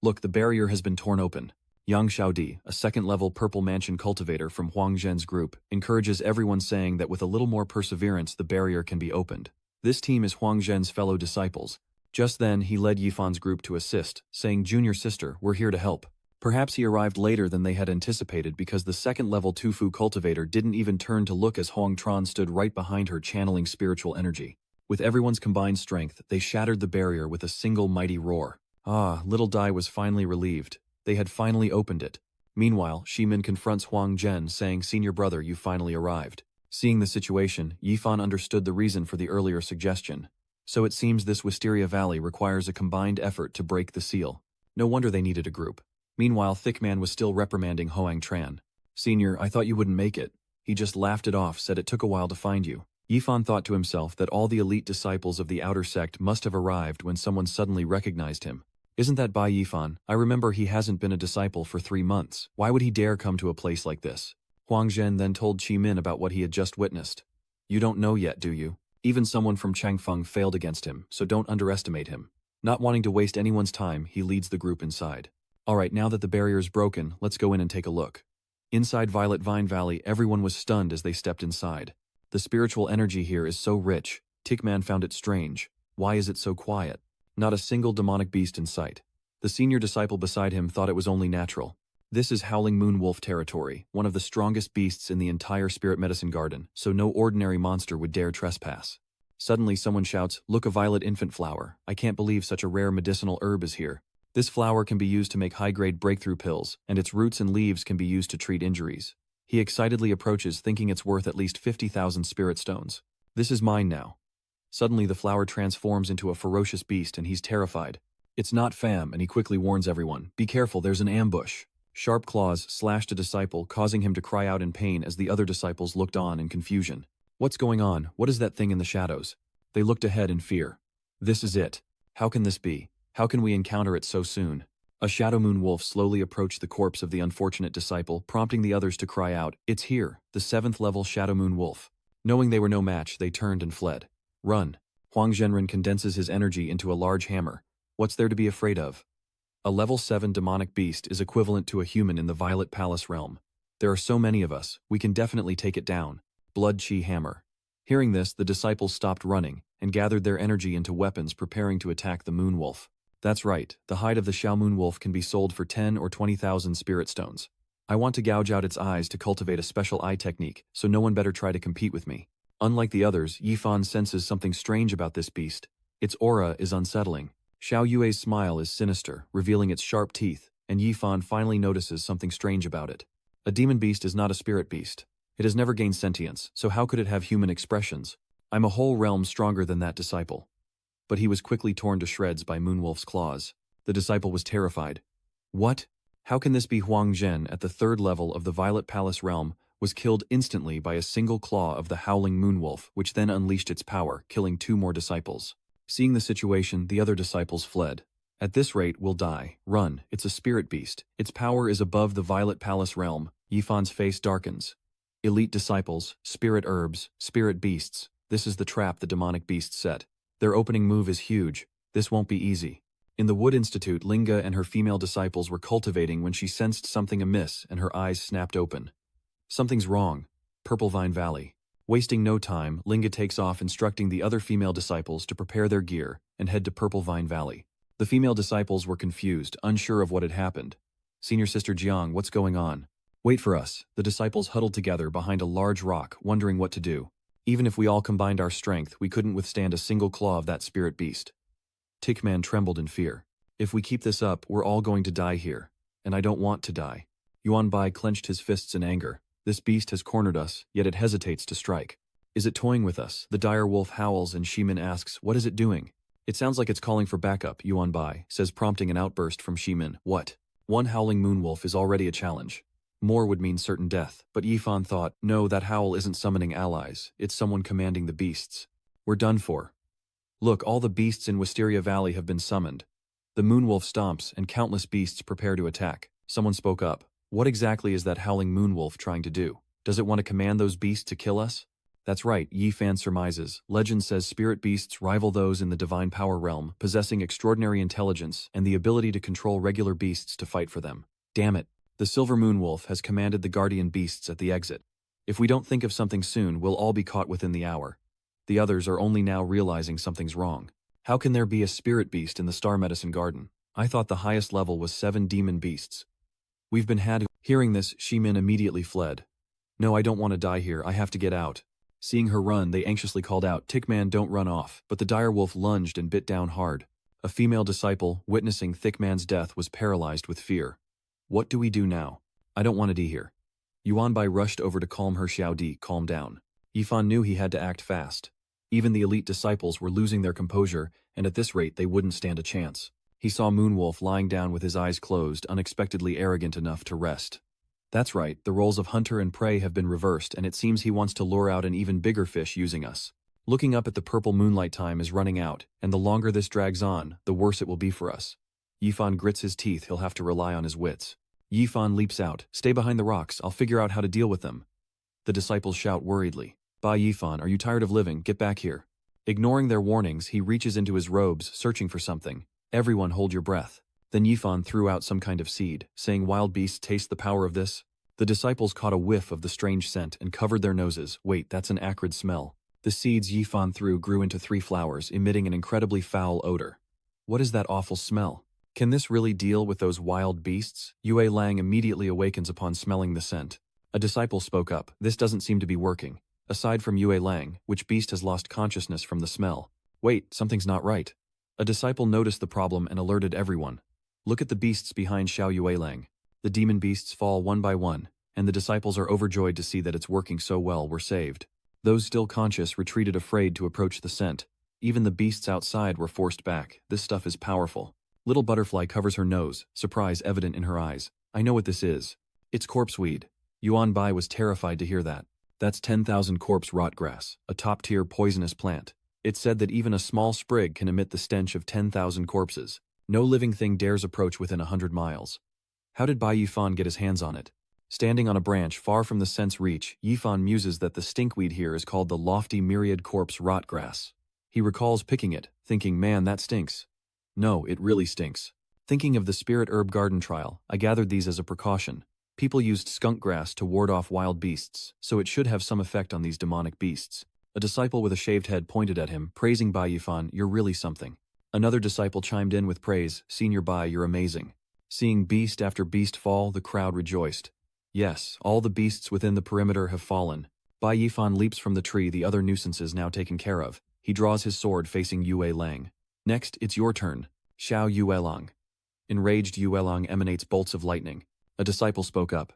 Look, the barrier has been torn open. Yang Xiaodi, a 2nd-level Purple Mansion cultivator from Huang Zhen's group, encourages everyone, saying that with a little more perseverance the barrier can be opened. This team is Huang Zhen's fellow disciples. Just then he led Yifan's group to assist, saying, Junior sister, we're here to help. Perhaps he arrived later than they had anticipated because the 2nd-level Tu-Fu cultivator didn't even turn to look as Huang Tran stood right behind her, channeling spiritual energy. With everyone's combined strength, they shattered the barrier with a single mighty roar. Ah, little Dai was finally relieved. They had finally opened it. Meanwhile, Shimin confronts Huang Zhen, saying, Senior brother, you finally arrived. Seeing the situation, Yifan understood the reason for the earlier suggestion. So it seems this Wisteria Valley requires a combined effort to break the seal. No wonder they needed a group. Meanwhile, Thickman was still reprimanding Hoang Tran. Senior, I thought you wouldn't make it. He just laughed it off, said it took a while to find you. Yifan thought to himself that all the elite disciples of the outer sect must have arrived when someone suddenly recognized him. Isn't that Bai Yifan? I remember he hasn't been a disciple for 3 months. Why would he dare come to a place like this? Huang Zhen then told Qi Min about what he had just witnessed. You don't know yet, do you? Even someone from Changfeng failed against him, so don't underestimate him. Not wanting to waste anyone's time, he leads the group inside. Alright, now that the barrier's broken, let's go in and take a look. Inside Violet Vine Valley, everyone was stunned as they stepped inside. The spiritual energy here is so rich. Tickman found it strange. Why is it so quiet? Not a single demonic beast in sight. The senior disciple beside him thought it was only natural. This is Howling Moon Wolf territory, one of the strongest beasts in the entire spirit medicine garden, so no ordinary monster would dare trespass. Suddenly someone shouts, "Look, a violet infant flower. I can't believe such a rare medicinal herb is here. This flower can be used to make high-grade breakthrough pills, and its roots and leaves can be used to treat injuries." He excitedly approaches, thinking it's worth at least 50,000 spirit stones. This is mine now. Suddenly the flower transforms into a ferocious beast and he's terrified. It's not fam, and he quickly warns everyone, "Be careful, there's an ambush." Sharp claws slashed a disciple, causing him to cry out in pain as the other disciples looked on in confusion. What's going on? What is that thing in the shadows? They looked ahead in fear. This is it. How can this be? How can we encounter it so soon? A shadow moon wolf slowly approached the corpse of the unfortunate disciple, prompting the others to cry out, "It's here, the 7th level shadow moon wolf." Knowing they were no match, they turned and fled. Run. Huang Zhenren condenses his energy into a large hammer. What's there to be afraid of? A level 7 demonic beast is equivalent to a human in the Violet Palace realm. There are so many of us, we can definitely take it down. Blood Chi hammer. Hearing this, the disciples stopped running and gathered their energy into weapons, preparing to attack the moon wolf. That's right, the hide of the Xiao Moon Wolf can be sold for 10 or 20,000 spirit stones. I want to gouge out its eyes to cultivate a special eye technique, so no one better try to compete with me. Unlike the others, Yifan senses something strange about this beast. Its aura is unsettling. Xiao Yue's smile is sinister, revealing its sharp teeth, and Yifan finally notices something strange about it. A demon beast is not a spirit beast. It has never gained sentience, so how could it have human expressions? I'm a whole realm stronger than that disciple. But he was quickly torn to shreds by Moonwolf's claws. The disciple was terrified. What? How can this be? Huang Zhen, at the 3rd level of the Violet Palace realm, was killed instantly by a single claw of the howling Moonwolf, which then unleashed its power, killing 2 more disciples. Seeing the situation, the other disciples fled. At this rate, we'll die. Run, it's a spirit beast. Its power is above the Violet Palace realm. Yifan's face darkens. Elite disciples, spirit herbs, spirit beasts. This is the trap the demonic beast set. Their opening move is huge. This won't be easy. In the Wood Institute, Linga and her female disciples were cultivating when she sensed something amiss and her eyes snapped open. Something's wrong. Purple Vine Valley. Wasting no time, Linga takes off, instructing the other female disciples to prepare their gear and head to Purple Vine Valley. The female disciples were confused, unsure of what had happened. Senior Sister Jiang, what's going on? Wait for us. The disciples huddled together behind a large rock, wondering what to do. Even if we all combined our strength, we couldn't withstand a single claw of that spirit beast. Tickman trembled in fear. If we keep this up, we're all going to die here. And I don't want to die. Yuanbai clenched his fists in anger. This beast has cornered us, yet it hesitates to strike. Is it toying with us? The dire wolf howls and Shimin asks, what is it doing? It sounds like it's calling for backup, Yuanbai says, prompting an outburst from Shimin. What? One howling moon wolf is already a challenge. More would mean certain death, but Yifan thought, no, that howl isn't summoning allies, it's someone commanding the beasts. We're done for. Look, all the beasts in Wisteria Valley have been summoned. The moonwolf stomps, and countless beasts prepare to attack. Someone spoke up. What exactly is that howling moonwolf trying to do? Does it want to command those beasts to kill us? That's right, Yifan surmises. Legend says spirit beasts rival those in the divine power realm, possessing extraordinary intelligence and the ability to control regular beasts to fight for them. Damn it. The Silver Moonwolf has commanded the guardian beasts at the exit. If we don't think of something soon, we'll all be caught within the hour. The others are only now realizing something's wrong. How can there be a spirit beast in the Star Medicine Garden? I thought the highest level was 7 demon beasts. We've been had. Hearing this, Shimin immediately fled. No, I don't want to die here, I have to get out. Seeing her run, they anxiously called out, Tickman, don't run off, but the dire wolf lunged and bit down hard. A female disciple, witnessing Thickman's death, was paralyzed with fear. What do we do now? I don't want to die here. Yuanbai rushed over to calm her. Xiao Di, calm down. Yifan knew he had to act fast. Even the elite disciples were losing their composure, and at this rate they wouldn't stand a chance. He saw Moonwolf lying down with his eyes closed, unexpectedly arrogant enough to rest. That's right, the roles of hunter and prey have been reversed, and it seems he wants to lure out an even bigger fish using us. Looking up at the purple moonlight, time is running out, and the longer this drags on, the worse it will be for us. Yifan grits his teeth, he'll have to rely on his wits. Yifan leaps out. Stay behind the rocks, I'll figure out how to deal with them. The disciples shout worriedly. Ba Yifan, are you tired of living? Get back here. Ignoring their warnings, he reaches into his robes, searching for something. Everyone hold your breath. Then Yifan threw out some kind of seed, saying, "Wild beasts, taste the power of this." The disciples caught a whiff of the strange scent and covered their noses. Wait, that's an acrid smell. The seeds Yifan threw grew into 3 flowers, emitting an incredibly foul odor. What is that awful smell? Can this really deal with those wild beasts? Yue Lang immediately awakens upon smelling the scent. A disciple spoke up. This doesn't seem to be working. Aside from Yue Lang, which beast has lost consciousness from the smell? Wait, something's not right. A disciple noticed the problem and alerted everyone. Look at the beasts behind Xiao Yue Lang. The demon beasts fall one by one, and the disciples are overjoyed to see that it's working so well. We're saved. Those still conscious retreated afraid to approach the scent. Even the beasts outside were forced back. This stuff is powerful. Little Butterfly covers her nose, surprise evident in her eyes. I know what this is. It's corpse weed. Yuan Bai was terrified to hear that. That's 10,000 corpse rotgrass, a top-tier poisonous plant. It's said that even a small sprig can emit the stench of 10,000 corpses. No living thing dares approach within 100 miles. How did Bai Yifan get his hands on it? Standing on a branch far from the scent's reach, Yifan muses that the stinkweed here is called the lofty myriad corpse rotgrass. He recalls picking it, thinking, man, that stinks. No, it really stinks. Thinking of the spirit herb garden trial, I gathered these as a precaution. People used skunk grass to ward off wild beasts, so it should have some effect on these demonic beasts. A disciple with a shaved head pointed at him, praising Bai Yifan, "You're really something." Another disciple chimed in with praise, "Senior Bai, you're amazing." Seeing beast after beast fall, the crowd rejoiced. Yes, all the beasts within the perimeter have fallen. Bai Yifan leaps from the tree, the other nuisances now taken care of. He draws his sword facing Yue Lang. Next, it's your turn. Xiao Yue Lang. Enraged Yue Lang emanates bolts of lightning. A disciple spoke up.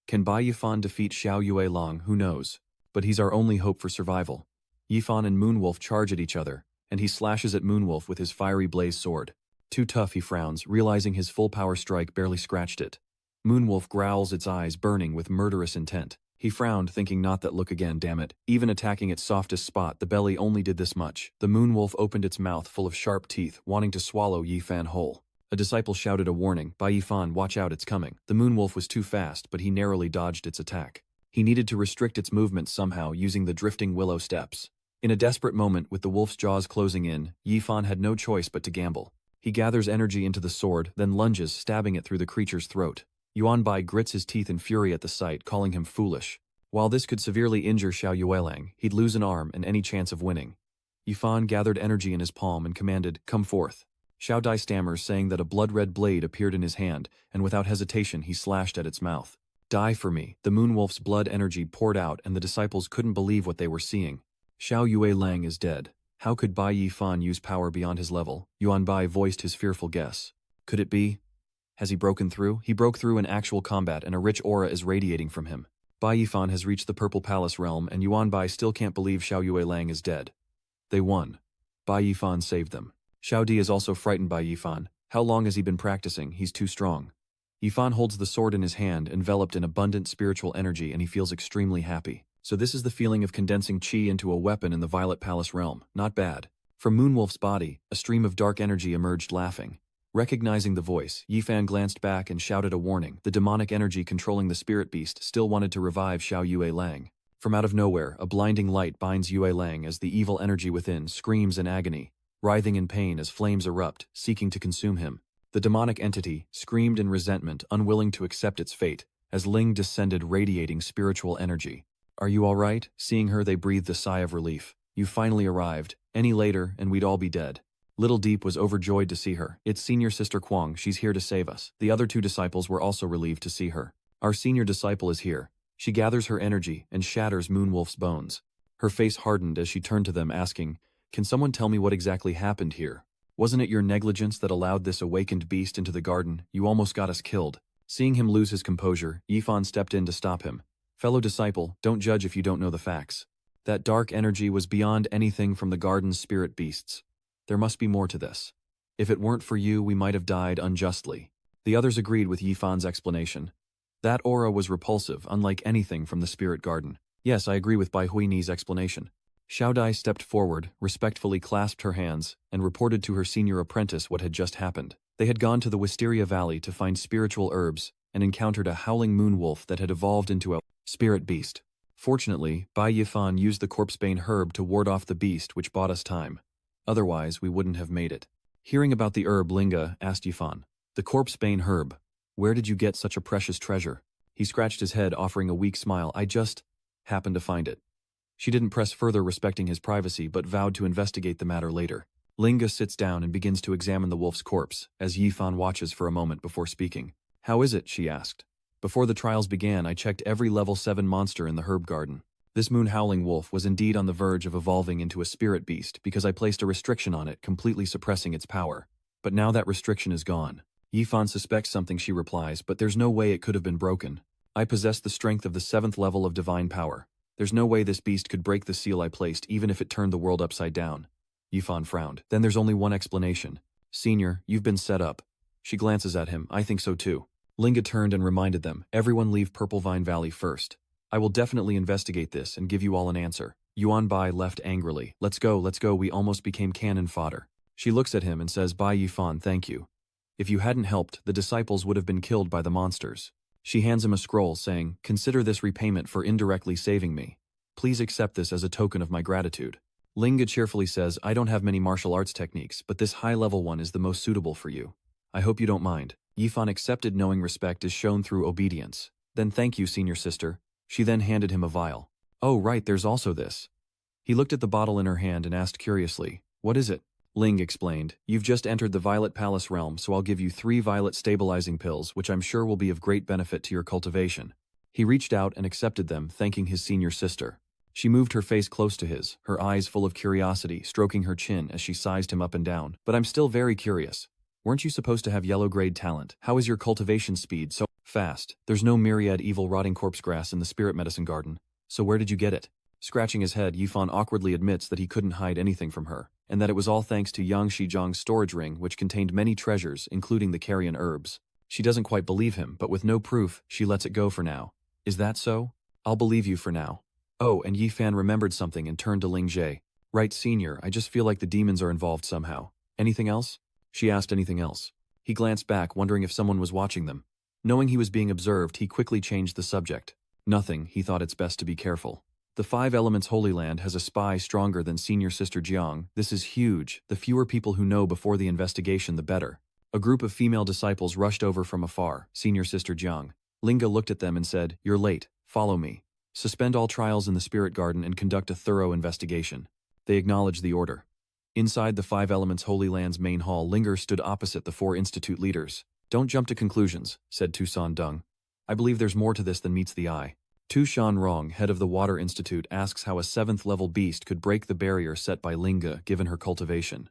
Can Bai Yifan defeat Xiao Yue Lang? Who knows? But he's our only hope for survival. Yifan and Moonwolf charge at each other, and he slashes at Moonwolf with his fiery blaze sword. Too tough, he frowns, realizing his full power strike barely scratched it. Moonwolf growls, its eyes burning with murderous intent. He frowned, thinking, not that look again, damn it. Even attacking its softest spot, the belly only did this much. The Moonwolf opened its mouth full of sharp teeth, wanting to swallow Yifan whole. A disciple shouted a warning, Bai Yifan, watch out, it's coming. The Moonwolf was too fast, but he narrowly dodged its attack. He needed to restrict its movements somehow, using the drifting willow steps. In a desperate moment, with the wolf's jaws closing in, Yifan had no choice but to gamble. He gathers energy into the sword, then lunges, stabbing it through the creature's throat. Yuan Bai grits his teeth in fury at the sight, calling him foolish. While this could severely injure Xiao Yuelang, he'd lose an arm and any chance of winning. Yifan gathered energy in his palm and commanded, "Come forth." Xiao Dai stammers, saying that a blood-red blade appeared in his hand, and without hesitation he slashed at its mouth. Die for me. The Moonwolf's blood energy poured out, and the disciples couldn't believe what they were seeing. Xiao Yuelang is dead. How could Bai Yifan use power beyond his level? Yuan Bai voiced his fearful guess. Could it be? Has he broken through? He broke through in actual combat, and a rich aura is radiating from him. Bai Yifan has reached the Purple Palace realm, and Yuan Bai still can't believe Xiao Yuelang is dead. They won. Bai Yifan saved them. Xiao Di is also frightened by Yifan. How long has he been practicing? He's too strong. Yifan holds the sword in his hand, enveloped in abundant spiritual energy, and he feels extremely happy. So this is the feeling of condensing chi into a weapon in the Violet Palace realm. Not bad. From Moonwolf's body, a stream of dark energy emerged, laughing. Recognizing the voice, Yifan glanced back and shouted a warning. The demonic energy controlling the spirit beast still wanted to revive Xiao Yue Lang. From out of nowhere, a blinding light binds Yue Lang as the evil energy within screams in agony, writhing in pain as flames erupt, seeking to consume him. The demonic entity screamed in resentment, unwilling to accept its fate, as Ling descended, radiating spiritual energy. Are you all right? Seeing her, they breathed a sigh of relief. You finally arrived. Any later, and we'd all be dead. Little Deep was overjoyed to see her. It's senior sister Kwang, she's here to save us. The other 2 disciples were also relieved to see her. Our senior disciple is here. She gathers her energy and shatters Moonwolf's bones. Her face hardened as she turned to them, asking, "Can someone tell me what exactly happened here? Wasn't it your negligence that allowed this awakened beast into the garden? You almost got us killed." Seeing him lose his composure, Yifan stepped in to stop him. "Fellow disciple, don't judge if you don't know the facts. That dark energy was beyond anything from the garden's spirit beasts. There must be more to this. If it weren't for you, we might have died unjustly." The others agreed with Yifan's explanation. That aura was repulsive, unlike anything from the spirit garden. Yes, I agree with Bai Huini's explanation. Xiao Dai stepped forward, respectfully clasped her hands, and reported to her senior apprentice what had just happened. They had gone to the Wisteria Valley to find spiritual herbs, and encountered a howling moonwolf that had evolved into a spirit beast. Fortunately, Bai Yifan used the corpsebane herb to ward off the beast, which bought us time. Otherwise, we wouldn't have made it. Hearing about the herb, Linga asked Yifan. The corpse-bane herb. Where did you get such a precious treasure? He scratched his head, offering a weak smile. I just happened to find it. She didn't press further, respecting his privacy, but vowed to investigate the matter later. Linga sits down and begins to examine the wolf's corpse, as Yifan watches for a moment before speaking. How is it? She asked. Before the trials began, I checked every level 7 monster in the herb garden. This moon-howling wolf was indeed on the verge of evolving into a spirit beast because I placed a restriction on it, completely suppressing its power. But now that restriction is gone. Yifan suspects something, she replies, but there's no way it could have been broken. I possess the strength of the 7th level of divine power. There's no way this beast could break the seal I placed, even if it turned the world upside down. Yifan frowned. Then there's only one explanation. Senior, you've been set up. She glances at him. I think so too. Linga turned and reminded them, everyone leave Purple Vine Valley first. I will definitely investigate this and give you all an answer. Yuan Bai left angrily. Let's go, we almost became cannon fodder. She looks at him and says, Bai Yifan, thank you. If you hadn't helped, the disciples would have been killed by the monsters. She hands him a scroll, saying, consider this repayment for indirectly saving me. Please accept this as a token of my gratitude. Linga cheerfully says, I don't have many martial arts techniques, but this high-level one is the most suitable for you. I hope you don't mind. Yifan accepted, knowing respect is shown through obedience. Then thank you, senior sister. She then handed him a vial. Oh right, there's also this. He looked at the bottle in her hand and asked curiously, what is it? Ling explained, you've just entered the Violet Palace realm, so I'll give you 3 violet stabilizing pills, which I'm sure will be of great benefit to your cultivation. He reached out and accepted them, thanking his senior sister. She moved her face close to his, her eyes full of curiosity, stroking her chin as she sized him up and down. But I'm still very curious. Weren't you supposed to have yellow-grade talent? How is your cultivation speed so fast? There's no myriad evil rotting corpse grass in the spirit medicine garden. So where did you get it? Scratching his head, Yifan awkwardly admits that he couldn't hide anything from her, and that it was all thanks to Yang Shizhang's storage ring, which contained many treasures, including the carrion herbs. She doesn't quite believe him, but with no proof, she lets it go for now. Is that so? I'll believe you for now. Oh, and Yifan remembered something and turned to Ling Jie. Right, senior, I just feel like the demons are involved somehow. Anything else? She asked anything else. He glanced back, wondering if someone was watching them. Knowing he was being observed, he quickly changed the subject. Nothing, he thought it's best to be careful. The 5 Elements Holy Land has a spy stronger than senior sister Jiang. This is huge. The fewer people who know before the investigation, the better. A group of female disciples rushed over from afar, senior sister Jiang. Linga looked at them and said, you're late. Follow me. Suspend all trials in the spirit garden and conduct a thorough investigation. They acknowledged the order. Inside the 5 Elements Holy Land's main hall, Linger stood opposite the 4 institute leaders. Don't jump to conclusions, said Tucson Dung. I believe there's more to this than meets the eye. Tu Shan Rong, head of the Water Institute, asks how a 7th-level beast could break the barrier set by Linga given her cultivation.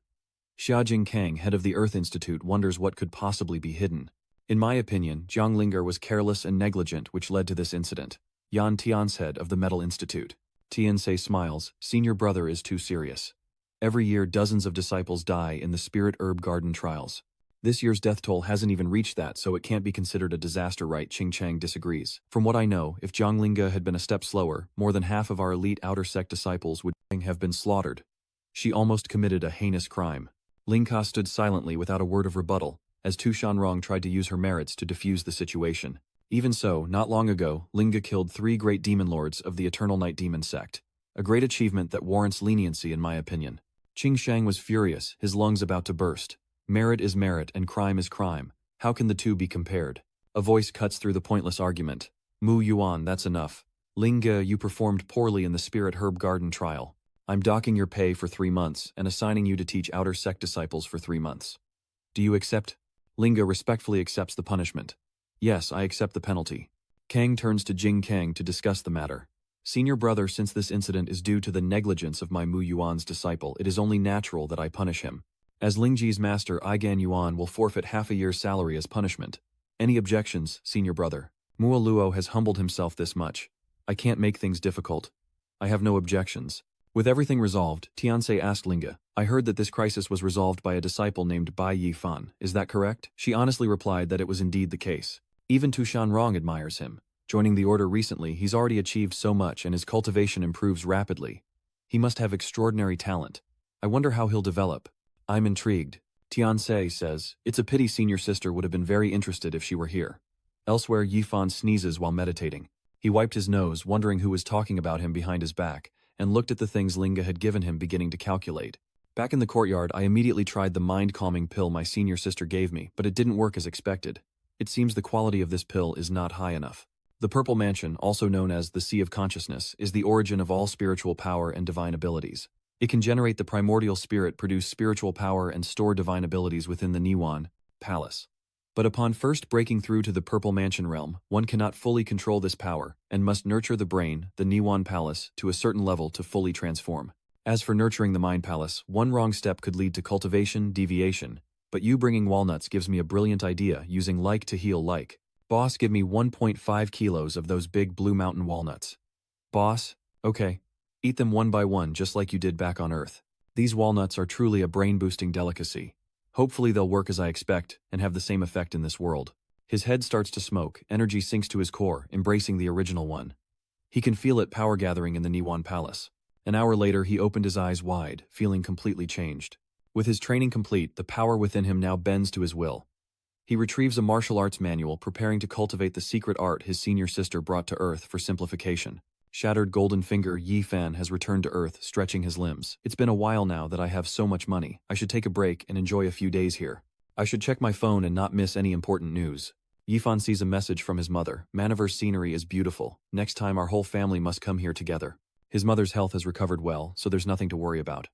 Xia Jingkang, head of the Earth Institute, wonders what could possibly be hidden. In my opinion, Jiang Linger was careless and negligent, which led to this incident. Yan Tian's head of the Metal Institute. Tianse smiles, senior brother is too serious. Every year dozens of disciples die in the Spirit Herb Garden trials. This year's death toll hasn't even reached that, so it can't be considered a disaster, right? Qing Chang disagrees. From what I know, if Jiang Linga had been a step slower, more than half of our elite outer sect disciples would have been slaughtered. She almost committed a heinous crime. Lingka stood silently without a word of rebuttal, as Tu Shanrong tried to use her merits to defuse the situation. Even so, not long ago, Linga killed 3 great demon lords of the Eternal Night Demon sect. A great achievement that warrants leniency in my opinion. Qing Shang was furious, his lungs about to burst. Merit is merit and crime is crime. How can the two be compared? A voice cuts through the pointless argument. Mu Yuan, that's enough. Linga, you performed poorly in the Spirit Herb Garden trial. I'm docking your pay for 3 months and assigning you to teach outer sect disciples for 3 months. Do you accept? Linga respectfully accepts the punishment. Yes, I accept the penalty. Kang turns to Jing Kang to discuss the matter. Senior brother, since this incident is due to the negligence of my Mu Yuan's disciple, it is only natural that I punish him. As Lingji's master, Igan Yuan will forfeit half a year's salary as punishment. Any objections, senior brother? Mua Luo has humbled himself this much. I can't make things difficult. I have no objections. With everything resolved, Tianse asked Linga, I heard that this crisis was resolved by a disciple named Bai Yifan. Is that correct? She honestly replied that it was indeed the case. Even Tu Shanrong admires him. Joining the order recently, he's already achieved so much and his cultivation improves rapidly. He must have extraordinary talent. I wonder how he'll develop. I'm intrigued. Tianse says, it's a pity senior sister would have been very interested if she were here. Elsewhere, Yifan sneezes while meditating. He wiped his nose, wondering who was talking about him behind his back, and looked at the things Linga had given him, beginning to calculate. Back in the courtyard, I immediately tried the mind-calming pill my senior sister gave me, but it didn't work as expected. It seems the quality of this pill is not high enough. The Purple Mansion, also known as the Sea of Consciousness, is the origin of all spiritual power and divine abilities. It can generate the primordial spirit, produce spiritual power, and store divine abilities within the newfound palace. But upon first breaking through to the Purple Mansion realm, one cannot fully control this power, and must nurture the brain, the newfound palace, to a certain level to fully transform. As for nurturing the mind palace, one wrong step could lead to cultivation, deviation. But you bringing walnuts gives me a brilliant idea, using like to heal like. Boss, give me 1.5 kilos of those big Blue Mountain walnuts. Boss? Okay. Eat them one by one just like you did back on Earth. These walnuts are truly a brain-boosting delicacy. Hopefully they'll work as I expect, and have the same effect in this world. His head starts to smoke, energy sinks to his core, embracing the original one. He can feel it power gathering in the newfound palace. An hour later he opened his eyes wide, feeling completely changed. With his training complete, the power within him now bends to his will. He retrieves a martial arts manual, preparing to cultivate the secret art his senior sister brought to Earth for simplification. Shattered golden finger Yi-Fan has returned to Earth, stretching his limbs. It's been a while now that I have so much money. I should take a break and enjoy a few days here. I should check my phone and not miss any important news. Yi-Fan sees a message from his mother. Manhwa's scenery is beautiful. Next time our whole family must come here together. His mother's health has recovered well, so there's nothing to worry about.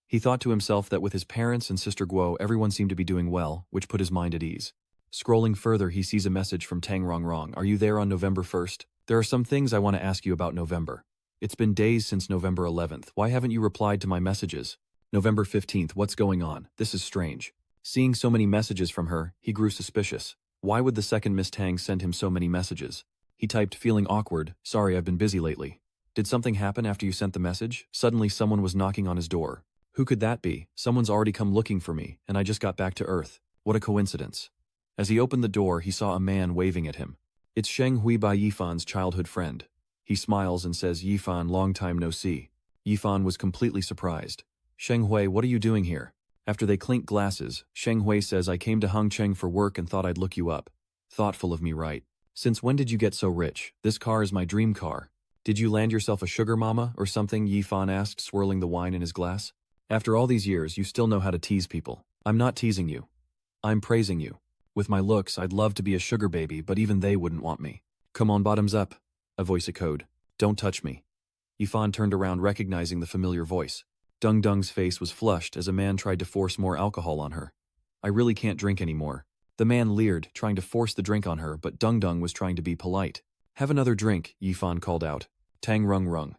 He thought to himself that with his parents and Sister Guo, everyone seemed to be doing well, which put his mind at ease. Scrolling further, he sees a message from Tang Rongrong. Are you there on November 1st? There are some things I want to ask you about November. It's been days since November 11th. Why haven't you replied to my messages? November 15th, what's going on? This is strange. Seeing so many messages from her, he grew suspicious. Why would the second Miss Tang send him so many messages? He typed, feeling awkward. Sorry, I've been busy lately. Did something happen after you sent the message? Suddenly someone was knocking on his door. Who could that be? Someone's already come looking for me, and I just got back to Earth. What a coincidence. As he opened the door, he saw a man waving at him. It's Sheng Hui, Bai Yifan's childhood friend. He smiles and says, Yifan, long time no see. Yifan was completely surprised. Sheng Hui, what are you doing here? After they clink glasses, Sheng Hui says, I came to Hongcheng for work and thought I'd look you up. Thoughtful of me, right? Since when did you get so rich? This car is my dream car. Did you land yourself a sugar mama or something? Yifan asked, swirling the wine in his glass. After all these years, you still know how to tease people. I'm not teasing you. I'm praising you. With my looks, I'd love to be a sugar baby, but even they wouldn't want me. Come on, bottoms up. A voice echoed. Don't touch me. Yifan turned around, recognizing the familiar voice. Dung Dung's face was flushed as a man tried to force more alcohol on her. I really can't drink anymore. The man leered, trying to force the drink on her, but Dung Dung was trying to be polite. Have another drink, Yifan called out. Tang Rung Rung.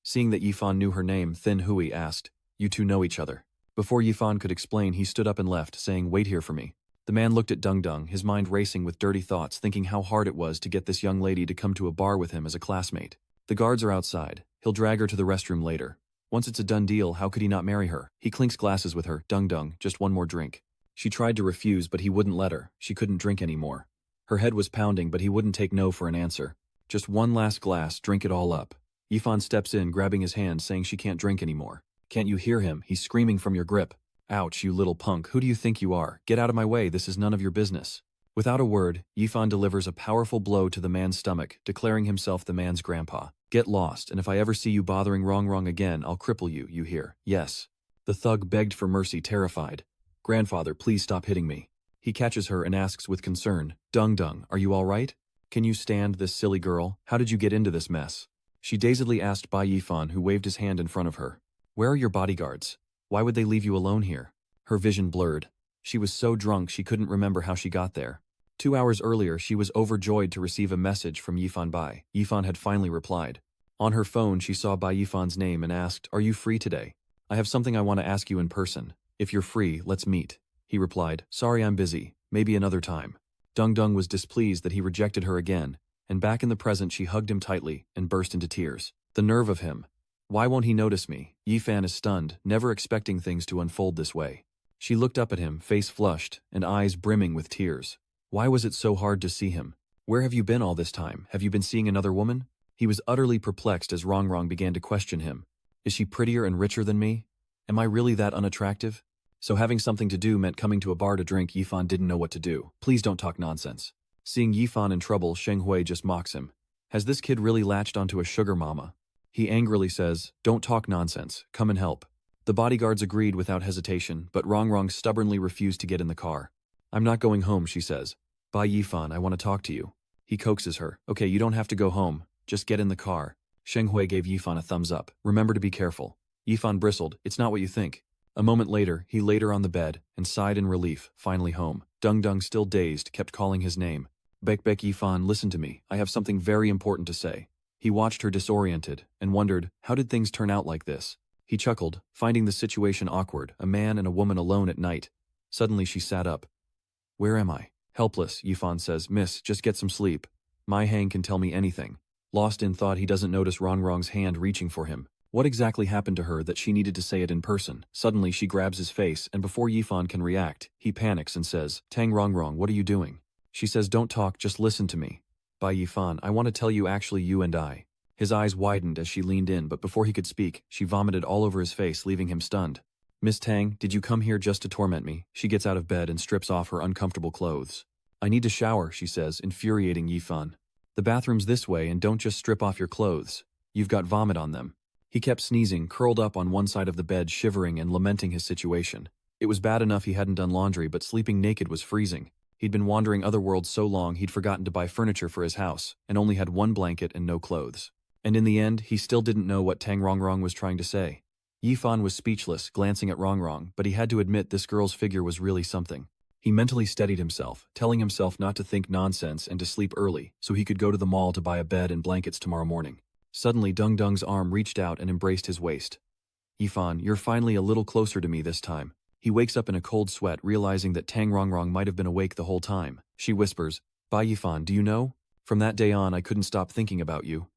Seeing that Yifan knew her name, Thin Hui asked, You two know each other. Before Yifan could explain, he stood up and left, saying, Wait here for me. The man looked at Dung Dung, his mind racing with dirty thoughts, thinking how hard it was to get this young lady to come to a bar with him as a classmate. The guards are outside. He'll drag her to the restroom later. Once it's a done deal, how could he not marry her? He clinks glasses with her. Dung Dung, just one more drink. She tried to refuse, but he wouldn't let her. She couldn't drink anymore. Her head was pounding, but he wouldn't take no for an answer. Just one last glass, drink it all up. Yifan steps in, grabbing his hand, saying she can't drink anymore. Can't you hear him? He's screaming from your grip. Ouch, you little punk, who do you think you are? Get out of my way, this is none of your business. Without a word, Yifan delivers a powerful blow to the man's stomach, declaring himself the man's grandpa. Get lost, and if I ever see you bothering Wrong again, I'll cripple you, you hear? Yes. The thug begged for mercy, terrified. Grandfather, please stop hitting me. He catches her and asks with concern, Dung Dung, are you all right? Can you stand this silly girl? How did you get into this mess? She dazedly asked Bai Yifan, who waved his hand in front of her. Where are your bodyguards? Why would they leave you alone here? Her vision blurred. She was so drunk she couldn't remember how she got there. 2 hours earlier, she was overjoyed to receive a message from Yifan Bai. Yifan had finally replied. On her phone, she saw Bai Yifan's name and asked, Are you free today? I have something I want to ask you in person. If you're free, let's meet. He replied, Sorry, I'm busy. Maybe another time. Dung Dung was displeased that he rejected her again, and back in the present she hugged him tightly and burst into tears. The nerve of him. Why won't he notice me? Yifan is stunned, never expecting things to unfold this way. She looked up at him, face flushed, and eyes brimming with tears. Why was it so hard to see him? Where have you been all this time? Have you been seeing another woman? He was utterly perplexed as Rongrong began to question him. Is she prettier and richer than me? Am I really that unattractive? So having something to do meant coming to a bar to drink. Yifan didn't know what to do. Please don't talk nonsense. Seeing Yifan in trouble, Sheng Hui just mocks him. Has this kid really latched onto a sugar mama? He angrily says, Don't talk nonsense. Come and help. The bodyguards agreed without hesitation, but Rongrong stubbornly refused to get in the car. I'm not going home, she says. Bai Yifan, I want to talk to you. He coaxes her. Okay, you don't have to go home. Just get in the car. Sheng Hui gave Yifan a thumbs up. Remember to be careful. Yifan bristled. It's not what you think. A moment later, he laid her on the bed and sighed in relief, finally home. Dung Dung, still dazed, kept calling his name. Bek Yifan, listen to me. I have something very important to say. He watched her disoriented and wondered, how did things turn out like this? He chuckled, finding the situation awkward, a man and a woman alone at night. Suddenly she sat up. Where am I? Helpless, Yifan says. Miss, just get some sleep. My Hang can tell me anything. Lost in thought, he doesn't notice Rongrong's hand reaching for him. What exactly happened to her that she needed to say it in person? Suddenly she grabs his face, and before Yifan can react, he panics and says, Tang Rongrong, what are you doing? She says, don't talk, just listen to me. Bai Yifan, I want to tell you actually you and I. His eyes widened as she leaned in, but before he could speak, she vomited all over his face, leaving him stunned. Miss Tang, did you come here just to torment me? She gets out of bed and strips off her uncomfortable clothes. I need to shower, she says, infuriating Yifan. The bathroom's this way, and don't just strip off your clothes. You've got vomit on them. He kept sneezing, curled up on one side of the bed, shivering and lamenting his situation. It was bad enough he hadn't done laundry, but sleeping naked was freezing. He'd been wandering other worlds so long he'd forgotten to buy furniture for his house, and only had one blanket and no clothes. And in the end, he still didn't know what Tang Rongrong was trying to say. Yifan was speechless, glancing at Rongrong, but he had to admit this girl's figure was really something. He mentally steadied himself, telling himself not to think nonsense and to sleep early, so he could go to the mall to buy a bed and blankets tomorrow morning. Suddenly, Dung Dung's arm reached out and embraced his waist. Yifan, you're finally a little closer to me this time. He wakes up in a cold sweat, realizing that Tang Rongrong might have been awake the whole time. She whispers, Bai Yifan, do you know? From that day on, I couldn't stop thinking about you.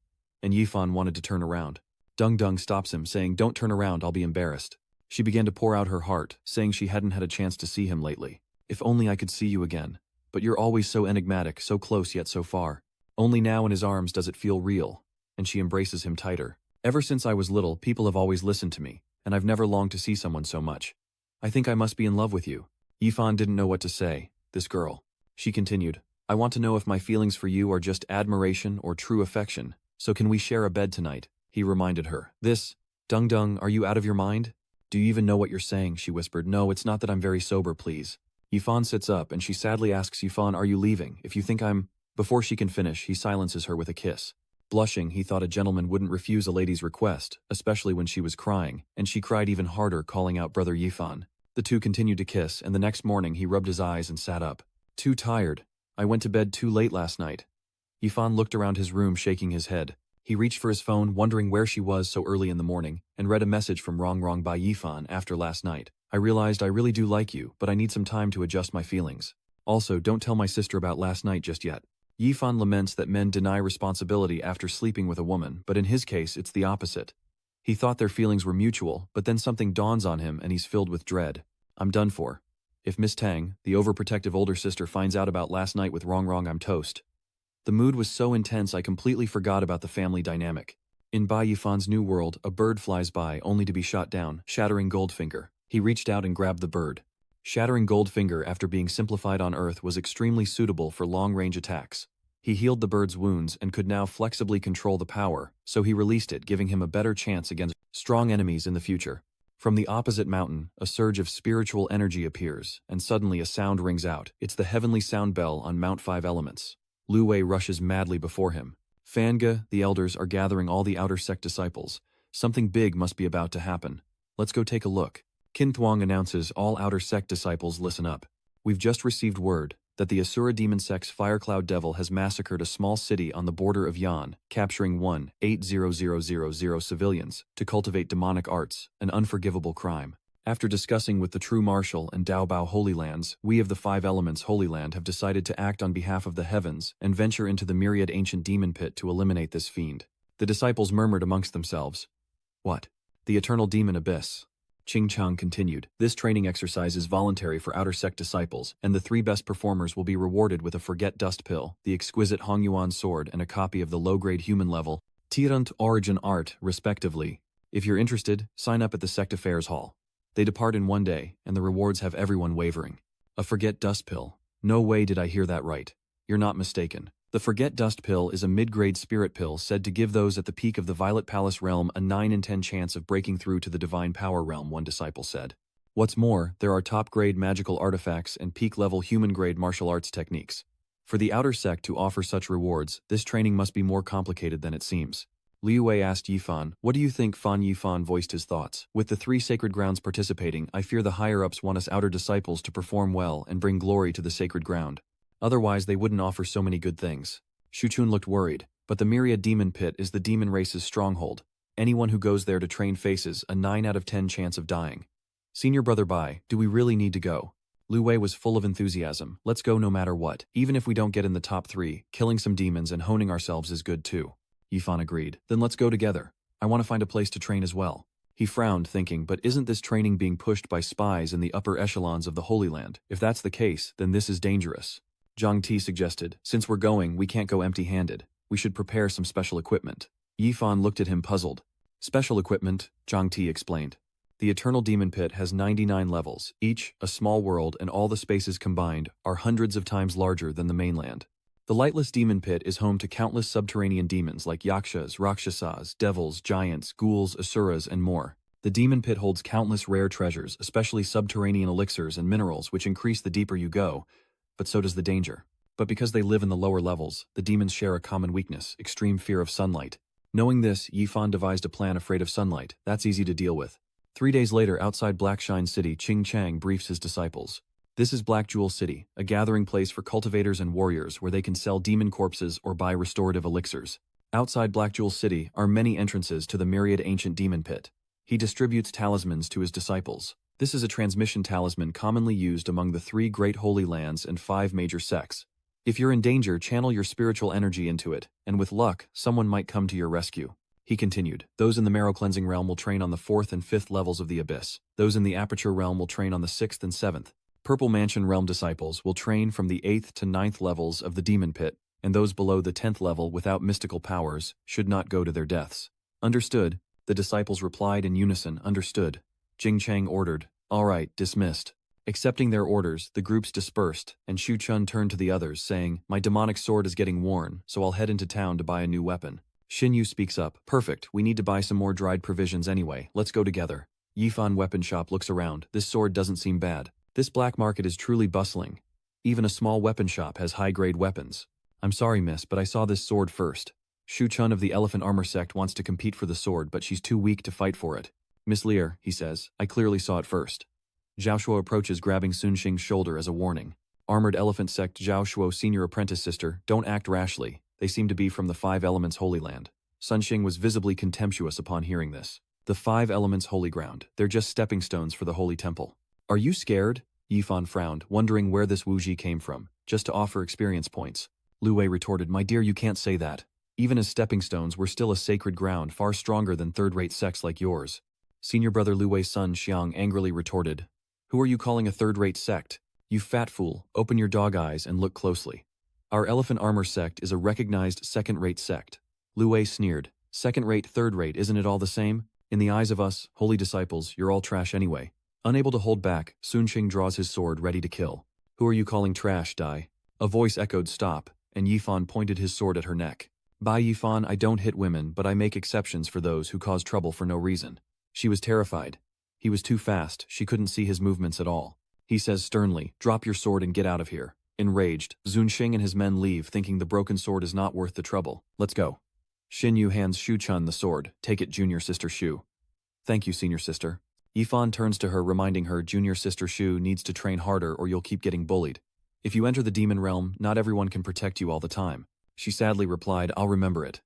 And Yifan wanted to turn around. Dung Dung stops him, saying, don't turn around, I'll be embarrassed. She began to pour out her heart, saying she hadn't had a chance to see him lately. If only I could see you again. But you're always so enigmatic, so close yet so far. Only now in his arms does it feel real. And she embraces him tighter. Ever since I was little, people have always listened to me, and I've never longed to see someone so much. I think I must be in love with you. Yifan didn't know what to say. This girl. She continued, I want to know if my feelings for you are just admiration or true affection. So can we share a bed tonight? He reminded her. Dung Dung, are you out of your mind? Do you even know what you're saying? She whispered. No, it's not that I'm very sober, please. Yifan sits up and she sadly asks Yifan, are you leaving? If you think I'm… Before she can finish, he silences her with a kiss. Blushing, he thought a gentleman wouldn't refuse a lady's request, especially when she was crying, and she cried even harder, calling out Brother Yifan. The two continued to kiss, and the next morning he rubbed his eyes and sat up. Too tired. I went to bed too late last night. Yifan looked around his room, shaking his head. He reached for his phone, wondering where she was so early in the morning, and read a message from Rongrong Bai Yifan after last night. I realized I really do like you, but I need some time to adjust my feelings. Also, don't tell my sister about last night just yet. Yifan laments that men deny responsibility after sleeping with a woman, but in his case, it's the opposite. He thought their feelings were mutual, but then something dawns on him and he's filled with dread. I'm done for. If Miss Tang, the overprotective older sister, finds out about last night with Rongrong, I'm toast. The mood was so intense I completely forgot about the family dynamic. In Bai Yifan's new world, a bird flies by only to be shot down, shattering Goldfinger. He reached out and grabbed the bird. Shattering Goldfinger after being simplified on Earth was extremely suitable for long-range attacks. He healed the bird's wounds and could now flexibly control the power, so he released it, giving him a better chance against strong enemies in the future. From the opposite mountain, a surge of spiritual energy appears, and suddenly a sound rings out. It's the heavenly sound bell on Mount Five Elements. Lu Wei rushes madly before him. Fanga, the elders, are gathering all the outer sect disciples. Something big must be about to happen. Let's go take a look. Qin Thuong announces, all outer sect disciples listen up. We've just received word that the Asura demon sect's Firecloud Devil has massacred a small city on the border of Yan, capturing 1,800,000 civilians to cultivate demonic arts, an unforgivable crime. After discussing with the True Marshal and Daobao Holy Lands, we of the Five Elements Holy Land have decided to act on behalf of the heavens and venture into the myriad ancient demon pit to eliminate this fiend. The disciples murmured amongst themselves. What? The eternal demon abyss. Ching Chang continued, this training exercise is voluntary for outer sect disciples, and the 3 best performers will be rewarded with a Forget Dust Pill, the exquisite Hongyuan sword, and a copy of the low-grade human level Tirant Origin Art, respectively. If you're interested, sign up at the Sect Affairs Hall. They depart in 1 day, and the rewards have everyone wavering. A Forget Dust Pill. No way did I hear that right. You're not mistaken. The Forget Dust Pill is a mid-grade spirit pill said to give those at the peak of the Violet Palace realm a 9 in 10 chance of breaking through to the Divine Power realm, one disciple said. What's more, there are top-grade magical artifacts and peak-level human-grade martial arts techniques. For the outer sect to offer such rewards, this training must be more complicated than it seems. Liu Wei asked Yifan, "What do you think?" Fan Yifan voiced his thoughts. "With the 3 sacred grounds participating, I fear the higher-ups want us outer disciples to perform well and bring glory to the sacred ground. Otherwise they wouldn't offer so many good things." Shuchun looked worried, but the Myriad Demon Pit is the demon race's stronghold. Anyone who goes there to train faces a 9 out of 10 chance of dying. "Senior Brother Bai, do we really need to go?" Liu Wei was full of enthusiasm. "Let's go no matter what. Even if we don't get in the top 3, killing some demons and honing ourselves is good too." Yifan agreed. "Then let's go together. I want to find a place to train as well." He frowned, thinking, but isn't this training being pushed by spies in the upper echelons of the Holy Land? If that's the case, then this is dangerous. Zhang Ti suggested, "Since we're going, we can't go empty-handed. We should prepare some special equipment." Yifan looked at him puzzled. "Special equipment," Zhang Ti explained. "The Eternal Demon Pit has 99 levels, each, a small world, and all the spaces combined are hundreds of times larger than the mainland. The Lightless Demon Pit is home to countless subterranean demons like yakshas, rakshasas, devils, giants, ghouls, asuras, and more. The Demon Pit holds countless rare treasures, especially subterranean elixirs and minerals which increase the deeper you go, but so does the danger. But because they live in the lower levels, the demons share a common weakness, extreme fear of sunlight. Knowing this, Yifan devised a plan afraid of sunlight. That's easy to deal with. 3 days later, outside Blackshine City, Qing Chang briefs his disciples. This is Black Jewel City, a gathering place for cultivators and warriors where they can sell demon corpses or buy restorative elixirs. Outside Black Jewel City are many entrances to the Myriad Ancient Demon Pit. He distributes talismans to his disciples. This is a transmission talisman commonly used among the 3 great holy lands and 5 major sects. If you're in danger, channel your spiritual energy into it, and with luck, someone might come to your rescue. He continued, "Those in the Marrow Cleansing realm will train on the 4th and 5th levels of the Abyss. Those in the Aperture realm will train on the 6th and 7th. Purple Mansion realm disciples will train from the 8th to 9th levels of the Demon Pit, and those below the 10th level without mystical powers should not go to their deaths." "Understood," the disciples replied in unison. "Understood." Jing Chang ordered, "All right, dismissed." Accepting their orders, the groups dispersed, and Shu Chun turned to the others, saying, "My demonic sword is getting worn, so I'll head into town to buy a new weapon." Xin Yu speaks up, "Perfect, we need to buy some more dried provisions anyway, let's go together." Yifan Weapon Shop looks around. This sword doesn't seem bad. This black market is truly bustling. Even a small weapon shop has high-grade weapons. "I'm sorry, miss, but I saw this sword first." Shu Chun of the Elephant Armor sect wants to compete for the sword, but she's too weak to fight for it. "Miss Lear," he says, "I clearly saw it first." Zhao Shuo approaches, grabbing Sun Xing's shoulder as a warning. Armored Elephant Sect Zhao Shuo Senior Apprentice Sister, don't act rashly. They seem to be from the 5 Elements Holy Land. Sun Xing was visibly contemptuous upon hearing this. The 5 Elements Holy Ground, they're just stepping stones for the Holy Temple. "Are you scared?" Yifan frowned, wondering where this Wuji came from, just to offer experience points. Liu Wei retorted, "My dear, you can't say that. Even as stepping stones, we're still a sacred ground far stronger than third-rate sects like yours." Senior brother Liu Wei's son Xiang angrily retorted, "Who are you calling a third-rate sect? You fat fool, open your dog eyes and look closely. Our Elephant Armor sect is a recognized second-rate sect." Liu Wei sneered, "Second-rate, third-rate, isn't it all the same? In the eyes of us, holy disciples, you're all trash anyway." Unable to hold back, Sun Xing draws his sword ready to kill. "Who are you calling trash, Dai?" A voice echoed, "Stop," and Yifan pointed his sword at her neck. "By Yifan, I don't hit women, but I make exceptions for those who cause trouble for no reason." She was terrified. He was too fast, she couldn't see his movements at all. He says sternly, "Drop your sword and get out of here." Enraged, Sun Xing and his men leave, thinking the broken sword is not worth the trouble. "Let's go." Xin Yu hands Shu Chun the sword. "Take it, junior sister Shu." "Thank you, senior sister." Yifan turns to her, reminding her junior sister Shu needs to train harder or you'll keep getting bullied. "If you enter the demon realm, not everyone can protect you all the time." She sadly replied, "I'll remember it."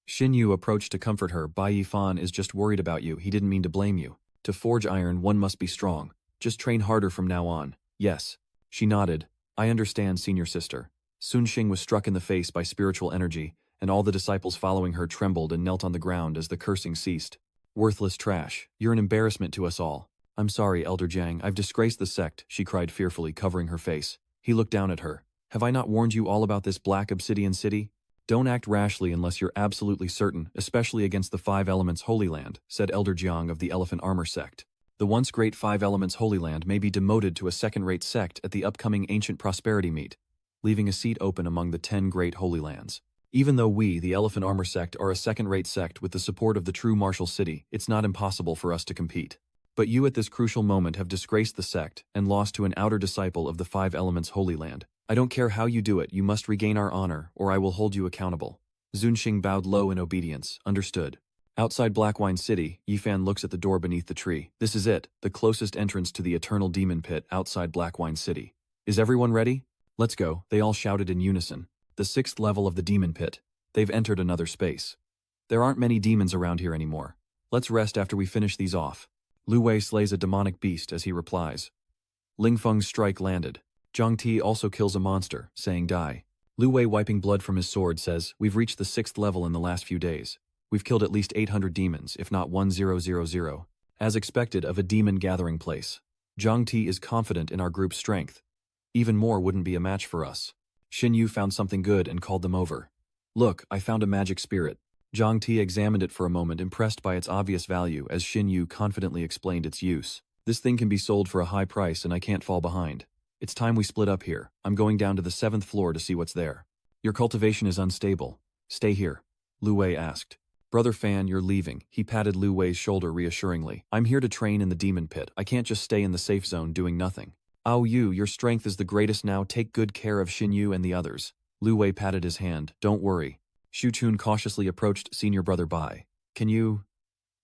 Xin Yu approached to comfort her. "Bai Yifan is just worried about you, he didn't mean to blame you. To forge iron, one must be strong. Just train harder from now on." "Yes." She nodded. "I understand, senior sister." Sun Xing was struck in the face by spiritual energy, and all the disciples following her trembled and knelt on the ground as the cursing ceased. "Worthless trash. You're an embarrassment to us all." "I'm sorry, Elder Jiang, I've disgraced the sect," she cried fearfully, covering her face. He looked down at her. "Have I not warned you all about this black obsidian city? Don't act rashly unless you're absolutely certain, especially against the 5 Elements Holy Land," said Elder Jiang of the Elephant Armor sect. "The once great 5 Elements Holy Land may be demoted to a second-rate sect at the upcoming Ancient Prosperity Meet." leaving a seat open among the 10 great holy lands. Even though we, the Elephant Armor sect, are a second-rate sect with the support of the true martial city, it's not impossible for us to compete. But you at this crucial moment have disgraced the sect and lost to an outer disciple of the 5 elements holy land. I don't care how you do it, you must regain our honor, or I will hold you accountable. Zunxing bowed low in obedience. Understood. Outside Blackwine City, Yifan looks at the door beneath the tree. This is it, the closest entrance to the eternal demon pit outside Blackwine City. Is everyone ready? Let's go, they all shouted in unison. The 6th level of the demon pit. They've entered another space. There aren't many demons around here anymore. Let's rest after we finish these off. Lu Wei slays a demonic beast as he replies. Ling Feng's strike landed. Zhang Ti also kills a monster, saying die. Lu Wei, wiping blood from his sword, says, we've reached the 6th level in the last few days. We've killed at least 800 demons, if not 1000. As expected of a demon gathering place. Zhang Ti is confident in our group's strength. Even more wouldn't be a match for us. Xin Yu found something good and called them over. Look, I found a magic spirit. Zhang Ti examined it for a moment, impressed by its obvious value as Xin Yu confidently explained its use. This thing can be sold for a high price and I can't fall behind. It's time we split up here. I'm going down to the 7th floor to see what's there. Your cultivation is unstable. Stay here. Lu Wei asked. Brother Fan, you're leaving. He patted Lu Wei's shoulder reassuringly. I'm here to train in the demon pit. I can't just stay in the safe zone doing nothing. Ao Yu, your strength is the greatest now. Take good care of Xin Yu and the others. Lu Wei patted his hand. Don't worry. Xu Chun cautiously approached senior brother Bai. Can you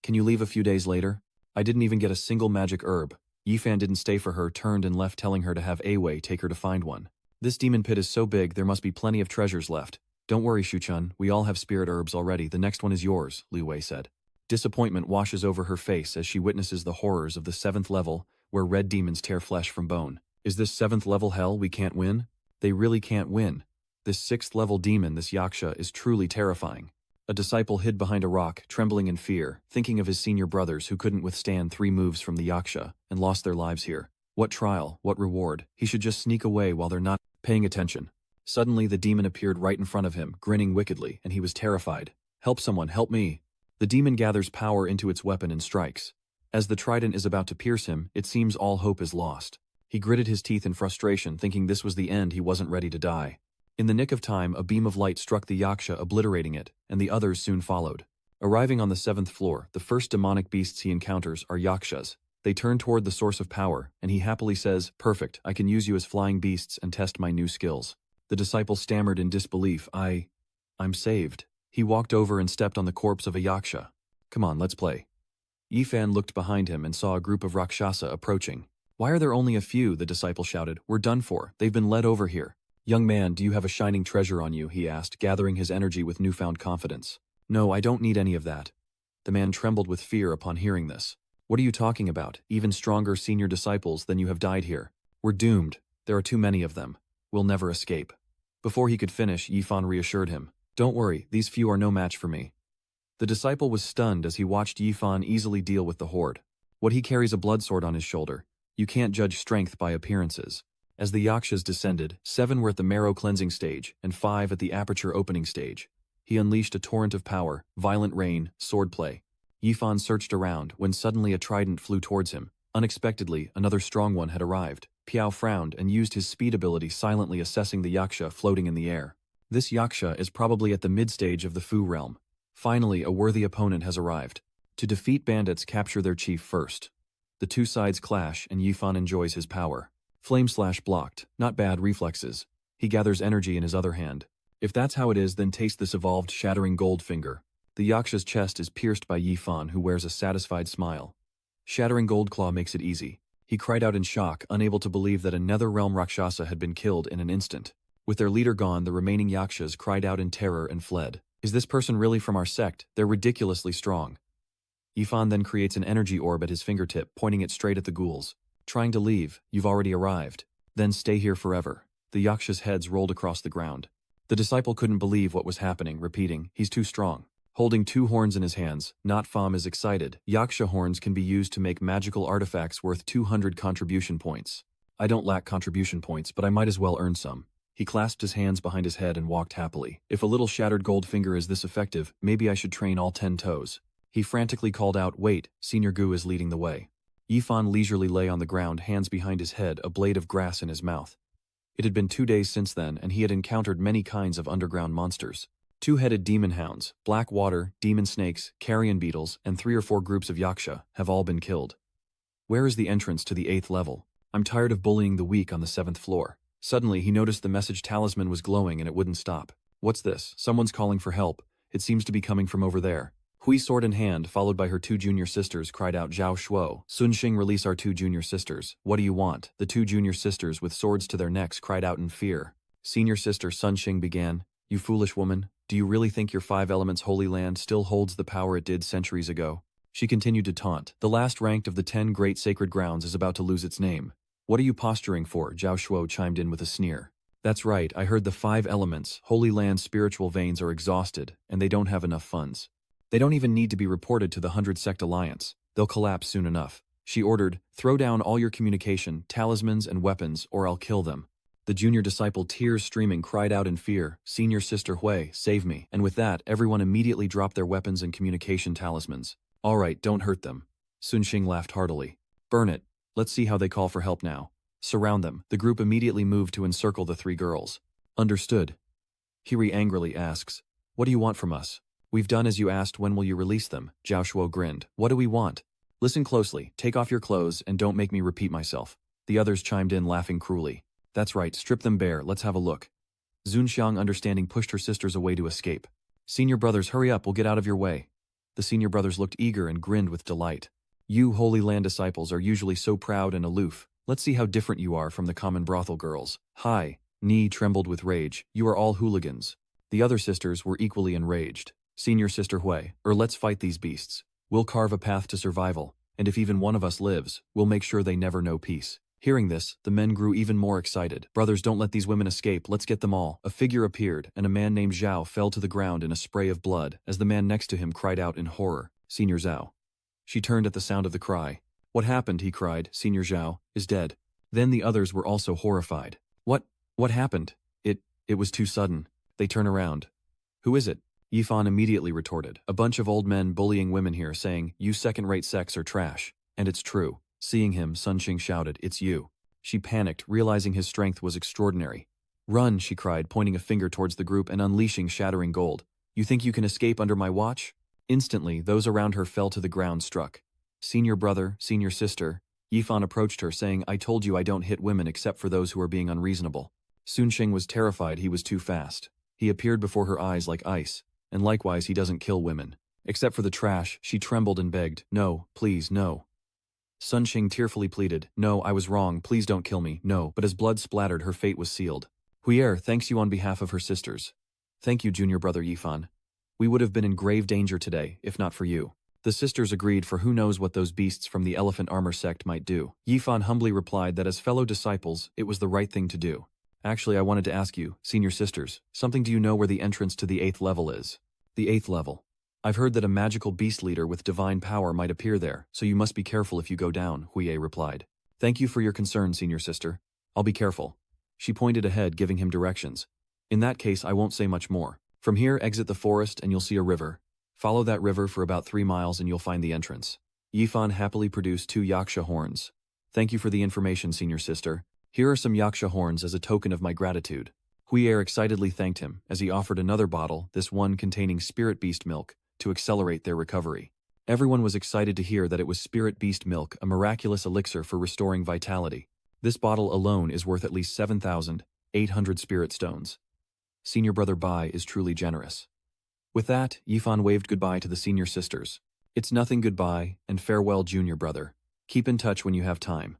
leave a few days later? I didn't even get a single magic herb. Yifan didn't stay for her, turned and left, telling her to have Awei take her to find one. This demon pit is so big there must be plenty of treasures left. Don't worry, Shuchun, we all have spirit herbs already. The next one is yours, Lu Wei said. Disappointment washes over her face as she witnesses the horrors of the 7th level, where red demons tear flesh from bone. Is this 7th level hell we can't win? They really can't win. This 6th level demon, this Yaksha, is truly terrifying. A disciple hid behind a rock, trembling in fear, thinking of his senior brothers who couldn't withstand 3 moves from the Yaksha and lost their lives here. What trial, what reward? He should just sneak away while they're not paying attention. Suddenly the demon appeared right in front of him, grinning wickedly, and he was terrified. Help someone, help me. The demon gathers power into its weapon and strikes. As the trident is about to pierce him, it seems all hope is lost. He gritted his teeth in frustration, thinking this was the end. He wasn't ready to die. In the nick of time, a beam of light struck the Yaksha, obliterating it, and the others soon followed. Arriving on the 7th floor, the first demonic beasts he encounters are Yakshas. They turn toward the source of power, and he happily says, perfect, I can use you as flying beasts and test my new skills. The disciple stammered in disbelief, I'm saved. He walked over and stepped on the corpse of a Yaksha. Come on, let's play. Yifan looked behind him and saw a group of Rakshasa approaching. Why are there only a few? The disciple shouted. We're done for. They've been led over here. Young man, do you have a shining treasure on you? He asked, gathering his energy with newfound confidence. No, I don't need any of that. The man trembled with fear upon hearing this. What are you talking about? Even stronger senior disciples than you have died here. We're doomed. There are too many of them. We'll never escape. Before he could finish, Yifan reassured him. Don't worry, these few are no match for me. The disciple was stunned as he watched Yifan easily deal with the horde. What, he carries a blood sword on his shoulder? You can't judge strength by appearances. As the Yakshas descended, 7 were at the marrow cleansing stage, and 5 at the aperture opening stage. He unleashed a torrent of power, violent rain, swordplay. Yifan searched around when suddenly a trident flew towards him. Unexpectedly, another strong one had arrived. Piao frowned and used his speed ability, silently assessing the Yaksha floating in the air. This Yaksha is probably at the mid-stage of the Fu realm. Finally, a worthy opponent has arrived. To defeat bandits, capture their chief first. The two sides clash and Yifan enjoys his power. Flame slash blocked, not bad reflexes. He gathers energy in his other hand. If that's how it is, then taste this evolved shattering gold finger. The Yaksha's chest is pierced by Yifan, who wears a satisfied smile. Shattering gold claw makes it easy. He cried out in shock, unable to believe that a nether-realm Rakshasa had been killed in an instant. With their leader gone, the remaining Yakshas cried out in terror and fled. Is this person really from our sect? They're ridiculously strong. Yifan then creates an energy orb at his fingertip, pointing it straight at the ghouls. Trying to leave, you've already arrived. Then stay here forever. The Yakshas' heads rolled across the ground. The disciple couldn't believe what was happening, repeating, he's too strong. Holding 2 horns in his hands, Notfam is excited. Yaksha horns can be used to make magical artifacts worth 200 contribution points. I don't lack contribution points, but I might as well earn some. He clasped his hands behind his head and walked happily. If a little shattered gold finger is this effective, maybe I should train all 10 toes. He frantically called out, wait, Senior Gu is leading the way. Yifan leisurely lay on the ground, hands behind his head, a blade of grass in his mouth. It had been 2 days since then, and he had encountered many kinds of underground monsters. Two-headed demon hounds, black water, demon snakes, carrion beetles, and 3 or 4 groups of yaksha have all been killed. Where is the entrance to the 8th level? I'm tired of bullying the weak on the 7th floor. Suddenly, he noticed the message talisman was glowing and it wouldn't stop. What's this? Someone's calling for help. It seems to be coming from over there. Hui, sword in hand, followed by her 2 junior sisters, cried out, Zhao Shuo. Sun Xing, release our 2 junior sisters. What do you want? The 2 junior sisters with swords to their necks cried out in fear. Senior sister Sun Xing began, You foolish woman, do you really think your 5 elements holy land still holds the power it did centuries ago? She continued to taunt. The last ranked of the 10 great sacred grounds is about to lose its name. What are you posturing for? Zhao Shuo chimed in with a sneer. That's right, I heard the 5 elements, holy land's spiritual veins are exhausted, and they don't have enough funds. They don't even need to be reported to the 100-sect alliance. They'll collapse soon enough. She ordered, throw down all your communication, talismans, and weapons, or I'll kill them. The junior disciple, tears streaming, cried out in fear, Senior sister Hui, save me. And with that, everyone immediately dropped their weapons and communication talismans. All right, don't hurt them. Sun Xing laughed heartily. Burn it. Let's see how they call for help now. Surround them. The group immediately moved to encircle the 3 girls. Understood. Hiri angrily asks, What do you want from us? We've done as you asked, when will you release them? Zhao Shuo grinned. What do we want? Listen closely, take off your clothes, and don't make me repeat myself. The others chimed in, laughing cruelly. That's right, strip them bare, let's have a look. Zunxiang, understanding, pushed her sisters away to escape. Senior brothers, hurry up, we'll get out of your way. The senior brothers looked eager and grinned with delight. You Holy Land disciples are usually so proud and aloof. Let's see how different you are from the common brothel girls. Hi. Ni trembled with rage. You are all hooligans. The other sisters were equally enraged. Senior sister Hui, let's fight these beasts. We'll carve a path to survival, and if even one of us lives, we'll make sure they never know peace. Hearing this, the men grew even more excited. Brothers, don't let these women escape, let's get them all. A figure appeared, and a man named Zhao fell to the ground in a spray of blood, as the man next to him cried out in horror, Senior Zhao. She turned at the sound of the cry. What happened, he cried, Senior Zhao is dead. Then the others were also horrified. What happened? It was too sudden. They turn around. Who is it? Yifan immediately retorted. A bunch of old men bullying women here, saying, you second-rate sex are trash. And it's true. Seeing him, Sun Xing shouted, it's you. She panicked, realizing his strength was extraordinary. Run, she cried, pointing a finger towards the group and unleashing shattering gold. You think you can escape under my watch? Instantly, those around her fell to the ground, struck. Senior brother, senior sister. Yifan approached her, saying, I told you I don't hit women except for those who are being unreasonable. Sun Xing was terrified he was too fast. He appeared before her eyes like ice, and likewise he doesn't kill women. Except for the trash, she trembled and begged, no, please, no. Sun Xing tearfully pleaded, no, I was wrong, please don't kill me, no, but as blood splattered, her fate was sealed. Huier thanks you on behalf of her sisters. Thank you, junior brother Yifan. We would have been in grave danger today, if not for you. The sisters agreed, for who knows what those beasts from the elephant armor sect might do. Yifan humbly replied that as fellow disciples, it was the right thing to do. Actually, I wanted to ask you, senior sisters, something. Do you know where the entrance to the 8th level is? The 8th level. I've heard that a magical beast leader with divine power might appear there, so you must be careful if you go down, Huier replied. Thank you for your concern, senior sister. I'll be careful. She pointed ahead, giving him directions. In that case, I won't say much more. From here, exit the forest and you'll see a river. Follow that river for about 3 miles and you'll find the entrance. Yifan happily produced 2 yaksha horns. Thank you for the information, senior sister. Here are some yaksha horns as a token of my gratitude. Huier excitedly thanked him, as he offered another bottle, this one containing spirit beast milk, to accelerate their recovery. Everyone was excited to hear that it was spirit beast milk, a miraculous elixir for restoring vitality. This bottle alone is worth at least 7,800 spirit stones. Senior brother Bai is truly generous. With that, Yifan waved goodbye to the senior sisters. It's nothing, goodbye, and farewell, junior brother. Keep in touch when you have time.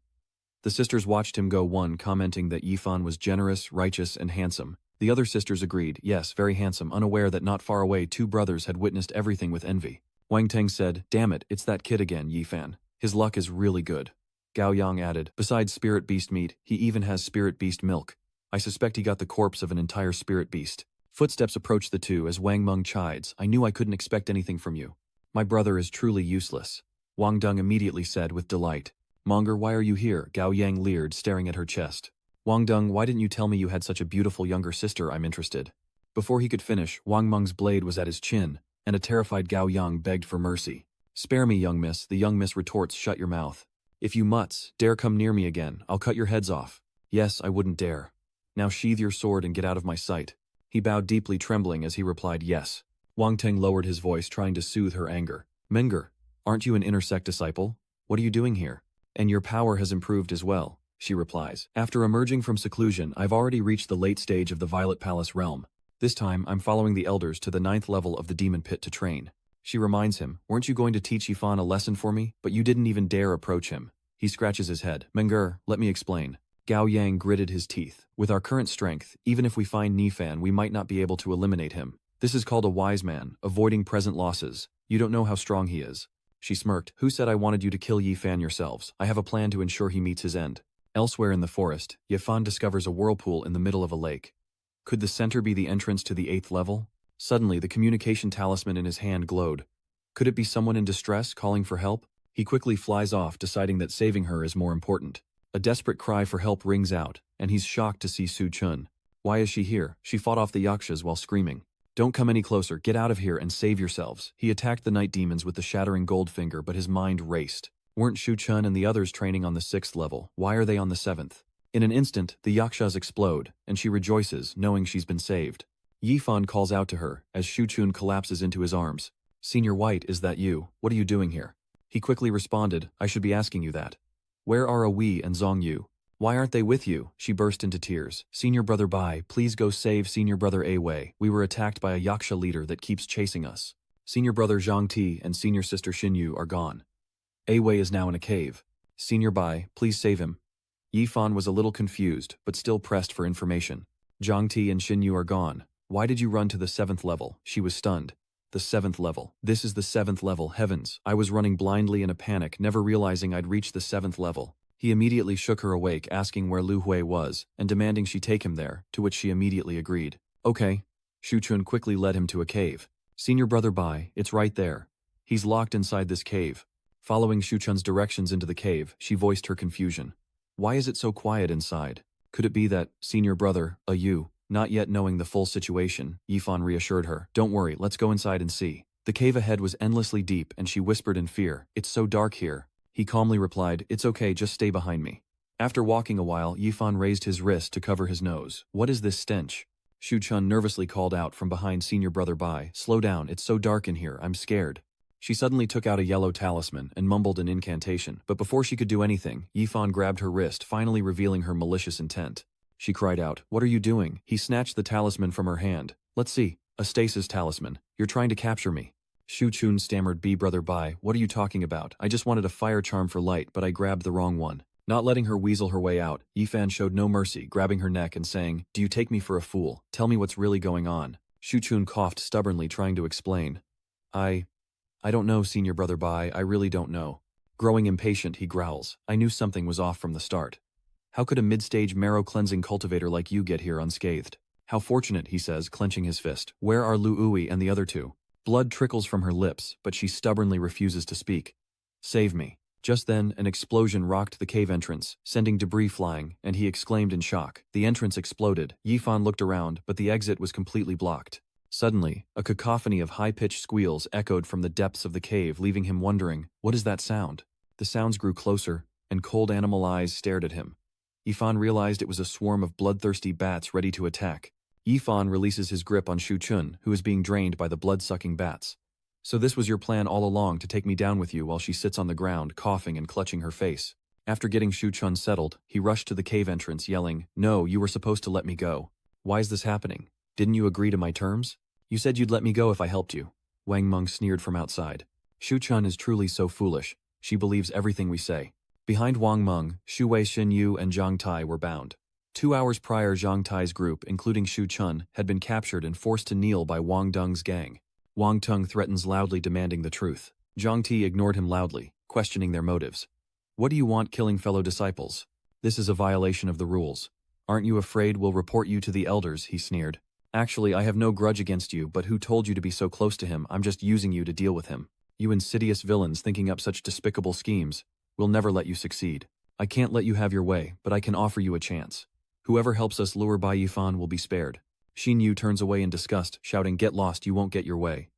The sisters watched him go, one commenting that Yifan was generous, righteous, and handsome. The other sisters agreed, yes, very handsome, unaware that not far away 2 brothers had witnessed everything with envy. Wang Teng said, damn it, it's that kid again, Yifan. His luck is really good. Gao Yang added, besides spirit beast meat, he even has spirit beast milk. I suspect he got the corpse of an entire spirit beast. Footsteps approached the two as Wang Meng chides, I knew I couldn't expect anything from you. My brother is truly useless. Wang Deng immediately said with delight. Monger, why are you here? Gao Yang leered, staring at her chest. Wang Deng, why didn't you tell me you had such a beautiful younger sister? I'm interested. Before he could finish, Wang Meng's blade was at his chin, and a terrified Gao Yang begged for mercy. Spare me, young miss. The young miss retorts, shut your mouth. If you mutts dare come near me again, I'll cut your heads off. Yes, I wouldn't dare. Now sheathe your sword and get out of my sight. He bowed deeply, trembling as he replied yes. Wang Teng lowered his voice, trying to soothe her anger. Menger, aren't you an inner sect disciple? What are you doing here? And your power has improved as well, she replies. After emerging from seclusion, I've already reached the late stage of the Violet Palace realm. This time, I'm following the elders to the 9th level of the demon pit to train. She reminds him, weren't you going to teach Yifan a lesson for me? But you didn't even dare approach him. He scratches his head. Menger, let me explain. Gao Yang gritted his teeth. With our current strength, even if we find Nifan, we might not be able to eliminate him. This is called a wise man, avoiding present losses. You don't know how strong he is. She smirked. Who said I wanted you to kill Yifan yourselves? I have a plan to ensure he meets his end. Elsewhere in the forest, Yifan discovers a whirlpool in the middle of a lake. Could the center be the entrance to the 8th level? Suddenly, the communication talisman in his hand glowed. Could it be someone in distress calling for help? He quickly flies off, deciding that saving her is more important. A desperate cry for help rings out, and he's shocked to see Su Chun. Why is she here? She fought off the yakshas while screaming. Don't come any closer, get out of here and save yourselves. He attacked the night demons with the shattering gold finger, but his mind raced. Weren't Shu Chun and the others training on the 6th level? Why are they on the 7th? In an instant, the yakshas explode, and she rejoices, knowing she's been saved. Yifan calls out to her, as Shu Chun collapses into his arms. Senior White, is that you? What are you doing here? He quickly responded, I should be asking you that. Where are Aoi and Zhong Yu? Why aren't they with you? She burst into tears. Senior Brother Bai, please go save Senior Brother Awei. We were attacked by a yaksha leader that keeps chasing us. Senior Brother Zhang Ti and Senior Sister Xin Yu are gone. Awei is now in a cave. Senior Bai, please save him. Yifan was a little confused, but still pressed for information. Zhang Ti and Xin Yu are gone. Why did you run to the 7th level? She was stunned. The 7th level. This is the 7th level, heavens. I was running blindly in a panic, never realizing I'd reached the 7th level. He immediately shook her awake, asking where Lu Hui was, and demanding she take him there, to which she immediately agreed. Okay. Shu Chun quickly led him to a cave. Senior Brother Bai, it's right there. He's locked inside this cave. Following Shu Chun's directions into the cave, she voiced her confusion. Why is it so quiet inside? Could it be that, Senior Brother, you? Not yet knowing the full situation, Yifan reassured her. Don't worry, let's go inside and see. The cave ahead was endlessly deep, and she whispered in fear, it's so dark here. He calmly replied, it's okay, just stay behind me. After walking a while, Yifan raised his wrist to cover his nose. What is this stench? Shu Chun nervously called out from behind Senior Brother Bai. Slow down, it's so dark in here, I'm scared. She suddenly took out a yellow talisman and mumbled an incantation, but before she could do anything, Yifan grabbed her wrist, finally revealing her malicious intent. She cried out, what are you doing? He snatched the talisman from her hand. Let's see. A stasis talisman. You're trying to capture me. Shu Chun stammered, Brother Bai, what are you talking about? I just wanted a fire charm for light, but I grabbed the wrong one. Not letting her weasel her way out, Yifan showed no mercy, grabbing her neck and saying, do you take me for a fool? Tell me what's really going on. Shu Chun coughed stubbornly, trying to explain. I don't know, Senior Brother Bai, I really don't know. Growing impatient, he growls. I knew something was off from the start. How could a mid-stage marrow-cleansing cultivator like you get here unscathed? How fortunate, he says, clenching his fist. Where are Lu Ui and the other two? Blood trickles from her lips, but she stubbornly refuses to speak. Save me. Just then, an explosion rocked the cave entrance, sending debris flying, and he exclaimed in shock. The entrance exploded. Yifan looked around, but the exit was completely blocked. Suddenly, a cacophony of high-pitched squeals echoed from the depths of the cave, leaving him wondering, what is that sound? The sounds grew closer, and cold animal eyes stared at him. Yifan realized it was a swarm of bloodthirsty bats ready to attack. Yifan releases his grip on Shu Chun, who is being drained by the blood-sucking bats. So this was your plan all along, to take me down with you while she sits on the ground, coughing and clutching her face. After getting Shu Chun settled, he rushed to the cave entrance, yelling, No, you were supposed to let me go. Why is this happening? Didn't you agree to my terms? You said you'd let me go if I helped you. Wang Meng sneered from outside. Shu Chun is truly so foolish. She believes everything we say. Behind Wang Meng, Shu Wei, Xin Yu, and Zhang Tai were bound. 2 hours prior, Zhang Tai's group, including Shu Chun, had been captured and forced to kneel by Wang Deng's gang. Wang Tung threatens loudly, demanding the truth. Zhang Ti ignored him loudly, questioning their motives. What do you want, killing fellow disciples? This is a violation of the rules. Aren't you afraid we'll report you to the elders? He sneered. Actually, I have no grudge against you, but who told you to be so close to him? I'm just using you to deal with him. You insidious villains thinking up such despicable schemes. We'll never let you succeed. I can't let you have your way, but I can offer you a chance. Whoever helps us lure Bai Yifan will be spared. Xin Yu turns away in disgust, shouting, Get lost, you won't get your way.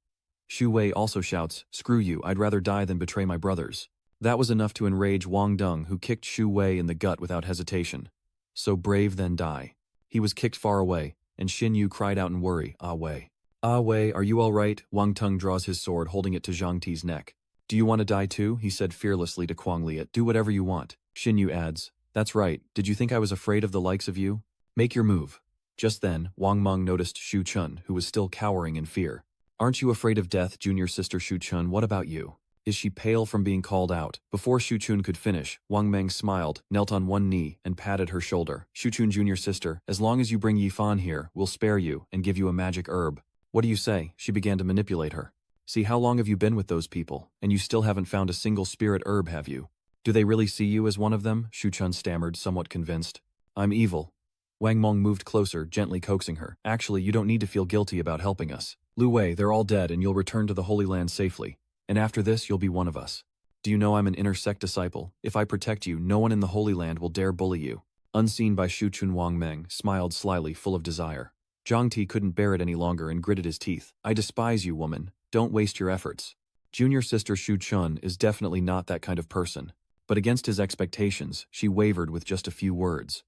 Shu Wei also shouts, Screw you, I'd rather die than betray my brothers. That was enough to enrage Wang Deng, who kicked Shu Wei in the gut without hesitation. So brave, then die. He was kicked far away, and Xin Yu cried out in worry, "Ah Wei. Ah Wei, are you all right?" Wang Teng draws his sword, holding it to Zhang Ti's neck. "Do you want to die too?" he said fearlessly to Kuang Liat. "Do whatever you want." Xin Yu adds, "That's right, did you think I was afraid of the likes of you? Make your move." Just then, Wang Meng noticed Shu Chun, who was still cowering in fear. "Aren't you afraid of death, junior sister Shu Chun? What about you?" Is she pale from being called out? Before Shu Chun could finish, Wang Meng smiled, knelt on one knee, and patted her shoulder. "Shu Chun, junior sister, as long as you bring Yi Fan here, we'll spare you and give you a magic herb." "What do you say?" She began to manipulate her. "See, how long have you been with those people, and you still haven't found a single spirit herb, have you? Do they really see you as one of them?" Shu Chun stammered, somewhat convinced. "I'm evil." Wang Meng moved closer, gently coaxing her. "Actually, you don't need to feel guilty about helping us. Lu Wei, they're all dead and you'll return to the Holy Land safely. And after this, you'll be one of us. Do you know I'm an inner sect disciple? If I protect you, no one in the Holy Land will dare bully you." Unseen by Shu Chun, Wang Meng smiled slyly, full of desire. Zhang Ti couldn't bear it any longer and gritted his teeth. "I despise you, woman. Don't waste your efforts." Junior sister Shu Chun is definitely not that kind of person. But against his expectations, she wavered with just a few words.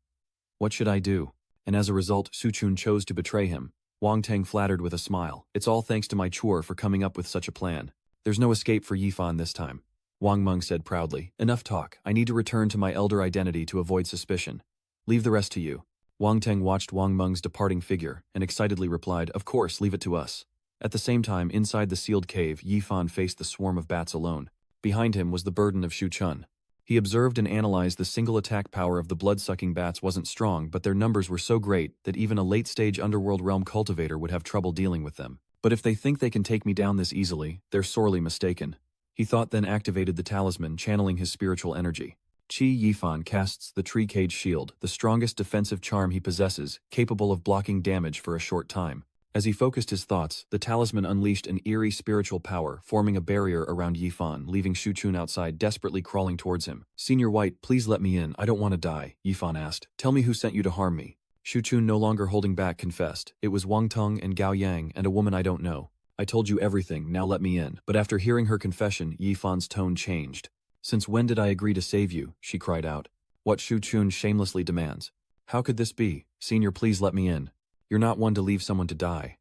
"What should I do?" And as a result, Shu Chun chose to betray him. Wang Teng flattered with a smile. "It's all thanks to my chore for coming up with such a plan. There's no escape for Yi Fan this time." Wang Meng said proudly. "Enough talk. I need to return to my elder identity to avoid suspicion. Leave the rest to you." Wang Teng watched Wang Meng's departing figure and excitedly replied, "Of course, leave it to us." At the same time, inside the sealed cave, Yi Fan faced the swarm of bats alone. Behind him was the burden of Shu Chun. He observed and analyzed the single attack power of the blood-sucking bats wasn't strong, but their numbers were so great that even a late-stage underworld realm cultivator would have trouble dealing with them. "But if they think they can take me down this easily, they're sorely mistaken." He thought, then activated the talisman, channeling his spiritual energy. Qi Yifan casts the Tree Cage Shield, the strongest defensive charm he possesses, capable of blocking damage for a short time. As he focused his thoughts, the talisman unleashed an eerie spiritual power, forming a barrier around Yifan, leaving Shu Chun outside, desperately crawling towards him. "Senior White, please let me in. I don't want to die," Yifan asked. "Tell me who sent you to harm me." Shu Chun, no longer holding back, confessed. "It was Wang Teng and Gao Yang and a woman I don't know. I told you everything, now let me in." But after hearing her confession, Yifan's tone changed. "Since when did I agree to save you?" she cried out. What Shu Chun shamelessly demands. "How could this be? Senior, please let me in. You're not one to leave someone to die."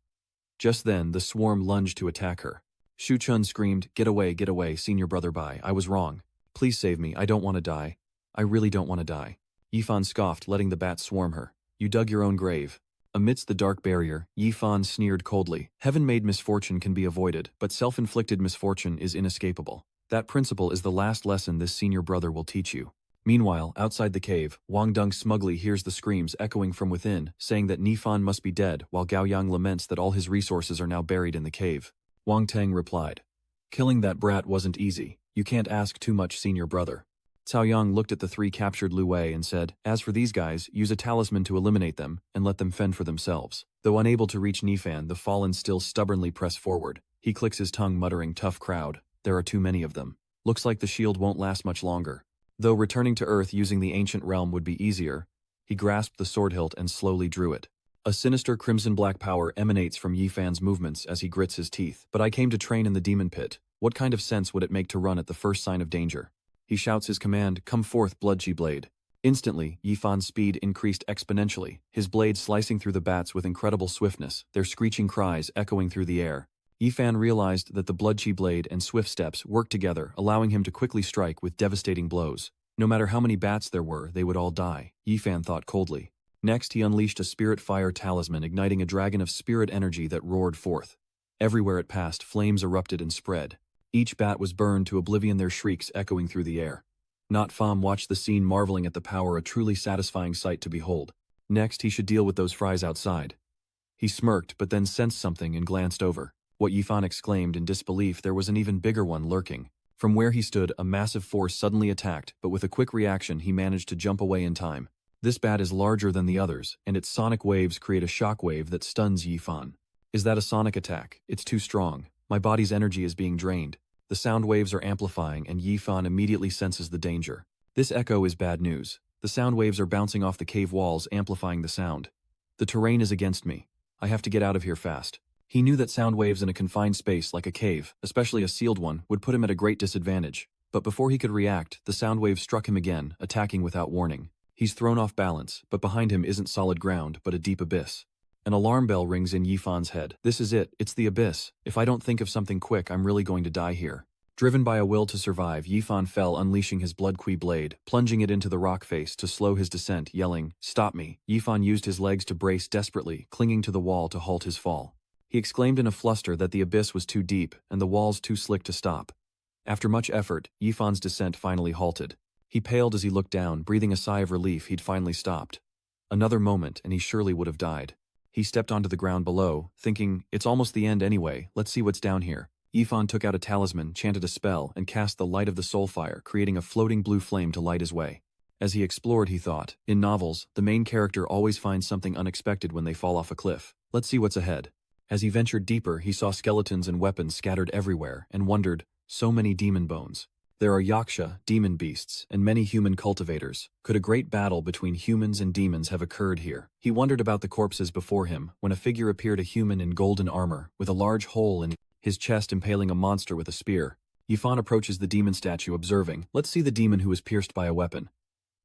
Just then, the swarm lunged to attack her. Shu Chun screamed, get away, senior brother Bai, I was wrong. Please save me, I don't want to die. I really don't want to die." Yifan scoffed, letting the bats swarm her. "You dug your own grave." Amidst the dark barrier, Yifan sneered coldly. "Heaven-made misfortune can be avoided, but self-inflicted misfortune is inescapable. That principle is the last lesson this senior brother will teach you." Meanwhile, outside the cave, Wang Deng smugly hears the screams echoing from within, saying that Nifan must be dead, while Gao Yang laments that all his resources are now buried in the cave. Wang Teng replied, "Killing that brat wasn't easy. You can't ask too much, senior brother." Cao Yang looked at the three captured Lu Wei and said, "As for these guys, use a talisman to eliminate them, and let them fend for themselves." Though unable to reach Nifan, the fallen still stubbornly press forward. He clicks his tongue, muttering, "Tough crowd. There are too many of them. Looks like the shield won't last much longer." Though returning to Earth using the ancient realm would be easier, he grasped the sword hilt and slowly drew it. A sinister crimson-black power emanates from Yifan's movements as he grits his teeth. "But I came to train in the demon pit. What kind of sense would it make to run at the first sign of danger?" He shouts his command, "Come forth, Bloodchi Blade." Instantly, Yifan's speed increased exponentially, his blade slicing through the bats with incredible swiftness, their screeching cries echoing through the air. Yifan realized that the Bloodchi Blade and swift steps worked together, allowing him to quickly strike with devastating blows. No matter how many bats there were, they would all die, Yifan thought coldly. Next, he unleashed a spirit fire talisman, igniting a dragon of spirit energy that roared forth. Everywhere it passed, flames erupted and spread. Each bat was burned to oblivion, their shrieks echoing through the air. Not Pham watched the scene, marveling at the power, a truly satisfying sight to behold. Next, he should deal with those fries outside. He smirked, but then sensed something and glanced over. What Yifan exclaimed in disbelief, there was an even bigger one lurking. From where he stood, a massive force suddenly attacked, but with a quick reaction he managed to jump away in time. This bat is larger than the others, and its sonic waves create a shockwave that stuns Yifan. "Is that a sonic attack? It's too strong. My body's energy is being drained." The sound waves are amplifying, and Yifan immediately senses the danger. This echo is bad news. The sound waves are bouncing off the cave walls, amplifying the sound. The terrain is against me. I have to get out of here fast. He knew that sound waves in a confined space like a cave, especially a sealed one, would put him at a great disadvantage. But before he could react, the sound wave struck him again, attacking without warning. He's thrown off balance, but behind him isn't solid ground, but a deep abyss. An alarm bell rings in Yifan's head. This is it, it's the abyss. If I don't think of something quick, I'm really going to die here. Driven by a will to survive, Yifan fell, unleashing his blood-qui blade, plunging it into the rock face to slow his descent, yelling, "Stop me!" Yifan used his legs to brace desperately, clinging to the wall to halt his fall. He exclaimed in a fluster that the abyss was too deep and the walls too slick to stop. After much effort, Yifan's descent finally halted. He paled as he looked down, breathing a sigh of relief he'd finally stopped. Another moment and he surely would have died. He stepped onto the ground below, thinking, it's almost the end anyway, let's see what's down here. Yifan took out a talisman, chanted a spell, and cast the light of the soul fire, creating a floating blue flame to light his way. As he explored, he thought, in novels, the main character always finds something unexpected when they fall off a cliff. Let's see what's ahead. As he ventured deeper, he saw skeletons and weapons scattered everywhere, and wondered, so many demon bones. There are yaksha, demon beasts, and many human cultivators. Could a great battle between humans and demons have occurred here? He wondered about the corpses before him, when a figure appeared, a human in golden armor, with a large hole in his chest impaling a monster with a spear. Yifan approaches the demon statue, observing, let's see the demon who was pierced by a weapon.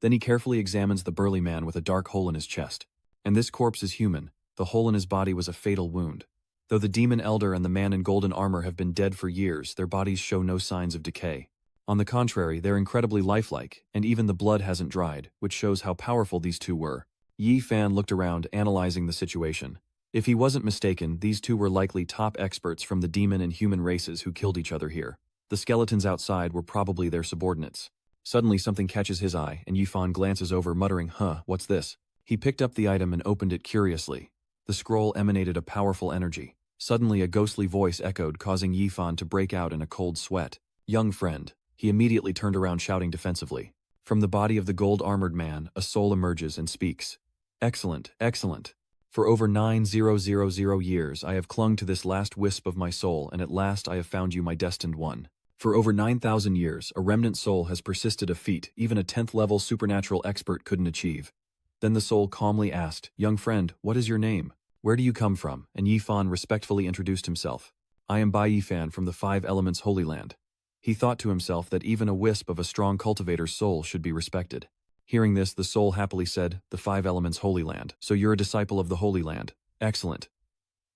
Then he carefully examines the burly man with a dark hole in his chest. And this corpse is human. The hole in his body was a fatal wound. Though the demon elder and the man in golden armor have been dead for years, their bodies show no signs of decay. On the contrary, they're incredibly lifelike, and even the blood hasn't dried, which shows how powerful these two were. Yifan looked around, analyzing the situation. If he wasn't mistaken, these two were likely top experts from the demon and human races who killed each other here. The skeletons outside were probably their subordinates. Suddenly something catches his eye, and Yifan glances over, muttering, what's this? He picked up the item and opened it curiously. The scroll emanated a powerful energy. Suddenly a ghostly voice echoed, causing Yifan to break out in a cold sweat. Young friend. He immediately turned around, shouting defensively. From the body of the gold-armored man, a soul emerges and speaks. Excellent, excellent. For over 9,000 years I have clung to this last wisp of my soul, and at last I have found you, my destined one. For over 9,000 years, a remnant soul has persisted, a feat even a 10th-level supernatural expert couldn't achieve. Then the soul calmly asked, young friend, what is your name? Where do you come from? And Yifan respectfully introduced himself. I am Bayion from the Five Elements Holy Land. He thought to himself that even a wisp of a strong cultivator's soul should be respected. Hearing this, the soul happily said, the Five Elements Holy Land. So you're a disciple of the Holy Land. Excellent.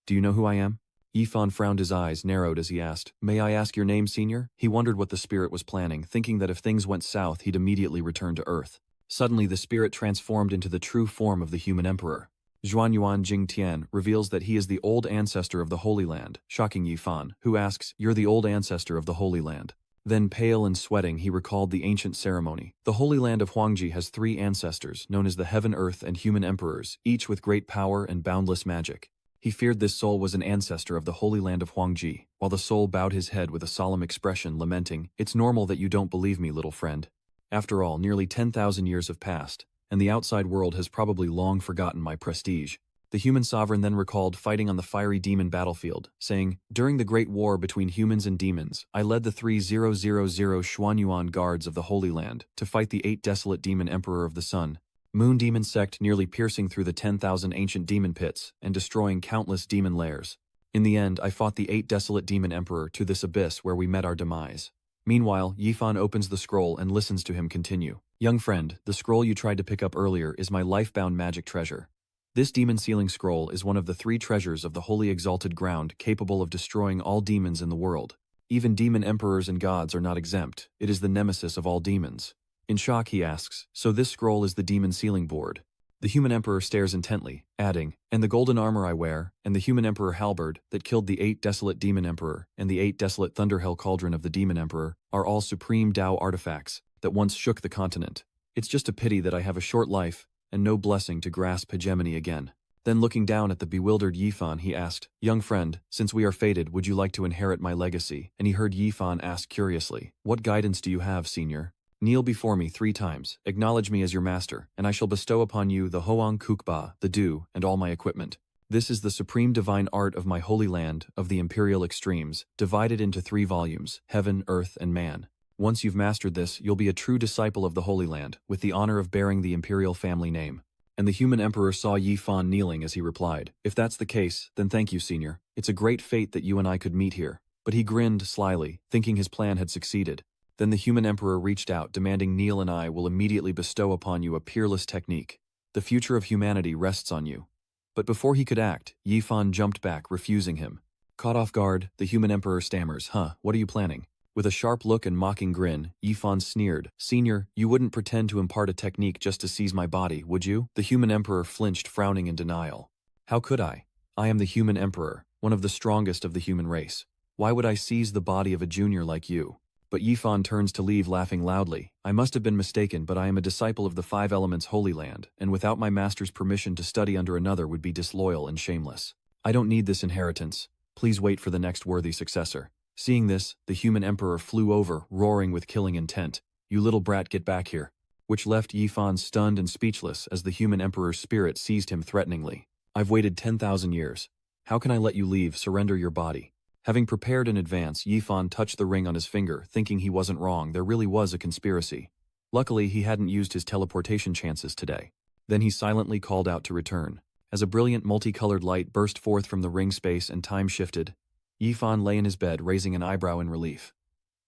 Do you know who I am? Yifan frowned, his eyes narrowed as he asked, may I ask your name, senior? He wondered what the spirit was planning, thinking that if things went south, he'd immediately return to Earth. Suddenly, the spirit transformed into the true form of the human emperor. Zhuanyuan Jingtian reveals that he is the old ancestor of the Holy Land, shocking Yifan, who asks, you're the old ancestor of the Holy Land. Then, pale and sweating, he recalled the ancient ceremony. The Holy Land of Huangji has 3 ancestors, known as the Heaven, Earth, and Human Emperors, each with great power and boundless magic. He feared this soul was an ancestor of the Holy Land of Huangji, while the soul bowed his head with a solemn expression, lamenting, it's normal that you don't believe me, little friend. After all, nearly 10,000 years have passed, and the outside world has probably long forgotten my prestige. The human sovereign then recalled fighting on the fiery demon battlefield, saying, during the great war between humans and demons, I led the 3,000 Xuanyuan guards of the Holy Land to fight the 8 desolate demon emperor of the sun, moon demon sect, nearly piercing through the 10,000 ancient demon pits and destroying countless demon lairs. In the end, I fought the 8 desolate demon emperor to this abyss where we met our demise. Meanwhile, Yifan opens the scroll and listens to him continue. Young friend, the scroll you tried to pick up earlier is my life-bound magic treasure. This demon sealing scroll is one of the 3 treasures of the holy exalted ground, capable of destroying all demons in the world. Even demon emperors and gods are not exempt. It is the nemesis of all demons. In shock, he asks, so this scroll is the demon sealing board. The human emperor stares intently, adding, and the golden armor I wear, and the human emperor halberd that killed the 8 desolate demon emperor, and the 8 desolate thunderhell cauldron of the demon emperor, are all supreme Tao artifacts that once shook the continent. It's just a pity that I have a short life, and no blessing to grasp hegemony again. Then looking down at the bewildered Yifan, he asked, young friend, since we are fated, would you like to inherit my legacy? And he heard Yifan ask curiously, what guidance do you have, senior? Kneel before me 3 times, acknowledge me as your master, and I shall bestow upon you the Hoang Kukba, the dew, and all my equipment. This is the supreme divine art of my holy land, of the imperial extremes, divided into 3 volumes, heaven, earth, and man. Once you've mastered this, you'll be a true disciple of the Holy Land, with the honor of bearing the imperial family name. And the human emperor saw Yifan kneeling as he replied, if that's the case, then thank you, senior. It's a great fate that you and I could meet here. But he grinned slyly, thinking his plan had succeeded. Then the human emperor reached out, demanding Neil and I will immediately bestow upon you a peerless technique. The future of humanity rests on you. But before he could act, Yifan jumped back, refusing him. Caught off guard, the human emperor stammers, what are you planning? With a sharp look and mocking grin, Yifan sneered, Senior, you wouldn't pretend to impart a technique just to seize my body, would you? The human emperor flinched, frowning in denial. How could I? I am the human emperor, one of the strongest of the human race. Why would I seize the body of a junior like you? But Yifan turns to leave, laughing loudly. I must have been mistaken, but I am a disciple of the Five Elements Holy Land, and without my master's permission to study under another would be disloyal and shameless. I don't need this inheritance. Please wait for the next worthy successor. Seeing this, the human emperor flew over, roaring with killing intent. You little brat, get back here. Which left Yifan stunned and speechless as the human emperor's spirit seized him threateningly. I've waited 10,000 years. How can I let you leave? Surrender your body. Having prepared in advance, Yifan touched the ring on his finger, thinking he wasn't wrong. There really was a conspiracy. Luckily, he hadn't used his teleportation chances today. Then he silently called out to return. As a brilliant multicolored light burst forth from the ring space and time shifted, Yifan lay in his bed, raising an eyebrow in relief.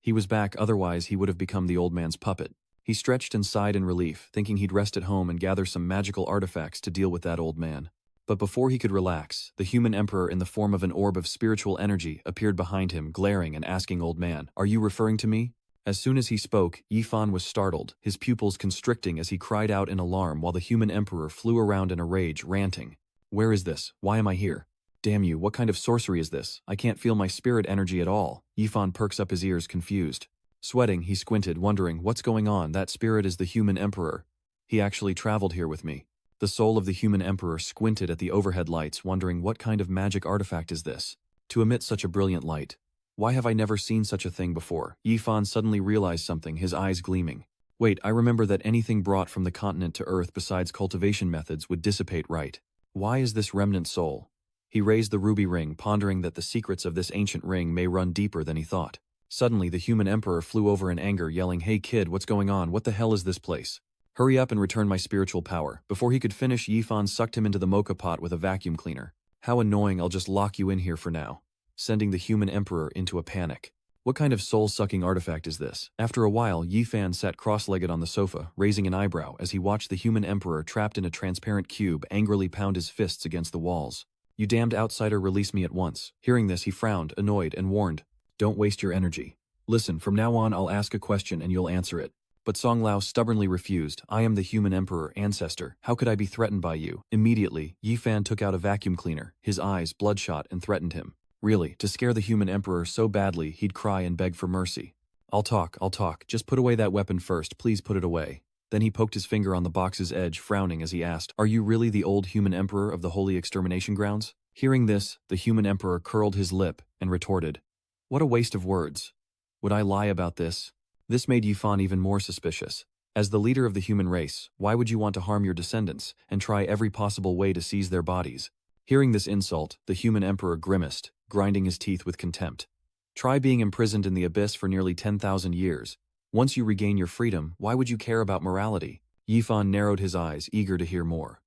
He was back, otherwise he would have become the old man's puppet. He stretched and sighed in relief, thinking he'd rest at home and gather some magical artifacts to deal with that old man. But before he could relax, the human emperor in the form of an orb of spiritual energy appeared behind him, glaring and asking, Old man, are you referring to me? As soon as he spoke, Yifan was startled, his pupils constricting as he cried out in alarm while the human emperor flew around in a rage, ranting. Where is this? Why am I here? Damn you, what kind of sorcery is this? I can't feel my spirit energy at all. Yifan perks up his ears, confused. Sweating, he squinted, wondering, what's going on? That spirit is the human emperor. He actually traveled here with me. The soul of the human emperor squinted at the overhead lights, wondering what kind of magic artifact is this? To emit such a brilliant light. Why have I never seen such a thing before? Yifan suddenly realized something, his eyes gleaming. Wait, I remember that anything brought from the continent to Earth besides cultivation methods would dissipate, right? Why is this remnant soul? He raised the ruby ring, pondering that the secrets of this ancient ring may run deeper than he thought. Suddenly, the human emperor flew over in anger, yelling, Hey kid, what's going on? What the hell is this place? Hurry up and return my spiritual power. Before he could finish, Yifan sucked him into the mocha pot with a vacuum cleaner. How annoying, I'll just lock you in here for now. Sending the human emperor into a panic. What kind of soul-sucking artifact is this? After a while, Yifan sat cross-legged on the sofa, raising an eyebrow as he watched the human emperor trapped in a transparent cube angrily pound his fists against the walls. You damned outsider, release me at once. Hearing this, he frowned, annoyed, and warned. Don't waste your energy. Listen, from now on I'll ask a question and you'll answer it. But Song Lao stubbornly refused. I am the human emperor, ancestor. How could I be threatened by you? Immediately, Yifan took out a vacuum cleaner, his eyes bloodshot, and threatened him. Really, to scare the human emperor so badly he'd cry and beg for mercy. I'll talk. Just put away that weapon first, please put it away. Then he poked his finger on the box's edge, frowning as he asked, Are you really the old human emperor of the holy extermination grounds? Hearing this, the human emperor curled his lip and retorted. What a waste of words. Would I lie about this? This made Yifan even more suspicious. As the leader of the human race, why would you want to harm your descendants and try every possible way to seize their bodies? Hearing this insult, the human emperor grimaced, grinding his teeth with contempt. Try being imprisoned in the abyss for nearly 10,000 years. Once you regain your freedom, why would you care about morality? Yifan narrowed his eyes, eager to hear more.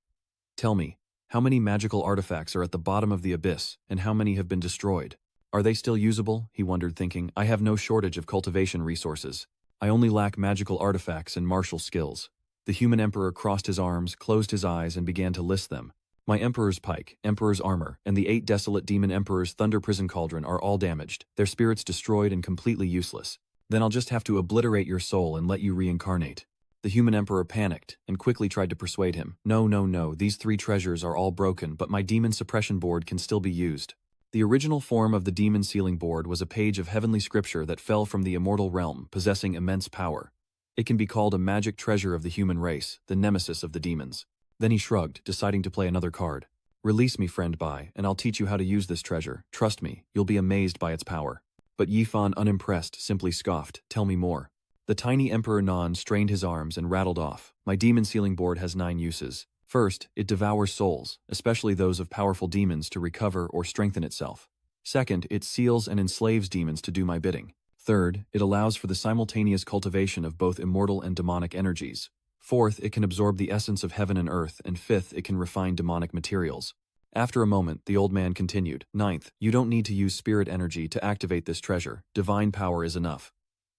Tell me, how many magical artifacts are at the bottom of the abyss, and how many have been destroyed? Are they still usable? He wondered, thinking, I have no shortage of cultivation resources. I only lack magical artifacts and martial skills. The human emperor crossed his arms, closed his eyes, and began to list them. My emperor's pike, emperor's armor, and the 8 desolate demon emperor's thunder prison cauldron are all damaged, their spirits destroyed and completely useless. Then I'll just have to obliterate your soul and let you reincarnate. The human emperor panicked and quickly tried to persuade him. No, these 3 treasures are all broken, but my demon suppression board can still be used. The original form of the demon sealing board was a page of heavenly scripture that fell from the immortal realm, possessing immense power. It can be called a magic treasure of the human race, the nemesis of the demons. Then he shrugged, deciding to play another card. Release me, friend Bai, and I'll teach you how to use this treasure. Trust me, you'll be amazed by its power. But Yifan, unimpressed, simply scoffed. Tell me more. The tiny Emperor Nan strained his arms and rattled off. My demon sealing board has 9 uses. First, it devours souls, especially those of powerful demons, to recover or strengthen itself. Second, it seals and enslaves demons to do my bidding. Third, it allows for the simultaneous cultivation of both immortal and demonic energies. Fourth, it can absorb the essence of heaven and earth, and fifth, it can refine demonic materials. After a moment, the old man continued. Ninth, you don't need to use spirit energy to activate this treasure. Divine power is enough.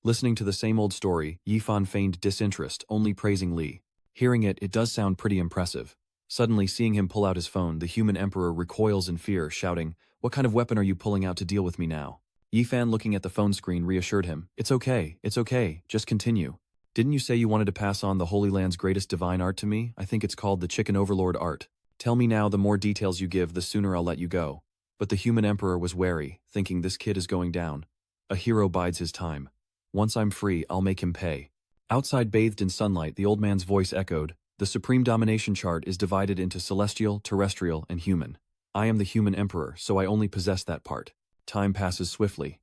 Listening to the same old story, Yifan feigned disinterest, only praising Li. Hearing it, it does sound pretty impressive. Suddenly, seeing him pull out his phone, the human emperor recoils in fear, shouting, "What kind of weapon are you pulling out to deal with me now?" Yifan, looking at the phone screen, reassured him, it's okay, just continue. Didn't you say you wanted to pass on the Holy Land's greatest divine art to me? I think it's called the Chicken Overlord art. Tell me now, the more details you give, the sooner I'll let you go. But the human emperor was wary, thinking this kid is going down. A hero bides his time. Once I'm free, I'll make him pay. Outside, bathed in sunlight, the old man's voice echoed, the supreme domination chart is divided into celestial, terrestrial, and human. I am the human emperor, so I only possess that part. Time passes swiftly.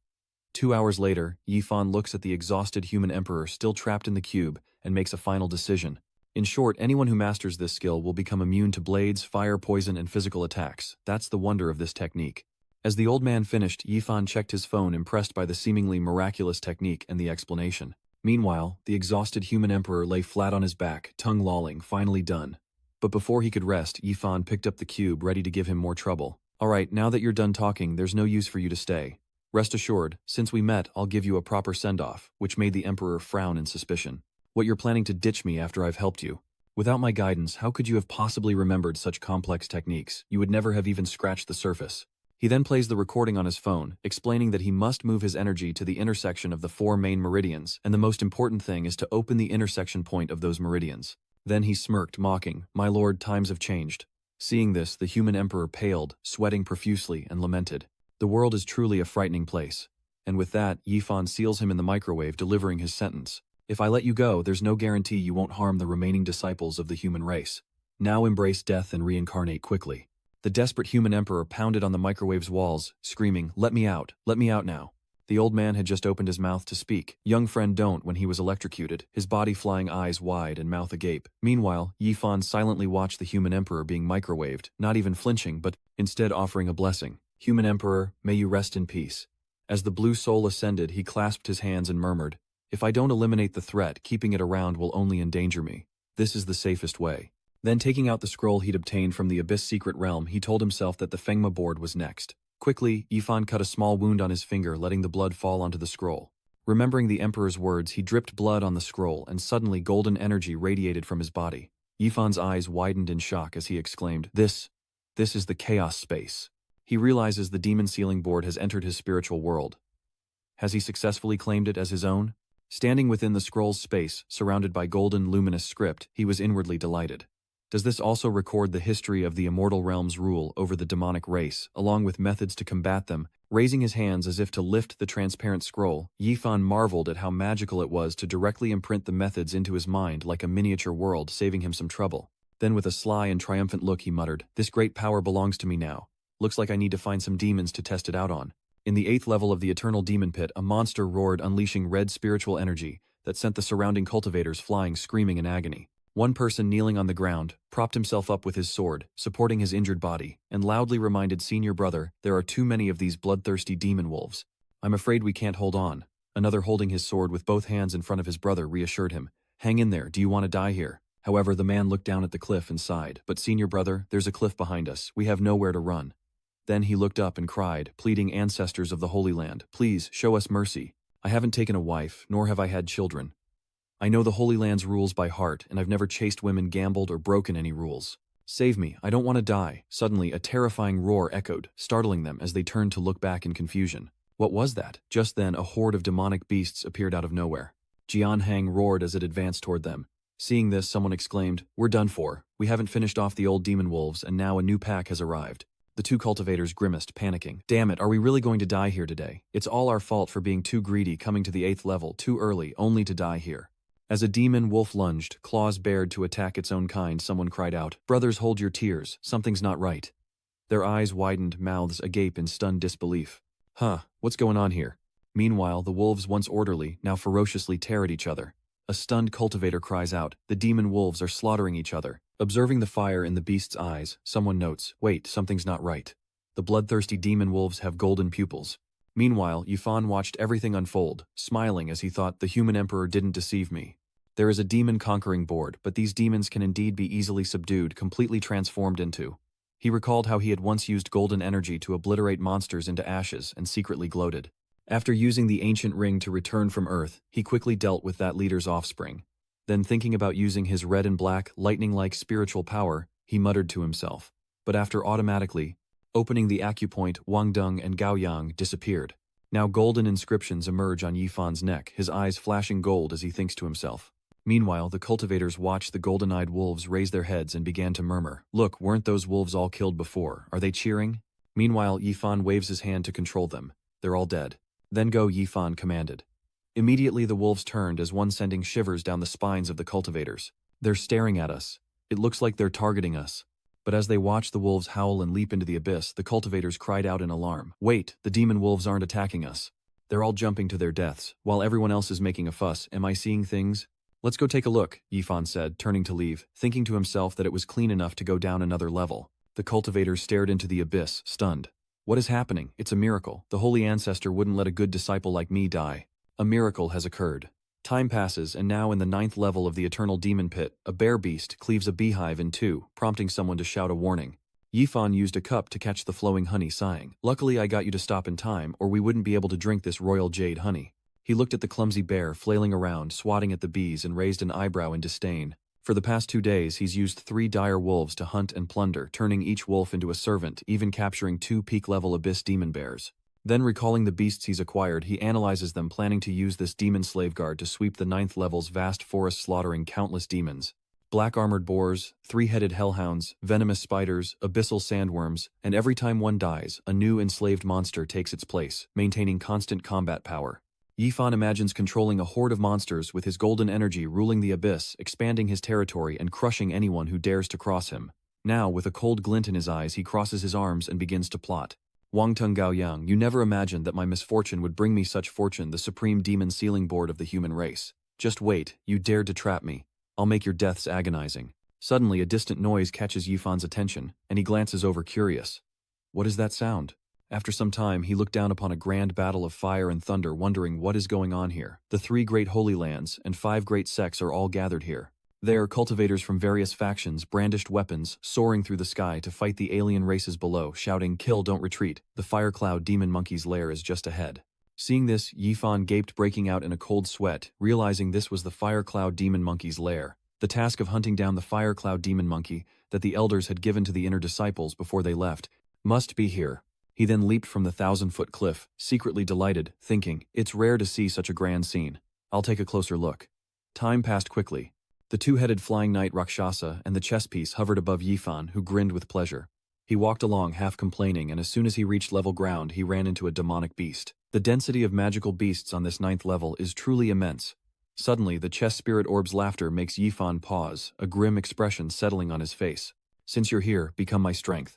2 hours later, Yifan looks at the exhausted human emperor still trapped in the cube and makes a final decision. In short, anyone who masters this skill will become immune to blades, fire, poison, and physical attacks. That's the wonder of this technique. As the old man finished, Yifan checked his phone, impressed by the seemingly miraculous technique and the explanation. Meanwhile, the exhausted human emperor lay flat on his back, tongue lolling, finally done. But before he could rest, Yifan picked up the cube, ready to give him more trouble. Alright, now that you're done talking, there's no use for you to stay. Rest assured, since we met, I'll give you a proper send-off, which made the emperor frown in suspicion. What, you're planning to ditch me after I've helped you? Without my guidance, how could you have possibly remembered such complex techniques? You would never have even scratched the surface. He then plays the recording on his phone, explaining that he must move his energy to the intersection of the 4 main meridians, and the most important thing is to open the intersection point of those meridians. Then he smirked, mocking, "My lord, times have changed." Seeing this, the human emperor paled, sweating profusely, and lamented. The world is truly a frightening place. And with that, Yifan seals him in the microwave, delivering his sentence. If I let you go, there's no guarantee you won't harm the remaining disciples of the human race. Now embrace death and reincarnate quickly. The desperate human emperor pounded on the microwave's walls, screaming, let me out now. The old man had just opened his mouth to speak. Young friend, don't, when he was electrocuted, his body flying, eyes wide and mouth agape. Meanwhile, Yifan silently watched the human emperor being microwaved, not even flinching, but instead offering a blessing. Human emperor, may you rest in peace. As the blue soul ascended, he clasped his hands and murmured, if I don't eliminate the threat, keeping it around will only endanger me. This is the safest way. Then, taking out the scroll he'd obtained from the Abyss secret realm, he told himself that the Fengma board was next. Quickly, Yifan cut a small wound on his finger, letting the blood fall onto the scroll. Remembering the emperor's words, he dripped blood on the scroll, and suddenly golden energy radiated from his body. Yifan's eyes widened in shock as he exclaimed, This is the chaos space. He realizes the demon sealing board has entered his spiritual world. Has he successfully claimed it as his own? Standing within the scroll's space, surrounded by golden luminous script, he was inwardly delighted. Does this also record the history of the immortal realm's rule over the demonic race, along with methods to combat them? Raising his hands as if to lift the transparent scroll, Yifan marveled at how magical it was to directly imprint the methods into his mind like a miniature world, saving him some trouble. Then with a sly and triumphant look he muttered, this great power belongs to me now. Looks like I need to find some demons to test it out on. In the 8th level of the Eternal Demon Pit, a monster roared, unleashing red spiritual energy that sent the surrounding cultivators flying, screaming in agony. One person, kneeling on the ground, propped himself up with his sword, supporting his injured body, and loudly reminded senior brother, there are too many of these bloodthirsty demon wolves. I'm afraid we can't hold on. Another, holding his sword with both hands in front of his brother, reassured him. Hang in there, do you want to die here? However, the man looked down at the cliff and sighed. But senior brother, there's a cliff behind us. We have nowhere to run. Then he looked up and cried, pleading, ancestors of the Holy Land, please show us mercy. I haven't taken a wife, nor have I had children. I know the Holy Land's rules by heart, and I've never chased women, gambled, or broken any rules. Save me, I don't want to die. Suddenly, a terrifying roar echoed, startling them as they turned to look back in confusion. What was that? Just then, a horde of demonic beasts appeared out of nowhere. Jianhang roared as it advanced toward them. Seeing this, someone exclaimed, we're done for. We haven't finished off the old demon wolves, and now a new pack has arrived. The two cultivators grimaced, panicking. Damn it, are we really going to die here today? It's all our fault for being too greedy, coming to the 8th level too early, only to die here. As a demon wolf lunged, claws bared to attack its own kind, someone cried out, brothers, hold your tears, something's not right. Their eyes widened, mouths agape in stunned disbelief. What's going on here? Meanwhile, the wolves, once orderly, now ferociously tear at each other. A stunned cultivator cries out, the demon wolves are slaughtering each other. Observing the fire in the beast's eyes, someone notes, wait, something's not right. The bloodthirsty demon wolves have golden pupils. Meanwhile, Yifan watched everything unfold, smiling as he thought, the human emperor didn't deceive me. There is a demon-conquering board, but these demons can indeed be easily subdued, completely transformed into. He recalled how he had once used golden energy to obliterate monsters into ashes and secretly gloated. After using the ancient ring to return from Earth, he quickly dealt with that leader's offspring. Then thinking about using his red and black, lightning-like spiritual power, he muttered to himself. But after automatically opening the acupoint, Wang Deng and Gao Yang disappeared. Now golden inscriptions emerge on Yifan's neck, his eyes flashing gold as he thinks to himself. Meanwhile, the cultivators watched the golden-eyed wolves raise their heads and began to murmur. Look, weren't those wolves all killed before? Are they cheering? Meanwhile, Yifan waves his hand to control them. They're all dead. Then go, Yifan commanded. Immediately the wolves turned as one, sending shivers down the spines of the cultivators. They're staring at us. It looks like they're targeting us. But as they watched the wolves howl and leap into the abyss, the cultivators cried out in alarm. Wait, the demon wolves aren't attacking us. They're all jumping to their deaths, while everyone else is making a fuss. Am I seeing things? Let's go take a look, Yifan said, turning to leave, thinking to himself that it was clean enough to go down another level. The cultivators stared into the abyss, stunned. What is happening? It's a miracle. The holy ancestor wouldn't let a good disciple like me die. A miracle has occurred. Time passes, and now in the 9th level of the eternal demon pit, a bear beast cleaves a beehive in two, prompting someone to shout a warning. Yifan used a cup to catch the flowing honey, sighing. Luckily I got you to stop in time, or we wouldn't be able to drink this royal jade honey. He looked at the clumsy bear flailing around, swatting at the bees, and raised an eyebrow in disdain. For the past 2 days he's used 3 dire wolves to hunt and plunder, turning each wolf into a servant, even capturing 2 peak-level abyss demon bears. Then recalling the beasts he's acquired, he analyzes them, planning to use this demon slave guard to sweep the 9th level's vast forest, slaughtering countless demons. Black-armored boars, 3-headed hellhounds, venomous spiders, abyssal sandworms, and every time one dies, a new enslaved monster takes its place, maintaining constant combat power. Yifan imagines controlling a horde of monsters with his golden energy, ruling the abyss, expanding his territory and crushing anyone who dares to cross him. Now, with a cold glint in his eyes, he crosses his arms and begins to plot. Wang Tung Gao Yang, you never imagined that my misfortune would bring me such fortune, the supreme demon sealing board of the human race. Just wait, you dared to trap me. I'll make your deaths agonizing. Suddenly, a distant noise catches Yifan's attention, and he glances over, curious. What is that sound? After some time, he looked down upon a grand battle of fire and thunder, wondering what is going on here. The 3 great holy lands and 5 great sects are all gathered here. There, cultivators from various factions brandished weapons, soaring through the sky to fight the alien races below, shouting, "Kill, don't retreat. The Fire Cloud Demon Monkey's lair is just ahead." Seeing this, Yifan gaped, breaking out in a cold sweat, realizing this was the Fire Cloud Demon Monkey's lair. The task of hunting down the Fire Cloud Demon Monkey that the elders had given to the inner disciples before they left must be here. He then leaped from the 1,000-foot cliff, secretly delighted, thinking, it's rare to see such a grand scene. I'll take a closer look. Time passed quickly. The 2-headed flying knight Rakshasa and the chess piece hovered above Yifan, who grinned with pleasure. He walked along, half complaining, and as soon as he reached level ground, he ran into a demonic beast. The density of magical beasts on this 9th level is truly immense. Suddenly, the chess spirit orb's laughter makes Yifan pause, a grim expression settling on his face. Since you're here, become my strength.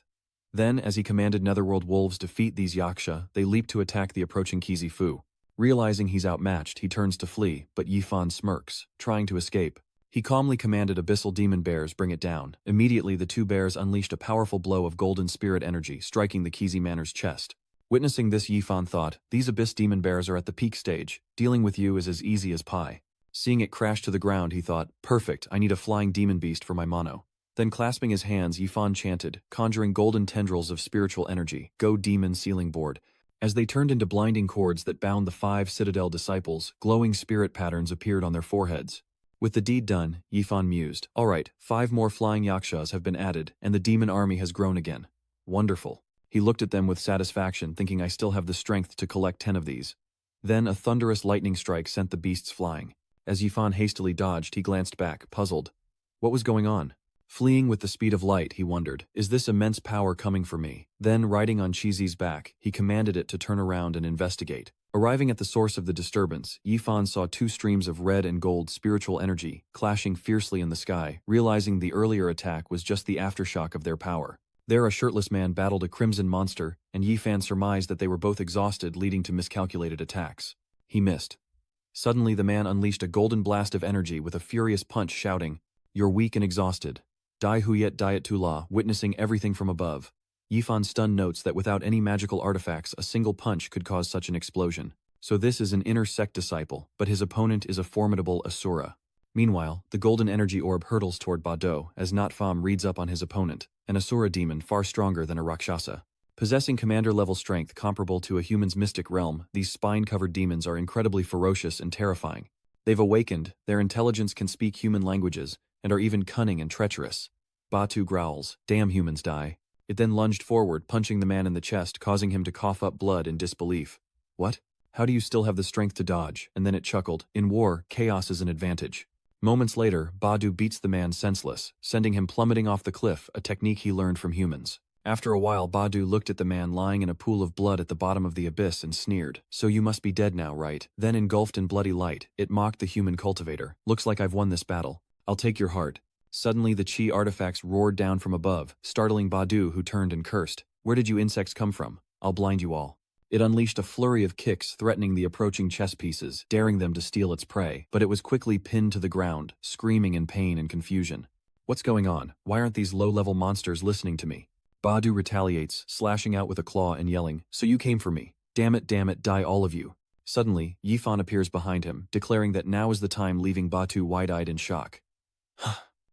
Then, as he commanded Netherworld wolves to defeat these Yaksha, they leap to attack the approaching Kizi Fu. Realizing he's outmatched, he turns to flee, but Yifan smirks, trying to escape. He calmly commanded abyssal demon bears bring it down. Immediately, the 2 bears unleashed a powerful blow of golden spirit energy, striking the Kizi Manor's chest. Witnessing this, Yifan thought, these abyss demon bears are at the peak stage. Dealing with you is as easy as pie. Seeing it crash to the ground, he thought, perfect, I need a flying demon beast for my mono. Then clasping his hands, Yifan chanted, conjuring golden tendrils of spiritual energy, go demon sealing board. As they turned into blinding cords that bound the 5 Citadel disciples, glowing spirit patterns appeared on their foreheads. With the deed done, Yifan mused, all right, 5 more flying yakshas have been added, and the demon army has grown again. Wonderful. He looked at them with satisfaction, thinking I still have the strength to collect 10 of these. Then a thunderous lightning strike sent the beasts flying. As Yifan hastily dodged, he glanced back, puzzled. What was going on? Fleeing with the speed of light, he wondered, is this immense power coming for me? Then, riding on Chizi's back, he commanded it to turn around and investigate. Arriving at the source of the disturbance, Yifan saw 2 streams of red and gold spiritual energy clashing fiercely in the sky, realizing the earlier attack was just the aftershock of their power. There, a shirtless man battled a crimson monster, and Yifan surmised that they were both exhausted, leading to miscalculated attacks. He missed. Suddenly, the man unleashed a golden blast of energy with a furious punch, shouting, "You're weak and exhausted. Dai Huyet Diet Tula," witnessing everything from above. Yifan stunned notes that without any magical artifacts, a single punch could cause such an explosion. So this is an inner sect disciple, but his opponent is a formidable Asura. Meanwhile, the golden energy orb hurtles toward Bado as Natfam reads up on his opponent, an Asura demon far stronger than a Rakshasa. Possessing commander-level strength comparable to a human's mystic realm, these spine-covered demons are incredibly ferocious and terrifying. They've awakened, their intelligence can speak human languages, and are even cunning and treacherous. Batu growls, "Damn humans die." It then lunged forward, punching the man in the chest, causing him to cough up blood in disbelief. "What? How do you still have the strength to dodge?" And then it chuckled, "In war, chaos is an advantage." Moments later, Badu beats the man senseless, sending him plummeting off the cliff, a technique he learned from humans. After a while, Badu looked at the man lying in a pool of blood at the bottom of the abyss and sneered, "So you must be dead now, right?" Then, engulfed in bloody light, it mocked the human cultivator. "Looks like I've won this battle. I'll take your heart." Suddenly, the chi artifacts roared down from above, startling Badu, who turned and cursed. "Where did you insects come from? I'll blind you all." It unleashed a flurry of kicks threatening the approaching chess pieces, daring them to steal its prey, but it was quickly pinned to the ground, screaming in pain and confusion. "What's going on? Why aren't these low-level monsters listening to me?" Badu retaliates, slashing out with a claw and yelling, "So you came for me. Damn it, die all of you." Suddenly, Yifan appears behind him, declaring that now is the time, leaving Batu wide-eyed in shock.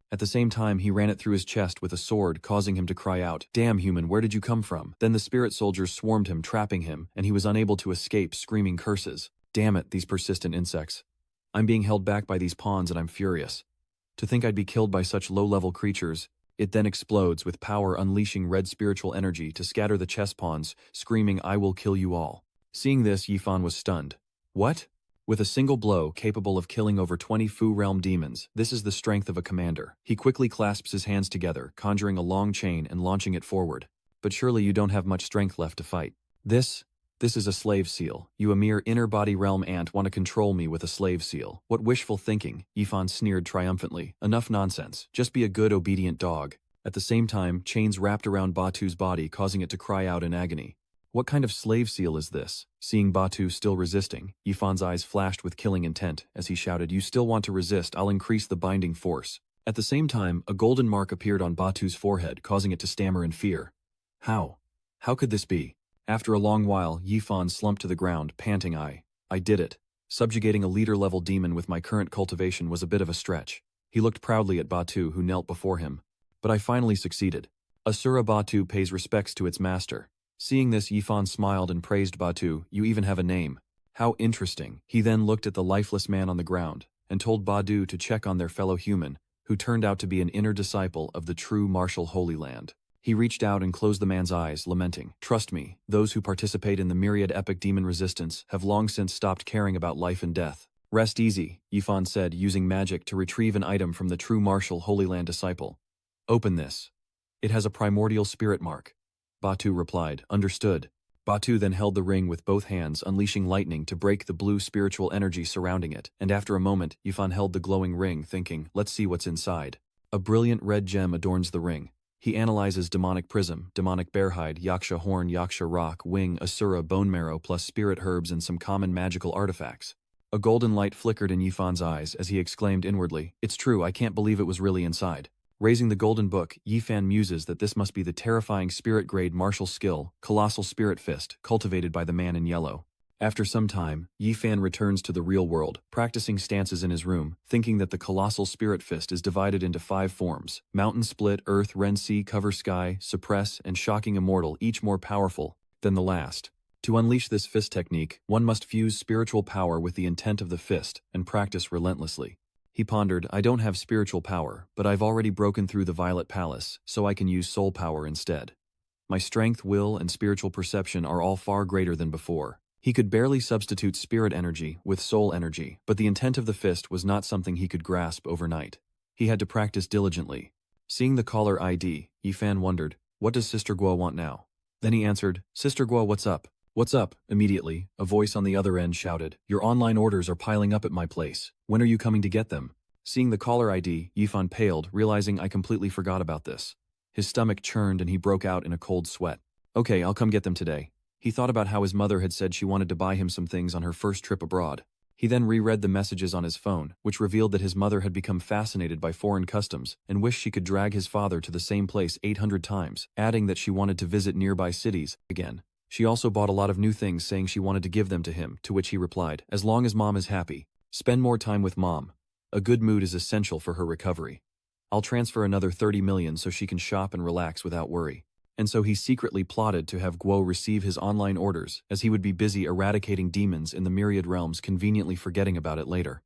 At the same time, he ran it through his chest with a sword, causing him to cry out, "Damn human, where did you come from?" Then the spirit soldiers swarmed him, trapping him, and he was unable to escape, screaming curses. "Damn it, these persistent insects. I'm being held back by these pawns and I'm furious. To think I'd be killed by such low-level creatures." It then explodes, with power unleashing red spiritual energy to scatter the chess pawns, screaming, "I will kill you all." Seeing this, Yifan was stunned. What? With a single blow capable of killing over 20 Fu realm demons, this is the strength of a commander. He quickly clasps his hands together, conjuring a long chain and launching it forward. "But surely you don't have much strength left to fight." This is a slave seal. You, a mere inner body realm ant, want to control me with a slave seal. What wishful thinking, Yifan sneered triumphantly. Enough nonsense. Just be a good, obedient dog. At the same time, chains wrapped around Batu's body, causing it to cry out in agony. What kind of slave seal is this? Seeing Batu still resisting, Yifan's eyes flashed with killing intent as he shouted, "You still want to resist? I'll increase the binding force." At the same time, a golden mark appeared on Batu's forehead, causing it to stammer in fear. How? How could this be? After a long while, Yifan slumped to the ground, panting, I did it. Subjugating a leader-level demon with my current cultivation was a bit of a stretch." He looked proudly at Batu, who knelt before him. "But I finally succeeded." Asura Batu pays respects to its master. Seeing this, Yifan smiled and praised Batu, "You even have a name. How interesting." He then looked at the lifeless man on the ground, and told Badu to check on their fellow human, who turned out to be an inner disciple of the true martial Holy Land. He reached out and closed the man's eyes, lamenting, "Trust me, those who participate in the myriad epic demon resistance have long since stopped caring about life and death." "Rest easy," Yifan said, using magic to retrieve an item from the true martial Holy Land disciple. "Open this. It has a primordial spirit mark." Batu replied, "Understood." Batu then held the ring with both hands, unleashing lightning to break the blue spiritual energy surrounding it, and after a moment, Yifan held the glowing ring, thinking, "Let's see what's inside." A brilliant red gem adorns the ring. He analyzes demonic prism, demonic bearhide, yaksha horn, yaksha rock, wing, asura bone marrow plus spirit herbs and some common magical artifacts. A golden light flickered in Yifan's eyes as he exclaimed inwardly, "It's true, I can't believe it was really inside." Raising the golden book, Yifan muses that this must be the terrifying spirit-grade martial skill, Colossal Spirit Fist, cultivated by the man in yellow. After some time, Yifan returns to the real world, practicing stances in his room, thinking that the Colossal Spirit Fist is divided into 5 forms: Mountain Split, Earth, Ren Sea, Cover Sky, Suppress, and Shocking Immortal, each more powerful than the last. To unleash this fist technique, one must fuse spiritual power with the intent of the fist, and practice relentlessly. He pondered, "I don't have spiritual power, but I've already broken through the Violet Palace, so I can use soul power instead. My strength, will, and spiritual perception are all far greater than before." He could barely substitute spirit energy with soul energy, but the intent of the fist was not something he could grasp overnight. He had to practice diligently. Seeing the caller ID, Yifan wondered, "What does Sister Guo want now?" Then he answered, "Sister Guo, what's up?" "What's up?" Immediately, a voice on the other end shouted, "Your online orders are piling up at my place. When are you coming to get them?" Seeing the caller ID, Yifan paled, realizing, "I completely forgot about this." His stomach churned and he broke out in a cold sweat. "Okay, I'll come get them today." He thought about how his mother had said she wanted to buy him some things on her first trip abroad. He then reread the messages on his phone, which revealed that his mother had become fascinated by foreign customs and wished she could drag his father to the same place 800 times, adding that she wanted to visit nearby cities again. She also bought a lot of new things, saying she wanted to give them to him, to which he replied, "As long as Mom is happy. Spend more time with Mom. A good mood is essential for her recovery. I'll transfer another 30 million so she can shop and relax without worry." And so he secretly plotted to have Guo receive his online orders, as he would be busy eradicating demons in the myriad realms, conveniently forgetting about it later.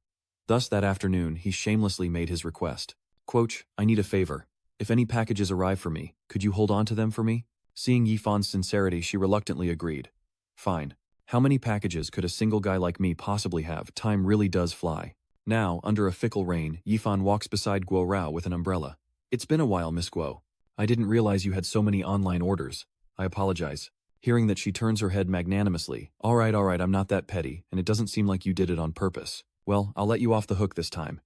Thus that afternoon he shamelessly made his request. Quote, I need a favor. If any packages arrive for me, could you hold on to them for me? Seeing Yifan's sincerity, she reluctantly agreed. Fine. How many packages could a single guy like me possibly have? Time really does fly. Now, under a fickle rain, Yifan walks beside Guo Rao with an umbrella. It's been a while, Miss Guo. I didn't realize you had so many online orders. I apologize. Hearing that, she turns her head magnanimously. All right, I'm not that petty, and it doesn't seem like you did it on purpose. Well, I'll let you off the hook this time.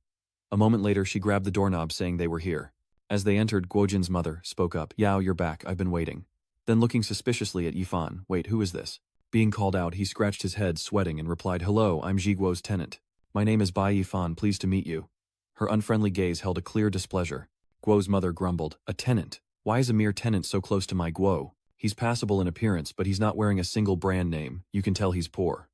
A moment later, she grabbed the doorknob, saying they were here. As they entered, Guojin's mother spoke up. Yao, you're back. I've been waiting. Then looking suspiciously at Yifan, wait, who is this? Being called out, he scratched his head, sweating, and replied, hello, I'm Jiguo's tenant. My name is Bai Yifan, pleased to meet you. Her unfriendly gaze held a clear displeasure. Guo's mother grumbled, a tenant? Why is a mere tenant so close to my Guo? He's passable in appearance, but he's not wearing a single brand name. You can tell he's poor.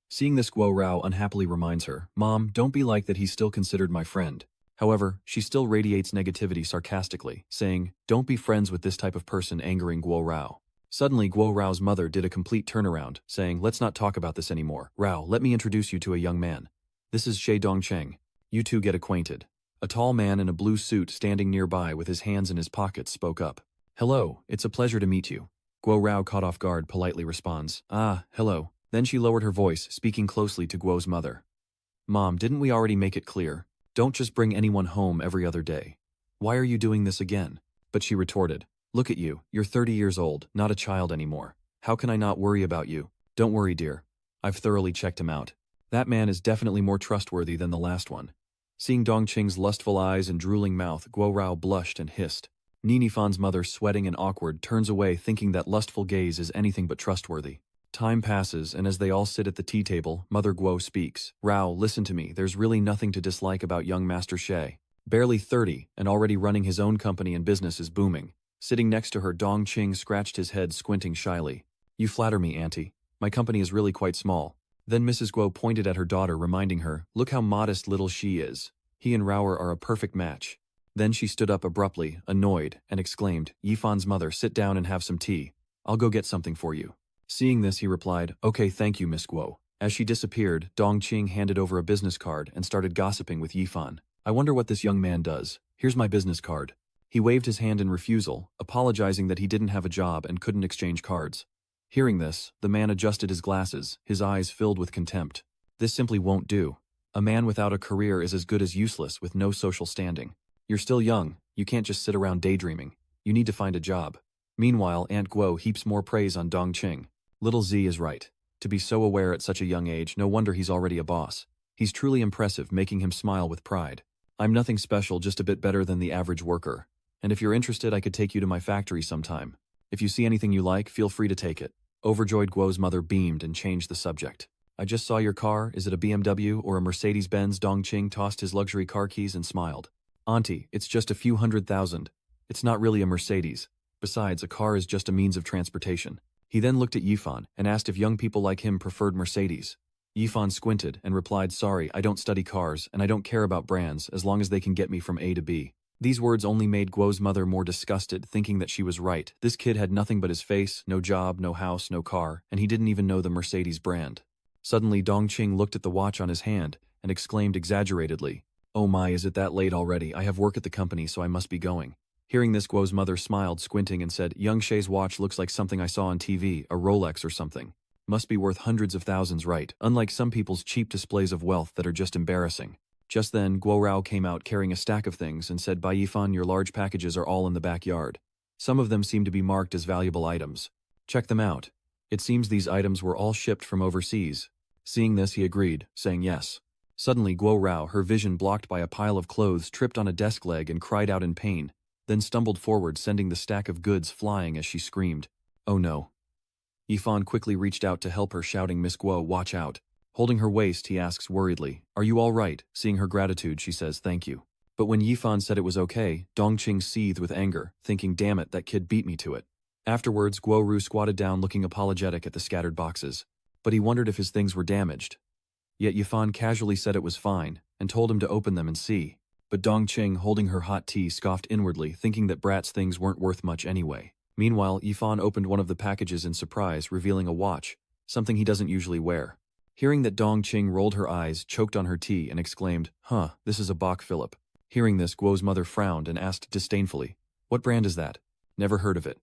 Seeing this, Guo Rao unhappily reminds her, Mom, don't be like that, he's still considered my friend. However, she still radiates negativity sarcastically, saying, don't be friends with this type of person, angering Guo Rao. Suddenly, Guo Rao's mother did a complete turnaround, saying, let's not talk about this anymore. Rao, let me introduce you to a young man. This is She Dongcheng. You two get acquainted. A tall man in a blue suit standing nearby with his hands in his pockets spoke up. Hello, it's a pleasure to meet you. Guo Rao, caught off guard, politely responds, ah, hello. Then she lowered her voice, speaking closely to Guo's mother. Mom, didn't we already make it clear? Don't just bring anyone home every other day. Why are you doing this again? But she retorted, look at you, you're 30 years old, not a child anymore. How can I not worry about you? Don't worry, dear. I've thoroughly checked him out. That man is definitely more trustworthy than the last one. Seeing Dongqing's lustful eyes and drooling mouth, Guo Rao blushed and hissed. Ninifan's mother, sweating and awkward, turns away, thinking that lustful gaze is anything but trustworthy. Time passes, and as they all sit at the tea table, Mother Guo speaks. Rao, listen to me, there's really nothing to dislike about young Master She. Barely 30, and already running his own company and business is booming. Sitting next to her, Dongqing scratched his head, squinting shyly. You flatter me, Auntie. My company is really quite small. Then Mrs. Guo pointed at her daughter, reminding her, look how modest little she is. He and Rao are a perfect match. Then she stood up abruptly, annoyed, and exclaimed, Yifan's mother, sit down and have some tea. I'll go get something for you. Seeing this, he replied, okay, thank you, Miss Guo. As she disappeared, Dongqing handed over a business card and started gossiping with Yifan. I wonder what this young man does. Here's my business card. He waved his hand in refusal, apologizing that he didn't have a job and couldn't exchange cards. Hearing this, the man adjusted his glasses, his eyes filled with contempt. This simply won't do. A man without a career is as good as useless with no social standing. You're still young, you can't just sit around daydreaming. You need to find a job. Meanwhile, Aunt Guo heaps more praise on Dongqing. Little Z is right. To be so aware at such a young age, no wonder he's already a boss. He's truly impressive, making him smile with pride. I'm nothing special, just a bit better than the average worker. And if you're interested, I could take you to my factory sometime. If you see anything you like, feel free to take it. Overjoyed, Guo's mother beamed and changed the subject. I just saw your car, is it a BMW or a Mercedes-Benz? Dongqing tossed his luxury car keys and smiled. Auntie, it's just a few $100,000. It's not really a Mercedes. Besides, a car is just a means of transportation. He then looked at Yifan and asked if young people like him preferred Mercedes. Yifan squinted and replied, sorry, I don't study cars and I don't care about brands as long as they can get me from A to B. These words only made Guo's mother more disgusted, thinking that she was right. This kid had nothing but his face, no job, no house, no car, and he didn't even know the Mercedes brand. Suddenly, Dongqing looked at the watch on his hand and exclaimed exaggeratedly, oh my, is it that late already? I have work at the company, so I must be going. Hearing this, Guo's mother smiled, squinting, and said, young She's watch looks like something I saw on TV, a Rolex or something. Must be worth hundreds of thousands, right? Unlike some people's cheap displays of wealth that are just embarrassing. Just then, Guo Rao came out carrying a stack of things and said, Bai Yifan, your large packages are all in the backyard. Some of them seem to be marked as valuable items. Check them out. It seems these items were all shipped from overseas. Seeing this, he agreed, saying yes. Suddenly, Guo Rao, her vision blocked by a pile of clothes, tripped on a desk leg and cried out in pain, then stumbled forward, sending the stack of goods flying as she screamed. Oh no. Yifan quickly reached out to help her, shouting, Miss Guo, watch out. Holding her waist, he asks worriedly, are you all right? Seeing her gratitude, she says, thank you. But when Yifan said it was okay, Dongqing seethed with anger, thinking, damn it, that kid beat me to it. Afterwards, Guo Ru squatted down, looking apologetic at the scattered boxes. But he wondered if his things were damaged. Yet Yifan casually said it was fine, and told him to open them and see. But Dongqing, holding her hot tea, scoffed inwardly, thinking that Brat's things weren't worth much anyway. Meanwhile, Yifan opened one of the packages in surprise, revealing a watch, something he doesn't usually wear. Hearing that, Dongqing rolled her eyes, choked on her tea, and exclaimed, "Huh, this is a Bach Philip." Hearing this, Guo's mother frowned and asked disdainfully, "What brand is that? Never heard of it."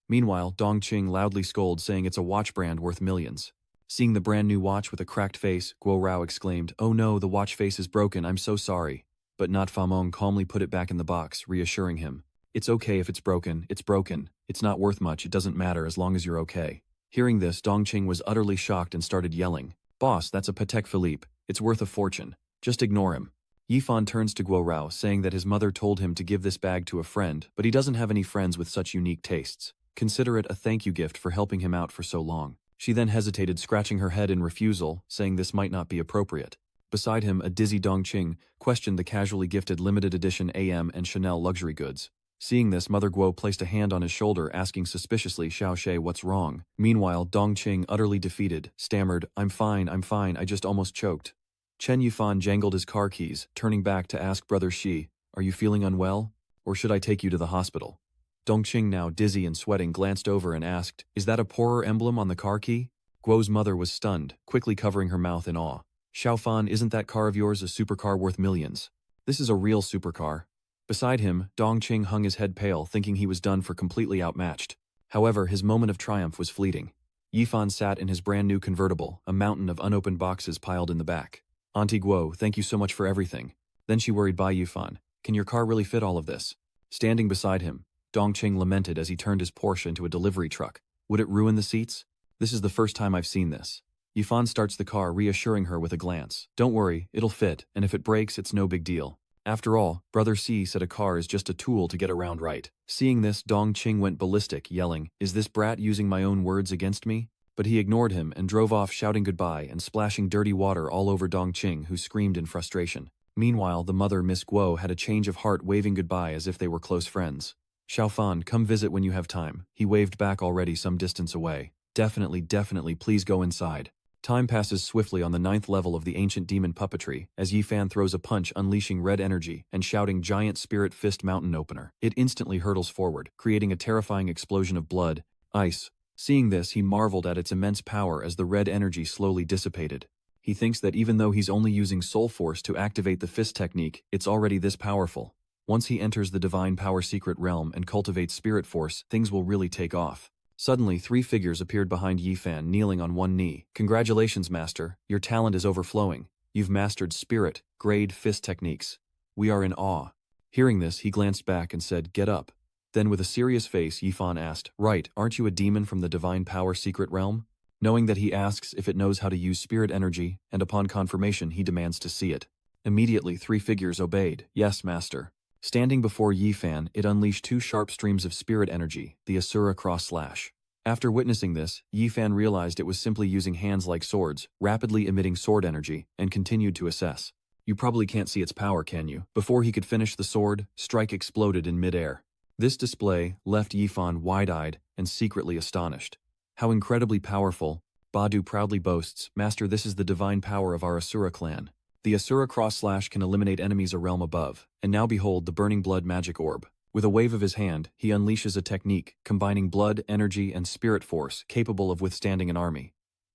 Meanwhile, Dongqing loudly scolds, saying it's a watch brand worth millions. Seeing the brand new watch with a cracked face, Guo Rao exclaimed, "Oh no, the watch face is broken, I'm so sorry." But not Famong calmly put it back in the box, reassuring him, "It's okay if it's broken, it's broken. It's not worth much, it doesn't matter as long as you're okay." Hearing this, Dongqing was utterly shocked and started yelling, "Boss, that's a Patek Philippe. It's worth a fortune. Just ignore him." Yifan turns to Guo Rao, saying that his mother told him to give this bag to a friend, but he doesn't have any friends with such unique tastes. Consider it a thank you gift for helping him out for so long. She then hesitated, scratching her head in refusal, saying this might not be appropriate. Beside him, a dizzy Dongqing questioned the casually gifted limited edition AM and Chanel luxury goods. Seeing this, Mother Guo placed a hand on his shoulder, asking suspiciously, "Xiao Shay, what's wrong?" Meanwhile, Dongqing, utterly defeated, stammered, I'm fine, I just almost choked." Chen Yufan jangled his car keys, turning back to ask Brother Shi, "Are you feeling unwell? Or should I take you to the hospital?" Dongqing, now dizzy and sweating, glanced over and asked, "Is that a poorer emblem on the car key?" Guo's mother was stunned, quickly covering her mouth in awe. "Xiaofan, isn't that car of yours a supercar worth millions? This is a real supercar." Beside him, Dongqing hung his head pale, thinking he was done for, completely outmatched. However, his moment of triumph was fleeting. Yifan sat in his brand new convertible, a mountain of unopened boxes piled in the back. "Auntie Guo, thank you so much for everything." Then she worried, "Bai Yifan, can your car really fit all of this?" Standing beside him, Dongqing lamented as he turned his Porsche into a delivery truck. "Would it ruin the seats? This is the first time I've seen this." Yifan starts the car, reassuring her with a glance. "Don't worry, it'll fit, and if it breaks, it's no big deal. After all, Brother C said a car is just a tool to get around, right?" Seeing this, Dongqing went ballistic, yelling, "Is this brat using my own words against me?" But he ignored him and drove off, shouting goodbye and splashing dirty water all over Dongqing, who screamed in frustration. Meanwhile, the mother, Miss Guo, had a change of heart, waving goodbye as if they were close friends. "Xiaofan, come visit when you have time." He waved back, already some distance away. Definitely, please go inside." Time passes swiftly on the 9th level of the ancient demon puppetry, as Yifan throws a punch, unleashing red energy and shouting giant spirit fist mountain opener. It instantly hurtles forward, creating a terrifying explosion of blood, ice. Seeing this, he marveled at its immense power as the red energy slowly dissipated. He thinks that even though he's only using soul force to activate the fist technique, it's already this powerful. Once he enters the divine power secret realm and cultivates spirit force, things will really take off. Suddenly, 3 figures appeared behind Yifan, kneeling on one knee. "Congratulations, Master. Your talent is overflowing. You've mastered spirit, grade fist techniques. We are in awe." Hearing this, he glanced back and said, "Get up." Then with a serious face, Yifan asked, "Right, aren't you a demon from the divine power secret realm?" Knowing that he asks if it knows how to use spirit energy, and upon confirmation he demands to see it. Immediately 3 figures obeyed. "Yes, Master." Standing before Yifan, it unleashed 2 sharp streams of spirit energy, the Asura cross slash. After witnessing this, Yifan realized it was simply using hands like swords, rapidly emitting sword energy, and continued to assess. "You probably can't see its power, can you?" Before he could finish the sword, strike exploded in midair. This display left Yifan wide-eyed and secretly astonished. "How incredibly powerful," Badu proudly boasts, "Master, this is the divine power of our Asura clan. The Asura cross slash can eliminate enemies a realm above, and now behold the burning blood magic orb." With a wave of his hand, he unleashes a technique combining blood, energy, and spirit force capable of withstanding an army.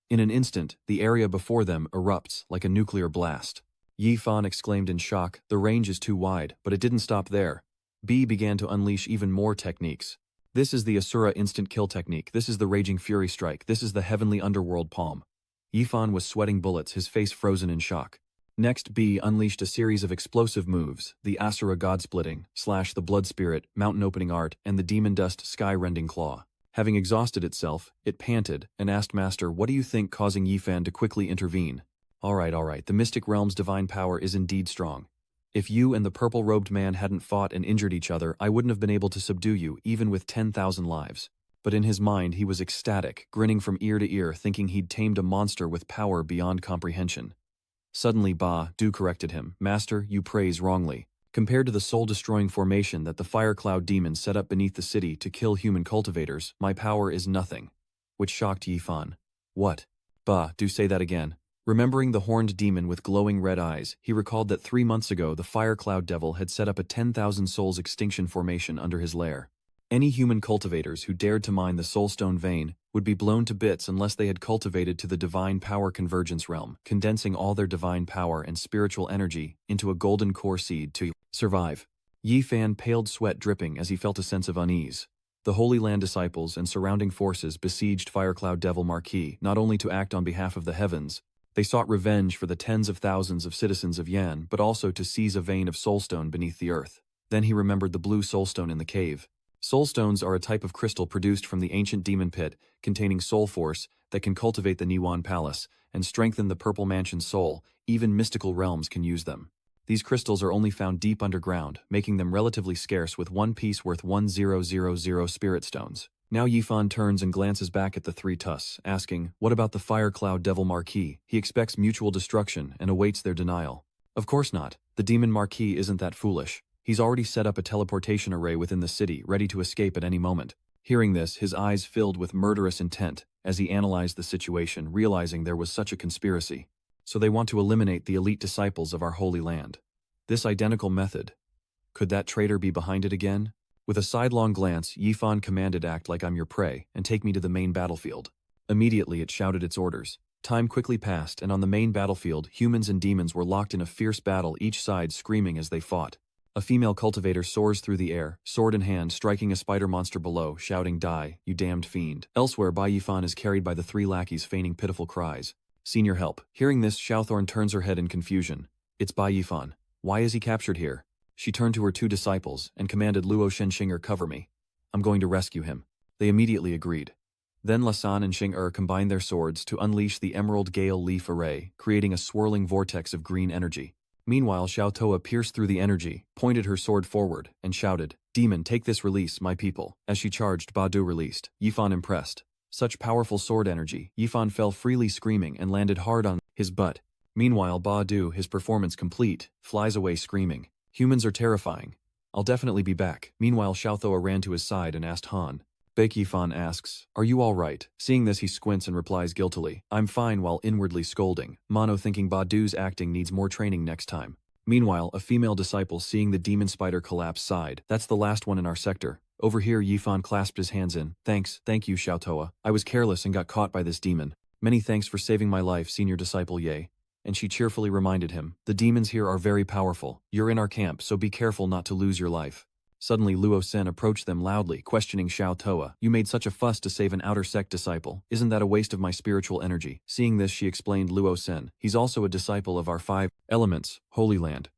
In an instant, the area before them erupts like a nuclear blast. Yifan exclaimed in shock, "The range is too wide," but it didn't stop there. B began to unleash even more techniques. This is the Asura instant kill technique, this is the Raging Fury strike, this is the Heavenly Underworld palm. Yifan was sweating bullets, his face frozen in shock. Next, B unleashed a series of explosive moves, the Asura God-splitting, slash the Blood Spirit, Mountain Opening Art, and the Demon Dust Sky-Rending Claw. Having exhausted itself, it panted, and asked Master, "What do you think?" causing Yifan to quickly intervene. Alright, the Mystic Realm's divine power is indeed strong. If you and the purple-robed man hadn't fought and injured each other, I wouldn't have been able to subdue you, even with 10,000 lives. But in his mind, he was ecstatic, grinning from ear to ear, thinking he'd tamed a monster with power beyond comprehension. Suddenly Du corrected him, "Master, you praise wrongly. Compared to the soul-destroying formation that the Fire Cloud demon set up beneath the city to kill human cultivators, my power is nothing." Which shocked Yifan. "What? Du, say that again." Remembering the horned demon with glowing red eyes, he recalled that 3 months ago the Fire Cloud devil had set up a 10,000 souls extinction formation under his lair. Any human cultivators who dared to mine the soulstone vein would be blown to bits unless they had cultivated to the divine power convergence realm, condensing all their divine power and spiritual energy into a golden core seed to survive. Yi Fan paled, sweat dripping as he felt a sense of unease. The Holy Land disciples and surrounding forces besieged Firecloud Devil Marquis not only to act on behalf of the heavens. They sought revenge for the tens of thousands of citizens of Yan, but also to seize a vein of soulstone beneath the earth. Then he remembered the blue soulstone in the cave. Soulstones are a type of crystal produced from the ancient demon pit, containing soul force that can cultivate the Niwan Palace and strengthen the Purple Mansion's soul. Even mystical realms can use them. These crystals are only found deep underground, making them relatively scarce, with one piece worth 1000 spirit stones. Now Yifan turns and glances back at the three tusks, asking, what about the Firecloud Devil Marquis? He expects mutual destruction and awaits their denial. Of course not. The Demon Marquis isn't that foolish. He's already set up a teleportation array within the city, ready to escape at any moment. Hearing this, his eyes filled with murderous intent as he analyzed the situation, realizing there was such a conspiracy. So they want to eliminate the elite disciples of our Holy Land. This identical method. Could that traitor be behind it again? With a sidelong glance, Yifan commanded, act like I'm your prey and take me to the main battlefield. Immediately it shouted its orders. Time quickly passed, and on the main battlefield, humans and demons were locked in a fierce battle, each side screaming as they fought. A female cultivator soars through the air, sword in hand, striking a spider monster below, shouting, die, you damned fiend. Elsewhere, Bayion is carried by the three lackeys, feigning pitiful cries. Senior help. Hearing this, Xiaothorn turns her head in confusion. It's Bayion. Why is he captured here? She turned to her two disciples and commanded Luo Shenshinger, cover me. I'm going to rescue him. They immediately agreed. Then Lasan and Xing combined their swords to unleash the Emerald Gale Leaf Array, creating a swirling vortex of green energy. Meanwhile, Xiao Toa pierced through the energy, pointed her sword forward, and shouted, Demon, take this, release my people. As she charged, Badu released. Yifan impressed. Such powerful sword energy, Yifan fell freely, screaming, and landed hard on his butt. Meanwhile, Badu, his performance complete, flies away screaming. Humans are terrifying. I'll definitely be back. Meanwhile, Xiao Toa ran to his side and asked Han. Baek Yifan asks, are you all right? Seeing this, he squints and replies guiltily, I'm fine, while inwardly scolding. Mono thinking Badu's acting needs more training next time. Meanwhile, a female disciple, seeing the demon spider collapse, sighed. That's the last one in our sector. Over here, Yifan clasped his hands in. Thank you, Xiao Toa. I was careless and got caught by this demon. Many thanks for saving my life, senior disciple Ye. And she cheerfully reminded him, the demons here are very powerful. You're in our camp, so be careful not to lose your life. Suddenly Luo Sen approached them loudly, questioning Xiao Toa. You made such a fuss to save an outer sect disciple. Isn't that a waste of my spiritual energy? Seeing this, she explained, Luo Sen, he's also a disciple of our 5 elements, Holy Land.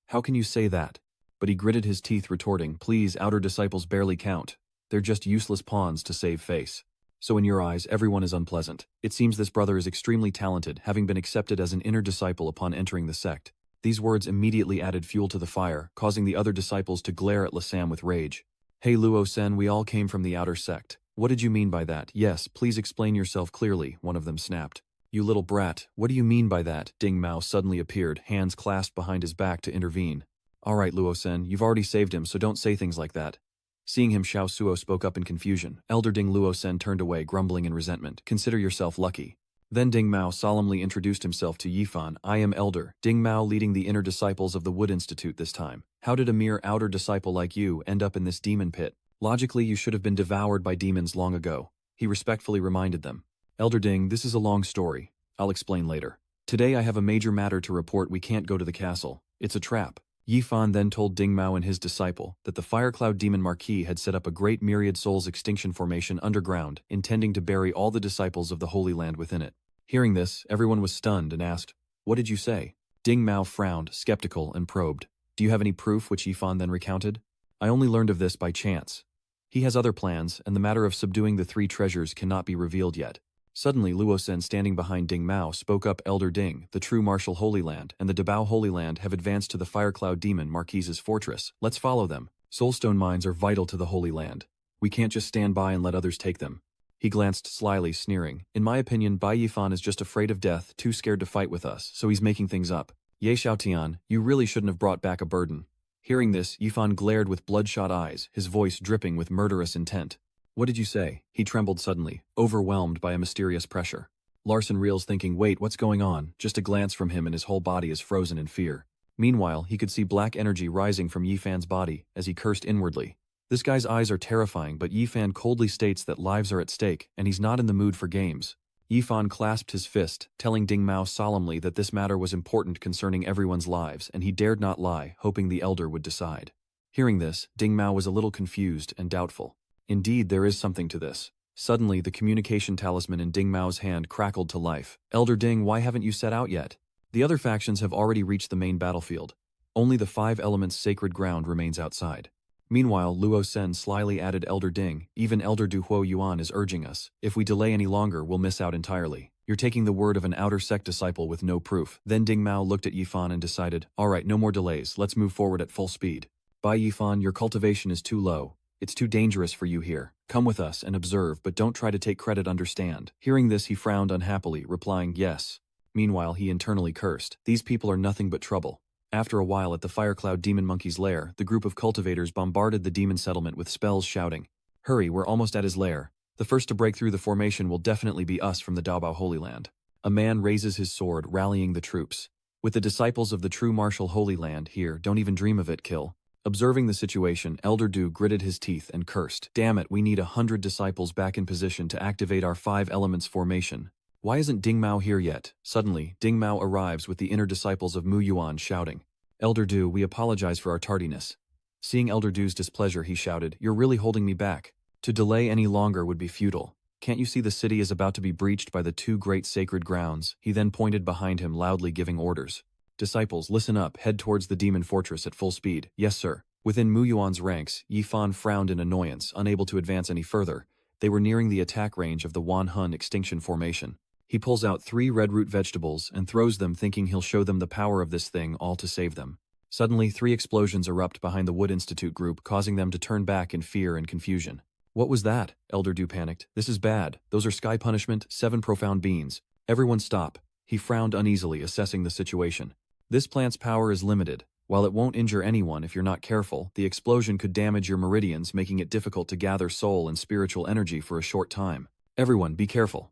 How can you say that? But he gritted his teeth, retorting, please, outer disciples barely count. They're just useless pawns to save face. So in your eyes, everyone is unpleasant. It seems this brother is extremely talented, having been accepted as an inner disciple upon entering the sect. These words immediately added fuel to the fire, causing the other disciples to glare at Lasam with rage. Hey Luo Sen, we all came from the outer sect. What did you mean by that? Yes, please explain yourself clearly, one of them snapped. You little brat, what do you mean by that? Ding Mao suddenly appeared, hands clasped behind his back to intervene. Alright Luo Sen, you've already saved him, so don't say things like that. Seeing him, Xiao Suo spoke up in confusion. Elder Ding Luo Sen turned away, grumbling in resentment. Consider yourself lucky. Then Ding Mao solemnly introduced himself to Yifan. I am Elder Ding Mao, leading the inner disciples of the Wood Institute this time. How did a mere outer disciple like you end up in this demon pit? Logically, you should have been devoured by demons long ago. He respectfully reminded them. Elder Ding, this is a long story. I'll explain later. Today I have a major matter to report. We can't go to the castle. It's a trap. Yifan then told Ding Mao and his disciple that the Firecloud Demon Marquis had set up a great myriad souls extinction formation underground, intending to bury all the disciples of the Holy Land within it. Hearing this, everyone was stunned and asked, what did you say? Ding Mao frowned, skeptical, and probed. Do you have any proof? Which Yifan then recounted. I only learned of this by chance. He has other plans, and the matter of subduing the 3 treasures cannot be revealed yet. Suddenly, Luo Sen, standing behind Ding Mao, spoke up. Elder Ding, the true martial Holy Land, and the Dabao Holy Land have advanced to the Firecloud Demon Marquis's fortress. Let's follow them. Soulstone mines are vital to the Holy Land. We can't just stand by and let others take them. He glanced slyly, sneering. In my opinion, Bai Yifan is just afraid of death, too scared to fight with us, so he's making things up. Ye Xiaotian, you really shouldn't have brought back a burden. Hearing this, Yifan glared with bloodshot eyes, his voice dripping with murderous intent. What did you say? He trembled suddenly, overwhelmed by a mysterious pressure. Larson reels, thinking, wait, what's going on? Just a glance from him and his whole body is frozen in fear. Meanwhile, he could see black energy rising from Yifan's body as he cursed inwardly. This guy's eyes are terrifying, but Yifan coldly states that lives are at stake, and he's not in the mood for games. Yifan clasped his fist, telling Ding Mao solemnly that this matter was important concerning everyone's lives, and he dared not lie, hoping the elder would decide. Hearing this, Ding Mao was a little confused and doubtful. Indeed, there is something to this. Suddenly, the communication talisman in Ding Mao's hand crackled to life. Elder Ding, why haven't you set out yet? The other factions have already reached the main battlefield. Only the 5 elements sacred ground remains outside. Meanwhile, Luo Sen slyly added, Elder Ding, even Elder Du Huo Yuan is urging us. If we delay any longer, we'll miss out entirely. You're taking the word of an outer sect disciple with no proof. Then Ding Mao looked at Yifan and decided, alright, no more delays, let's move forward at full speed. Bai Yifan, your cultivation is too low. It's too dangerous for you here. Come with us and observe, but don't try to take credit, understand. Hearing this, he frowned unhappily, replying, yes. Meanwhile, he internally cursed. These people are nothing but trouble. After a while at the Firecloud Demon Monkey's lair, the group of cultivators bombarded the demon settlement with spells shouting, hurry, we're almost at his lair. The first to break through the formation will definitely be us from the Daobao Holy Land. A man raises his sword, rallying the troops. With the disciples of the true martial Holy Land here, don't even dream of it, kill. Observing the situation, Elder Du gritted his teeth and cursed, damn it, we need 100 disciples back in position to activate our 5 elements formation. Why isn't Ding Mao here yet? Suddenly, Ding Mao arrives with the inner disciples of Mu Yuan shouting, Elder Du, we apologize for our tardiness. Seeing Elder Du's displeasure, he shouted, you're really holding me back. To delay any longer would be futile. Can't you see the city is about to be breached by the 2 great sacred grounds? He then pointed behind him, loudly giving orders. Disciples, listen up, head towards the demon fortress at full speed. Yes, sir. Within Mu Yuan's ranks, Yifan frowned in annoyance, unable to advance any further. They were nearing the attack range of the Wan Hun extinction formation. He pulls out 3 red root vegetables and throws them, thinking he'll show them the power of this thing, all to save them. Suddenly, 3 explosions erupt behind the Wood Institute group, causing them to turn back in fear and confusion. What was that? Elder Du panicked. This is bad. Those are sky punishment, 7 profound beans. Everyone stop. He frowned uneasily, assessing the situation. This plant's power is limited. While it won't injure anyone if you're not careful, the explosion could damage your meridians, making it difficult to gather soul and spiritual energy for a short time. Everyone, be careful.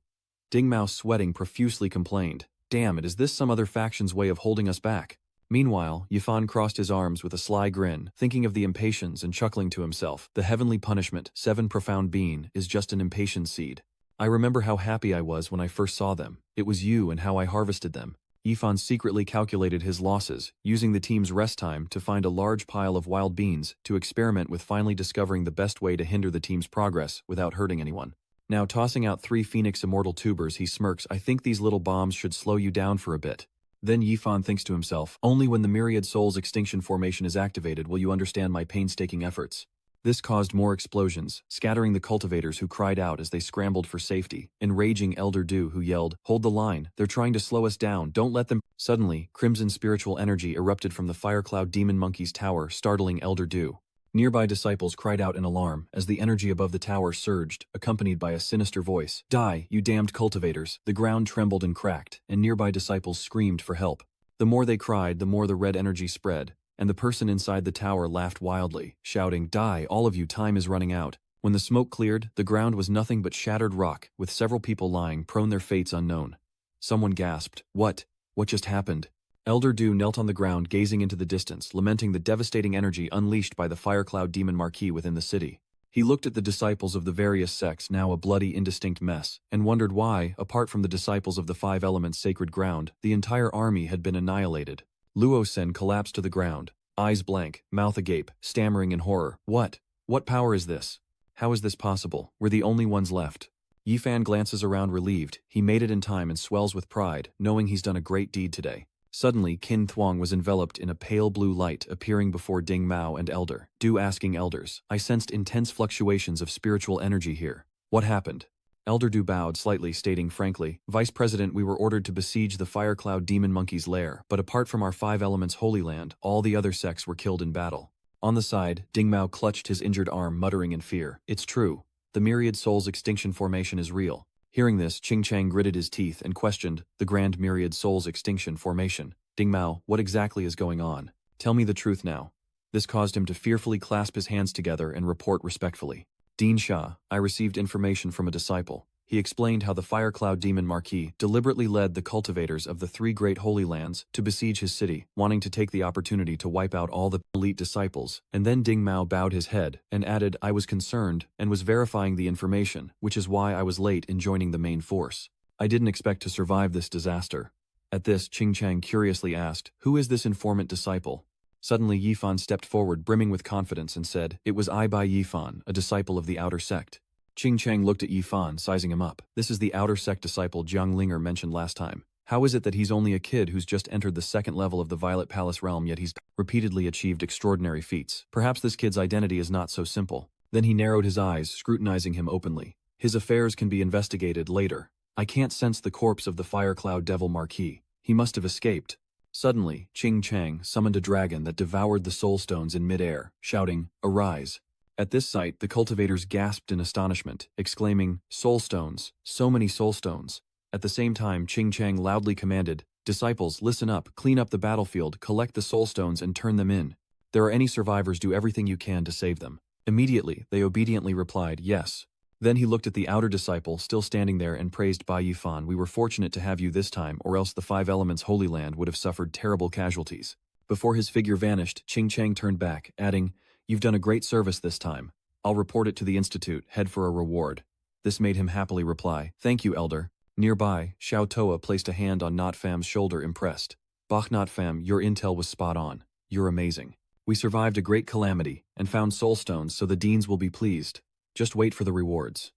Ding Mao, sweating profusely, complained, damn it, is this some other faction's way of holding us back? Meanwhile, Yifan crossed his arms with a sly grin, thinking of the impatience and chuckling to himself. The heavenly punishment, 7 profound bean, is just an impatient seed. I remember how happy I was when I first saw them. It was you and how I harvested them. Yifan secretly calculated his losses, using the team's rest time to find a large pile of wild beans to experiment with, finally discovering the best way to hinder the team's progress without hurting anyone. Now tossing out 3 Phoenix Immortal tubers, he smirks, I think these little bombs should slow you down for a bit. Then Yifan thinks to himself, only when the Myriad Souls extinction formation is activated will you understand my painstaking efforts. This caused more explosions, scattering the cultivators who cried out as they scrambled for safety, enraging Elder Du, who yelled, hold the line, they're trying to slow us down, don't let them. Suddenly, crimson spiritual energy erupted from the Firecloud Demon Monkey's tower, startling Elder Du. Nearby disciples cried out in alarm as the energy above the tower surged, accompanied by a sinister voice. Die, you damned cultivators! The ground trembled and cracked, and nearby disciples screamed for help. The more they cried, the more the red energy spread, and the person inside the tower laughed wildly, shouting, die, all of you, time is running out. When the smoke cleared, the ground was nothing but shattered rock, with several people lying prone, their fates unknown. Someone gasped, What just happened? Elder Du knelt on the ground, gazing into the distance, lamenting the devastating energy unleashed by the Firecloud Demon Marquis within the city. He looked at the disciples of the various sects, now a bloody, indistinct mess, and wondered why, apart from the disciples of the 5 elements sacred ground, the entire army had been annihilated. Luo Sen collapsed to the ground, eyes blank, mouth agape, stammering in horror. What power is this? How is this possible? We're the only ones left. Yifan glances around relieved. He made it in time and swells with pride, knowing he's done a great deed today. Suddenly, Qin Thuong was enveloped in a pale blue light, appearing before Ding Mao and Elder Du, asking elders, I sensed intense fluctuations of spiritual energy here. What happened? Elder Du bowed slightly, stating frankly, Vice President, we were ordered to besiege the Firecloud Demon Monkey's lair, but apart from our 5 elements Holy Land, all the other sects were killed in battle. On the side, Ding Mao clutched his injured arm, muttering in fear, it's true. The Myriad Souls extinction formation is real. Hearing this, Ching Chang gritted his teeth and questioned, the Grand Myriad Souls extinction formation. Ding Mao, what exactly is going on? Tell me the truth now. This caused him to fearfully clasp his hands together and report respectfully. Dean Shah, I received information from a disciple. He explained how the Fire Cloud Demon Marquis deliberately led the cultivators of the 3 great holy lands to besiege his city, wanting to take the opportunity to wipe out all the elite disciples, and then Ding Mao bowed his head and added, "I was concerned and was verifying the information, which is why I was late in joining the main force. I didn't expect to survive this disaster." At this, Qing Chang curiously asked, "Who is this informant disciple?" Suddenly Yifan stepped forward brimming with confidence and said, "It was I Bai Yifan, a disciple of the outer sect." Qing Chang looked at Yifan, sizing him up. "This is the outer sect disciple Jiang Linger mentioned last time. How is it that he's only a kid who's just entered the 2nd level of the Violet Palace realm, yet he's repeatedly achieved extraordinary feats? Perhaps this kid's identity is not so simple." Then he narrowed his eyes, scrutinizing him openly. "His affairs can be investigated later. I can't sense the corpse of the Fire Cloud Devil Marquis. He must have escaped." Suddenly, Qing Chang summoned a dragon that devoured the soul stones in midair, shouting, "Arise." At this sight, the cultivators gasped in astonishment, exclaiming, "Soul stones, so many soul stones." At the same time, Qing Chang loudly commanded, "Disciples, listen up, clean up the battlefield, collect the soul stones and turn them in. There are any survivors, do everything you can to save them." Immediately, they obediently replied, "Yes." Then he looked at the outer disciple still standing there and praised Bai Yifan, "We were fortunate to have you this time, or else the 5 elements Holy Land would have suffered terrible casualties." Before his figure vanished, Qing Chang turned back, adding, "You've done a great service this time. I'll report it to the Institute, head for a reward." This made him happily reply, "Thank you, Elder." Nearby, Xiao Toa placed a hand on Not Fam's shoulder, impressed. "Bach Not Fam, your intel was spot on. You're amazing. We survived a great calamity and found soul stones, so the deans will be pleased. Just wait for the rewards."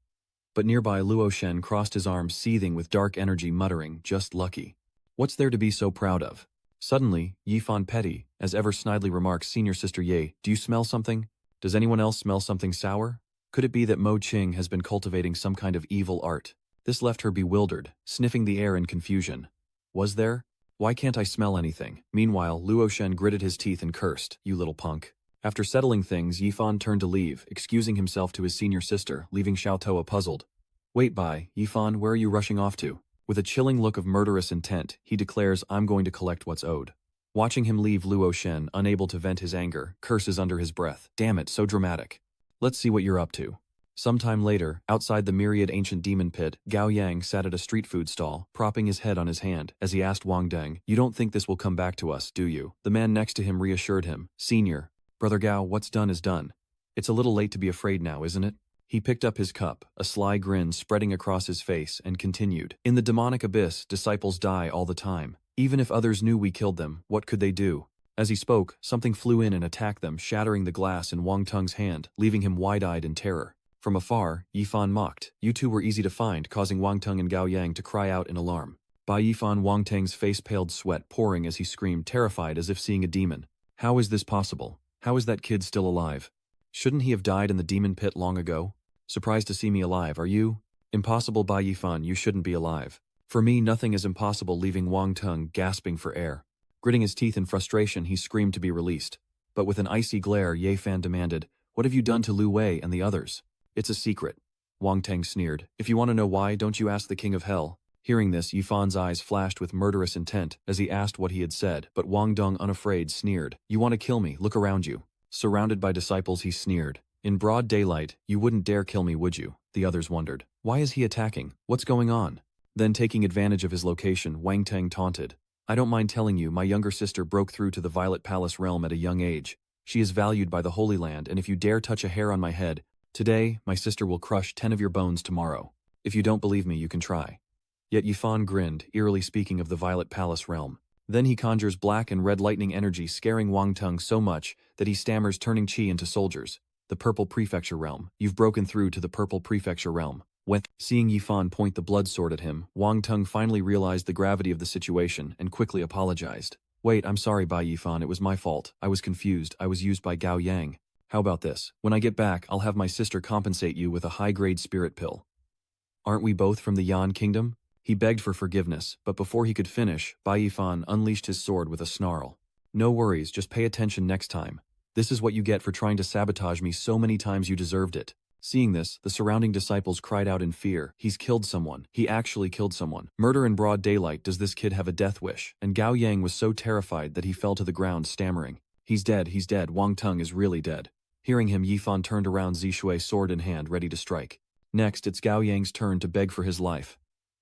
But nearby, Luo Shen crossed his arms, seething with dark energy, muttering, "Just lucky. What's there to be so proud of?" Suddenly, Yifan Petty, as ever snidely remarks, "Senior Sister Ye, do you smell something? Does anyone else smell something sour? Could it be that Mo Qing has been cultivating some kind of evil art?" This left her bewildered, sniffing the air in confusion. Was there? Why can't I smell anything? Meanwhile, Luo Shen gritted his teeth and cursed, "You little punk." After settling things, Yifan turned to leave, excusing himself to his senior sister, leaving Xiao Toa puzzled. "Wait, Bai, Yifan, where are you rushing off to?" With a chilling look of murderous intent, he declares, "I'm going to collect what's owed." Watching him leave, Luo Shen, unable to vent his anger, curses under his breath, "Damn it, so dramatic. Let's see what you're up to." Sometime later, outside the myriad ancient demon pit, Gao Yang sat at a street food stall, propping his head on his hand, as he asked Wang Deng, "You don't think this will come back to us, do you?" The man next to him reassured him, "Senior, Brother Gao, what's done is done. It's a little late to be afraid now, isn't it?" He picked up his cup, a sly grin spreading across his face, and continued, "In the demonic abyss, disciples die all the time. Even if others knew we killed them, what could they do?" As he spoke, something flew in and attacked them, shattering the glass in Wang Tung's hand, leaving him wide-eyed in terror. From afar, Yifan mocked. "You two were easy to find," causing Wang Tung and Gao Yang to cry out in alarm. By Yifan, Wang Tung's face paled, sweat pouring as he screamed, terrified as if seeing a demon. "How is this possible? How is that kid still alive? Shouldn't he have died in the demon pit long ago? Surprised to see me alive, are you?" "Impossible, Bai Yifan, you shouldn't be alive." "For me, nothing is impossible," leaving Wang Tung gasping for air. Gritting his teeth in frustration, he screamed to be released. But with an icy glare, Ye Fan demanded, "What have you done to Lu Wei and the others?" "It's a secret." Wang Teng sneered. "If you want to know why, don't you ask the King of Hell?" Hearing this, Yifan's eyes flashed with murderous intent as he asked what he had said, but Wang Dong, unafraid, sneered. "You want to kill me? Look around you." Surrounded by disciples, he sneered. "In broad daylight, you wouldn't dare kill me, would you?" The others wondered. "Why is he attacking? What's going on?" Then, taking advantage of his location, Wang Teng taunted. "I don't mind telling you, my younger sister broke through to the Violet Palace realm at a young age. She is valued by the Holy Land, and if you dare touch a hair on my head, today, my sister will crush 10 of your bones tomorrow. If you don't believe me, you can try." Yet Yifan grinned, eerily speaking of the Violet Palace realm. Then he conjures black and red lightning energy, scaring Wang Tung so much that he stammers, turning chi into soldiers. "The Purple Prefecture realm. You've broken through to the Purple Prefecture realm." When seeing Yifan point the blood sword at him, Wang Tung finally realized the gravity of the situation and quickly apologized. "Wait, I'm sorry, Bai Yifan, it was my fault. I was confused. I was used by Gao Yang. How about this? When I get back, I'll have my sister compensate you with a high-grade spirit pill." "Aren't we both from the Yan Kingdom?" He begged for forgiveness, but before he could finish, Bai Yifan unleashed his sword with a snarl. "No worries, just pay attention next time. This is what you get for trying to sabotage me so many times, you deserved it." Seeing this, the surrounding disciples cried out in fear. "He's killed someone. He actually killed someone. Murder in broad daylight. Does this kid have a death wish?" And Gao Yang was so terrified that he fell to the ground, stammering. He's dead. Wang Tung is really dead." Hearing him, Yifan turned around, Zishui sword in hand, ready to strike. Next, it's Gao Yang's turn to beg for his life.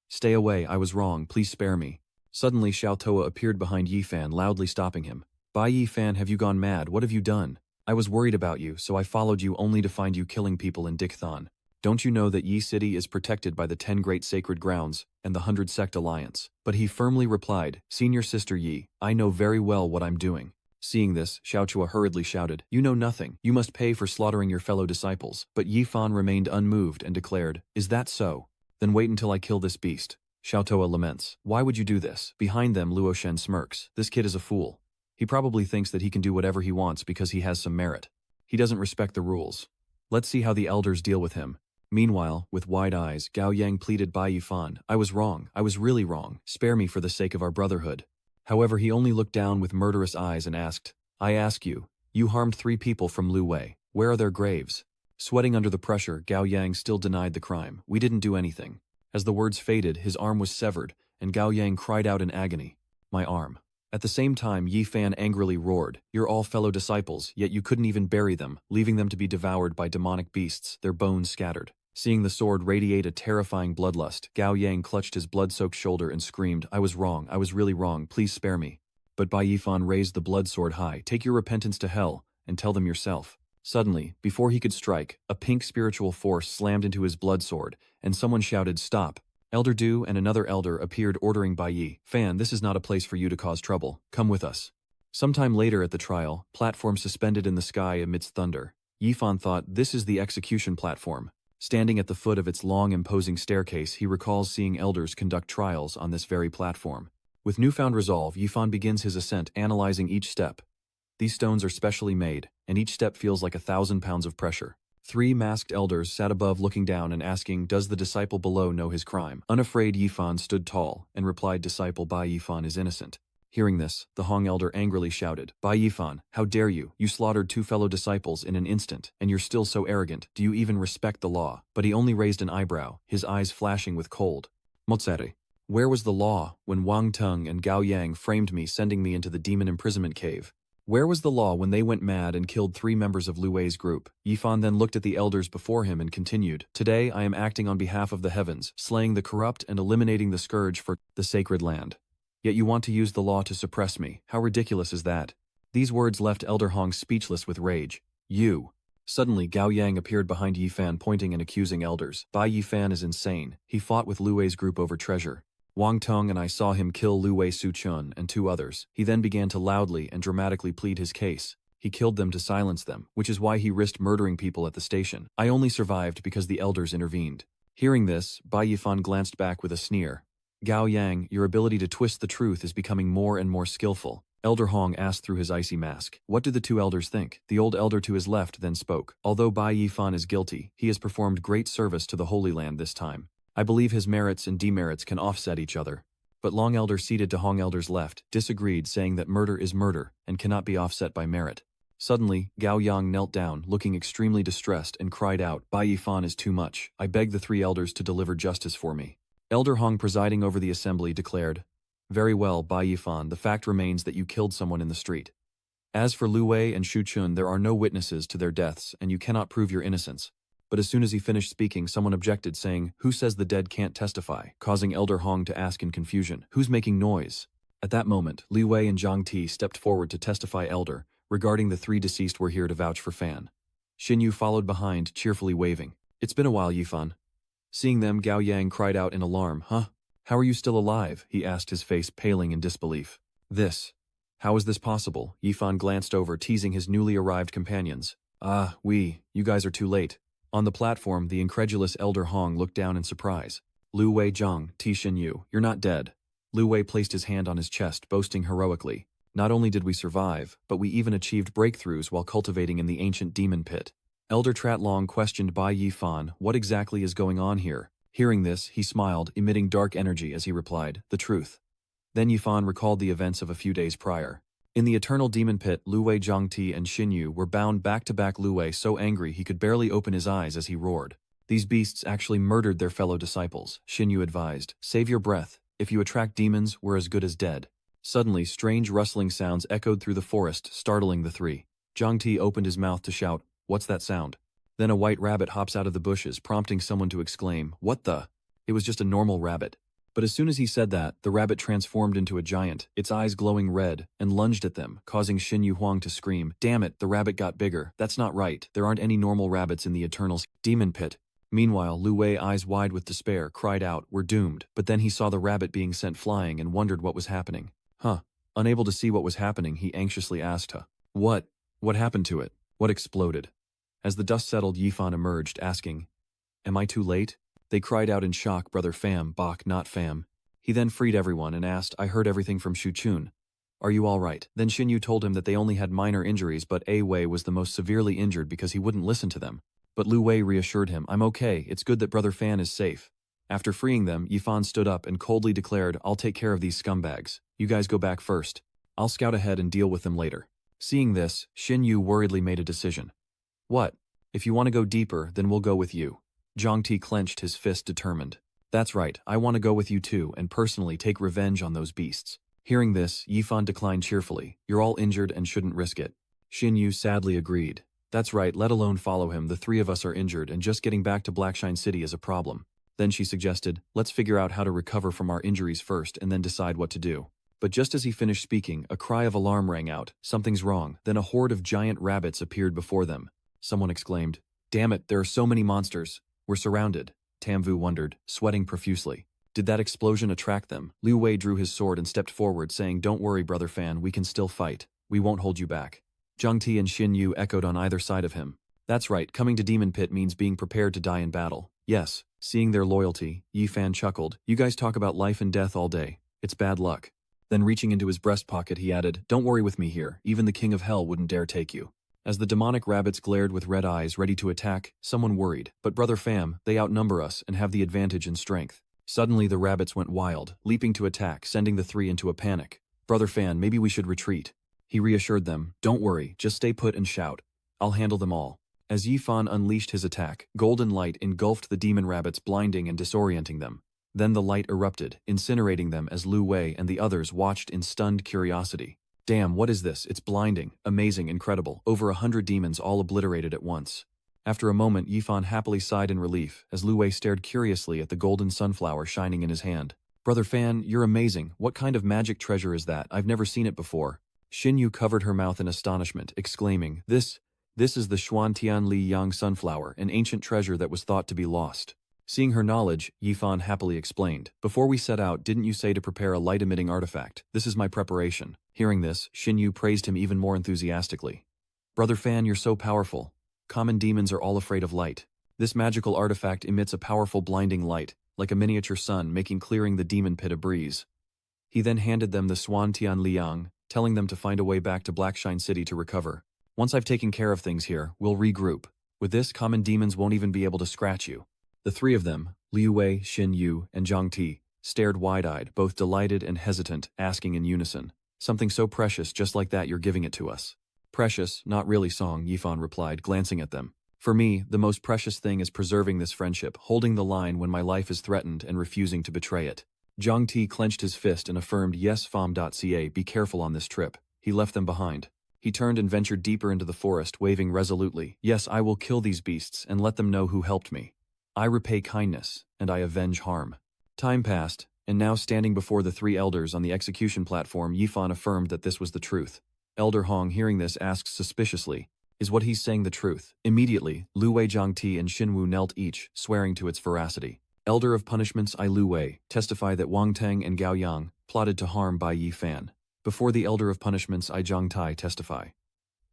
Stay away, I was wrong, please spare me. Suddenly Xiao Toa appeared behind Yi Fan, loudly stopping him. Bai Yi Fan, have you gone mad? What have you done? I was worried about you, so I followed you only to find you killing people in Dicthon. Don't you know that Yi City is protected by the 10 Great Sacred Grounds and the 100 Sect Alliance? But he firmly replied, Senior Sister Yi, I know very well what I'm doing. Seeing this, Xiao Chua hurriedly shouted, You know nothing. You must pay for slaughtering your fellow disciples. But Yi Fan remained unmoved and declared, Is that so? Then wait until I kill this beast. Xiao Toa laments, Why would you do this? Behind them, Luo Shen smirks. This kid is a fool. He probably thinks that he can do whatever he wants because he has some merit. He doesn't respect the rules. Let's see how the elders deal with him. Meanwhile, with wide eyes, Gao Yang pleaded Bai Yifan, I was wrong, I was really wrong, spare me for the sake of our brotherhood. However, he only looked down with murderous eyes and asked, I ask you, you harmed 3 people from Lu Wei, where are their graves? Sweating under the pressure, Gao Yang still denied the crime. We didn't do anything. As the words faded, his arm was severed, and Gao Yang cried out in agony, My arm. At the same time, Yi Fan angrily roared, You're all fellow disciples, yet you couldn't even bury them, leaving them to be devoured by demonic beasts, their bones scattered. Seeing the sword radiate a terrifying bloodlust, Gao Yang clutched his blood-soaked shoulder and screamed, I was wrong, I was really wrong, please spare me. But Bai Yifan raised the blood sword high, Take your repentance to hell, and tell them yourself. Suddenly, before he could strike, a pink spiritual force slammed into his blood sword, and someone shouted, Stop. Elder Du and another elder appeared ordering Bai Yi, Fan, this is not a place for you to cause trouble, come with us. Sometime later at the trial, platform suspended in the sky amidst thunder. Yi Fan thought, this is the execution platform. Standing at the foot of its long imposing staircase, he recalls seeing elders conduct trials on this very platform. With newfound resolve, Yi Fan begins his ascent, analyzing each step. These stones are specially made, and each step feels like 1,000 pounds of pressure. 3 masked elders sat above looking down and asking, Does the disciple below know his crime? Unafraid, Yi Fan stood tall and replied, Disciple Bai Yifan is innocent. Hearing this, the Hong elder angrily shouted, Bai Yifan, how dare you? You slaughtered 2 fellow disciples in an instant, and you're still so arrogant. Do you even respect the law? But he only raised an eyebrow, his eyes flashing with cold. Motsere. Where was the law when Wang Tung and Gao Yang framed me, sending me into the demon imprisonment cave? Where was the law when they went mad and killed 3 members of Lu Wei's group? Yi Fan then looked at the elders before him and continued, Today I am acting on behalf of the heavens, slaying the corrupt and eliminating the scourge for the sacred land. Yet you want to use the law to suppress me. How ridiculous is that? These words left Elder Hong speechless with rage. You. Suddenly, Gao Yang appeared behind Yi Fan, pointing and accusing elders. Bai Yi Fan is insane. He fought with Lu Wei's group over treasure. Wang Tung and I saw him kill Lu Wei Su Chun and 2 others. He then began to loudly and dramatically plead his case. He killed them to silence them, which is why he risked murdering people at the station. I only survived because the elders intervened. Hearing this, Bai Yifan glanced back with a sneer. Gao Yang, your ability to twist the truth is becoming more and more skillful. Elder Hong asked through his icy mask. What did the 2 elders think? The old elder to his left then spoke. Although Bai Yifan is guilty, he has performed great service to the Holy Land this time. I believe his merits and demerits can offset each other. But Long Elder, seated to Hong Elder's left, disagreed, saying that murder is murder and cannot be offset by merit. Suddenly, Gao Yang knelt down, looking extremely distressed, and cried out, Bai Yifan is too much. I beg the 3 elders to deliver justice for me. Elder Hong, presiding over the assembly, declared, Very well, Bai Yifan, the fact remains that you killed someone in the street. As for Lu Wei and Shu Chun, there are no witnesses to their deaths, and you cannot prove your innocence. But as soon as he finished speaking, someone objected, saying, Who says the dead can't testify? Causing Elder Hong to ask in confusion, Who's making noise? At that moment, Li Wei and Zhang Ti stepped forward to testify. Elder, regarding the 3 deceased, we're here to vouch for Fan. Xin Yu followed behind, cheerfully waving. It's been a while, Yifan. Seeing them, Gao Yang cried out in alarm. Huh? How are you still alive? He asked, his face paling in disbelief. How is this possible? Yifan glanced over, teasing his newly arrived companions. You guys are too late. On the platform, the incredulous Elder Hong looked down in surprise. Lu Wei Zhang, Ti Xin Yu, you're not dead. Lu Wei placed his hand on his chest, boasting heroically. Not only did we survive, but we even achieved breakthroughs while cultivating in the ancient demon pit. Elder Tratlong questioned Bai Yifan, what exactly is going on here? Hearing this, he smiled, emitting dark energy as he replied, the truth. Then Yifan recalled the events of a few days prior. In the eternal demon pit, Lu Wei Zhangti and Xin Yu were bound back-to-back. Lu Wei so angry he could barely open his eyes as he roared. These beasts actually murdered their fellow disciples, Xin Yu advised. Save your breath. If you attract demons, we're as good as dead. Suddenly, strange rustling sounds echoed through the forest, startling the 3. Zhangti opened his mouth to shout, What's that sound? Then a white rabbit hops out of the bushes, prompting someone to exclaim, "What the?" It was just a normal rabbit. But as soon as he said that, the rabbit transformed into a giant, its eyes glowing red, and lunged at them, causing Xin Yu Huang to scream, "Damn it, the rabbit got bigger. That's not right. There aren't any normal rabbits in the Eternal Demon Pit." Meanwhile, Lu Wei, eyes wide with despair, cried out, "We're doomed." But then he saw the rabbit being sent flying and wondered what was happening. Unable to see what was happening, he anxiously asked her, "What? What happened to it? What exploded?" As the dust settled, Yifan emerged, asking, "Am I too late?" They cried out in shock, "Brother Pham, Bach, not Pham." He then freed everyone and asked, "I heard everything from Shu Chun. Are you all right?" Then Xin Yu told him that they only had minor injuries, but A Wei was the most severely injured because he wouldn't listen to them. But Lu Wei reassured him, "I'm okay, it's good that Brother Fan is safe." After freeing them, Yifan stood up and coldly declared, "I'll take care of these scumbags. You guys go back first. I'll scout ahead and deal with them later." Seeing this, Xin Yu worriedly made a decision. "What? If you want to go deeper, then we'll go with you." Zhang Ti clenched his fist, determined. "That's right, I want to go with you too and personally take revenge on those beasts." Hearing this, Yifan declined cheerfully, "You're all injured and shouldn't risk it." Xin Yu sadly agreed. "That's right, let alone follow him, the three of us are injured and just getting back to Blackshine City is a problem." Then she suggested, "Let's figure out how to recover from our injuries first and then decide what to do." But just as he finished speaking, a cry of alarm rang out. "Something's wrong." Then a horde of giant rabbits appeared before them. Someone exclaimed, "Damn it, there are so many monsters. We're surrounded." Tamvu wondered, sweating profusely. Did that explosion attract them? Liu Wei drew his sword and stepped forward, saying, "Don't worry, Brother Fan, we can still fight. We won't hold you back." Zhang Ti and Xin Yu echoed on either side of him. "That's right, coming to Demon Pit means being prepared to die in battle." Yes. Seeing their loyalty, Yi Fan chuckled, "You guys talk about life and death all day. It's bad luck." Then reaching into his breast pocket, he added, "Don't worry with me here. Even the King of Hell wouldn't dare take you." As the demonic rabbits glared with red eyes ready to attack, someone worried, "But Brother Pham, they outnumber us and have the advantage in strength." Suddenly the rabbits went wild, leaping to attack, sending the three into a panic. "Brother Fan, maybe we should retreat." He reassured them, "Don't worry, just stay put and shout. I'll handle them all." As Yifan unleashed his attack, golden light engulfed the demon rabbits, blinding and disorienting them. Then the light erupted, incinerating them as Lu Wei and the others watched in stunned curiosity. "Damn, what is this? It's blinding, amazing, incredible. Over 100 demons all obliterated at once." After a moment, Yifan happily sighed in relief as Lu Wei stared curiously at the golden sunflower shining in his hand. "Brother Fan, you're amazing. What kind of magic treasure is that? I've never seen it before." Xin Yu covered her mouth in astonishment, exclaiming, This is the Xuantian Li Yang sunflower, an ancient treasure that was thought to be lost." Seeing her knowledge, Yifan happily explained, "Before we set out, didn't you say to prepare a light-emitting artifact? This is my preparation." Hearing this, Xin Yu praised him even more enthusiastically. "Brother Fan, you're so powerful. Common demons are all afraid of light. This magical artifact emits a powerful blinding light, like a miniature sun, making clearing the demon pit a breeze." He then handed them the Xuantian Liang, telling them to find a way back to Blackshine City to recover. "Once I've taken care of things here, we'll regroup. With this, common demons won't even be able to scratch you." The three of them, Liu Wei, Xin Yu, and Zhang Ti, stared wide-eyed, both delighted and hesitant, asking in unison, "Something so precious, just like that you're giving it to us." "Precious, not really, Song," Yifan replied, glancing at them. "For me, the most precious thing is preserving this friendship, holding the line when my life is threatened and refusing to betray it." Zhang Ti clenched his fist and affirmed, "Yes, Fam.ca, be careful on this trip." He left them behind. He turned and ventured deeper into the forest, waving resolutely, "Yes, I will kill these beasts and let them know who helped me. I repay kindness, and I avenge harm." Time passed, and now standing before the three elders on the execution platform, Yifan affirmed that this was the truth. Elder Hong, hearing this, asked suspiciously, "Is what he's saying the truth?" Immediately, Lu Wei, Zhang Ti, and Xin Wu knelt each, swearing to its veracity. "Elder of Punishments, I, Lu Wei, testify that Wang Teng and Gao Yang plotted to harm Bai Yifan. Before the Elder of Punishments, I, Zhang Tai, testify.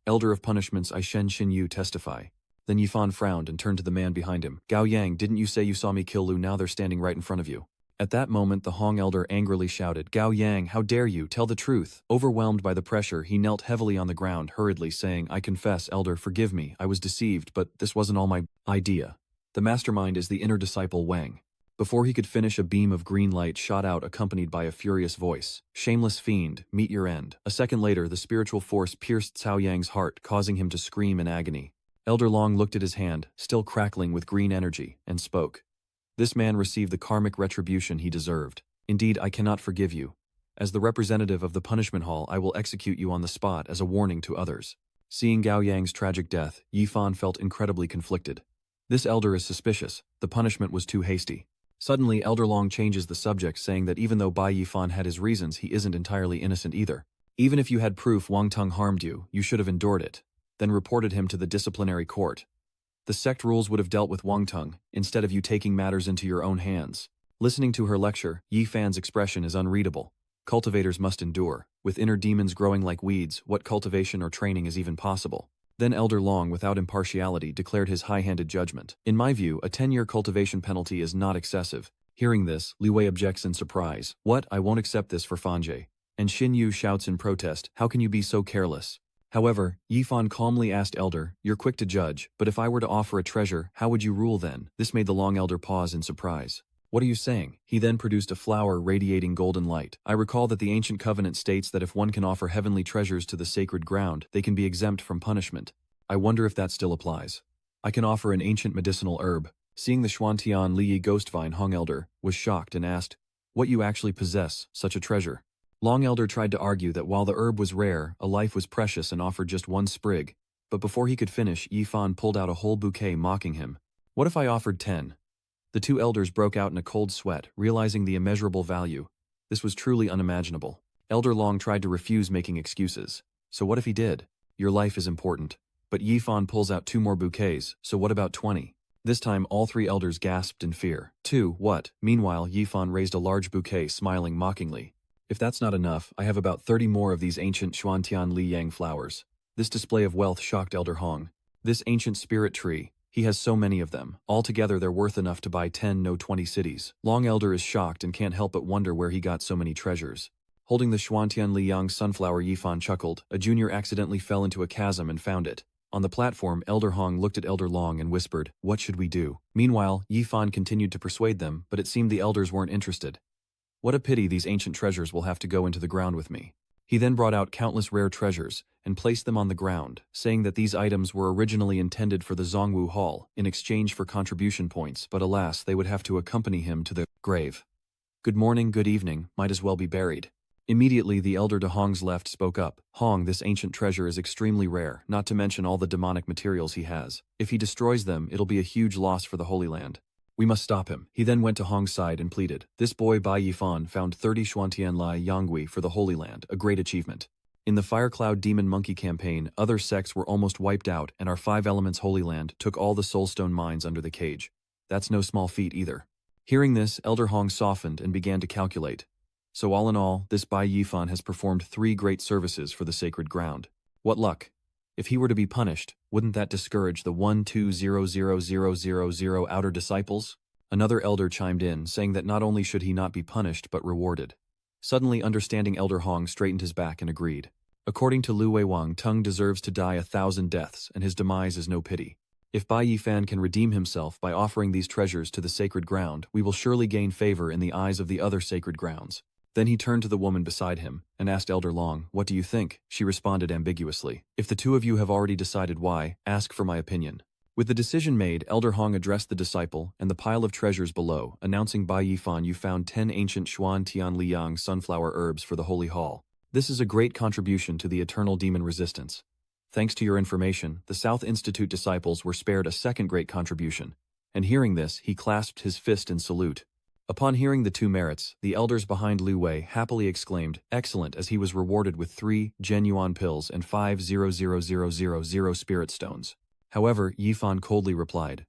Elder of Punishments, I, Xin Yu, testify." Then Yifan frowned and turned to the man behind him. "Gao Yang, didn't you say you saw me kill Lu? Now they're standing right in front of you." At that moment, the Hong elder angrily shouted, "Gao Yang, how dare you? Tell the truth." Overwhelmed by the pressure, he knelt heavily on the ground, hurriedly saying, "I confess, Elder, forgive me. I was deceived, but this wasn't all my idea. The mastermind is the inner disciple Wang." Before he could finish, a beam of green light shot out, accompanied by a furious voice. "Shameless fiend, meet your end." A second later, the spiritual force pierced Cao Yang's heart, causing him to scream in agony. Elder Long looked at his hand, still crackling with green energy, and spoke. "This man received the karmic retribution he deserved. Indeed, I cannot forgive you. As the representative of the punishment hall, I will execute you on the spot as a warning to others." Seeing Gao Yang's tragic death, Yifan felt incredibly conflicted. This elder is suspicious, the punishment was too hasty. Suddenly, Elder Long changes the subject, saying that even though Bai Yifan had his reasons, he isn't entirely innocent either. Even if you had proof Wang Teng harmed you, you should have endured it, then reported him to the disciplinary court. The sect rules would have dealt with Wang Teng, instead of you taking matters into your own hands. Listening to her lecture, Yifan's expression is unreadable. Cultivators must endure. With inner demons growing like weeds, what cultivation or training is even possible? Then Elder Long, without impartiality, declared his high-handed judgment. In my view, a 10-year cultivation penalty is not excessive. Hearing this, Li Wei objects in surprise. What? I won't accept this for Fanjie. And Xin Yu shouts in protest, how can you be so careless? However, Yifan calmly asked Elder, you're quick to judge, but if I were to offer a treasure, how would you rule then? This made the Long Elder pause in surprise. What are you saying? He then produced a flower radiating golden light. I recall that the ancient covenant states that if one can offer heavenly treasures to the sacred ground, they can be exempt from punishment. I wonder if that still applies. I can offer an ancient medicinal herb. Seeing the Xuantian Liyi ghost vine, Hong Elder was shocked and asked, what you actually possess, such a treasure? Long Elder tried to argue that while the herb was rare, a life was precious and offered just one sprig. But before he could finish, Yifan pulled out a whole bouquet, mocking him. What if I offered 10? The two elders broke out in a cold sweat, realizing the immeasurable value. This was truly unimaginable. Elder Long tried to refuse, making excuses. So what if he did? Your life is important. But Yifan pulls out 2 more bouquets, so what about 20? This time all 3 elders gasped in fear. 2, what? Meanwhile, Yifan raised a large bouquet, smiling mockingly. If that's not enough, I have about 30 more of these ancient Xuantian Li Yang flowers. This display of wealth shocked Elder Hong. This ancient spirit tree, he has so many of them. Altogether they're worth enough to buy 10, no 20 cities. Long Elder is shocked and can't help but wonder where he got so many treasures. Holding the Xuantian Li Yang sunflower, Yifan chuckled. A junior accidentally fell into a chasm and found it. On the platform, Elder Hong looked at Elder Long and whispered, what should we do? Meanwhile, Yifan continued to persuade them, but it seemed the elders weren't interested. What a pity these ancient treasures will have to go into the ground with me. He then brought out countless rare treasures and placed them on the ground, saying that these items were originally intended for the Zongwu Hall in exchange for contribution points, but alas, they would have to accompany him to the grave. Good morning, good evening, might as well be buried. Immediately the elder to Hong's left spoke up. Hong, this ancient treasure is extremely rare, not to mention all the demonic materials he has. If he destroys them, it'll be a huge loss for the Holy Land. We must stop him. He then went to Hong's side and pleaded. This boy Bai Yifan found 30 Xuantian Lai Yangui for the Holy Land, a great achievement. In the Firecloud Demon Monkey campaign, other sects were almost wiped out, and our 5 Elements Holy Land took all the Soulstone mines under the cage. That's no small feat either. Hearing this, Elder Hong softened and began to calculate. So all in all, this Bai Yifan has performed 3 great services for the sacred ground. What luck! If he were to be punished, wouldn't that discourage the 1,2,0,0,000 outer disciples? Another elder chimed in, saying that not only should he not be punished but rewarded. Suddenly understanding, Elder Hong straightened his back and agreed. According to Lu Wei, Wang Teng deserves to die 1,000 deaths, and his demise is no pity. If Bai Yifan can redeem himself by offering these treasures to the sacred ground, we will surely gain favor in the eyes of the other sacred grounds. Then he turned to the woman beside him and asked Elder Long, what do you think? She responded ambiguously. If the 2 of you have already decided why, ask for my opinion. With the decision made, Elder Hong addressed the disciple and the pile of treasures below, announcing, Bai Yifan, you found 10 ancient Xuantian Liyang sunflower herbs for the Holy Hall. This is a great contribution to the eternal demon resistance. Thanks to your information, the South Institute disciples were spared a second great contribution. And hearing this, he clasped his fist in salute. Upon hearing the 2 merits, the elders behind Lu Wei happily exclaimed, excellent, as he was rewarded with 3 genuine pills and 5,000,000 spirit stones. However, Yifan coldly replied,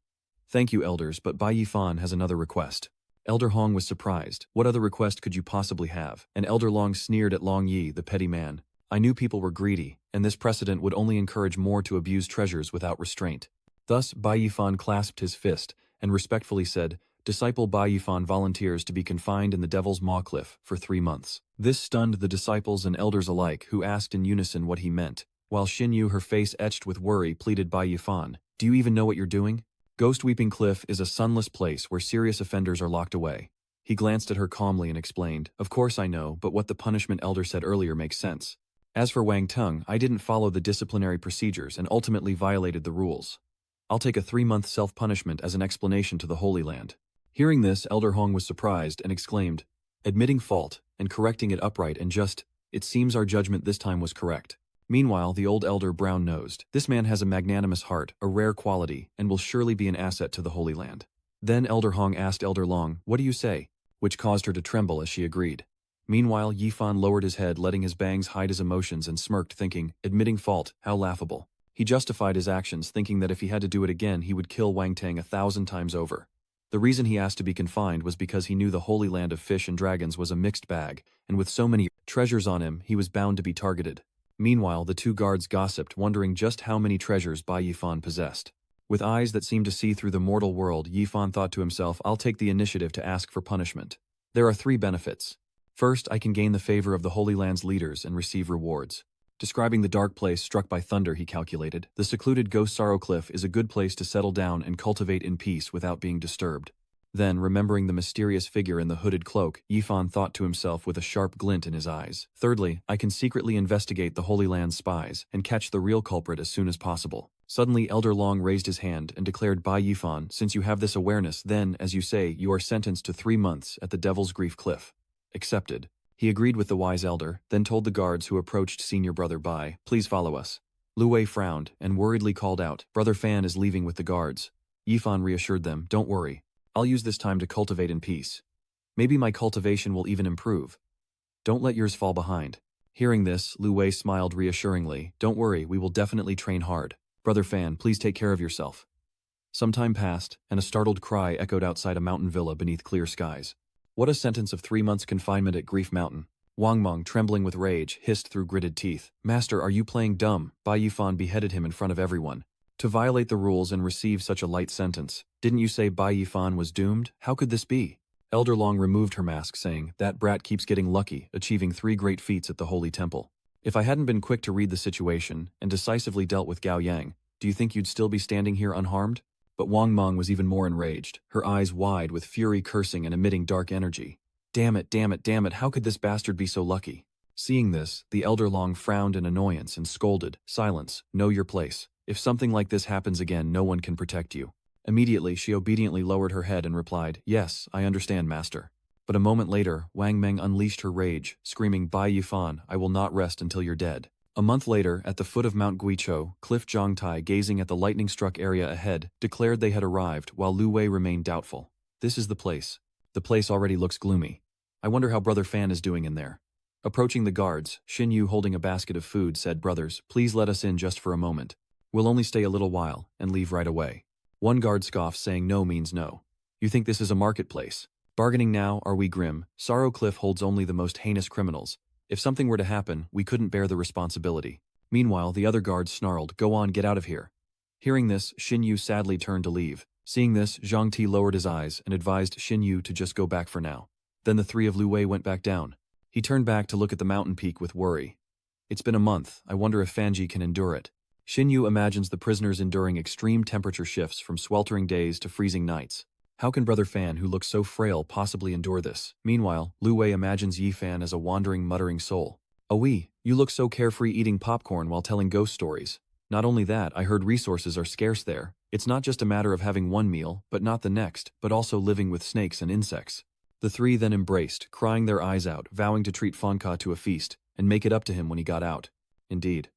thank you, elders, but Bai Yifan has another request. Elder Hong was surprised. What other request could you possibly have? And Elder Long sneered at Long Yi, the petty man. I knew people were greedy, and this precedent would only encourage more to abuse treasures without restraint. Thus, Bai Yifan clasped his fist and respectfully said, Disciple Bai Yifan volunteers to be confined in the Devil's Maw Cliff for 3 months. This stunned the disciples and elders alike, who asked in unison what he meant. While Xin Yu, her face etched with worry, pleaded, Bai Yifan, do you even know what you're doing? Ghost Weeping Cliff is a sunless place where serious offenders are locked away. He glanced at her calmly and explained, of course I know, but what the punishment elder said earlier makes sense. As for Wang Teng, I didn't follow the disciplinary procedures and ultimately violated the rules. I'll take a 3-month self-punishment as an explanation to the Holy Land. Hearing this, Elder Hong was surprised and exclaimed, admitting fault and correcting it upright and just, it seems our judgment this time was correct. Meanwhile, the old elder brown-nosed. This man has a magnanimous heart, a rare quality, and will surely be an asset to the Holy Land. Then Elder Hong asked Elder Long, "What do you say?" which caused her to tremble as she agreed. Meanwhile, Yifan lowered his head, letting his bangs hide his emotions, and smirked, thinking, admitting fault, how laughable. He justified his actions, thinking that if he had to do it again, he would kill Wang Tang 1,000 times over. The reason he asked to be confined was because he knew the Holy Land of Fish and Dragons was a mixed bag, and with so many treasures on him, he was bound to be targeted. Meanwhile, the two guards gossiped, wondering just how many treasures Bai Yifan possessed. With eyes that seemed to see through the mortal world, Yifan thought to himself, I'll take the initiative to ask for punishment. There are 3 benefits. First, I can gain the favor of the Holy Land's leaders and receive rewards. Describing the dark place struck by thunder, he calculated, the secluded Ghost Sorrow Cliff is a good place to settle down and cultivate in peace without being disturbed. Then, remembering the mysterious figure in the hooded cloak, Yifan thought to himself with a sharp glint in his eyes. Thirdly, I can secretly investigate the Holy Land's spies and catch the real culprit as soon as possible. Suddenly, Elder Long raised his hand and declared, Bai Yifan, since you have this awareness, then, as you say, you are sentenced to 3 months at the Devil's Grief Cliff. Accepted. He agreed with the wise elder, then told the guards who approached senior brother Bai, please follow us. Lu Wei frowned and worriedly called out, Brother Fan is leaving with the guards. Yifan reassured them, don't worry. I'll use this time to cultivate in peace. Maybe my cultivation will even improve. Don't let yours fall behind. Hearing this, Lu Wei smiled reassuringly, don't worry, we will definitely train hard. Brother Fan, please take care of yourself. Some time passed, and a startled cry echoed outside a mountain villa beneath clear skies. What a sentence of 3 months confinement at Grief Mountain. Wang Meng, trembling with rage, hissed through gritted teeth. Master, are you playing dumb? Bai Yifan beheaded him in front of everyone. To violate the rules and receive such a light sentence. Didn't you say Bai Yifan was doomed? How could this be? Elder Long removed her mask, saying, that brat keeps getting lucky, achieving 3 great feats at the Holy Temple. If I hadn't been quick to read the situation and decisively dealt with Gao Yang, do you think you'd still be standing here unharmed? But Wang Meng was even more enraged, her eyes wide with fury, cursing and emitting dark energy. Damn it, damn it, damn it, how could this bastard be so lucky? Seeing this, the Elder Long frowned in annoyance and scolded, silence, know your place. If something like this happens again, no one can protect you. Immediately, she obediently lowered her head and replied, yes, I understand, master. But a moment later, Wang Meng unleashed her rage, screaming, Bai Yifan, I will not rest until you're dead. A month later, at the foot of Mount Guichou, Cliff Zhongtai, gazing at the lightning-struck area ahead, declared they had arrived, while Lu Wei remained doubtful. This is the place. The place already looks gloomy. I wonder how Brother Fan is doing in there. Approaching the guards, Xin Yu holding a basket of food said, brothers, please let us in just for a moment. We'll only stay a little while, and leave right away. One guard scoffed, saying no means no. You think this is a marketplace? Bargaining now, are we grim? Sorrow Cliff holds only the most heinous criminals. If something were to happen, we couldn't bear the responsibility. Meanwhile, the other guards snarled, go on, get out of here. Hearing this, Xin Yu sadly turned to leave. Seeing this, Zhang Ti lowered his eyes and advised Xin Yu to just go back for now. Then the 3 of Lu Wei went back down. He turned back to look at the mountain peak with worry. It's been a month, I wonder if Fanji can endure it. Xin Yu imagines the prisoners enduring extreme temperature shifts from sweltering days to freezing nights. How can Brother Fan, who looks so frail, possibly endure this? Meanwhile, Lu Wei imagines Yi Fan as a wandering, muttering soul. Oh wee, you look so carefree eating popcorn while telling ghost stories. Not only that, I heard resources are scarce there. It's not just a matter of having one meal, but not the next, but also living with snakes and insects. The 3 then embraced, crying their eyes out, vowing to treat Fanka to a feast, and make it up to him when he got out. Indeed.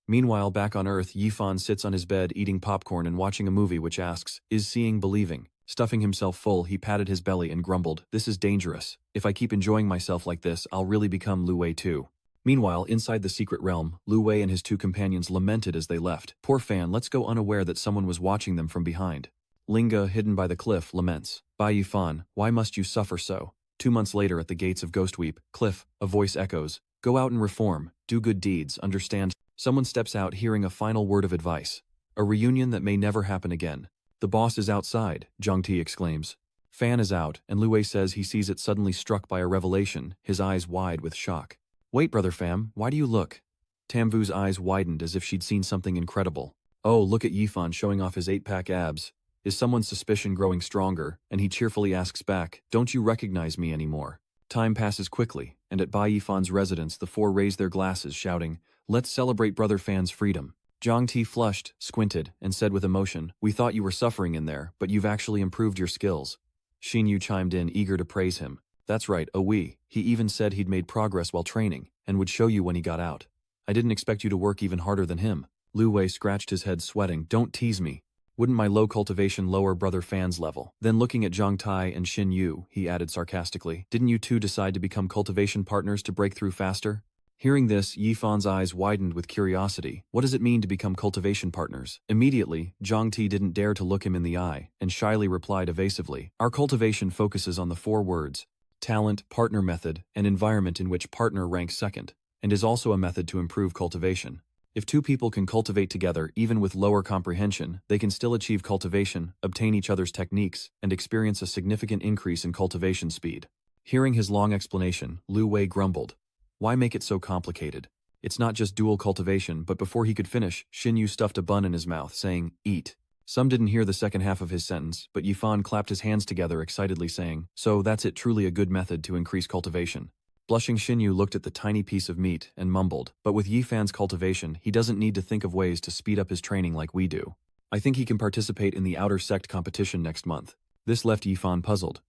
Meanwhile, back on Earth, Yifan sits on his bed eating popcorn and watching a movie which asks, is seeing believing? Stuffing himself full, he patted his belly and grumbled, this is dangerous. If I keep enjoying myself like this, I'll really become Lu Wei too. Meanwhile, inside the secret realm, Lu Wei and his 2 companions lamented as they left. Poor Fan, let's go unaware that someone was watching them from behind. Linga, hidden by the cliff, laments, Bai Yifan, why must you suffer so? 2 months later at the gates of Ghostweep, Cliff, a voice echoes, go out and reform, do good deeds, understand. Someone steps out hearing a final word of advice. A reunion that may never happen again. The boss is outside, Zhang Ti exclaims. Fan is out, and Lu Wei says he sees it suddenly struck by a revelation, his eyes wide with shock. Wait, Brother Fam, why do you look? Tamvu's eyes widened as if she'd seen something incredible. Oh, look at Yifan showing off his 8-pack abs. Is someone's suspicion growing stronger? And he cheerfully asks back, don't you recognize me anymore? Time passes quickly, and at Bai Yifan's residence the 4 raise their glasses, shouting, let's celebrate Brother Fan's freedom. Zhang Ti flushed, squinted, and said with emotion, we thought you were suffering in there, but you've actually improved your skills. Xin Yu chimed in, eager to praise him. That's right, oh we. He even said he'd made progress while training, and would show you when he got out. I didn't expect you to work even harder than him. Lu Wei scratched his head sweating. Don't tease me. Wouldn't my low cultivation lower brother Fan's level? Then looking at Zhang Tai and Xin Yu, he added sarcastically, didn't you two decide to become cultivation partners to break through faster? Hearing this, Yi Fan's eyes widened with curiosity. What does it mean to become cultivation partners? Immediately, Zhang Ti didn't dare to look him in the eye, and shyly replied evasively, our cultivation focuses on the 4 words, talent, partner method, and environment in which partner ranks second, and is also a method to improve cultivation. If 2 people can cultivate together even with lower comprehension, they can still achieve cultivation, obtain each other's techniques, and experience a significant increase in cultivation speed. Hearing his long explanation, Lu Wei grumbled. Why make it so complicated? It's not just dual cultivation, but before he could finish, Xin Yu stuffed a bun in his mouth, saying, eat. Some didn't hear the second half of his sentence, but Yifan clapped his hands together excitedly saying, so that's it, truly a good method to increase cultivation. Blushing Xin Yu looked at the tiny piece of meat and mumbled, but with Yifan's cultivation, he doesn't need to think of ways to speed up his training like we do. I think he can participate in the Outer Sect competition next month. This left Yifan puzzled.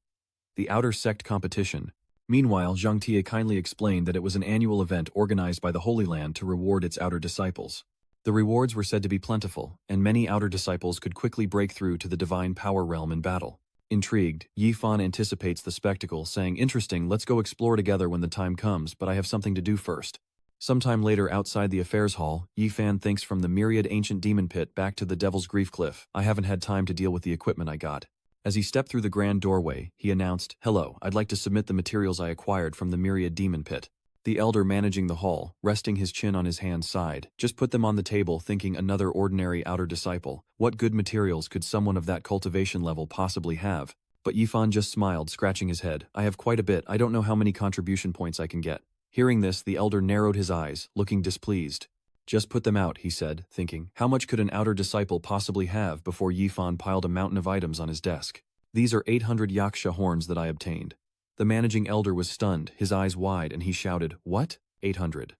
The Outer Sect competition. Meanwhile, Zhang Tia kindly explained that it was an annual event organized by the Holy Land to reward its outer disciples. The rewards were said to be plentiful, and many outer disciples could quickly break through to the divine power realm in battle. Intrigued, Yifan anticipates the spectacle, saying, interesting, let's go explore together when the time comes, but I have something to do first. Sometime later outside the affairs hall, Yifan thinks from the myriad ancient demon pit back to the Devil's Grief Cliff, I haven't had time to deal with the equipment I got. As he stepped through the grand doorway, he announced, hello, I'd like to submit the materials I acquired from the myriad demon pit. The elder managing the hall, resting his chin on his hand, sighed. Just put them on the table, thinking another ordinary outer disciple. What good materials could someone of that cultivation level possibly have? But Yifan just smiled, scratching his head. I have quite a bit, I don't know how many contribution points I can get. Hearing this, the elder narrowed his eyes, looking displeased. Just put them out, he said, thinking, how much could an outer disciple possibly have before Yifan piled a mountain of items on his desk? These are 800 yaksha horns that I obtained. The managing elder was stunned, his eyes wide, and he shouted, what? 800.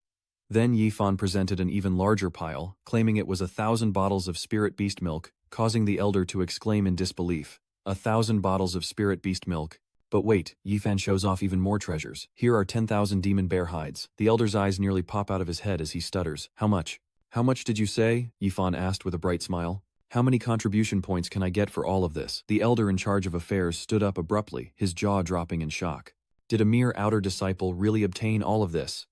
Then Yifan presented an even larger pile, claiming it was 1,000 bottles of spirit beast milk, causing the elder to exclaim in disbelief. 1,000 bottles of spirit beast milk. But wait, Yifan shows off even more treasures. Here are 10,000 demon bear hides. The elder's eyes nearly pop out of his head as he stutters. How much? How much did you say? Yifan asked with a bright smile. How many contribution points can I get for all of this? The elder in charge of affairs stood up abruptly, his jaw dropping in shock. Did a mere outer disciple really obtain all of this?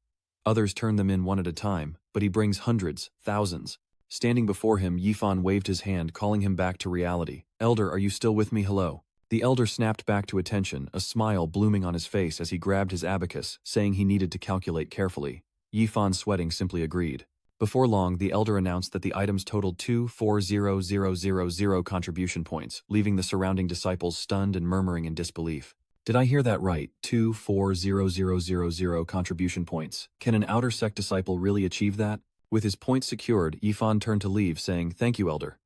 Others turned them in one at a time, but he brings hundreds, thousands. Standing before him, Yifan waved his hand, calling him back to reality. Elder, are you still with me? Hello. The elder snapped back to attention, a smile blooming on his face as he grabbed his abacus, saying he needed to calculate carefully. Yifan, sweating, simply agreed. Before long, the elder announced that the items totaled 2,400,000 contribution points, leaving the surrounding disciples stunned and murmuring in disbelief. Did I hear that right? 2,400,000 contribution points. Can an outer sect disciple really achieve that? With his points secured, Yifan turned to leave, saying, thank you, elder.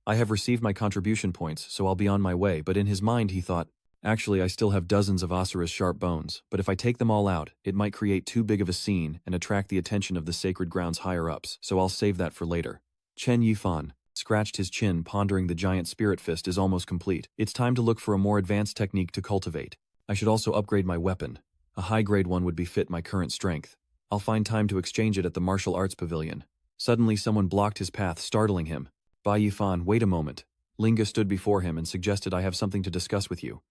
I have received my contribution points, so I'll be on my way, but in his mind he thought, actually I still have dozens of Asura's sharp bones, but if I take them all out, it might create too big of a scene and attract the attention of the sacred grounds higher-ups, so I'll save that for later. Chen Yifan scratched his chin, pondering the giant spirit fist is almost complete. It's time to look for a more advanced technique to cultivate. I should also upgrade my weapon. A high-grade one would befit my current strength. I'll find time to exchange it at the martial arts pavilion. Suddenly someone blocked his path, startling him. Bai Yifan, wait a moment. Linga stood before him and suggested I have something to discuss with you.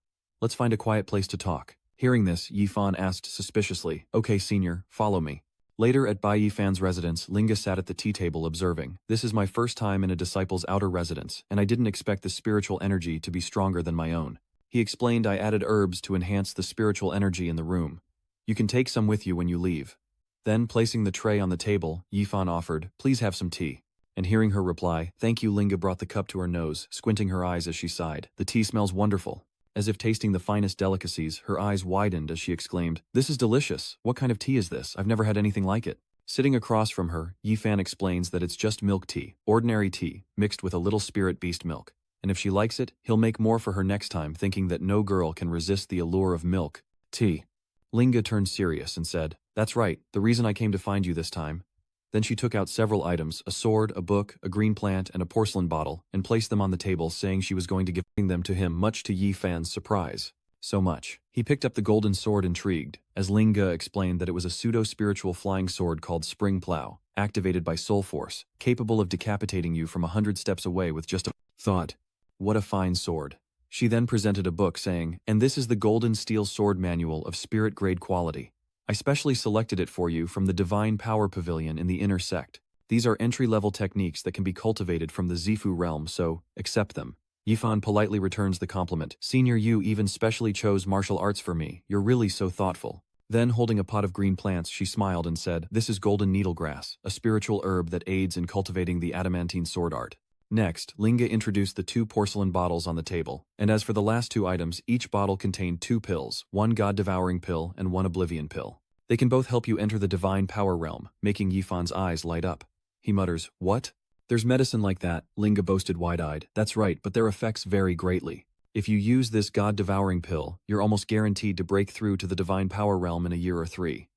Let's find a quiet place to talk. Hearing this, Yifan asked suspiciously, okay senior, follow me. Later at Bai Yifan's residence, Linga sat at the tea table observing. This is my first time in a disciple's outer residence, and I didn't expect the spiritual energy to be stronger than my own. He explained I added herbs to enhance the spiritual energy in the room. You can take some with you when you leave. Then, placing the tray on the table, Yifan offered, please have some tea. And hearing her reply, thank you, Linga brought the cup to her nose, squinting her eyes as she sighed. The tea smells wonderful. As if tasting the finest delicacies, her eyes widened as she exclaimed, this is delicious. What kind of tea is this? I've never had anything like it. Sitting across from her, Yifan explains that it's just milk tea, ordinary tea, mixed with a little spirit beast milk. And if she likes it, he'll make more for her next time, thinking that no girl can resist the allure of milk tea. Linga turned serious and said, that's right, the reason I came to find you this time. Then she took out several items, a sword, a book, a green plant, and a porcelain bottle, and placed them on the table, saying she was going to give them to him, much to Yifan's surprise. So much. He picked up the golden sword intrigued, as Linga explained that it was a pseudo-spiritual flying sword called Spring Plow. activated by soul force, capable of decapitating you from 100 steps away with just a thought. What a fine sword. She then presented a book saying, and this is the Golden Steel Sword Manual of spirit-grade quality. I specially selected it for you from the Divine Power Pavilion in the Inner Sect. These are entry-level techniques that can be cultivated from the Zifu realm, so accept them. Yifan politely returns the compliment. Senior, you even specially chose martial arts for me. You're really so thoughtful. Then, holding a pot of green plants, she smiled and said, this is golden needlegrass, a spiritual herb that aids in cultivating the adamantine sword art. Next, Linga introduced the 2 porcelain bottles on the table, and as for the last 2 items, each bottle contained 2 pills, 1 God-devouring pill and 1 oblivion pill. They can both help you enter the divine power realm, making Yifan's eyes light up. He mutters, what? There's medicine like that, Linga boasted wide-eyed. That's right, but their effects vary greatly. If you use this God-devouring pill, you're almost guaranteed to break through to the divine power realm in a year or 3.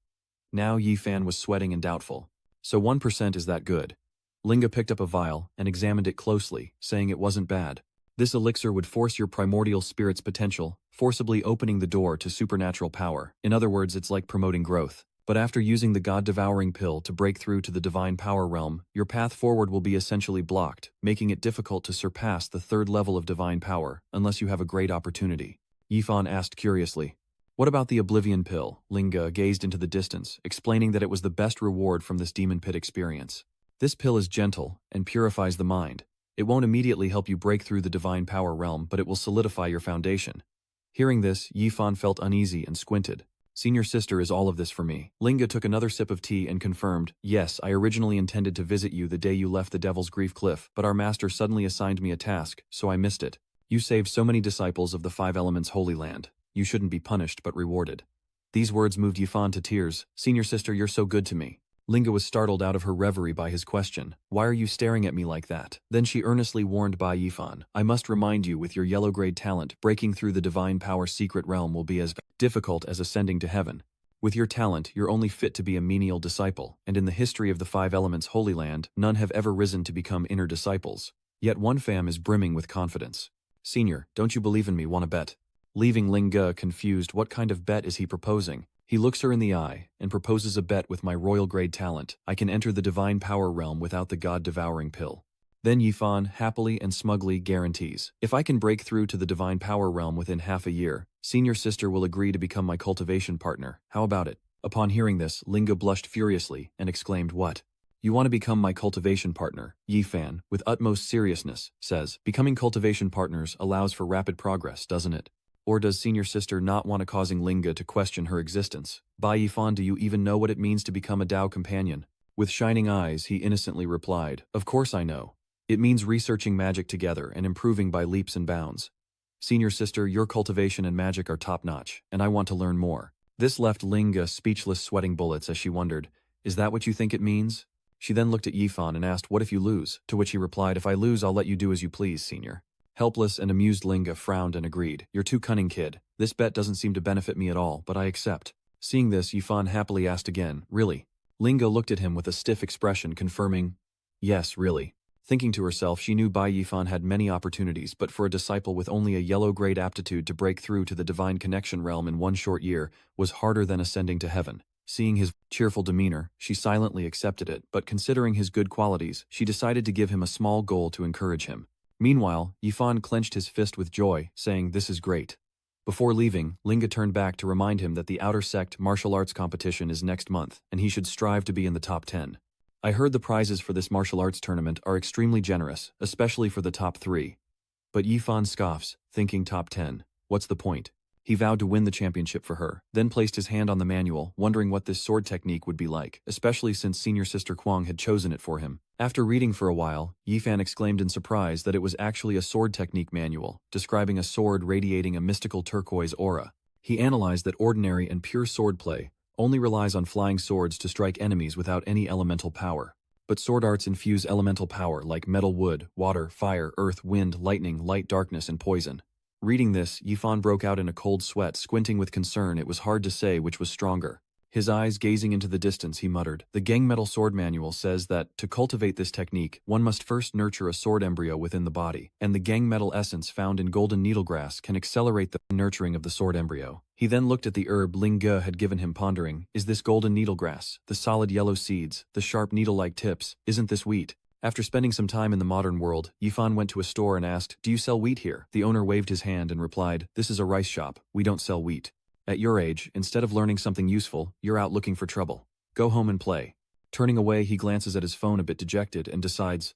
Now Yifan was sweating and doubtful. So 1% is that good? Linga picked up a vial and examined it closely, saying it wasn't bad. This elixir would force your primordial spirit's potential, forcibly opening the door to supernatural power. In other words, it's like promoting growth. But after using the God-devouring pill to break through to the divine power realm, your path forward will be essentially blocked, making it difficult to surpass the 3rd level of divine power, unless you have a great opportunity. Yifan asked curiously. What about the oblivion pill? Linga gazed into the distance, explaining that it was the best reward from this demon pit experience. This pill is gentle and purifies the mind. It won't immediately help you break through the divine power realm, but it will solidify your foundation. Hearing this, Yifan felt uneasy and squinted. Senior sister is all of this for me. Linga took another sip of tea and confirmed, yes, I originally intended to visit you the day you left the Devil's Grief Cliff, but our master suddenly assigned me a task, so I missed it. You saved so many disciples of the 5 Elements Holy Land. You shouldn't be punished but rewarded. These words moved Yifan to tears. Senior sister, you're so good to me. Linga was startled out of her reverie by his question. Why are you staring at me like that? Then she earnestly warned Bai Yifan, I must remind you, with your yellow-grade talent, breaking through the divine power secret realm will be as difficult as ascending to heaven. With your talent, you're only fit to be a menial disciple, and in the history of the 5 Elements Holy Land, none have ever risen to become inner disciples. Yet one fam is brimming with confidence. Senior, don't you believe in me? Want to bet? Leaving Linga confused, what kind of bet is he proposing? He looks her in the eye and proposes a bet with my royal-grade talent. I can enter the divine power realm without the God-devouring pill. Then Yifan happily and smugly guarantees, if I can break through to the divine power realm within half a year, senior sister will agree to become my cultivation partner. How about it? Upon hearing this, Linga blushed furiously and exclaimed, what? You want to become my cultivation partner? Yifan, with utmost seriousness, says, becoming cultivation partners allows for rapid progress, doesn't it? Or does senior sister not want to causing Linga to question her existence? Bai Yifan, do you even know what it means to become a Tao companion? With shining eyes, he innocently replied, of course I know. It means researching magic together and improving by leaps and bounds. Senior sister, your cultivation and magic are top-notch, and I want to learn more. This left Linga speechless, sweating bullets as she wondered, is that what you think it means? She then looked at Yifan and asked, what if you lose? To which he replied, if I lose, I'll let you do as you please, senior. Helpless and amused, Linga frowned and agreed. You're too cunning, kid. This bet doesn't seem to benefit me at all, but I accept. Seeing this, Yifan happily asked again, really? Linga looked at him with a stiff expression, confirming, yes, really. Thinking to herself, she knew Bai Yifan had many opportunities, but for a disciple with only a yellow-grade aptitude to break through to the divine connection realm in one short year was harder than ascending to heaven. Seeing his cheerful demeanor, she silently accepted it, but considering his good qualities, she decided to give him a small goal to encourage him. Meanwhile, Yifan clenched his fist with joy, saying, this is great. Before leaving, Linga turned back to remind him that the Outer Sect martial arts competition is next month, and he should strive to be in the top 10. I heard the prizes for this martial arts tournament are extremely generous, especially for the top 3. But Yifan scoffs, thinking top 10. What's the point? He vowed to win the championship for her, then placed his hand on the manual, wondering what this sword technique would be like, especially since senior sister Kwang had chosen it for him. After reading for a while, Yifan exclaimed in surprise that it was actually a sword technique manual, describing a sword radiating a mystical turquoise aura. He analyzed that ordinary and pure swordplay only relies on flying swords to strike enemies without any elemental power. But sword arts infuse elemental power like metal, wood, water, fire, earth, wind, lightning, light, darkness, and poison. Reading this, Yifan broke out in a cold sweat, squinting with concern. It was hard to say which was stronger. His eyes gazing into the distance, he muttered, "The Gang Metal Sword Manual says that, to cultivate this technique, one must first nurture a sword embryo within the body, and the Gang Metal essence found in golden needlegrass can accelerate the nurturing of the sword embryo." He then looked at the herb Ling Ge had given him, pondering, "Is this golden needlegrass, the solid yellow seeds, the sharp needle-like tips, isn't this wheat?" After spending some time in the modern world, Yifan went to a store and asked, "Do you sell wheat here?" The owner waved his hand and replied, "This is a rice shop, we don't sell wheat. At your age, instead of learning something useful, you're out looking for trouble. Go home and play." Turning away, he glances at his phone a bit dejected and decides,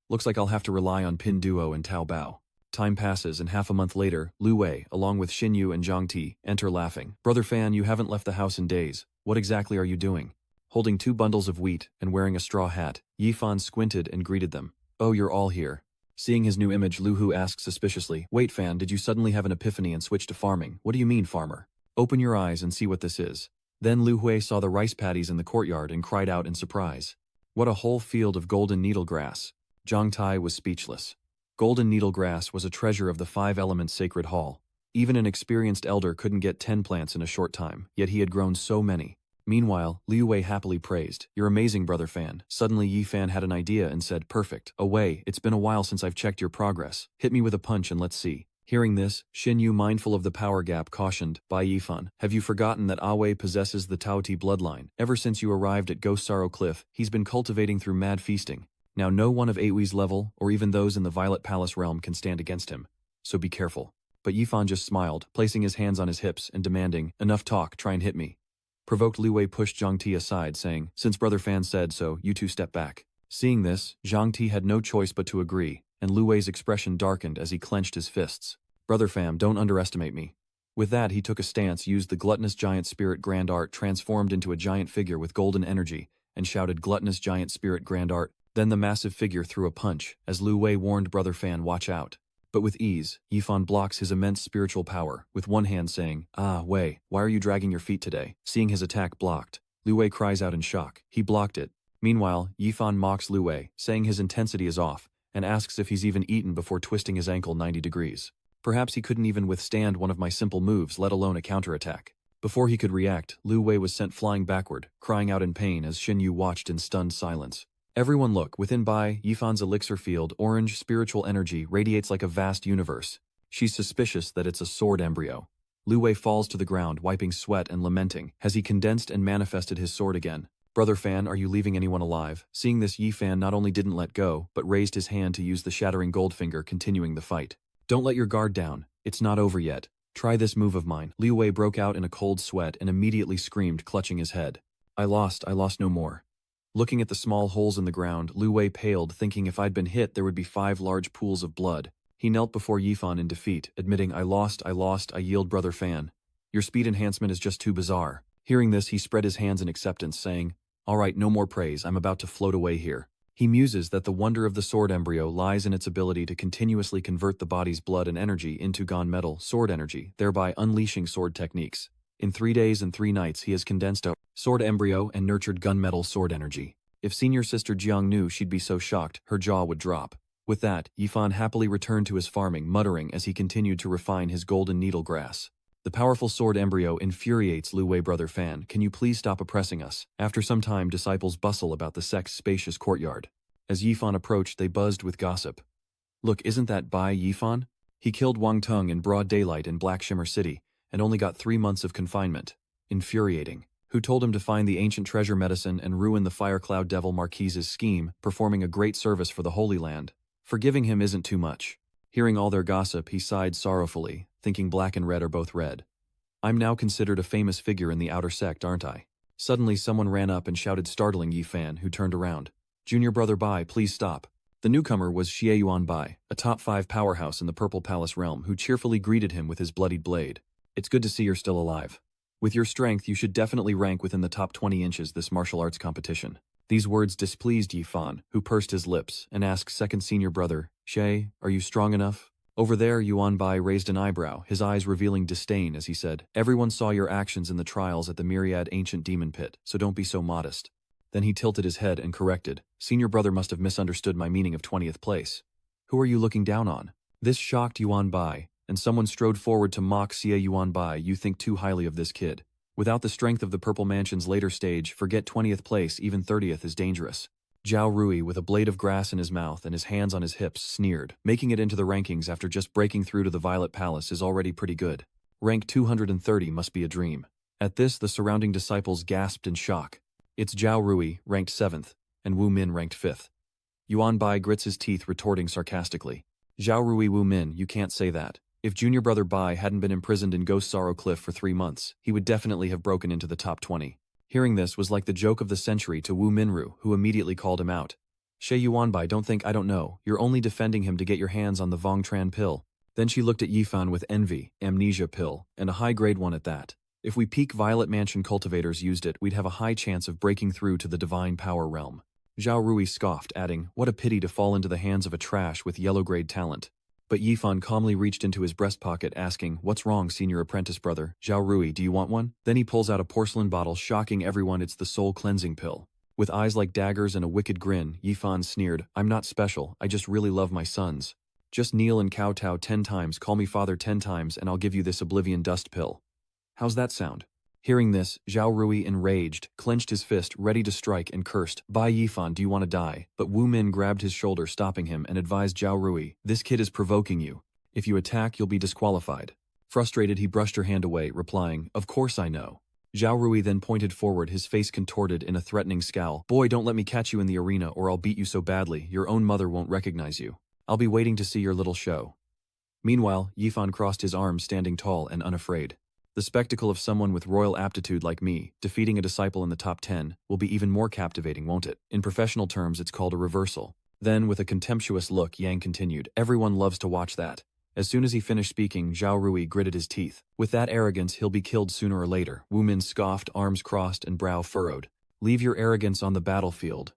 "Looks like I'll have to rely on Pinduo and Taobao." Time passes, and half a month later, Lu Wei, along with Xinyu and Zhang Ti, enter laughing. "Brother Fan, you haven't left the house in days. What exactly are you doing?" Holding 2 bundles of wheat and wearing a straw hat, Yifan squinted and greeted them. "Oh, you're all here." Seeing his new image, Lu Hu asked suspiciously, "Wait, Fan, did you suddenly have an epiphany and switch to farming? What do you mean, farmer? Open your eyes and see what this is." Then Lu Hui saw the rice paddies in the courtyard and cried out in surprise. What a whole field of golden needle grass. Zhang Tai was speechless. Golden needle grass was a treasure of the 5 elements sacred hall. Even an experienced elder couldn't get 10 plants in a short time, yet he had grown so many. Meanwhile, Liu Wei happily praised, "You're amazing, Brother Fan." Suddenly Yi Fan had an idea and said, "Perfect. Away, it's been a while since I've checked your progress. Hit me with a punch and let's see." Hearing this, Xin Yu, mindful of the power gap, cautioned, "Bai Yifan, have you forgotten that Awei possesses the Tao Ti bloodline? Ever since you arrived at Ghost Sorrow Cliff, he's been cultivating through mad feasting. Now no one of Eiwi's level, or even those in the Violet Palace realm, can stand against him. So be careful." But Yifan just smiled, placing his hands on his hips and demanding, "Enough talk, try and hit me." Provoked, Liu Wei pushed Zhang Ti aside, saying, "Since Brother Fan said so, you two step back." Seeing this, Zhang Ti had no choice but to agree, and Liu Wei's expression darkened as he clenched his fists. "Brother Fam, don't underestimate me." With that, he took a stance, used the gluttonous giant spirit grand art, transformed into a giant figure with golden energy, and shouted, "Gluttonous giant spirit grand art." Then the massive figure threw a punch, as Liu Wei warned Brother Fan, "Watch out." But with ease, Yifan blocks his immense spiritual power, with one hand saying, "Ah, Wei, why are you dragging your feet today?" Seeing his attack blocked, Liu Wei cries out in shock. He blocked it. Meanwhile, Yifan mocks Liu Wei, saying his intensity is off, and asks if he's even eaten before twisting his ankle 90 degrees. Perhaps he couldn't even withstand one of my simple moves, let alone a counterattack. Before he could react, Liu Wei was sent flying backward, crying out in pain as Xin Yu watched in stunned silence. Everyone look, within Bai Yifan's elixir field, orange spiritual energy radiates like a vast universe. She's suspicious that it's a sword embryo. Liu Wei falls to the ground, wiping sweat and lamenting. Has he condensed and manifested his sword again? "Brother Fan, are you leaving anyone alive?" Seeing this, Yifan not only didn't let go, but raised his hand to use the shattering gold finger, continuing the fight. "Don't let your guard down. It's not over yet. Try this move of mine." Liu Wei broke out in a cold sweat and immediately screamed, clutching his head. I lost no more." Looking at the small holes in the ground, Liu Wei paled, thinking if I'd been hit there would be 5 large pools of blood. He knelt before Yifan in defeat, admitting, I lost, I yield, Brother Fan. Your speed enhancement is just too bizarre." Hearing this, he spread his hands in acceptance, saying, "All right, no more praise, I'm about to float away here." He muses that the wonder of the sword embryo lies in its ability to continuously convert the body's blood and energy into gunmetal sword energy, thereby unleashing sword techniques. In 3 days and 3 nights he has condensed a sword embryo and nurtured gunmetal sword energy. If senior sister Jiang knew, she'd be so shocked, her jaw would drop. With that, Yifan happily returned to his farming, muttering as he continued to refine his golden needle grass. The powerful sword embryo infuriates Liu Wei. "Brother Fan, can you please stop oppressing us?" After some time, disciples bustle about the sect's spacious courtyard. As Yifan approached, they buzzed with gossip. "Look, isn't that Bai Yifan? He killed Wang Tung in broad daylight in Black Shimmer City, and only got 3 months of confinement. Infuriating. Who told him to find the ancient treasure medicine and ruin the Firecloud Devil Marquise's scheme, performing a great service for the Holy Land? Forgiving him isn't too much." Hearing all their gossip, he sighed sorrowfully, thinking black and red are both red. "I'm now considered a famous figure in the outer sect, aren't I?" Suddenly someone ran up and shouted, startling Yifan, who turned around. "Junior Brother Bai, please stop." The newcomer was Xie Yuan Bai, a top 5 powerhouse in the Purple Palace realm, who cheerfully greeted him with his bloodied blade. "It's good to see you're still alive. With your strength, you should definitely rank within the top 20 inches this martial arts competition." These words displeased Yifan, who pursed his lips and asked second senior brother, "Xie, are you strong enough?" Over there, Yuan Bai raised an eyebrow, his eyes revealing disdain as he said, "Everyone saw your actions in the trials at the Myriad Ancient Demon Pit, so don't be so modest." Then he tilted his head and corrected, "Senior brother must have misunderstood my meaning of 20th place. Who are you looking down on?" This shocked Yuan Bai, and someone strode forward to mock Xie Yuan Bai. "You think too highly of this kid. Without the strength of the Purple Mansion's later stage, forget 20th place, even 30th is dangerous. Zhao Rui, with a blade of grass in his mouth and his hands on his hips, sneered. Making it into the rankings after just breaking through to the Violet Palace is already pretty good. Rank 230 must be a dream. At this, the surrounding disciples gasped in shock. It's Zhao Rui, ranked 7th, and Wu Min ranked 5th. Yuan Bai grits his teeth, retorting sarcastically. Zhao Rui, Wu Min, you can't say that. If junior brother Bai hadn't been imprisoned in Ghost Sorrow Cliff for 3 months, he would definitely have broken into the top 20. Hearing this was like the joke of the century to Wu Minru, who immediately called him out. She Yuanbai, don't think I don't know, you're only defending him to get your hands on the Vong Tran pill. Then she looked at Yifan with envy, amnesia pill, and a high-grade one at that. If we peak Violet Mansion cultivators used it, we'd have a high chance of breaking through to the divine power realm. Zhao Rui scoffed, adding, what a pity to fall into the hands of a trash with yellow-grade talent. But Yifan calmly reached into his breast pocket, asking, what's wrong, senior apprentice brother? Zhao Rui, do you want one? Then he pulls out a porcelain bottle, shocking everyone it's the soul cleansing pill. With eyes like daggers and a wicked grin, Yifan sneered, I'm not special, I just really love my sons. Just kneel and kowtow 10 times, call me father 10 times, and I'll give you this oblivion dust pill. How's that sound? Hearing this, Zhao Rui, enraged, clenched his fist, ready to strike, and cursed, Bai Yifan, do you want to die? But Wu Min grabbed his shoulder, stopping him, and advised Zhao Rui, this kid is provoking you. If you attack, you'll be disqualified. Frustrated, he brushed her hand away, replying, of course I know. Zhao Rui then pointed forward, his face contorted in a threatening scowl. Boy, don't let me catch you in the arena or I'll beat you so badly, your own mother won't recognize you. I'll be waiting to see your little show. Meanwhile, Yifan crossed his arms, standing tall and unafraid. The spectacle of someone with royal aptitude like me, defeating a disciple in the top 10, will be even more captivating, won't it? In professional terms, it's called a reversal. Then, with a contemptuous look, Yang continued, everyone loves to watch that. As soon as he finished speaking, Zhao Rui gritted his teeth. With that arrogance, he'll be killed sooner or later. Wu Min scoffed, arms crossed and brow furrowed. Leave your arrogance on the battlefield.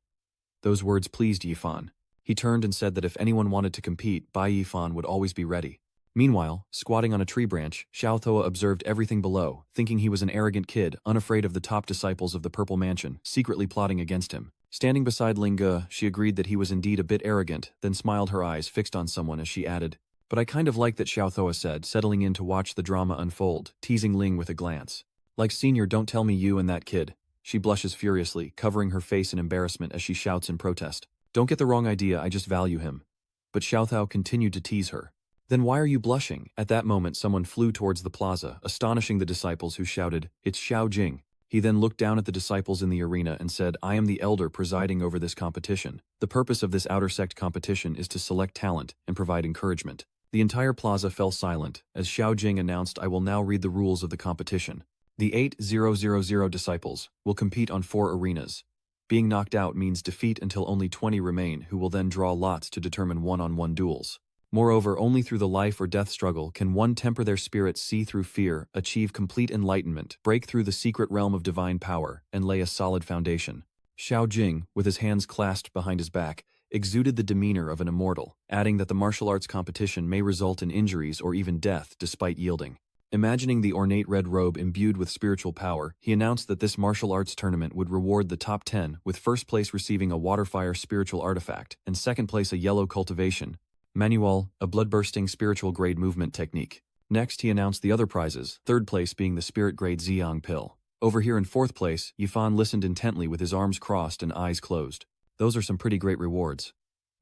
Those words pleased Yifan. He turned and said that if anyone wanted to compete, Bai Yifan would always be ready. Meanwhile, squatting on a tree branch, Xiao Thoa observed everything below, thinking he was an arrogant kid, unafraid of the top disciples of the Purple Mansion, secretly plotting against him. Standing beside Ling Ge, she agreed that he was indeed a bit arrogant, then smiled, her eyes fixed on someone as she added, but I kind of like that, Xiao Thoa said, settling in to watch the drama unfold, teasing Ling with a glance. Like senior, don't tell me you and that kid. She blushes furiously, covering her face in embarrassment as she shouts in protest. Don't get the wrong idea, I just value him. But Xiao Thao continued to tease her. Then why are you blushing? At that moment someone flew towards the plaza, astonishing the disciples who shouted, it's Xiao Jing. He then looked down at the disciples in the arena and said, I am the elder presiding over this competition. The purpose of this outer sect competition is to select talent and provide encouragement. The entire plaza fell silent as Xiao Jing announced, I will now read the rules of the competition. The 8000 disciples will compete on 4 arenas. Being knocked out means defeat until only 20 remain, who will then draw lots to determine one-on-one duels. Moreover, only through the life or death struggle can one temper their spirits, see through fear, achieve complete enlightenment, break through the secret realm of divine power, and lay a solid foundation. Xiao Jing, with his hands clasped behind his back, exuded the demeanor of an immortal, adding that the martial arts competition may result in injuries or even death despite yielding. Imagining the ornate red robe imbued with spiritual power, he announced that this martial arts tournament would reward the top 10, with first place receiving a waterfire spiritual artifact, and second place a yellow cultivation. Manual, a blood-bursting spiritual grade movement technique. Next, he announced the other prizes, third place being the spirit grade Ziyang pill. Over here in fourth place, Yifan listened intently with his arms crossed and eyes closed. Those are some pretty great rewards.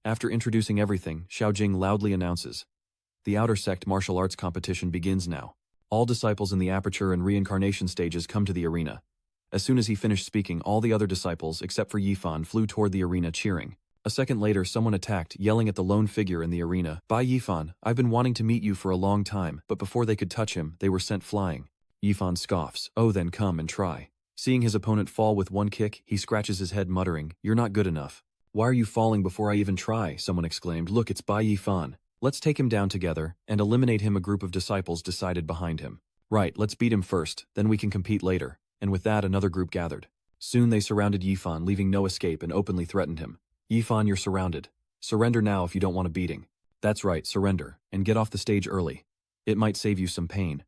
After introducing everything, Xiao Jing loudly announces, the outer sect martial arts competition begins now. All disciples in the aperture and reincarnation stages come to the arena. As soon as he finished speaking, all the other disciples, except for Yifan, flew toward the arena cheering. A second later, someone attacked, yelling at the lone figure in the arena, Bai Yifan, I've been wanting to meet you for a long time, but before they could touch him, they were sent flying. Yifan scoffs, oh then come and try. Seeing his opponent fall with one kick, he scratches his head muttering, you're not good enough. Why are you falling before I even try? Someone exclaimed, look, it's Bai Yifan. Let's take him down together, and eliminate him. A group of disciples decided behind him. Right, let's beat him first, then we can compete later. And with that, another group gathered. Soon they surrounded Yifan, leaving no escape, and openly threatened him. Yifan, you're surrounded. Surrender now if you don't want a beating. That's right, surrender, and get off the stage early. It might save you some pain.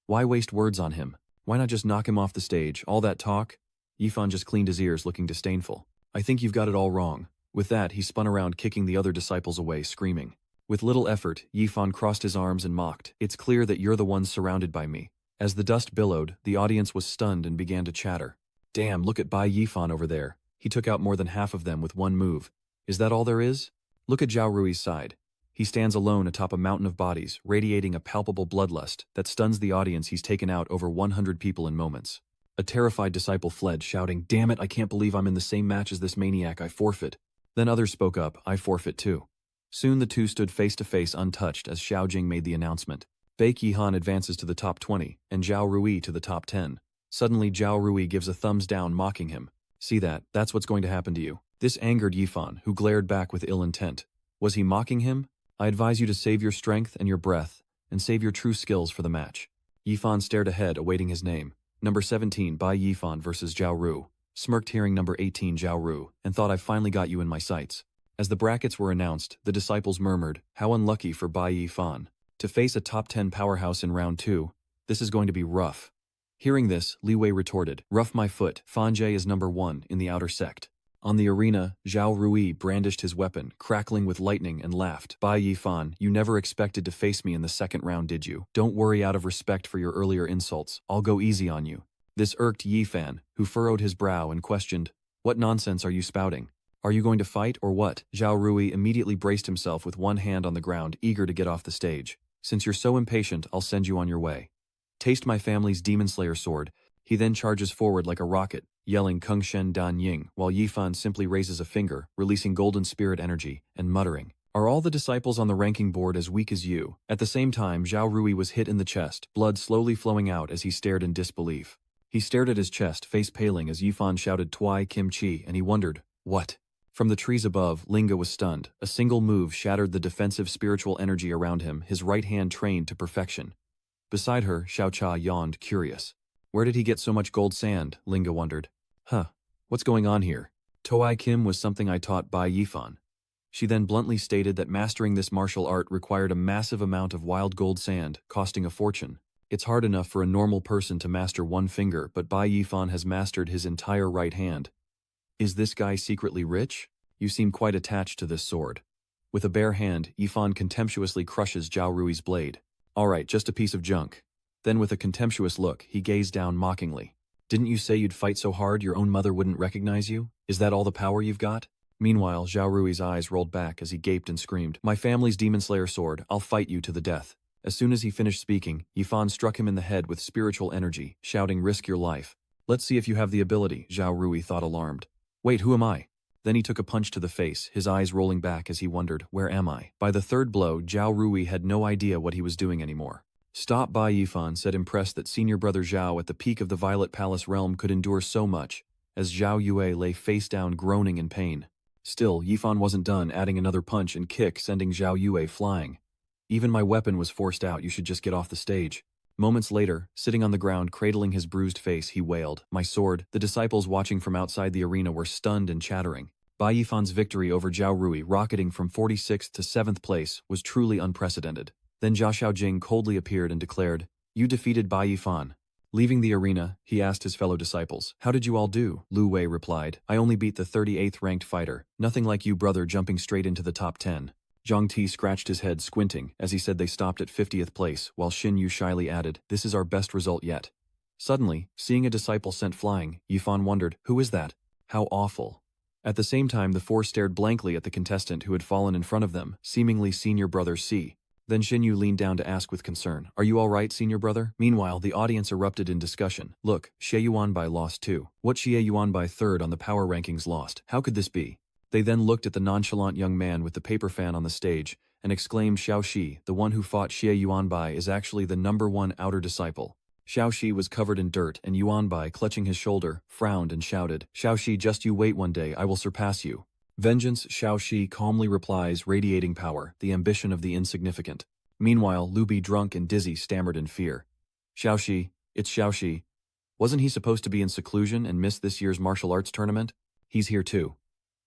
Why waste words on him? Why not just knock him off the stage? All that talk? Yifan just cleaned his ears, looking disdainful. I think you've got it all wrong. With that, he spun around, kicking the other disciples away, screaming. With little effort, Yifan crossed his arms and mocked, it's clear that you're the one surrounded by me. As the dust billowed, the audience was stunned and began to chatter. Damn, look at Bai Yifan over there. He took out more than half of them with one move. Is that all there is? Look at Zhao Rui's side. He stands alone atop a mountain of bodies, radiating a palpable bloodlust that stuns the audience. He's taken out over 100 people in moments. A terrified disciple fled, shouting, "Damn it, I can't believe I'm in the same match as this maniac, I forfeit." Then others spoke up, "I forfeit too." Soon the two stood face to face untouched as Xiao Jing made the announcement. Bai Yihan advances to the top 20, and Zhao Rui to the top 10. Suddenly Zhao Rui gives a thumbs down, mocking him. "See that? That's what's going to happen to you." This angered Yifan, who glared back with ill intent. Was he mocking him? "I advise you to save your strength and your breath, and save your true skills for the match." Yifan stared ahead, awaiting his name. Number 17, Bai Yifan versus Zhao Ru. Smirked hearing number 18, Zhao Ru, and thought, "I've finally got you in my sights." As the brackets were announced, the disciples murmured, "How unlucky for Bai Yifan. To face a top 10 powerhouse in round 2, this is going to be rough." Hearing this, Li Wei retorted, "Rough my foot, Fan Jie is number 1 in the outer sect." On the arena, Zhao Rui brandished his weapon, crackling with lightning, and laughed. "Bai Yifan, you never expected to face me in the second round, did you? Don't worry, out of respect for your earlier insults, I'll go easy on you." This irked Yifan, who furrowed his brow and questioned, "What nonsense are you spouting? Are you going to fight or what?" Zhao Rui immediately braced himself with one hand on the ground, eager to get off the stage. "Since you're so impatient, I'll send you on your way. Taste my family's Demon Slayer sword." He then charges forward like a rocket, yelling Kung Shen Dan Ying, while Yifan simply raises a finger, releasing golden spirit energy, and muttering, "Are all the disciples on the ranking board as weak as you?" At the same time, Zhao Rui was hit in the chest, blood slowly flowing out as he stared in disbelief. He stared at his chest, face paling, as Yifan shouted Twai Kim Chi, and he wondered, what? From the trees above, Linga was stunned. A single move shattered the defensive spiritual energy around him, his right hand trained to perfection. Beside her, Xiao Cha yawned, curious. Where did he get so much gold sand? Linga wondered. What's going on here? Toai Kim was something I taught Bai Yifan. She then bluntly stated that mastering this martial art required a massive amount of wild gold sand, costing a fortune. It's hard enough for a normal person to master one finger, but Bai Yifan has mastered his entire right hand. Is this guy secretly rich? You seem quite attached to this sword. With a bare hand, Yifan contemptuously crushes Zhao Rui's blade. Alright, just a piece of junk. Then with a contemptuous look, he gazed down mockingly. Didn't you say you'd fight so hard your own mother wouldn't recognize you? Is that all the power you've got? Meanwhile, Zhao Rui's eyes rolled back as he gaped and screamed, My family's Demon Slayer sword, I'll fight you to the death. As soon as he finished speaking, Yifan struck him in the head with spiritual energy, shouting, Risk your life. Let's see if you have the ability, Zhao Rui thought, alarmed. Wait, who am I? Then he took a punch to the face, his eyes rolling back as he wondered, where am I? By the third blow, Zhao Rui had no idea what he was doing anymore. Stop, Bai Yifan said, impressed that senior brother Zhao at the peak of the Violet Palace realm could endure so much, as Zhao Yue lay face down groaning in pain. Still, Yifan wasn't done, adding another punch and kick, sending Zhao Yue flying. Even my weapon was forced out, you should just get off the stage. Moments later, sitting on the ground cradling his bruised face, he wailed, My sword. The disciples watching from outside the arena were stunned and chattering. Bai Yifan's victory over Zhao Rui, rocketing from 46th to 7th place, was truly unprecedented. Then Jia Xiaojing coldly appeared and declared, You defeated Bai Yifan. Leaving the arena, he asked his fellow disciples, How did you all do? Lu Wei replied, I only beat the 38th ranked fighter. Nothing like you, brother, jumping straight into the top 10. Zhang Ti scratched his head, squinting, as he said they stopped at 50th place, while Xin Yu shyly added, This is our best result yet. Suddenly, seeing a disciple sent flying, Yifan wondered, Who is that? How awful. At the same time, the four stared blankly at the contestant who had fallen in front of them, seemingly senior brother C. Then Xin Yu leaned down to ask with concern, Are you all right, senior brother? Meanwhile, the audience erupted in discussion. Look, Xie Yuanbai lost too. What Xie Yuanbai third on the power rankings lost? How could this be? They then looked at the nonchalant young man with the paper fan on the stage and exclaimed, Xiao Shi, the one who fought Xie Yuanbai, is actually the #1 outer disciple. Xiao Shi was covered in dirt, and Yuanbai, clutching his shoulder, frowned and shouted, Xiao Shi, just you wait, one day I will surpass you. Vengeance, Xiao Shi calmly replies, radiating power, the ambition of the insignificant. Meanwhile, Lu Bi, drunk and dizzy, stammered in fear. Xiao Shi, it's Xiao Shi. Wasn't he supposed to be in seclusion and miss this year's martial arts tournament? He's here too.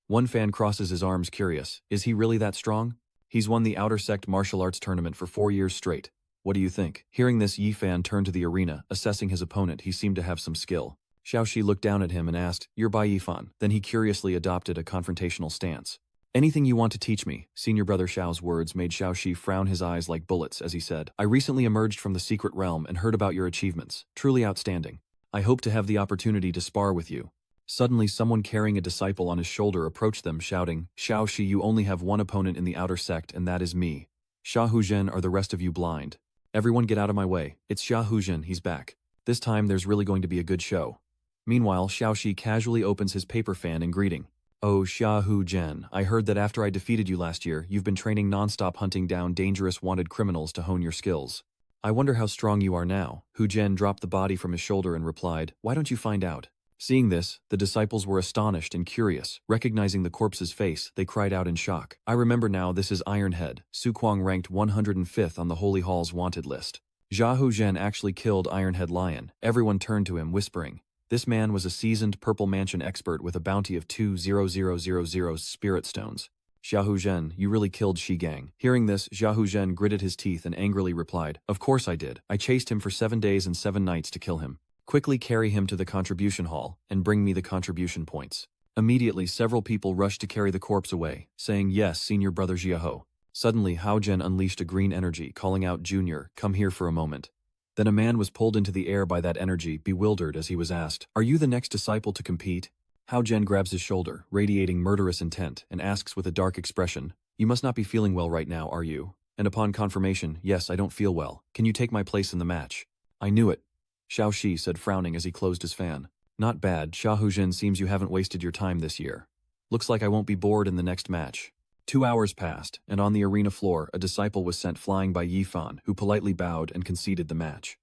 One fan crosses his arms, curious. Is he really that strong? He's won the Outer Sect martial arts tournament for 4 years straight. What do you think? Hearing this, Yi Fan turned to the arena, assessing his opponent. He seemed to have some skill. Xiao Shi looked down at him and asked, You're Bai Yifan. Then he curiously adopted a confrontational stance. Anything you want to teach me. Senior brother Xiao's words made Xiaoxi frown, his eyes like bullets as he said, I recently emerged from the secret realm and heard about your achievements. Truly outstanding. I hope to have the opportunity to spar with you. Suddenly someone carrying a disciple on his shoulder approached them shouting, Xiaoxi, you only have one opponent in the outer sect and that is me. Xia Huzhen, are the rest of you blind? Everyone get out of my way. It's Xia Huzhen, he's back. This time there's really going to be a good show. Meanwhile, Xiaoxi casually opens his paper fan in greeting. Oh, Xia Huzhen, I heard that after I defeated you last year, you've been training non-stop hunting down dangerous wanted criminals to hone your skills. I wonder how strong you are now. Huzhen dropped the body from his shoulder and replied, why don't you find out? Seeing this, the disciples were astonished and curious. Recognizing the corpse's face, they cried out in shock. I remember now, this is Ironhead. Su Kuang ranked 105th on the Holy Hall's wanted list. Xia Huzhen actually killed Ironhead Lion. Everyone turned to him, whispering. This man was a seasoned Purple Mansion expert with a bounty of 2,000 spirit stones. Xia Huzhen, you really killed Shi Gang. Hearing this, Xia Huzhen gritted his teeth and angrily replied, of course I did. I chased him for 7 days and 7 nights to kill him. Quickly carry him to the contribution hall and bring me the contribution points. Immediately, several people rushed to carry the corpse away, saying, yes, senior brother Xiaoho. Suddenly, Hao Zhen unleashed a green energy, calling out, Junior, come here for a moment. Then a man was pulled into the air by that energy, bewildered as he was asked, are you the next disciple to compete? Hao Zhen grabs his shoulder, radiating murderous intent, and asks with a dark expression, you must not be feeling well right now, are you? And upon confirmation, yes, I don't feel well. Can you take my place in the match? I knew it. Xiaoxi said, frowning as he closed his fan. Not bad, Xia Huzhen, seems you haven't wasted your time this year. Looks like I won't be bored in the next match. 2 hours passed, and on the arena floor, a disciple was sent flying by Yifan, who politely bowed and conceded the match.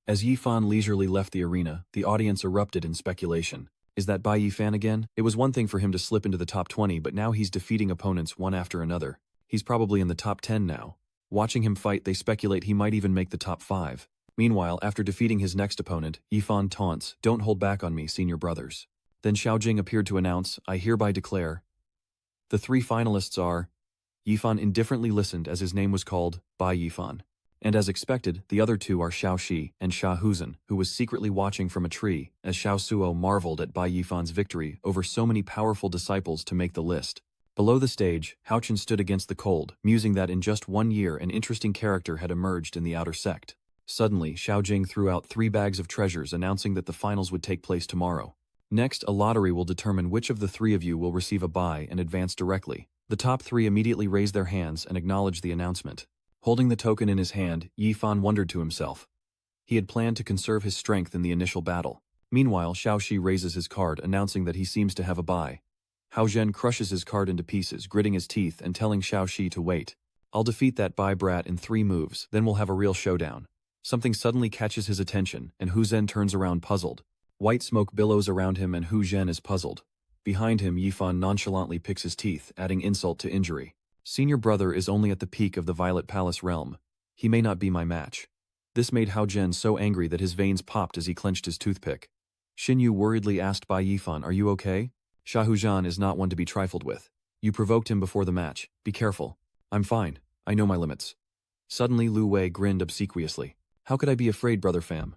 As Yifan leisurely left the arena, the audience erupted in speculation. Is that Bai Yifan again? It was one thing for him to slip into the top 20, but now he's defeating opponents one after another. He's probably in the top 10 now. Watching him fight, they speculate he might even make the top 5. Meanwhile, after defeating his next opponent, Yifan taunts, don't hold back on me, senior brothers. Then Xiaojing appeared to announce, I hereby declare. The 3 finalists are. Yifan indifferently listened as his name was called, Bai Yifan. And as expected, the other 2 are Xiaoxi and Xia Huzhen, who was secretly watching from a tree, as Xiao Suo marveled at Bai Yifan's victory over so many powerful disciples to make the list. Below the stage, Hao Chen stood against the cold, musing that in just 1 year an interesting character had emerged in the outer sect. Suddenly, Xiaojing threw out 3 bags of treasures, announcing that the finals would take place tomorrow. Next, a lottery will determine which of the 3 of you will receive a buy and advance directly. The top 3 immediately raised their hands and acknowledged the announcement. Holding the token in his hand, Yifan wondered to himself. He had planned to conserve his strength in the initial battle. Meanwhile, Xiaoxi raises his card, announcing that he seems to have a buy. Hao Zhen crushes his card into pieces, gritting his teeth and telling Xiaoxi to wait. I'll defeat that buy brat in 3 moves, then we'll have a real showdown. Something suddenly catches his attention, and Hu Zhen turns around puzzled. White smoke billows around him and Hu Zhen is puzzled. Behind him, Yifan nonchalantly picks his teeth, adding insult to injury. Senior brother is only at the peak of the Violet Palace realm. He may not be my match. This made Hao Zhen so angry that his veins popped as he clenched his toothpick. Xin Yu worriedly asked Bai Yifan, are you okay? Xia Huzhen is not one to be trifled with. You provoked him before the match. Be careful. I'm fine. I know my limits. Suddenly Lu Wei grinned obsequiously. How could I be afraid, brother fam?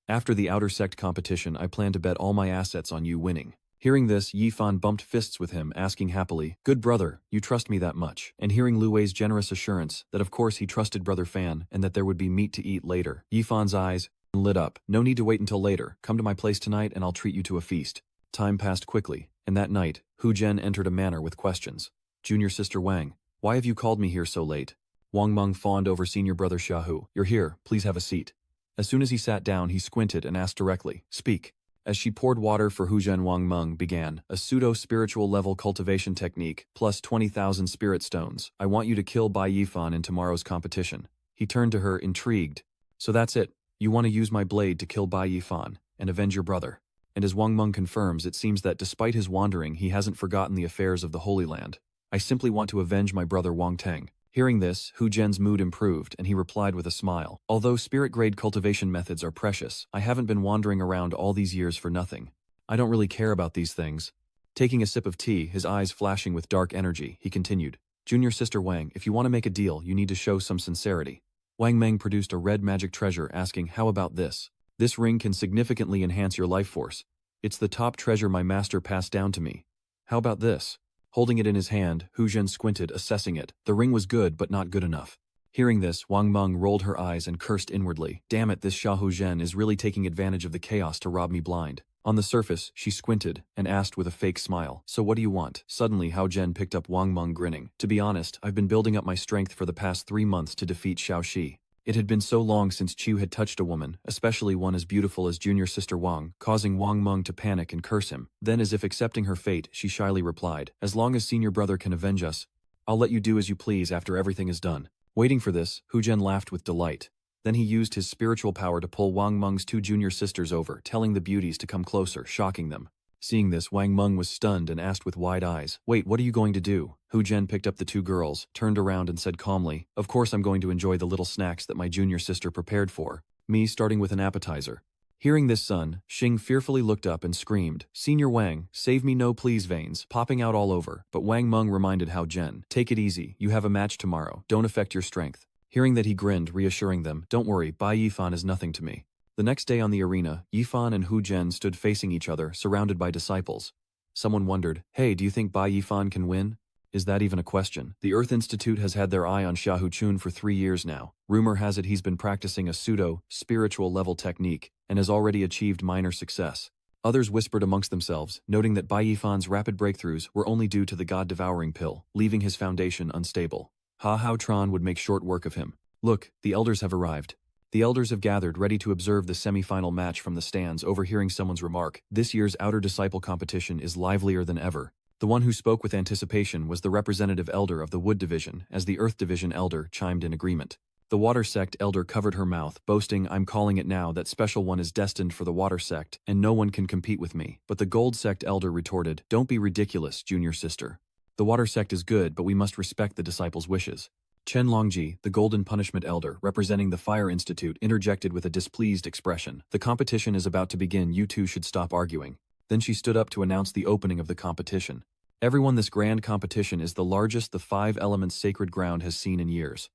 After the outer sect competition, I plan to bet all my assets on you winning. Hearing this, Yifan bumped fists with him, asking happily, good brother, you trust me that much? And hearing Lu Wei's generous assurance that of course he trusted brother Fan and that there would be meat to eat later, Yifan's eyes lit up. No need to wait until later. Come to my place tonight and I'll treat you to a feast. Time passed quickly, and that night, Hu Zhen entered a manor with questions. Junior sister Wang, why have you called me here so late? Wang Meng fawned over senior brother Xiaohu. You're here, please have a seat. As soon as he sat down, he squinted and asked directly, speak. As she poured water for Hu Zhen, Wang Meng began, a pseudo-spiritual level cultivation technique, plus 20,000 spirit stones. I want you to kill Bai Yifan in tomorrow's competition. He turned to her, intrigued. So that's it. You want to use my blade to kill Bai Yifan and avenge your brother. And as Wang Meng confirms, it seems that despite his wandering, he hasn't forgotten the affairs of the Holy Land. I simply want to avenge my brother Wang Teng. Hearing this, Hu Zhen's mood improved, and he replied with a smile. Although spirit-grade cultivation methods are precious, I haven't been wandering around all these years for nothing. I don't really care about these things. Taking a sip of tea, his eyes flashing with dark energy, he continued. Junior sister Wang, if you want to make a deal, you need to show some sincerity. Wang Meng produced a red magic treasure, asking, how about this? This ring can significantly enhance your life force. It's the top treasure my master passed down to me. How about this? Holding it in his hand, Hu Zhen squinted, assessing it. The ring was good, but not good enough. Hearing this, Wang Meng rolled her eyes and cursed inwardly. Damn it, this Xiahou Zhen is really taking advantage of the chaos to rob me blind. On the surface, she squinted and asked with a fake smile, "So what do you want?" Suddenly, Hao Zhen picked up Wang Meng, grinning. "To be honest, I've been building up my strength for the past 3 months to defeat Xiao Shi. It had been so long since Qiu had touched a woman, especially one as beautiful as junior sister Wang, causing Wang Meng to panic and curse him. Then, as if accepting her fate, she shyly replied, "As long as senior brother can avenge us, I'll let you do as you please after everything is done." Waiting for this, Hu Zhen laughed with delight. Then he used his spiritual power to pull Wang Meng's 2 junior sisters over, telling the beauties to come closer, shocking them. Seeing this, Wang Meng was stunned and asked with wide eyes, "Wait, what are you going to do?" Hu Zhen picked up the 2 girls, turned around and said calmly, "Of course I'm going to enjoy the little snacks that my junior sister prepared for me, starting with an appetizer." Hearing this, son, Xing fearfully looked up and screamed, "Senior Wang, save me, no please," veins popping out all over. But Wang Meng reminded Hao Zhen, "Take it easy, you have a match tomorrow, don't affect your strength." Hearing that, he grinned, reassuring them, "Don't worry, Bai Yifan is nothing to me." The next day on the arena, Yifan and Hu Zhen stood facing each other, surrounded by disciples. Someone wondered, "Hey, do you think Bai Yifan can win?" Is that even a question? The Earth Institute has had their eye on Xiahou Chun for 3 years now. Rumor has it he's been practicing a pseudo-spiritual level technique and has already achieved minor success. Others whispered amongst themselves, noting that Bai Yifan's rapid breakthroughs were only due to the god-devouring pill, leaving his foundation unstable. Hao Tran would make short work of him. Look, the elders have arrived. The elders have gathered, ready to observe the semi-final match from the stands. Overhearing someone's remark, "This year's outer disciple competition is livelier than ever." The one who spoke with anticipation was the representative elder of the Wood Division, as the Earth Division elder chimed in agreement. The Water Sect elder covered her mouth, boasting, "I'm calling it now, that special one is destined for the Water Sect, and no one can compete with me." But the Gold Sect elder retorted, "Don't be ridiculous, junior sister. The Water Sect is good, but we must respect the disciples' wishes." Chen Longji, the Golden Punishment elder, representing the Fire Institute, interjected with a displeased expression, "The competition is about to begin, you two should stop arguing." Then she stood up to announce the opening of the competition. "Everyone, this grand competition is the largest the 5 Elements sacred ground has seen in years.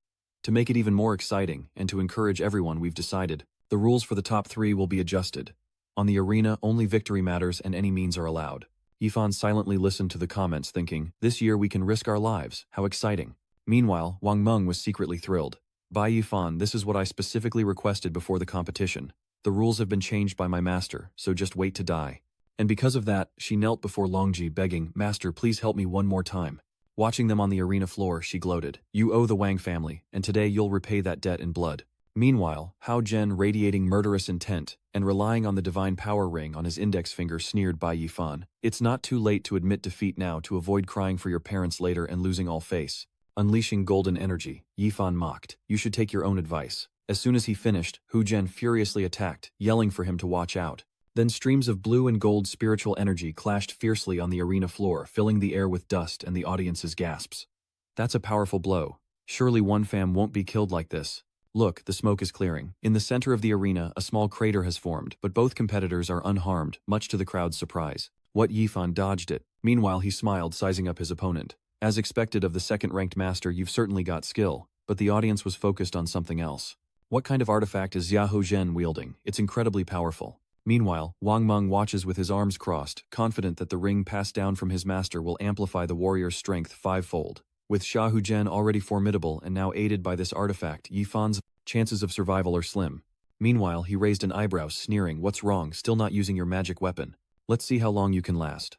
To make it even more exciting, and to encourage everyone, we've decided the rules for the top 3 will be adjusted. On the arena, only victory matters and any means are allowed." Yifan silently listened to the comments, thinking, "This year we can risk our lives, how exciting." Meanwhile, Wang Meng was secretly thrilled. "Bai Yifan, this is what I specifically requested before the competition. The rules have been changed by my master, so just wait to die." And because of that, she knelt before Longji, begging, "Master, please help me one more time." Watching them on the arena floor, she gloated, "You owe the Wang family, and today you'll repay that debt in blood." Meanwhile, Hao Zhen, radiating murderous intent, and relying on the divine power ring on his index finger, sneered Bai Yifan, "It's not too late to admit defeat now to avoid crying for your parents later and losing all face." Unleashing golden energy, Yifan mocked, "You should take your own advice." As soon as he finished, Hu Zhen furiously attacked, yelling for him to watch out. Then streams of blue and gold spiritual energy clashed fiercely on the arena floor, filling the air with dust and the audience's gasps. "That's a powerful blow. Surely one fam won't be killed like this." Look, the smoke is clearing. In the center of the arena, a small crater has formed, but both competitors are unharmed, much to the crowd's surprise. What, Yifan dodged it. Meanwhile, he smiled, sizing up his opponent. "As expected of the second-ranked master, you've certainly got skill." But the audience was focused on something else. What kind of artifact is Xiahou Zhen wielding? It's incredibly powerful. Meanwhile, Wang Meng watches with his arms crossed, confident that the ring passed down from his master will amplify the warrior's strength 5-fold. With Xiahou Zhen already formidable and now aided by this artifact, Yifan's chances of survival are slim. Meanwhile, he raised an eyebrow, sneering, "What's wrong, still not using your magic weapon? Let's see how long you can last."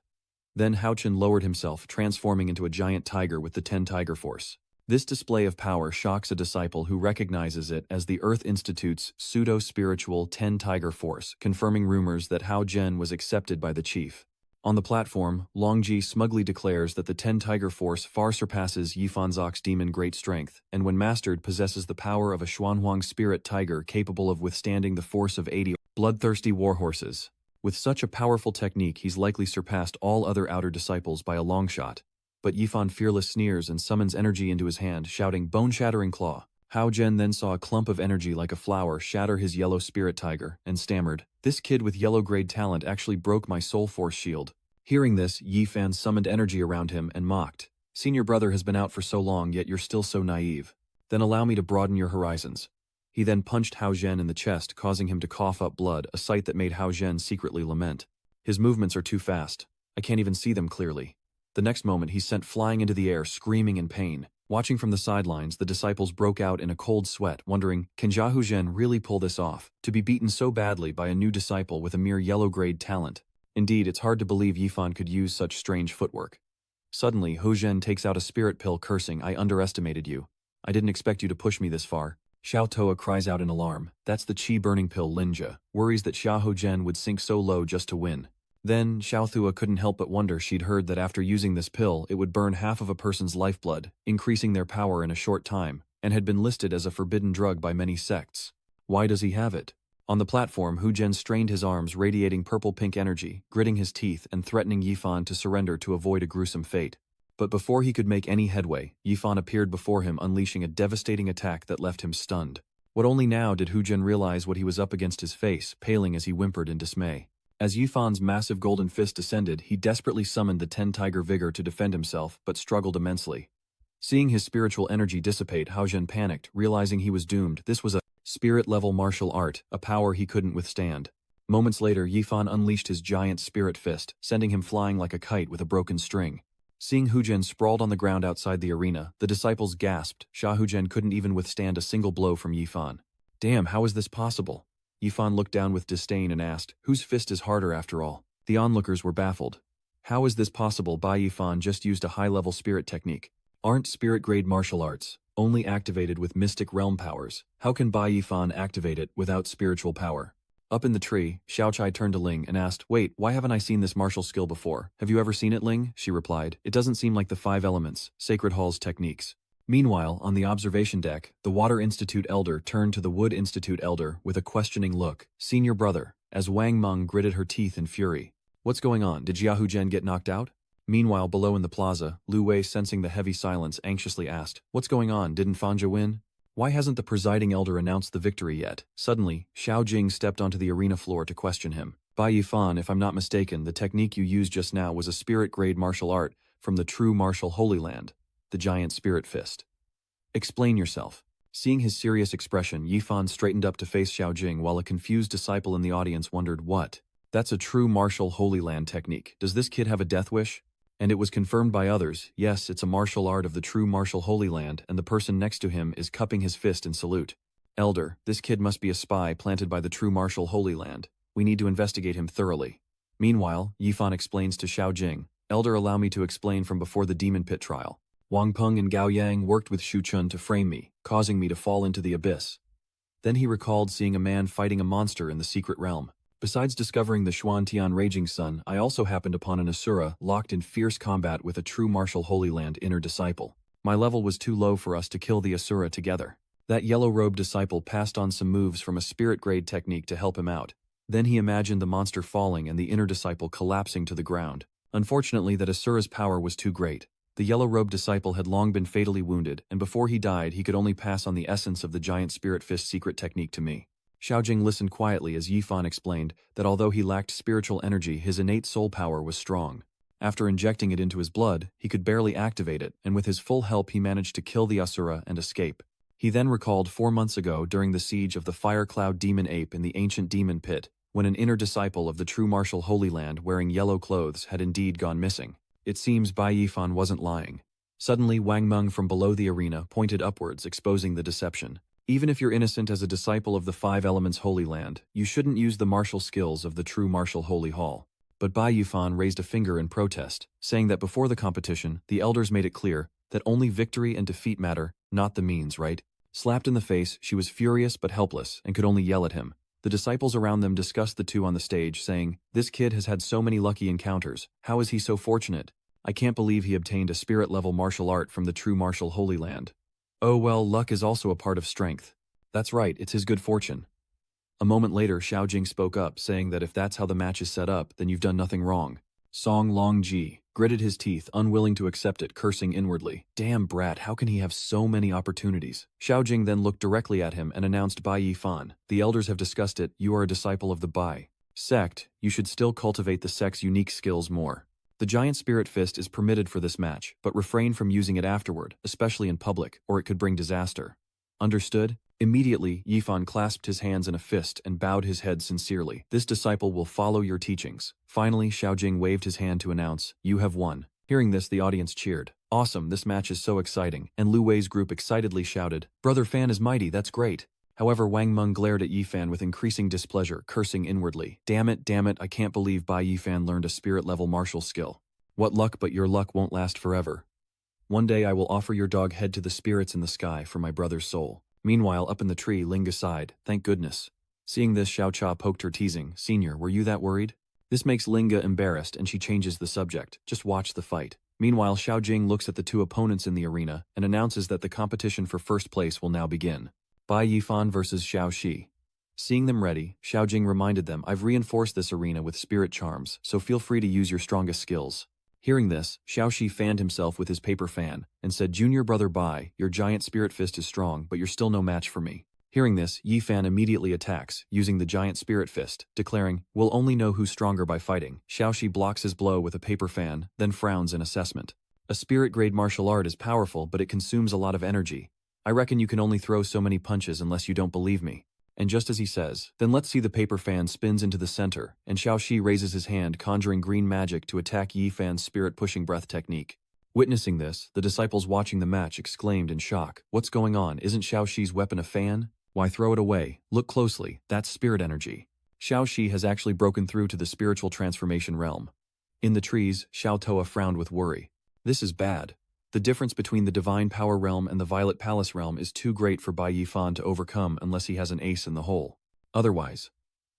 Then Hao Chen lowered himself, transforming into a giant tiger with the 10 Tiger Force. This display of power shocks a disciple who recognizes it as the Earth Institute's pseudo-spiritual 10 Tiger Force, confirming rumors that Hao Zhen was accepted by the chief. On the platform, Longji smugly declares that the 10 Tiger Force far surpasses Yifan's Ox Demon great strength, and when mastered possesses the power of a Xuanhuang spirit tiger capable of withstanding the force of 80 bloodthirsty warhorses. With such a powerful technique, he's likely surpassed all other outer disciples by a long shot. But Yifan fearless sneers and summons energy into his hand, shouting, "Bone-shattering claw." Hao Zhen then saw a clump of energy like a flower shatter his yellow spirit tiger, and stammered, "This kid with yellow-grade talent actually broke my soul force shield." Hearing this, Yifan summoned energy around him and mocked, "Senior brother has been out for so long, yet you're still so naive. Then allow me to broaden your horizons." He then punched Hao Zhen in the chest, causing him to cough up blood, a sight that made Hao Zhen secretly lament. "His movements are too fast. I can't even see them clearly." The next moment he sent flying into the air, screaming in pain. Watching from the sidelines, the disciples broke out in a cold sweat, wondering, can Jia Huzhen really pull this off? To be beaten so badly by a new disciple with a mere yellow-grade talent. Indeed, it's hard to believe Yifan could use such strange footwork. Suddenly, Huzhen takes out a spirit pill, cursing, I underestimated you. I didn't expect you to push me this far. Xiao Toa cries out in alarm. That's the chi-burning pill Linja, worries that Xia Huzhen would sink so low just to win. Then, Xiao Thua couldn't help but wonder. She'd heard that after using this pill, it would burn half of a person's lifeblood, increasing their power in a short time, and had been listed as a forbidden drug by many sects. Why does he have it? On the platform, Huzhen strained his arms, radiating purple-pink energy, gritting his teeth and threatening Yifan to surrender to avoid a gruesome fate. But before he could make any headway, Yifan appeared before him, unleashing a devastating attack that left him stunned. What only now did Huzhen realize what he was up against, his face paling as he whimpered in dismay. As Yifan's massive golden fist descended, he desperately summoned the 10 tiger vigor to defend himself, but struggled immensely. Seeing his spiritual energy dissipate, Huzhen panicked, realizing he was doomed. This was a spirit-level martial art, a power he couldn't withstand. Moments later, Yifan unleashed his giant spirit fist, sending him flying like a kite with a broken string. Seeing Huzhen sprawled on the ground outside the arena, the disciples gasped. Xia Huzhen couldn't even withstand a single blow from Yifan. Damn, how is this possible? Yifan looked down with disdain and asked, whose fist is harder after all? The onlookers were baffled. How is this possible? Yifan just used a high-level spirit technique. Aren't spirit-grade martial arts only activated with mystic realm powers? How can Yifan activate it without spiritual power? Up in the tree, Xiaochai turned to Ling and asked, wait, why haven't I seen this martial skill before? Have you ever seen it, Ling? She replied, it doesn't seem like the 5 elements, Sacred Hall's techniques. Meanwhile, on the observation deck, the Water Institute elder turned to the Wood Institute elder with a questioning look. Senior brother, as Wang Meng gritted her teeth in fury. What's going on? Did Jia Huzhen get knocked out? Meanwhile, below in the plaza, Lu Wei, sensing the heavy silence, anxiously asked, what's going on? Didn't Fanja win? Why hasn't the presiding elder announced the victory yet? Suddenly, Xiao Jing stepped onto the arena floor to question him. Yifan, if I'm not mistaken, the technique you used just now was a spirit-grade martial art from the true martial Holy Land, the giant spirit fist. Explain yourself. Seeing his serious expression, Yifan straightened up to face Xiao Jing while a confused disciple in the audience wondered, what? That's a true martial Holy Land technique. Does this kid have a death wish? And it was confirmed by others. Yes, it's a martial art of the true martial Holy Land, and the person next to him is cupping his fist in salute. Elder, this kid must be a spy planted by the true martial Holy Land. We need to investigate him thoroughly. Meanwhile, Yifan explains to Xiao Jing, Elder, allow me to explain from before the Demon Pit trial. Wang Peng and Gao Yang worked with Shu Chun to frame me, causing me to fall into the abyss. Then he recalled seeing a man fighting a monster in the secret realm. Besides discovering the Xuantian Raging Sun, I also happened upon an Asura locked in fierce combat with a true martial Holy Land inner disciple. My level was too low for us to kill the Asura together. That yellow-robed disciple passed on some moves from a spirit-grade technique to help him out. Then he imagined the monster falling and the inner disciple collapsing to the ground. Unfortunately, that Asura's power was too great. The yellow-robed disciple had long been fatally wounded, and before he died, he could only pass on the essence of the giant spirit fist secret technique to me. Xiaojing listened quietly as Yifan explained that although he lacked spiritual energy, his innate soul power was strong. After injecting it into his blood, he could barely activate it, and with his full help he managed to kill the Asura and escape. He then recalled 4 months ago during the siege of the Fire Cloud Demon Ape in the ancient Demon Pit, when an inner disciple of the true martial Holy Land wearing yellow clothes had indeed gone missing. It seems Bai Yifan wasn't lying. Suddenly, Wang Meng from below the arena pointed upwards, exposing the deception. Even if you're innocent as a disciple of the 5 Elements Holy Land, you shouldn't use the martial skills of the true martial Holy Hall. But Bai Yifan raised a finger in protest, saying that before the competition, the elders made it clear that only victory and defeat matter, not the means, right? Slapped in the face, she was furious but helpless and could only yell at him. The disciples around them discussed the two on the stage, saying, this kid has had so many lucky encounters. How is he so fortunate? I can't believe he obtained a spirit-level martial art from the true martial Holy Land. Oh well, luck is also a part of strength. That's right, it's his good fortune. A moment later, Xiaojing spoke up, saying that if that's how the match is set up, then you've done nothing wrong. Song Longji gritted his teeth, unwilling to accept it, cursing inwardly. Damn brat, how can he have so many opportunities? Xiaojing then looked directly at him and announced, Bai Yifan, the elders have discussed it, you are a disciple of the Bai sect, you should still cultivate the sect's unique skills more. The giant spirit fist is permitted for this match, but refrain from using it afterward, especially in public, or it could bring disaster. Understood? Immediately, Yifan clasped his hands in a fist and bowed his head sincerely. This disciple will follow your teachings. Finally, Xiaojing waved his hand to announce, you have won. Hearing this, the audience cheered. Awesome, this match is so exciting, and Lu Wei's group excitedly shouted, Brother Fan is mighty, that's great. However, Wang Meng glared at Yifan with increasing displeasure, cursing inwardly. Damn it, I can't believe Bai Yifan learned a spirit-level martial skill. What luck, but your luck won't last forever. One day I will offer your dog head to the spirits in the sky for my brother's soul. Meanwhile, up in the tree, Linga sighed, thank goodness. Seeing this, Xiao Cha poked her, teasing, Senior, were you that worried? This makes Linga embarrassed and she changes the subject. Just watch the fight. Meanwhile, Xiao Jing looks at the two opponents in the arena and announces that the competition for first place will now begin. Bai Yifan versus Xiao Shi. Seeing them ready, Xiao Jing reminded them, I've reinforced this arena with spirit charms, so feel free to use your strongest skills. Hearing this, Xiao Shi fanned himself with his paper fan and said, Junior brother Bai, your giant spirit fist is strong, but you're still no match for me. Hearing this, Yifan immediately attacks, using the giant spirit fist, declaring, we'll only know who's stronger by fighting. Xiao Shi blocks his blow with a paper fan, then frowns in assessment. A spirit-grade martial art is powerful, but it consumes a lot of energy. I reckon you can only throw so many punches unless you don't believe me. And just as he says, then let's see, the paper fan spins into the center, and Xiao Shi raises his hand, conjuring green magic to attack Yifan's spirit-pushing breath technique. Witnessing this, the disciples watching the match exclaimed in shock, what's going on? Isn't Xiao Shi's weapon a fan? Why throw it away? Look closely, that's spirit energy. Xiao Shi has actually broken through to the spiritual transformation realm. In the trees, Xiao Toa frowned with worry. This is bad. The difference between the Divine Power realm and the Violet Palace realm is too great for Bai Yifan to overcome unless he has an ace in the hole. Otherwise,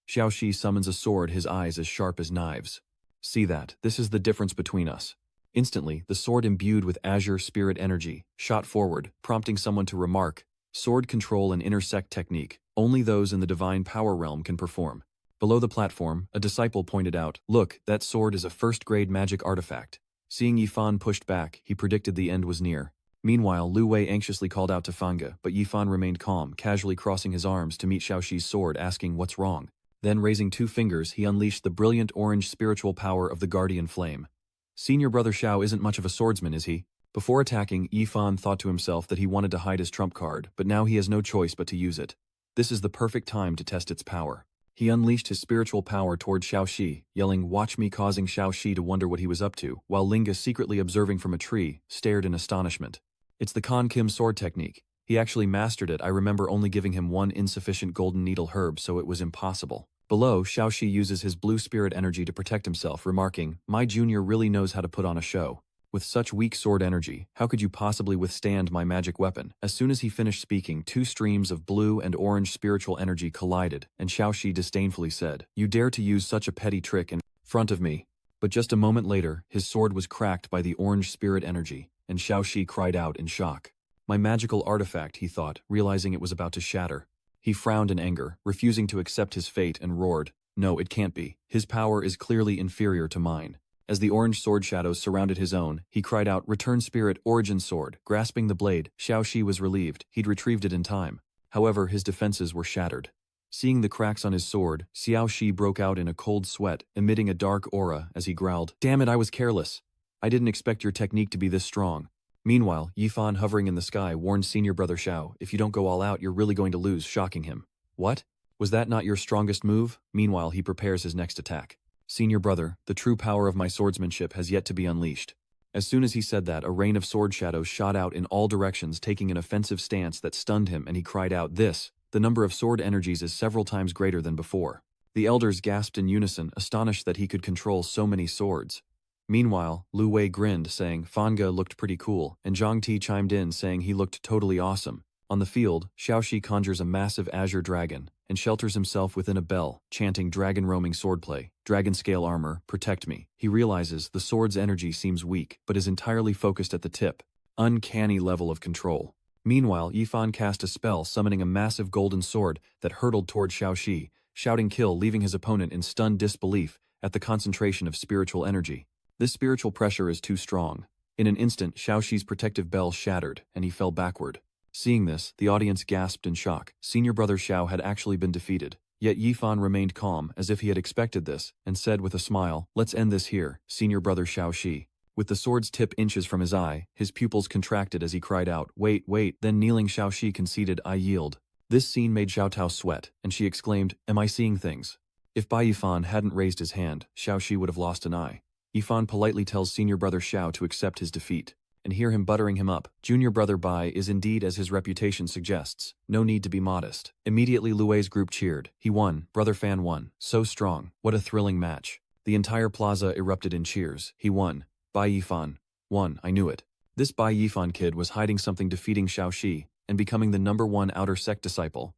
Xiao Shi summons a sword, his eyes as sharp as knives. See that, this is the difference between us. Instantly, the sword imbued with azure spirit energy shot forward, prompting someone to remark, sword control and intersect technique, only those in the Divine Power realm can perform. Below the platform, a disciple pointed out, look, that sword is a first-grade magic artifact. Seeing Yifan pushed back, he predicted the end was near. Meanwhile, Lu Wei anxiously called out to Fanga, but Yifan remained calm, casually crossing his arms to meet Xiao Shi's sword, asking what's wrong. Then raising two fingers, he unleashed the brilliant orange spiritual power of the Guardian Flame. Senior brother Xiao isn't much of a swordsman, is he? Before attacking, Yifan thought to himself that he wanted to hide his trump card, but now he has no choice but to use it. This is the perfect time to test its power. He unleashed his spiritual power toward Xiao Shi, yelling, watch me, causing Xiao Shi to wonder what he was up to, while Linga, secretly observing from a tree, stared in astonishment. It's the Kan Kim sword technique. He actually mastered it. I remember only giving him one insufficient golden needle herb, so it was impossible. Below, Xiao Shi uses his blue spirit energy to protect himself, remarking, my junior really knows how to put on a show. With such weak sword energy, how could you possibly withstand my magic weapon? As soon as he finished speaking, two streams of blue and orange spiritual energy collided, and Xiao Shi disdainfully said, you dare to use such a petty trick in front of me? But just a moment later, his sword was cracked by the orange spirit energy, and Xiao Shi cried out in shock. My magical artifact, he thought, realizing it was about to shatter. He frowned in anger, refusing to accept his fate, and roared, no, it can't be. His power is clearly inferior to mine. As the orange sword shadows surrounded his own, he cried out, return spirit, origin sword. Grasping the blade, Xiao Shi was relieved. He'd retrieved it in time. However, his defenses were shattered. Seeing the cracks on his sword, Xiao Shi broke out in a cold sweat, emitting a dark aura as he growled, damn it, I was careless. I didn't expect your technique to be this strong. Meanwhile, Yifan, hovering in the sky, warned senior brother Xiao, if you don't go all out, you're really going to lose, shocking him. What? Was that not your strongest move? Meanwhile, he prepares his next attack. Senior brother, the true power of my swordsmanship has yet to be unleashed. As soon as he said that, a rain of sword shadows shot out in all directions, taking an offensive stance that stunned him, and he cried out, the number of sword energies is several times greater than before. The elders gasped in unison, astonished that he could control so many swords. Meanwhile, Lu Wei grinned, saying Fanga looked pretty cool, and Zhang Ti chimed in, saying he looked totally awesome. On the field, Xiao Shi conjures a massive azure dragon, and shelters himself within a bell, chanting dragon roaming swordplay, dragon scale armor, protect me. He realizes the sword's energy seems weak, but is entirely focused at the tip. Uncanny level of control. Meanwhile, Yifan cast a spell, summoning a massive golden sword that hurtled toward Xiao Shi, shouting kill, leaving his opponent in stunned disbelief at the concentration of spiritual energy. This spiritual pressure is too strong. In an instant, Xiao Shi's protective bell shattered, and he fell backward. Seeing this, the audience gasped in shock. Senior brother Xiao had actually been defeated. Yet Yifan remained calm, as if he had expected this, and said with a smile, let's end this here, senior brother Xiao Shi. With the sword's tip inches from his eye, his pupils contracted as he cried out, wait, then kneeling Xiao Shi conceded, I yield. This scene made Xiao Tao sweat, and she exclaimed, am I seeing things? If Bai Yifan hadn't raised his hand, Xiao Shi would have lost an eye. Yifan politely tells senior brother Xiao to accept his defeat, and hear him buttering him up. Junior brother Bai is indeed as his reputation suggests, no need to be modest. Immediately Lui's group cheered. He won, brother Fan won. So strong, what a thrilling match. The entire plaza erupted in cheers. He won. Bai Yifan won, I knew it. This Bai Yifan kid was hiding something, defeating Xiaoxi and becoming the #1 outer sect disciple.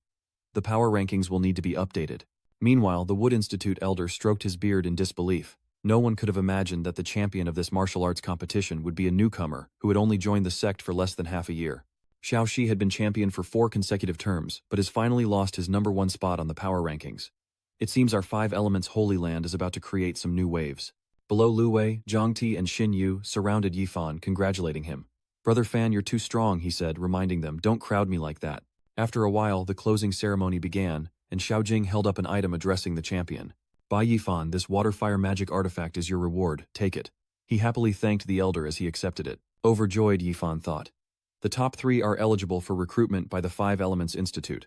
The power rankings will need to be updated. Meanwhile, the Wood Institute elder stroked his beard in disbelief. No one could have imagined that the champion of this martial arts competition would be a newcomer who had only joined the sect for less than half a year. Xiaoxi had been champion for 4 consecutive terms, but has finally lost his #1 spot on the power rankings. It seems our 5 elements Holy Land is about to create some new waves. Below, Lu Wei, Zhang and Xin Yu surrounded Yifan, congratulating him. Brother Fan, you're too strong, he said, reminding them, don't crowd me like that. After a while, the closing ceremony began, and Xiaojing held up an item addressing the champion. Bai Yifan, this water-fire magic artifact is your reward, take it. He happily thanked the elder as he accepted it. Overjoyed, Yifan thought. The top 3 are eligible for recruitment by the 5 Elements Institute.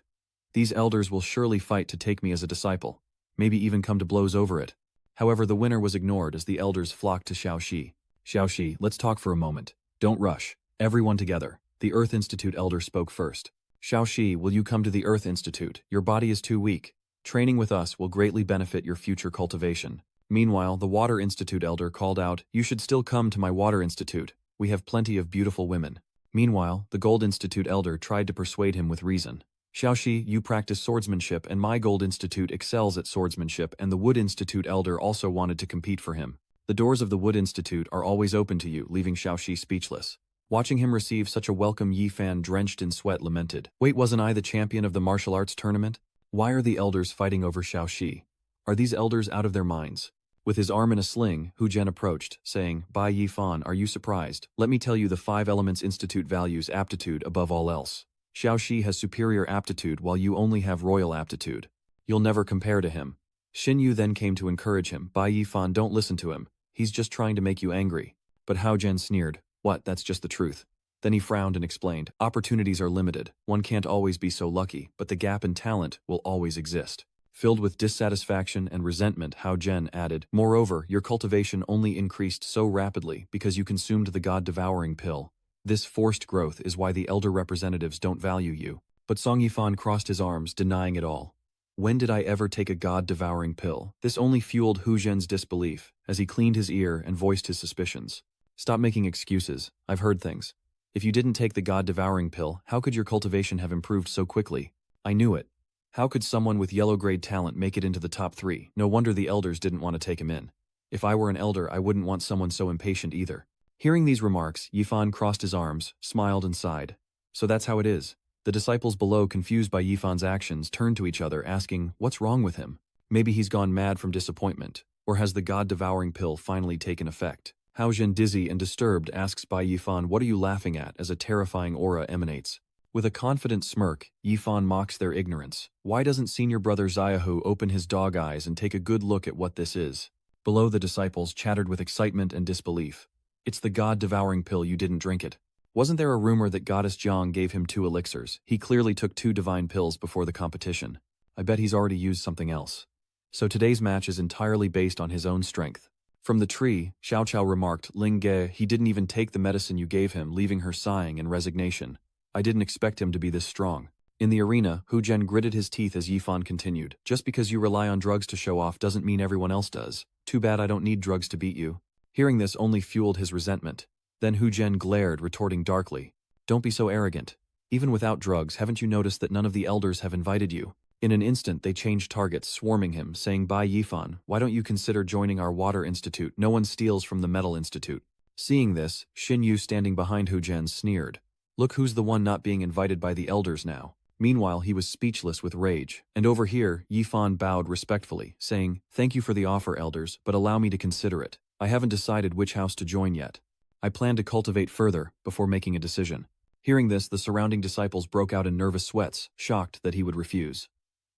These elders will surely fight to take me as a disciple, maybe even come to blows over it. However, the winner was ignored as the elders flocked to Xiaoxi. Xiaoxi, let's talk for a moment. Don't rush. Everyone together. The Earth Institute elder spoke first. Xiaoxi, will you come to the Earth Institute? Your body is too weak. Training with us will greatly benefit your future cultivation. Meanwhile, the Water Institute elder called out, you should still come to my Water Institute. We have plenty of beautiful women. Meanwhile, the Gold Institute elder tried to persuade him with reason. Xiaoxi, you practice swordsmanship and my Gold Institute excels at swordsmanship, and the Wood Institute elder also wanted to compete for him. The doors of the Wood Institute are always open to you, leaving Xiaoxi speechless. Watching him receive such a welcome, Yifan, drenched in sweat, lamented. Wait, wasn't I the champion of the martial arts tournament? Why are the elders fighting over Xiaoxi? Are these elders out of their minds? With his arm in a sling, Hu Zhen approached, saying, Bai Yifan, are you surprised? Let me tell you the 5 Elements Institute values aptitude above all else. Xiaoxi has superior aptitude while you only have royal aptitude. You'll never compare to him. Xin Yu then came to encourage him. Bai Yifan, don't listen to him. He's just trying to make you angry. But Hao Zhen sneered. What, that's just the truth. Then he frowned and explained, opportunities are limited. One can't always be so lucky, but the gap in talent will always exist. Filled with dissatisfaction and resentment, Hao Zhen added, moreover, your cultivation only increased so rapidly because you consumed the god-devouring pill. This forced growth is why the elder representatives don't value you. But Song Yifan crossed his arms, denying it all. When did I ever take a god-devouring pill? This only fueled Hu Zhen's disbelief, as he cleaned his ear and voiced his suspicions. Stop making excuses. I've heard things. If you didn't take the god-devouring pill, how could your cultivation have improved so quickly? I knew it. How could someone with yellow-grade talent make it into the top 3? No wonder the elders didn't want to take him in. If I were an elder, I wouldn't want someone so impatient either. Hearing these remarks, Yifan crossed his arms, smiled and sighed. So that's how it is. The disciples below, confused by Yifan's actions, turned to each other, asking, what's wrong with him? Maybe he's gone mad from disappointment. Or has the god-devouring pill finally taken effect? Hao Zhen, dizzy and disturbed, asks Bai Yifan, what are you laughing at, as a terrifying aura emanates. With a confident smirk, Yifan mocks their ignorance. Why doesn't senior brother Xiaohu open his dog eyes and take a good look at what this is? Below, the disciples chattered with excitement and disbelief. It's the god-devouring pill, you didn't drink it. Wasn't there a rumor that Goddess Jiang gave him 2 elixirs? He clearly took 2 divine pills before the competition. I bet he's already used something else. So today's match is entirely based on his own strength. From the tree, Xiao Chao remarked, Ling Ge, he didn't even take the medicine you gave him, leaving her sighing in resignation. I didn't expect him to be this strong. In the arena, Hu Zhen gritted his teeth as Yifan continued. Just because you rely on drugs to show off doesn't mean everyone else does. Too bad I don't need drugs to beat you. Hearing this only fueled his resentment. Then Hu Zhen glared, retorting darkly. Don't be so arrogant. Even without drugs, haven't you noticed that none of the elders have invited you? In an instant, they changed targets, swarming him, saying, Bai Yifan, why don't you consider joining our Water Institute? No one steals from the Metal Institute. Seeing this, Xin Yu standing behind Hu Zhen sneered. Look who's the one not being invited by the elders now. Meanwhile, he was speechless with rage. And over here, Yifan bowed respectfully, saying, thank you for the offer, elders, but allow me to consider it. I haven't decided which house to join yet. I plan to cultivate further before making a decision. Hearing this, the surrounding disciples broke out in nervous sweats, shocked that he would refuse.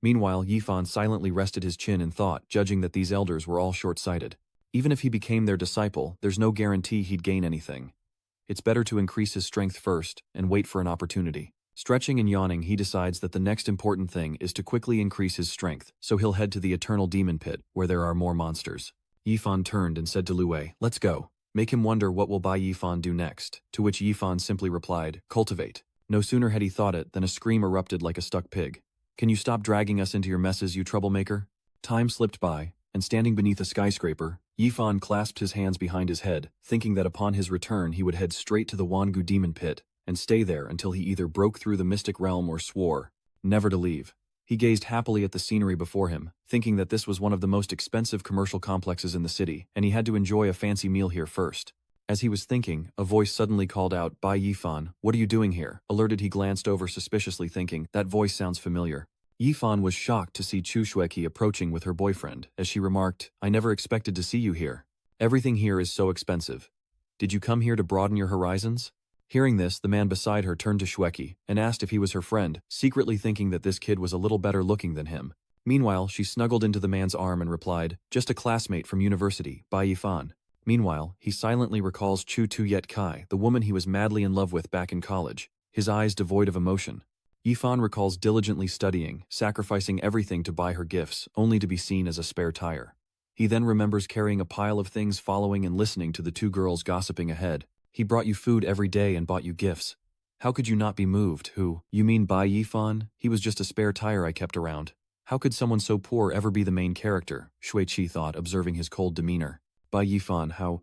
Meanwhile, Yifan silently rested his chin in thought, judging that these elders were all short-sighted. Even if he became their disciple, there's no guarantee he'd gain anything. It's better to increase his strength first and wait for an opportunity. Stretching and yawning, he decides that the next important thing is to quickly increase his strength, so he'll head to the Eternal Demon Pit, where there are more monsters. Yifan turned and said to Lu Wei, "Let's go. Make him wonder what will Bai Yifan do next," to which Yifan simply replied, "Cultivate." No sooner had he thought it than a scream erupted like a stuck pig. "Can you stop dragging us into your messes, you troublemaker?" Time slipped by, and standing beneath a skyscraper, Yifan clasped his hands behind his head, thinking that upon his return he would head straight to the Wangu demon pit, and stay there until he either broke through the mystic realm or swore never to leave. He gazed happily at the scenery before him, thinking that this was one of the most expensive commercial complexes in the city, and he had to enjoy a fancy meal here first. As he was thinking, a voice suddenly called out, "Bai Yifan, what are you doing here?" Alerted, he glanced over suspiciously, thinking, that voice sounds familiar. Yifan was shocked to see Chu Shueki approaching with her boyfriend, as she remarked, "I never expected to see you here. Everything here is so expensive. Did you come here to broaden your horizons?" Hearing this, the man beside her turned to Shueki and asked if he was her friend, secretly thinking that this kid was a little better looking than him. Meanwhile, she snuggled into the man's arm and replied, "Just a classmate from university, Bai Yifan." Meanwhile, he silently recalls Chu Tu Yet Kai, the woman he was madly in love with back in college, his eyes devoid of emotion. Yifan recalls diligently studying, sacrificing everything to buy her gifts, only to be seen as a spare tire. He then remembers carrying a pile of things, following and listening to the two girls gossiping ahead. "He brought you food every day and bought you gifts. How could you not be moved? Who? You mean Bai Yifan? He was just a spare tire I kept around. How could someone so poor ever be the main character?" Shuiqi thought, observing his cold demeanor. "Bai Yifan, how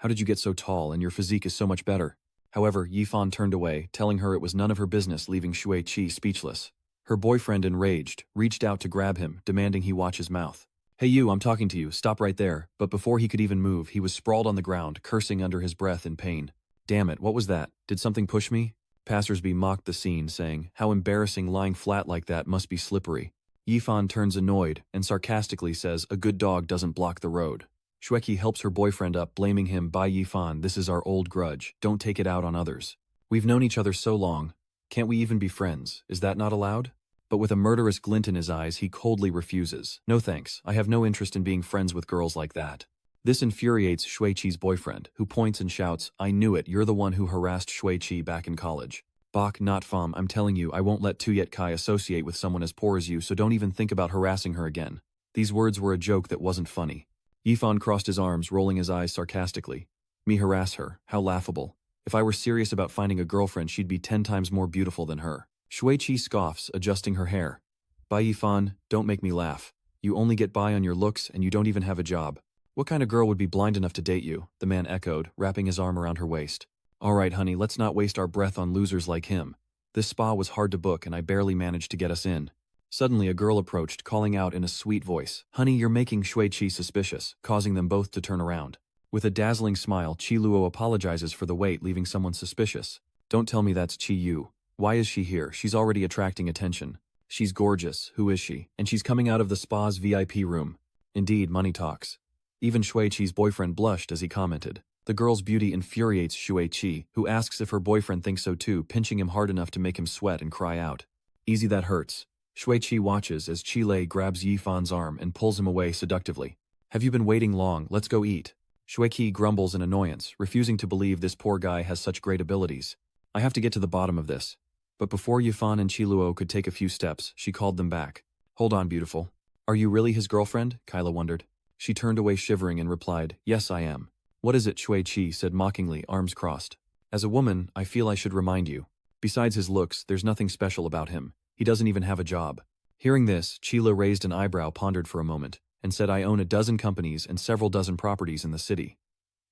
did you get so tall, and your physique is so much better?" However, Yifan turned away, telling her it was none of her business, leaving Shuiqi speechless. Her boyfriend, enraged, reached out to grab him, demanding he watch his mouth. "Hey you, I'm talking to you, stop right there," but before he could even move, he was sprawled on the ground, cursing under his breath in pain. "Damn it, what was that? Did something push me?" Passersby mocked the scene, saying, "How embarrassing, lying flat like that must be slippery." Yifan turns annoyed and sarcastically says, "A good dog doesn't block the road." Shueki helps her boyfriend up, blaming him. "Bai Yifan, this is our old grudge, don't take it out on others. We've known each other so long, can't we even be friends? Is that not allowed?" But with a murderous glint in his eyes, he coldly refuses. "No thanks, I have no interest in being friends with girls like that." This infuriates Shuiqi's boyfriend, who points and shouts, "I knew it, you're the one who harassed Shuiqi back in college. Bak not fam, I'm telling you, I won't let Tu Yet Kai associate with someone as poor as you, so don't even think about harassing her again." These words were a joke that wasn't funny. Yifan crossed his arms, rolling his eyes sarcastically. "Me harass her? How laughable. If I were serious about finding a girlfriend, she'd be 10 times more beautiful than her." Shuiqi scoffs, adjusting her hair. "Bai Yifan, don't make me laugh. You only get by on your looks and you don't even have a job. What kind of girl would be blind enough to date you?" the man echoed, wrapping his arm around her waist. "All right, honey, let's not waste our breath on losers like him. This spa was hard to book and I barely managed to get us in." Suddenly a girl approached, calling out in a sweet voice, "Honey, you're making Shuiqi suspicious," causing them both to turn around. With a dazzling smile, Chi Luo apologizes for the wait, leaving someone suspicious. "Don't tell me that's Chi Yu. Why is she here? She's already attracting attention. She's gorgeous, who is she? And she's coming out of the spa's VIP room. Indeed, money talks." Even Shuiqi's boyfriend blushed as he commented. The girl's beauty infuriates Shuiqi, who asks if her boyfriend thinks so too, pinching him hard enough to make him sweat and cry out. "Easy, that hurts." Shuiqi watches as Chile grabs Yifan's arm and pulls him away seductively. "Have you been waiting long? Let's go eat." Shuiqi grumbles in annoyance, refusing to believe this poor guy has such great abilities. "I have to get to the bottom of this." But before Yifan and Chiluo could take a few steps, she called them back. "Hold on, beautiful. Are you really his girlfriend?" Kyla wondered. She turned away shivering and replied, "Yes, I am." "What is it?" Shuiqi said mockingly, arms crossed. "As a woman, I feel I should remind you. Besides his looks, there's nothing special about him. He doesn't even have a job." Hearing this, Chila raised an eyebrow, pondered for a moment, and said, "I own a dozen companies and several dozen properties in the city.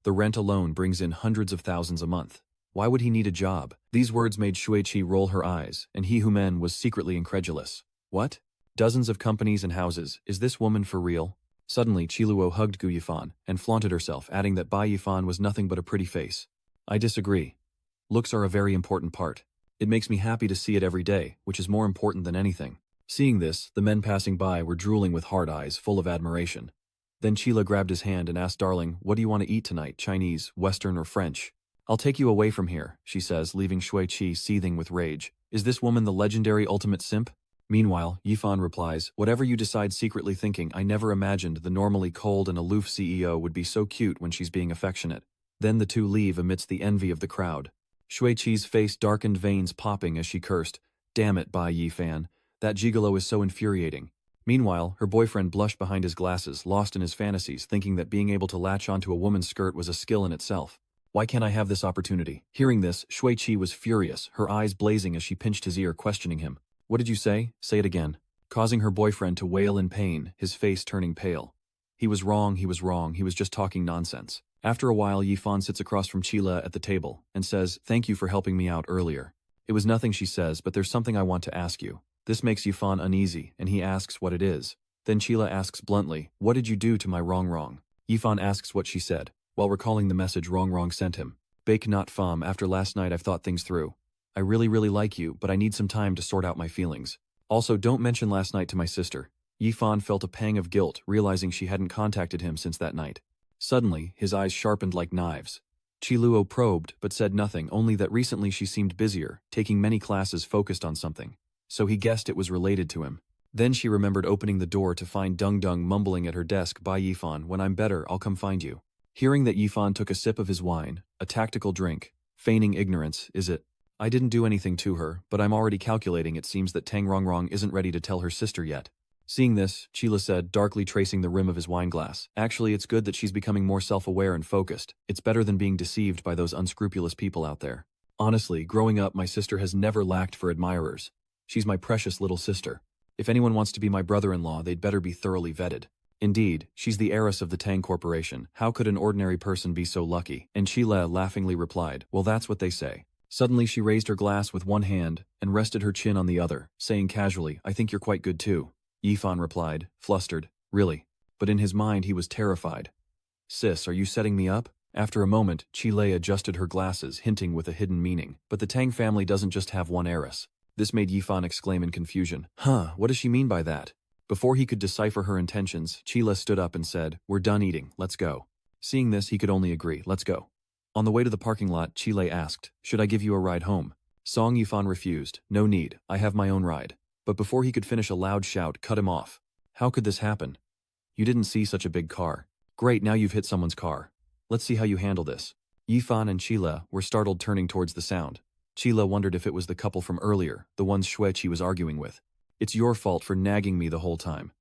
The rent alone brings in hundreds of thousands a month. Why would he need a job?" These words made Shuiqi roll her eyes, and he who men was secretly incredulous. "What? Dozens of companies and houses, is this woman for real?" Suddenly, Chiluo hugged Gu Yifan and flaunted herself, adding that Bai Yifan was nothing but a pretty face. "I disagree. Looks are a very important part. It makes me happy to see it every day, which is more important than anything." Seeing this, the men passing by were drooling with hard eyes, full of admiration. Then Chila grabbed his hand and asked, "Darling, what do you want to eat tonight, Chinese, Western, or French?" "I'll take you away from here," she says, leaving Shuiqi seething with rage. "Is this woman the legendary ultimate simp?" Meanwhile, Yifan replies, "Whatever you decide, secretly thinking, I never imagined the normally cold and aloof CEO would be so cute when she's being affectionate." Then the two leave amidst the envy of the crowd. Shuiqi's face darkened, veins popping as she cursed, "Damn it, Bai Yifan. That gigolo is so infuriating. Meanwhile, her boyfriend blushed behind his glasses, lost in his fantasies, thinking that being able to latch onto a woman's skirt was a skill in itself. Why can't I have this opportunity? Hearing this, Shui-Chi was furious, her eyes blazing as she pinched his ear, questioning him. What did you say? Say it again. Causing her boyfriend to wail in pain, his face turning pale. He was wrong, he was just talking nonsense. After a while, Yifan sits across from Chila at the table and says, "Thank you for helping me out earlier." It was nothing, she says, but there's something I want to ask you. This makes Yifan uneasy, and he asks what it is. Then Chila asks bluntly, "What did you do to my wrong?" Yifan asks what she said, while recalling the message wrong sent him. "Bake not fam, after last night I've thought things through. I really like you, but I need some time to sort out my feelings. Also, don't mention last night to my sister." Yifan felt a pang of guilt, realizing she hadn't contacted him since that night. Suddenly, his eyes sharpened like knives. Chiluo probed, but said nothing, only that recently she seemed busier, taking many classes focused on something. So he guessed it was related to him. Then she remembered opening the door to find Dung mumbling at her desk, "Bye Yifan, when I'm better I'll come find you." Hearing that Yifan took a sip of his wine, a tactical drink, feigning ignorance, "Is it? I didn't do anything to her, but I'm already calculating it seems that Tang Rongrong isn't ready to tell her sister yet." Seeing this, Chila said, darkly tracing the rim of his wineglass, "Actually, it's good that she's becoming more self-aware and focused. It's better than being deceived by those unscrupulous people out there. Honestly, growing up, my sister has never lacked for admirers. She's my precious little sister. If anyone wants to be my brother-in-law, they'd better be thoroughly vetted. Indeed, she's the heiress of the Tang Corporation. How could an ordinary person be so lucky?" And Chila laughingly replied, "Well, that's what they say." Suddenly she raised her glass with one hand and rested her chin on the other, saying casually, "I think you're quite good too." Yifan replied, flustered, "Really?" But in his mind he was terrified. "Sis, are you setting me up?" After a moment, Chile adjusted her glasses, hinting with a hidden meaning. "But the Tang family doesn't just have one heiress." This made Yifan exclaim in confusion. What does she mean by that?" Before he could decipher her intentions, Chila stood up and said, "We're done eating, let's go." Seeing this, he could only agree, "Let's go." On the way to the parking lot, Chile asked, "Should I give you a ride home?" Song Yifan refused, "No need, I have my own ride." But before he could finish, a loud shout cut him off. "How could this happen? You didn't see such a big car. Great, now you've hit someone's car. Let's see how you handle this." Yifan and Chila were startled, turning towards the sound. Chila wondered if it was the couple from earlier, the ones Shui-Chi was arguing with. "It's your fault for nagging me the whole time.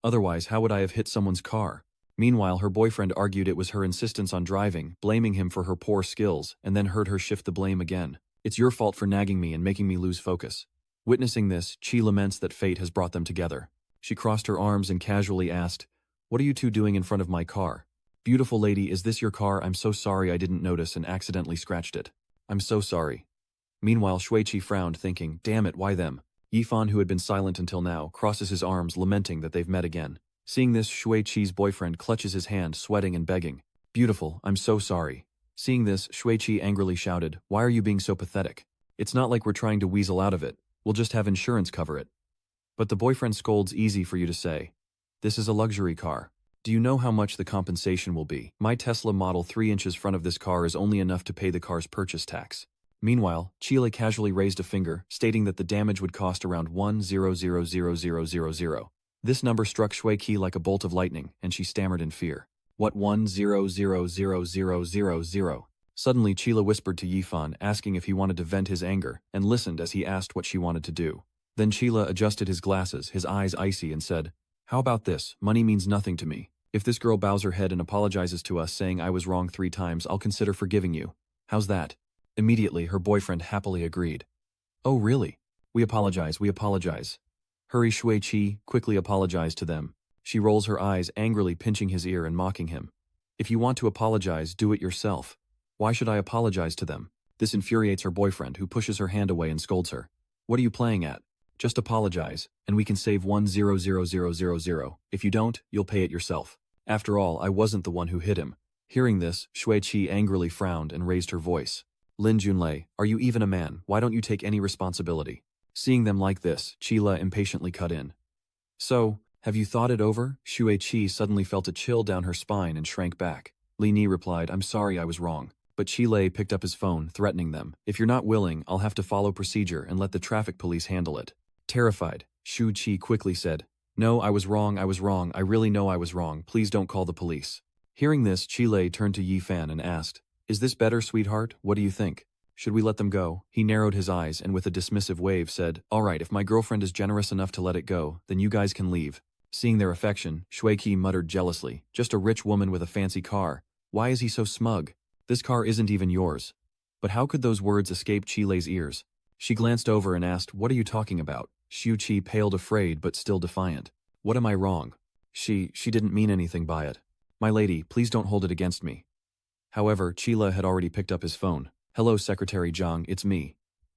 Otherwise, how would I have hit someone's car?" Meanwhile, her boyfriend argued it was her insistence on driving, blaming him for her poor skills, and then heard her shift the blame again. "It's your fault for nagging me and making me lose focus." Witnessing this, Chi laments that fate has brought them together. She crossed her arms and casually asked, "What are you two doing in front of my car?" "Beautiful lady, is this your car? I'm so sorry I didn't notice and accidentally scratched it. I'm so sorry." Meanwhile, Shui-Chi frowned, thinking, "Damn it, why them?" Yifan, who had been silent until now, crosses his arms, lamenting that they've met again. Seeing this, Shui-Chi's boyfriend clutches his hand, sweating and begging, "Beautiful, I'm so sorry." Seeing this, Shui-Chi angrily shouted, "Why are you being so pathetic? It's not like we're trying to weasel out of it. We'll just have insurance cover it." But the boyfriend scolds, "Easy for you to say. This is a luxury car. Do you know how much the compensation will be? My Tesla Model 3 inches front of this car is only enough to pay the car's purchase tax." Meanwhile, Chile casually raised a finger, stating that the damage would cost around 1,000,000. This number struck Shui-Chi like a bolt of lightning, and she stammered in fear. "What 1,000,000?" Suddenly, Chila whispered to Yifan, asking if he wanted to vent his anger, and listened as he asked what she wanted to do. Then Chila adjusted his glasses, his eyes icy, and said, "How about this? Money means nothing to me. If this girl bows her head and apologizes to us, saying I was wrong 3 times, I'll consider forgiving you. How's that?" Immediately, her boyfriend happily agreed. "Oh really? We apologize. Hurry." Shui-Chi quickly apologized to them. She rolls her eyes, angrily pinching his ear and mocking him. "If you want to apologize, do it yourself. Why should I apologize to them?" This infuriates her boyfriend, who pushes her hand away and scolds her. "What are you playing at? Just apologize, and we can save 1,000,000. If you don't, you'll pay it yourself. After all, I wasn't the one who hit him." Hearing this, Shui-Chi angrily frowned and raised her voice. "Lin Junlei, are you even a man? Why don't you take any responsibility?" Seeing them like this, Chila impatiently cut in. "So, have you thought it over?" Shui-Chi suddenly felt a chill down her spine and shrank back. Li Ni replied, "I'm sorry, I was wrong." But Chile picked up his phone, threatening them. "If you're not willing, I'll have to follow procedure and let the traffic police handle it." Terrified, Shu-Chi quickly said, "No, I was wrong, I really know I was wrong, please don't call the police." Hearing this, Chile turned to Yifan and asked, "Is this better, sweetheart? What do you think? Should we let them go?" He narrowed his eyes and with a dismissive wave said, "All right, if my girlfriend is generous enough to let it go, then you guys can leave." Seeing their affection, Shuiqi muttered jealously, "Just a rich woman with a fancy car. Why is he so smug? This car isn't even yours." But how could those words escape Chile's ears? She glanced over and asked, "What are you talking about?" Shuiqi paled, afraid but still defiant. "What am I wrong? She didn't mean anything by it. My lady, please don't hold it against me." However, Chila had already picked up his phone. "Hello, Secretary Zhang, it's me.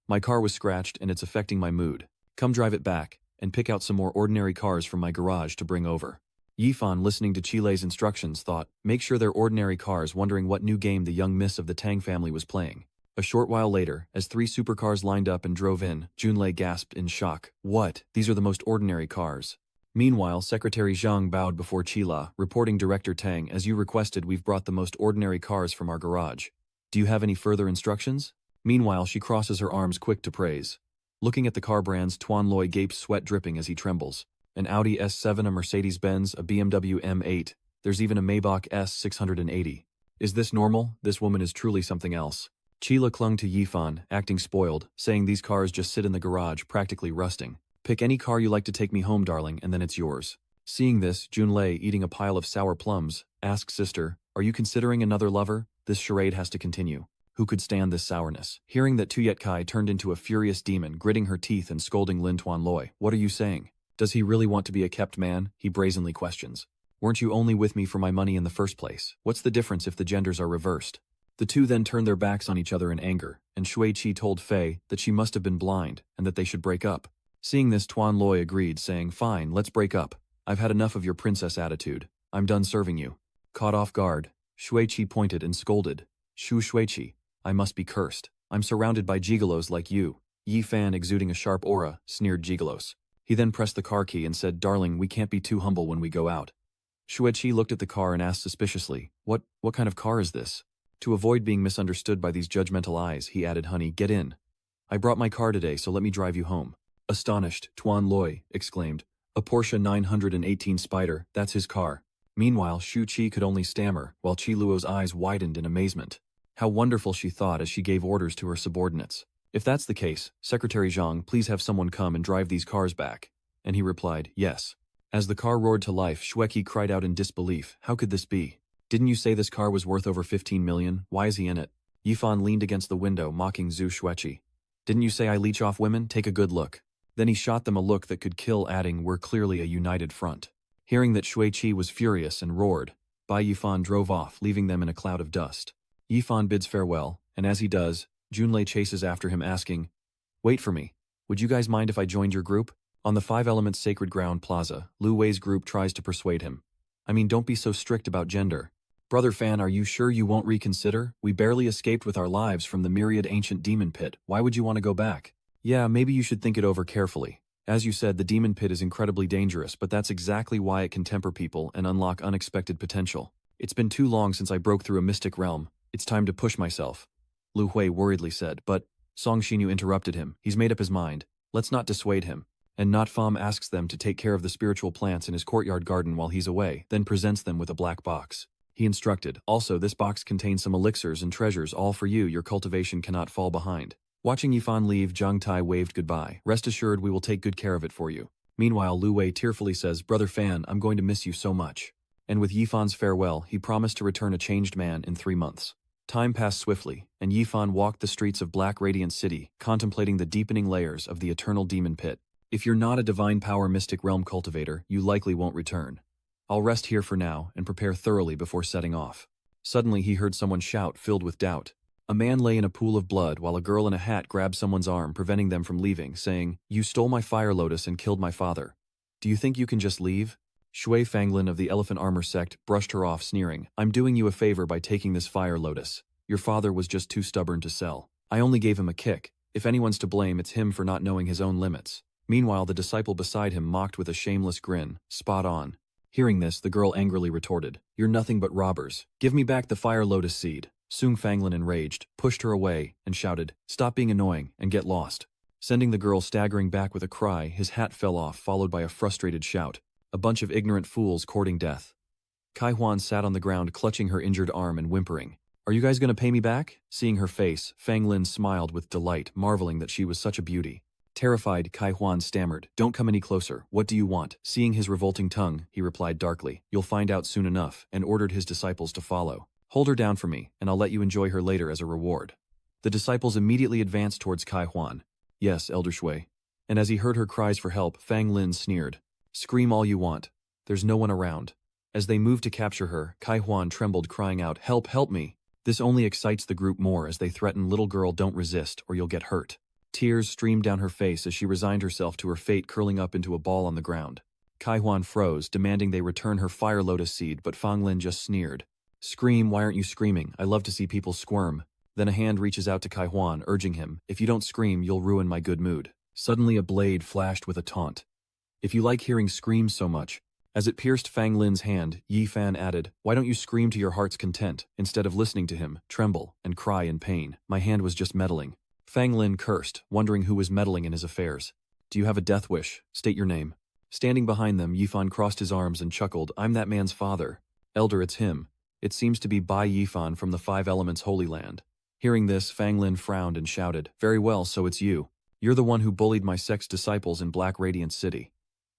My car was scratched and it's affecting my mood. Come drive it back, and pick out some more ordinary cars from my garage to bring over." Yifan, listening to Chile's instructions, thought, "Make sure they're ordinary cars," wondering what new game the young miss of the Tang family was playing. A short while later, as 3 supercars lined up and drove in, Junlei gasped in shock. "What? These are the most ordinary cars." Meanwhile, Secretary Zhang bowed before Chila, reporting Director Tang, "As you requested, we've brought the most ordinary cars from our garage. Do you have any further instructions?" Meanwhile, she crosses her arms, quick to praise. Looking at the car brands, Tuan Loi gapes, sweat dripping as he trembles. An Audi S7, a Mercedes-Benz, a BMW M8. There's even a Maybach S680. Is this normal? This woman is truly something else. Chila clung to Yifan, acting spoiled, saying these cars just sit in the garage, practically rusting. "Pick any car you like to take me home, darling, and then it's yours." Seeing this, Junlei, eating a pile of sour plums, asked Sister, "Are you considering another lover? This charade has to continue. Who could stand this sourness?" Hearing that Tuyet Kai turned into a furious demon, gritting her teeth and scolding Lin Tuan Loi. "What are you saying? Does he really want to be a kept man?" he brazenly questions. "Weren't you only with me for my money in the first place? What's the difference if the genders are reversed?" The two then turned their backs on each other in anger, and Shuiqi told Fei that she must have been blind and that they should break up. Seeing this, Tuan Loi agreed, saying, "Fine, let's break up. I've had enough of your princess attitude. I'm done serving you." Caught off guard, Shuiqi pointed and scolded. Shuiqi, I must be cursed. I'm surrounded by gigolos like you." Yifan, exuding a sharp aura, sneered gigolos. He then pressed the car key and said, "Darling, we can't be too humble when we go out." Shuiqi looked at the car and asked suspiciously, What kind of car is this?" To avoid being misunderstood by these judgmental eyes, he added, "Honey, get in. I brought my car today, so let me drive you home." Astonished, Tuan Loi exclaimed, "A Porsche 918 Spider, that's his car." Meanwhile, Shu Qi could only stammer, while Qi Luo's eyes widened in amazement. How wonderful, she thought as she gave orders to her subordinates. "If that's the case, Secretary Zhang, please have someone come and drive these cars back." And he replied, "Yes." As the car roared to life, Shuiqi cried out in disbelief, "How could this be? Didn't you say this car was worth over 15 million? Why is he in it?" Yifan leaned against the window, mocking Zhu Shuiqi. "Didn't you say I leech off women? Take a good look." Then he shot them a look that could kill, adding, "We're clearly a united front." Hearing that Shuiqi was furious and roared, Bai Yifan drove off, leaving them in a cloud of dust. Yifan bids farewell, and as he does, Junlei chases after him, asking, "Wait for me. Would you guys mind if I joined your group?" On the Five Elements Sacred Ground Plaza, Lu Wei's group tries to persuade him. "I mean, don't be so strict about gender. Brother Fan, are you sure you won't reconsider? We barely escaped with our lives from the myriad ancient demon pit. Why would you want to go back? Yeah, maybe you should think it over carefully. As you said, the demon pit is incredibly dangerous, but that's exactly why it can temper people and unlock unexpected potential. It's been too long since I broke through a mystic realm. It's time to push myself," Lu Hui worriedly said, but Song Xinyu interrupted him. "He's made up his mind. Let's not dissuade him." And Not Fam asks them to take care of the spiritual plants in his courtyard garden while he's away, then presents them with a black box. He instructed, "Also, this box contains some elixirs and treasures, all for you. Your cultivation cannot fall behind." Watching Yifan leave, Zhang Tai waved goodbye. "Rest assured, we will take good care of it for you." Meanwhile, Lu Wei tearfully says, "Brother Fan, I'm going to miss you so much." And with Yifan's farewell, he promised to return a changed man in 3 months. Time passed swiftly, and Yifan walked the streets of Black Radiant City, contemplating the deepening layers of the eternal demon pit. If you're not a divine power mystic realm cultivator, you likely won't return. I'll rest here for now and prepare thoroughly before setting off. Suddenly he heard someone shout, filled with doubt. A man lay in a pool of blood while a girl in a hat grabbed someone's arm, preventing them from leaving, saying, "You stole my fire lotus and killed my father. Do you think you can just leave?" Shui Fanglin of the Elephant Armor sect brushed her off, sneering, "I'm doing you a favor by taking this fire lotus. Your father was just too stubborn to sell. I only gave him a kick. If anyone's to blame, it's him for not knowing his own limits." Meanwhile, the disciple beside him mocked with a shameless grin, "Spot on." Hearing this, the girl angrily retorted, "You're nothing but robbers. Give me back the fire lotus seed." Sung Fanglin, enraged, pushed her away and shouted, "Stop being annoying and get lost." Sending the girl staggering back with a cry, his hat fell off, followed by a frustrated shout. A bunch of ignorant fools courting death. Kai Huan sat on the ground, clutching her injured arm and whimpering. "Are you guys going to pay me back?" Seeing her face, Fang Lin smiled with delight, marveling that she was such a beauty. Terrified, Kai Huan stammered, "Don't come any closer, what do you want?" Seeing his revolting tongue, he replied darkly, "You'll find out soon enough," and ordered his disciples to follow. "Hold her down for me, and I'll let you enjoy her later as a reward." The disciples immediately advanced towards Kai Huan. "Yes, Elder Shui." And as he heard her cries for help, Fang Lin sneered, "Scream all you want. There's no one around." As they moved to capture her, Kai Huan trembled, crying out, "Help, help me." This only excites the group more as they threaten, "Little girl, don't resist, or you'll get hurt." Tears streamed down her face as she resigned herself to her fate, curling up into a ball on the ground. Kai Huan froze, demanding they return her fire lotus seed, but Fang Lin just sneered. "Scream, why aren't you screaming? I love to see people squirm." Then a hand reaches out to Kai Huan, urging him, "If you don't scream, you'll ruin my good mood." Suddenly a blade flashed with a taunt. "If you like hearing screams so much." As it pierced Fang Lin's hand, Yi Fan added, "Why don't you scream to your heart's content, instead of listening to him, tremble, and cry in pain? My hand was just meddling." Fang Lin cursed, wondering who was meddling in his affairs. "Do you have a death wish? State your name." Standing behind them, Yifan crossed his arms and chuckled, "I'm that man's father. Elder, it's him. It seems to be Bai Yifan from the Five Elements Holy Land." Hearing this, Fang Lin frowned and shouted, "Very well, so it's you. You're the one who bullied my sect's disciples in Black Radiant City."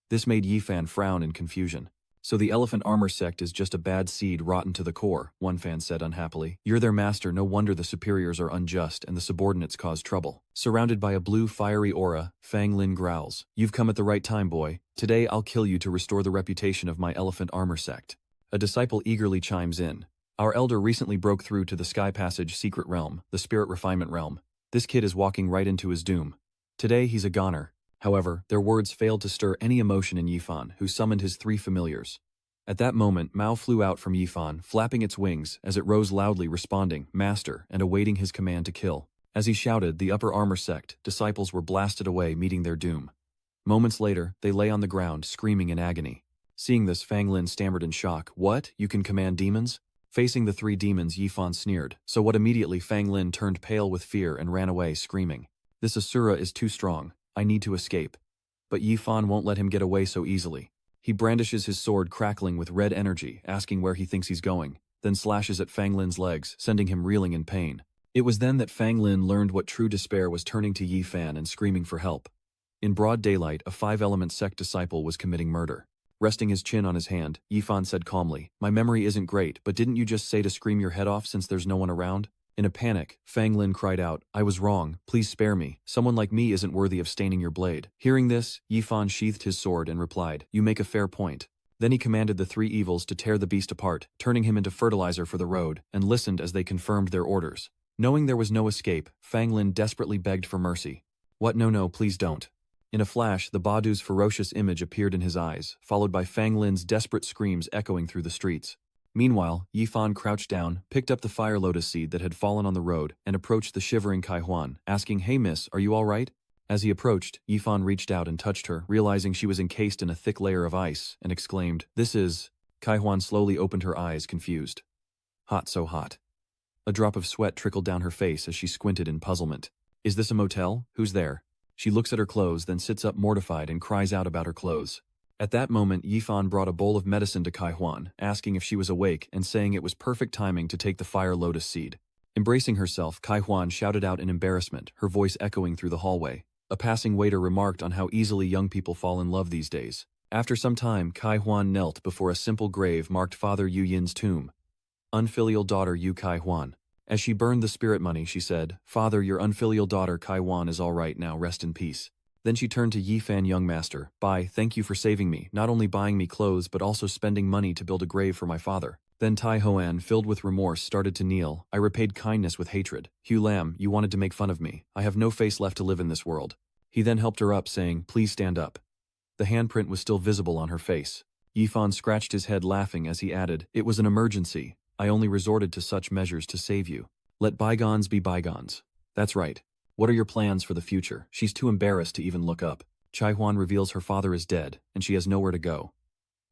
This made Yifan frown in confusion. "So the Elephant Armor sect is just a bad seed rotten to the core," one fan said unhappily. "You're their master, no wonder the superiors are unjust and the subordinates cause trouble." Surrounded by a blue fiery aura, Fang Lin growls, "You've come at the right time, boy. Today I'll kill you to restore the reputation of my Elephant Armor sect." A disciple eagerly chimes in. "Our elder recently broke through to the Sky Passage secret realm, the Spirit Refinement realm. This kid is walking right into his doom. Today he's a goner." However, their words failed to stir any emotion in Yifan, who summoned his three familiars. At that moment, Mao flew out from Yifan, flapping its wings as it rose loudly, responding, "Master," and awaiting his command to kill. As he shouted, the Upper Armor sect disciples were blasted away, meeting their doom. Moments later, they lay on the ground, screaming in agony. Seeing this, Fang Lin stammered in shock, "What? You can command demons?" Facing the three demons, Yifan sneered. "So what?" Immediately, Fang Lin turned pale with fear and ran away, screaming, "This Asura is too strong. I need to escape." But Yifan won't let him get away so easily. He brandishes his sword, crackling with red energy, asking where he thinks he's going, then slashes at Fang Lin's legs, sending him reeling in pain. It was then that Fang Lin learned what true despair was, turning to Yifan and screaming for help. In broad daylight, a five-element sect disciple was committing murder. Resting his chin on his hand, Yifan said calmly, "My memory isn't great, but didn't you just say to scream your head off since there's no one around?" In a panic, Fang Lin cried out, "I was wrong, please spare me. Someone like me isn't worthy of staining your blade." Hearing this, Yifan sheathed his sword and replied, "You make a fair point." Then he commanded the three evils to tear the beast apart, turning him into fertilizer for the road, and listened as they confirmed their orders. Knowing there was no escape, Fang Lin desperately begged for mercy. "What? No, please don't." In a flash, the Badu's ferocious image appeared in his eyes, followed by Fang Lin's desperate screams echoing through the streets. Meanwhile, Yifan crouched down, picked up the fire lotus seed that had fallen on the road, and approached the shivering Kai Huan, asking, "Hey miss, are you all right?" As he approached, Yifan reached out and touched her, realizing she was encased in a thick layer of ice, and exclaimed, "This is..." Kai Huan slowly opened her eyes, confused. "Hot, so hot." A drop of sweat trickled down her face as she squinted in puzzlement. "Is this a motel? Who's there?" She looks at her clothes, then sits up mortified and cries out about her clothes. At that moment, Yifan brought a bowl of medicine to Kai Huan, asking if she was awake and saying it was perfect timing to take the fire lotus seed. Embracing herself, Kai Huan shouted out in embarrassment, her voice echoing through the hallway. A passing waiter remarked on how easily young people fall in love these days. After some time, Kai Huan knelt before a simple grave marked Father Yu Yin's tomb. Unfilial daughter Yu Kai Huan. As she burned the spirit money, she said, "Father, your unfilial daughter Kai Huan is all right now, rest in peace." Then she turned to Yifan, "Young master, Bai, thank you for saving me, not only buying me clothes but also spending money to build a grave for my father." Then Tai Hoan, filled with remorse, started to kneel. "I repaid kindness with hatred. Hu Lam, you wanted to make fun of me. I have no face left to live in this world." He then helped her up, saying, "Please stand up." The handprint was still visible on her face. Yifan scratched his head, laughing, as he added, "It was an emergency. I only resorted to such measures to save you. Let bygones be bygones." "That's right. What are your plans for the future?" She's too embarrassed to even look up. Chai Huan reveals her father is dead, and she has nowhere to go.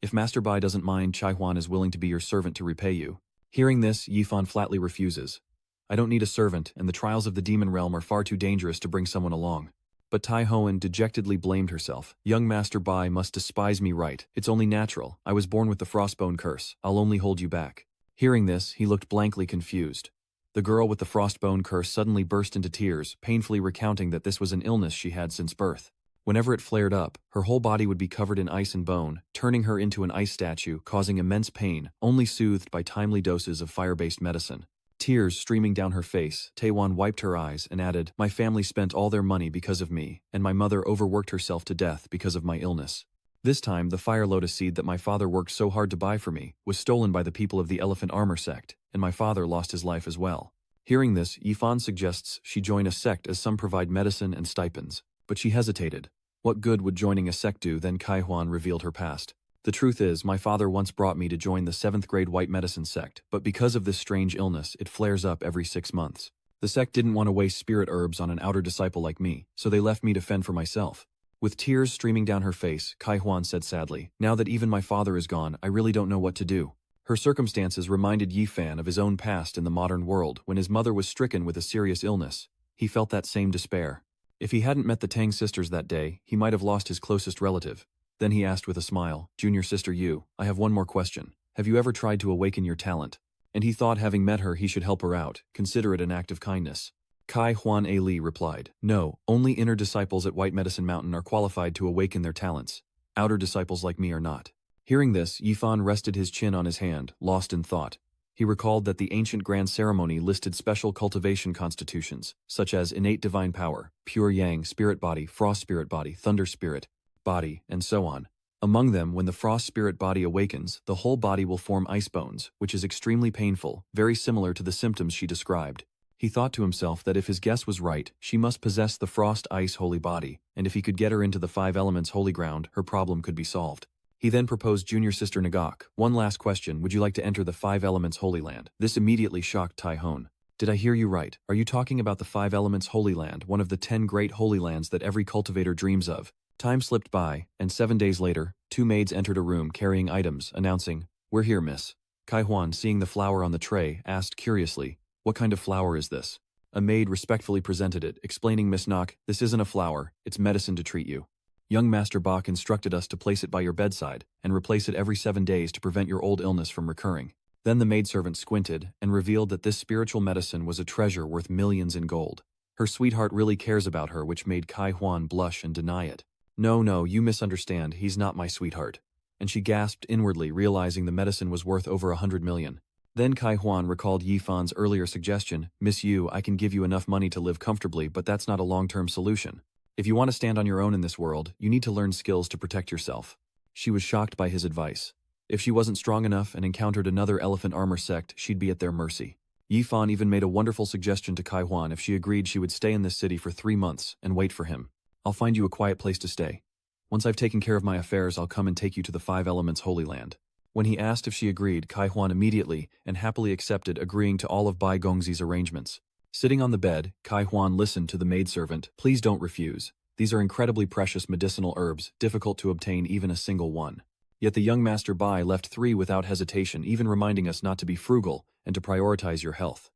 "If Master Bai doesn't mind, Chai Huan is willing to be your servant to repay you." Hearing this, Yifan flatly refuses. "I don't need a servant, and the trials of the demon realm are far too dangerous to bring someone along." But Tai Hoan dejectedly blamed herself. "Young Master Bai must despise me, right? It's only natural. I was born with the frostbone curse. I'll only hold you back." Hearing this, he looked blankly confused. The girl with the frostbone curse suddenly burst into tears, painfully recounting that this was an illness she had since birth. Whenever it flared up, her whole body would be covered in ice and bone, turning her into an ice statue, causing immense pain, only soothed by timely doses of fire-based medicine. Tears streaming down her face, Taewon wiped her eyes and added, "My family spent all their money because of me, and my mother overworked herself to death because of my illness. This time, the fire lotus seed that my father worked so hard to buy for me was stolen by the people of the Elephant Armor sect, and my father lost his life as well." Hearing this, Yifan suggests she join a sect as some provide medicine and stipends. But she hesitated. What good would joining a sect do? Then Kaihuan revealed her past. "The truth is, my father once brought me to join the 7th grade white medicine sect, but because of this strange illness, it flares up every 6 months. The sect didn't want to waste spirit herbs on an outer disciple like me, so they left me to fend for myself." With tears streaming down her face, Kaihuan said sadly, "Now that even my father is gone, I really don't know what to do." Her circumstances reminded Yifan of his own past in the modern world when his mother was stricken with a serious illness. He felt that same despair. If he hadn't met the Tang sisters that day, he might have lost his closest relative. Then he asked with a smile, "Junior sister Yu, I have one more question. Have you ever tried to awaken your talent?" And he thought having met her he should help her out, consider it an act of kindness. Kai Huan A. Li replied, "No, only inner disciples at White Medicine Mountain are qualified to awaken their talents. Outer disciples like me are not." Hearing this, Yifan rested his chin on his hand, lost in thought. He recalled that the ancient grand ceremony listed special cultivation constitutions, such as innate divine power, pure yang spirit body, frost spirit body, thunder spirit body, and so on. Among them, when the frost spirit body awakens, the whole body will form ice bones, which is extremely painful, very similar to the symptoms she described. He thought to himself that if his guess was right, she must possess the frost ice holy body, and if he could get her into the 5 elements holy ground, her problem could be solved. He then proposed junior sister Nagak, "One last question, would you like to enter the 5 elements holy land?" This immediately shocked Taihon. "Did I hear you right? Are you talking about the 5 elements holy land, one of the 10 great holy lands that every cultivator dreams of?" Time slipped by, and 7 days later, 2 maids entered a room carrying items, announcing, "We're here, miss." Kaihuan, seeing the flower on the tray, asked curiously, "What kind of flower is this?" A maid respectfully presented it, explaining, "Miss Nok, this isn't a flower, it's medicine to treat you. Young Master Bach instructed us to place it by your bedside, and replace it every 7 days to prevent your old illness from recurring." Then the maidservant squinted, and revealed that this spiritual medicine was a treasure worth millions in gold. Her sweetheart really cares about her, which made Kai Huan blush and deny it. No, you misunderstand, he's not my sweetheart." And she gasped inwardly, realizing the medicine was worth over 100 million. Then Kai Huan recalled Yifan's earlier suggestion, "Miss Yu, I can give you enough money to live comfortably, but that's not a long-term solution. If you want to stand on your own in this world, you need to learn skills to protect yourself." She was shocked by his advice. If she wasn't strong enough and encountered another elephant armor sect, she'd be at their mercy. Yifan even made a wonderful suggestion to Kai Huan if she agreed she would stay in this city for 3 months and wait for him. "I'll find you a quiet place to stay. Once I've taken care of my affairs, I'll come and take you to the 5 elements holy land." When he asked if she agreed, Kai Huan immediately and happily accepted, agreeing to all of Bai Gongzi's arrangements. Sitting on the bed, Kai Huan listened to the maidservant, "Please don't refuse. These are incredibly precious medicinal herbs, difficult to obtain even a single one." Yet the young Master Bai left 3 without hesitation, even reminding us not to be frugal and to prioritize your health.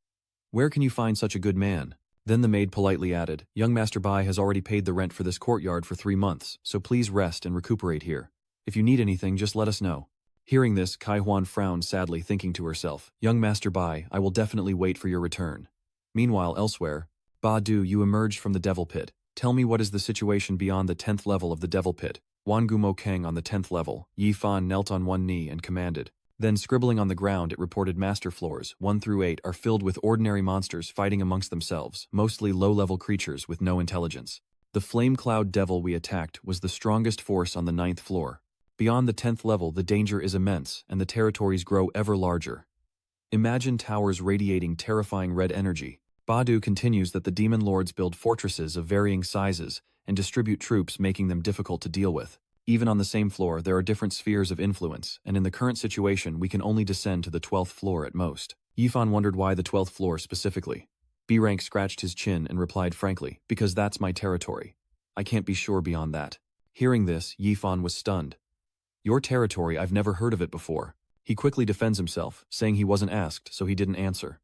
"Where can you find such a good man?" Then the maid politely added, "Young Master Bai has already paid the rent for this courtyard for 3 months, so please rest and recuperate here. If you need anything, just let us know." Hearing this, Kai Huan frowned sadly, thinking to herself, "Young Master Bai, I will definitely wait for your return." Meanwhile, elsewhere, "Ba Du, you emerged from the devil pit. Tell me what is the situation beyond the 10th level of the devil pit." Wangumo Kang on the 10th level, Yifan knelt on one knee and commanded. Then scribbling on the ground, it reported master floors, 1 through 8, are filled with ordinary monsters fighting amongst themselves, mostly low-level creatures with no intelligence. The flame cloud devil we attacked was the strongest force on the 9th floor. Beyond the 10th level, the danger is immense, and the territories grow ever larger. Imagine towers radiating terrifying red energy. Badu continues that the demon lords build fortresses of varying sizes and distribute troops, making them difficult to deal with. Even on the same floor, there are different spheres of influence, and in the current situation, we can only descend to the 12th floor at most. Yifan wondered why the 12th floor specifically. B-Rank scratched his chin and replied frankly, "Because that's my territory. I can't be sure beyond that." Hearing this, Yifan was stunned. "Your territory, I've never heard of it before." He quickly defends himself, saying he wasn't asked, so he didn't answer.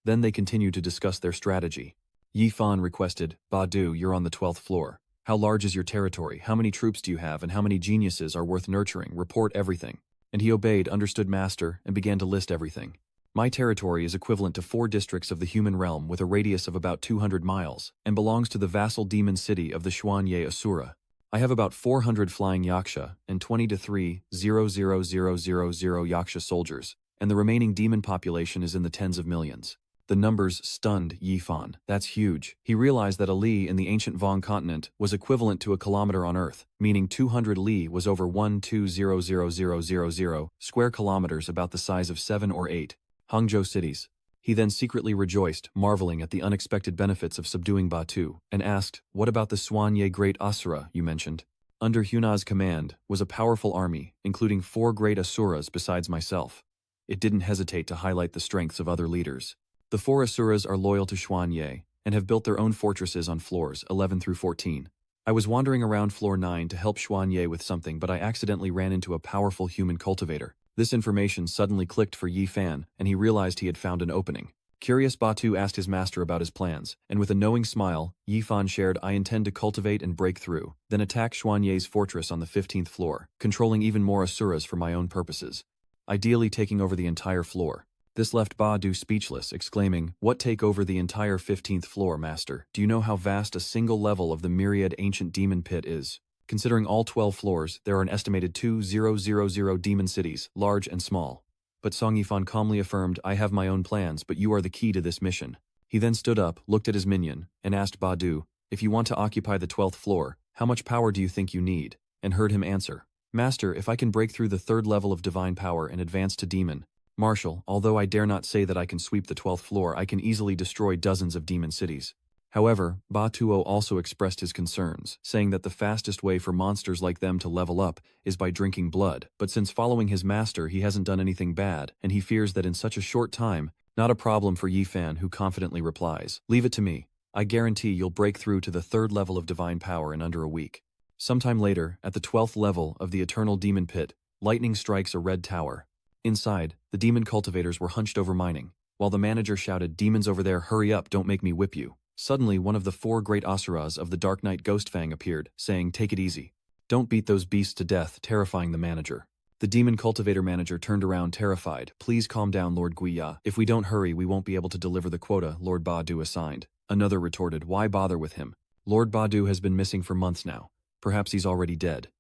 Then they continued to discuss their strategy. Yifan requested, "Badu, you're on the 12th floor. How large is your territory? How many troops do you have, and how many geniuses are worth nurturing? Report everything." And he obeyed, understood master, and began to list everything. My territory is equivalent to 4 districts of the human realm with a radius of about 200 miles, and belongs to the vassal demon city of the Xuanye Asura. I have about 400 flying yaksha and 20 to 3,000,000 yaksha soldiers, and the remaining demon population is in the tens of millions. The numbers stunned Yifan. That's huge. He realized that a li in the ancient Vong continent was equivalent to a kilometer on Earth, meaning 200 li was over 1,200,000 square kilometers, about the size of 7 or 8 Hangzhou cities. He then secretly rejoiced, marveling at the unexpected benefits of subduing Batu, and asked, "What about the Xuanye Great Asura you mentioned?" Under Huna's command was a powerful army, including 4 great Asuras besides myself. It didn't hesitate to highlight the strengths of other leaders. The 4 Asuras are loyal to Xuanye, and have built their own fortresses on floors 11 through 14. I was wandering around floor 9 to help Xuanye with something, but I accidentally ran into a powerful human cultivator. This information suddenly clicked for Yi Fan, and he realized he had found an opening. Curious, Batu asked his master about his plans, and with a knowing smile, Yi Fan shared, "I intend to cultivate and break through, then attack Xuanye's fortress on the 15th floor, controlling even more Asuras for my own purposes. Ideally taking over the entire floor." This left Badu speechless, exclaiming, "What, take over the entire 15th floor, master? Do you know how vast a single level of the myriad ancient demon pit is? Considering all 12 floors, there are an estimated 2,000 demon cities, large and small." But Song Yifan calmly affirmed, "I have my own plans, but you are the key to this mission." He then stood up, looked at his minion, and asked Badu, "If you want to occupy the 12th floor, how much power do you think you need?" And heard him answer, "Master, if I can break through the 3rd level of divine power and advance to demon, Marshal, although I dare not say that I can sweep the 12th floor, I can easily destroy dozens of demon cities." However, Batuo also expressed his concerns, saying that the fastest way for monsters like them to level up is by drinking blood, but since following his master he hasn't done anything bad, and he fears that in such a short time, not a problem for Yifan, who confidently replies, "Leave it to me. I guarantee you'll break through to the 3rd level of divine power in under a week." Sometime later, at the 12th level of the eternal demon pit, lightning strikes a red tower. Inside, the demon cultivators were hunched over mining, while the manager shouted, "Demons over there, hurry up, don't make me whip you." Suddenly, one of the 4 great Asuras of the Dark Knight Ghostfang appeared, saying, "Take it easy. Don't beat those beasts to death," terrifying the manager. The demon cultivator manager turned around terrified. "Please calm down, Lord Guiya. If we don't hurry, we won't be able to deliver the quota Lord Badu assigned." Another retorted, "Why bother with him? Lord Badu has been missing for months now. Perhaps he's already dead."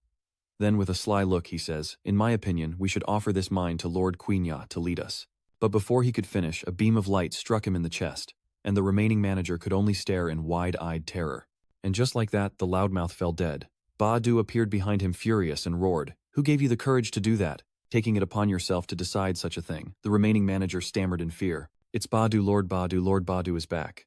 Then with a sly look he says, "In my opinion, we should offer this mine to Lord Quenya to lead us." But before he could finish, a beam of light struck him in the chest, and the remaining manager could only stare in wide-eyed terror. And just like that, the loudmouth fell dead. Badu appeared behind him furious and roared, "Who gave you the courage to do that? Taking it upon yourself to decide such a thing?" The remaining manager stammered in fear, "It's Badu, Lord Badu is back."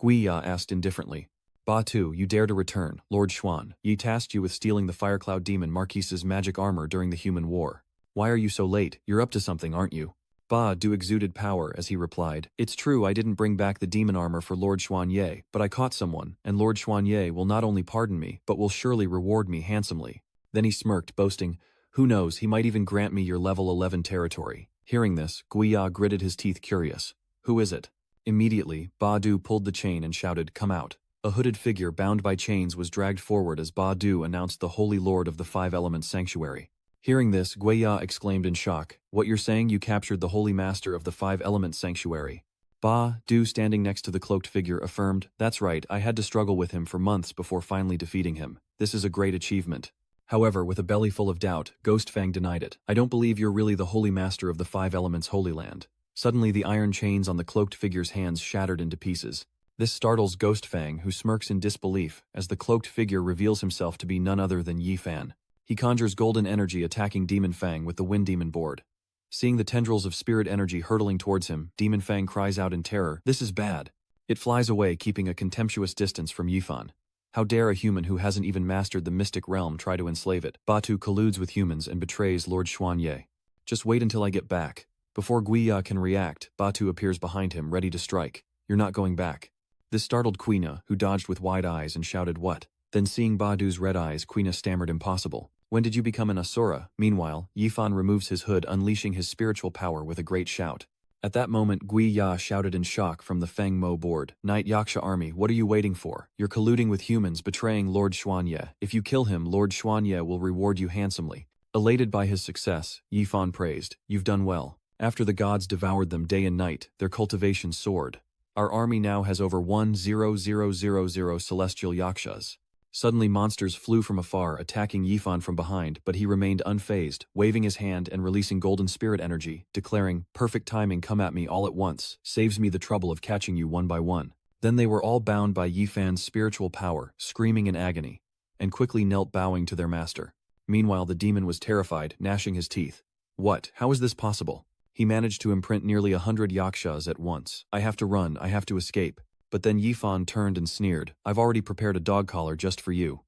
Guiya asked indifferently, "Batu, you dare to return, Lord Xuan. Ye tasked you with stealing the Firecloud Demon Marquise's magic armor during the human war. Why are you so late? You're up to something, aren't you?" Badu exuded power as he replied, "It's true I didn't bring back the demon armor for Lord Xuanye, but I caught someone, and Lord Xuanye will not only pardon me, but will surely reward me handsomely." Then he smirked, boasting, "Who knows, he might even grant me your level 11 territory." Hearing this, Guiya gritted his teeth curious. "Who is it?" Immediately, Badu pulled the chain and shouted, "Come out." A hooded figure bound by chains was dragged forward as Badu announced the Holy Lord of the 5 Elements Sanctuary. Hearing this, Guiya exclaimed in shock, "What, you're saying you captured the Holy Master of the 5 Elements Sanctuary?" Badu, standing next to the cloaked figure, affirmed, "That's right, I had to struggle with him for months before finally defeating him. This is a great achievement." However, with a belly full of doubt, Ghostfang denied it. "I don't believe you're really the Holy Master of the 5 Elements Holy Land." Suddenly the iron chains on the cloaked figure's hands shattered into pieces. This startles Ghostfang, who smirks in disbelief as the cloaked figure reveals himself to be none other than Yifan. He conjures golden energy attacking Demon Fang with the Wind Demon board. Seeing the tendrils of spirit energy hurtling towards him, Demon Fang cries out in terror, "This is bad." It flies away, keeping a contemptuous distance from Yifan. How dare a human who hasn't even mastered the mystic realm try to enslave it? Batu colludes with humans and betrays Lord Xuanye. "Just wait until I get back." Before Guiya can react, Batu appears behind him, ready to strike. "You're not going back." This startled Quenya, who dodged with wide eyes and shouted, "What?" Then seeing Badu's red eyes, Quenya stammered, "Impossible. When did you become an Asura?" Meanwhile, Yifan removes his hood, unleashing his spiritual power with a great shout. At that moment, Guiya shouted in shock from the Feng Mo board, "Knight Yaksha army, what are you waiting for? You're colluding with humans, betraying Lord Xuanye. If you kill him, Lord Xuanye will reward you handsomely." Elated by his success, Yifan praised, "You've done well. After the gods devoured them day and night, their cultivation soared. Our army now has over 1,000 celestial yakshas. Suddenly monsters flew from afar, attacking Yifan from behind, but he remained unfazed, waving his hand and releasing golden spirit energy, declaring, "Perfect timing, come at me all at once, saves me the trouble of catching you one by one." Then they were all bound by Yifan's spiritual power, screaming in agony, and quickly knelt bowing to their master. Meanwhile the demon was terrified, gnashing his teeth. What? How is this possible? He managed to imprint nearly 100 yakshas at once. I have to run, I have to escape. But then Yifan turned and sneered, "I've already prepared a dog collar just for you.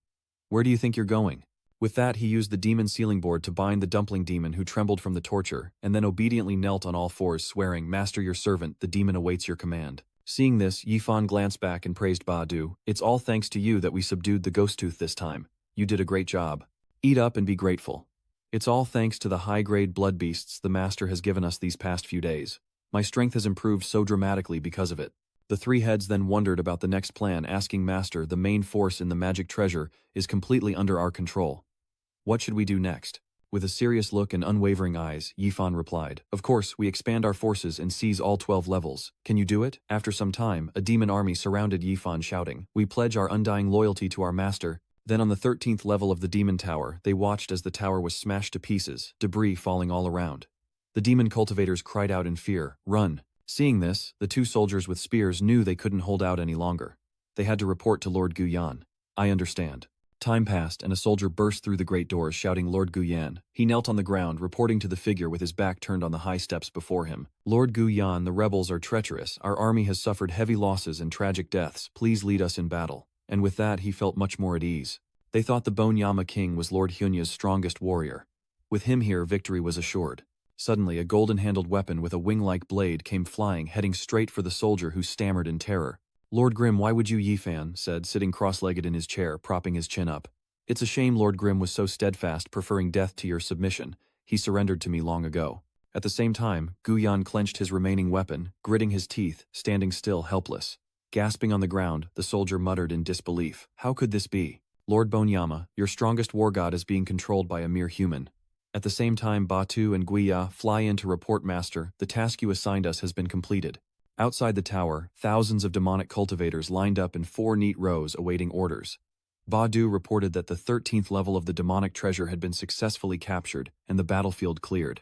Where do you think you're going?" With that he used the demon sealing board to bind the dumpling demon who trembled from the torture, and then obediently knelt on all fours swearing, "Master, your servant, the demon awaits your command." Seeing this, Yifan glanced back and praised Badu. "It's all thanks to you that we subdued the ghost tooth this time. You did a great job. Eat up and be grateful. It's all thanks to the high-grade blood beasts the master has given us these past few days. My strength has improved so dramatically because of it." The three heads then wondered about the next plan, asking Master, "The main force in the magic treasure is completely under our control. What should we do next?" With a serious look and unwavering eyes, Yifan replied, "Of course, we expand our forces and seize all 12 levels. Can you do it?" After some time, a demon army surrounded Yifan shouting, "We pledge our undying loyalty to our master." Then on the 13th level of the demon tower, they watched as the tower was smashed to pieces, debris falling all around. The demon cultivators cried out in fear, "Run!" Seeing this, the two soldiers with spears knew they couldn't hold out any longer. They had to report to Lord Guyan. "I understand." Time passed and a soldier burst through the great doors shouting, "Lord Guyan." He knelt on the ground, reporting to the figure with his back turned on the high steps before him. "Lord Guyan, the rebels are treacherous. Our army has suffered heavy losses and tragic deaths. Please lead us in battle." And with that he felt much more at ease. They thought the Bonyama king was Lord Hyunya's strongest warrior. With him here, victory was assured. Suddenly, a golden-handled weapon with a wing-like blade came flying, heading straight for the soldier who stammered in terror. "Lord Grim, why would you?" Yifan said, sitting cross-legged in his chair, propping his chin up. "It's a shame Lord Grim was so steadfast, preferring death to your submission. He surrendered to me long ago." At the same time, Guyan clenched his remaining weapon, gritting his teeth, standing still, helpless. Gasping on the ground, the soldier muttered in disbelief, "How could this be? Lord Bonyama, your strongest war god is being controlled by a mere human." At the same time, Batu and Guiya fly in to report, "Master, the task you assigned us has been completed." Outside the tower, thousands of demonic cultivators lined up in 4 neat rows awaiting orders. Badu reported that the 13th level of the demonic treasure had been successfully captured and the battlefield cleared.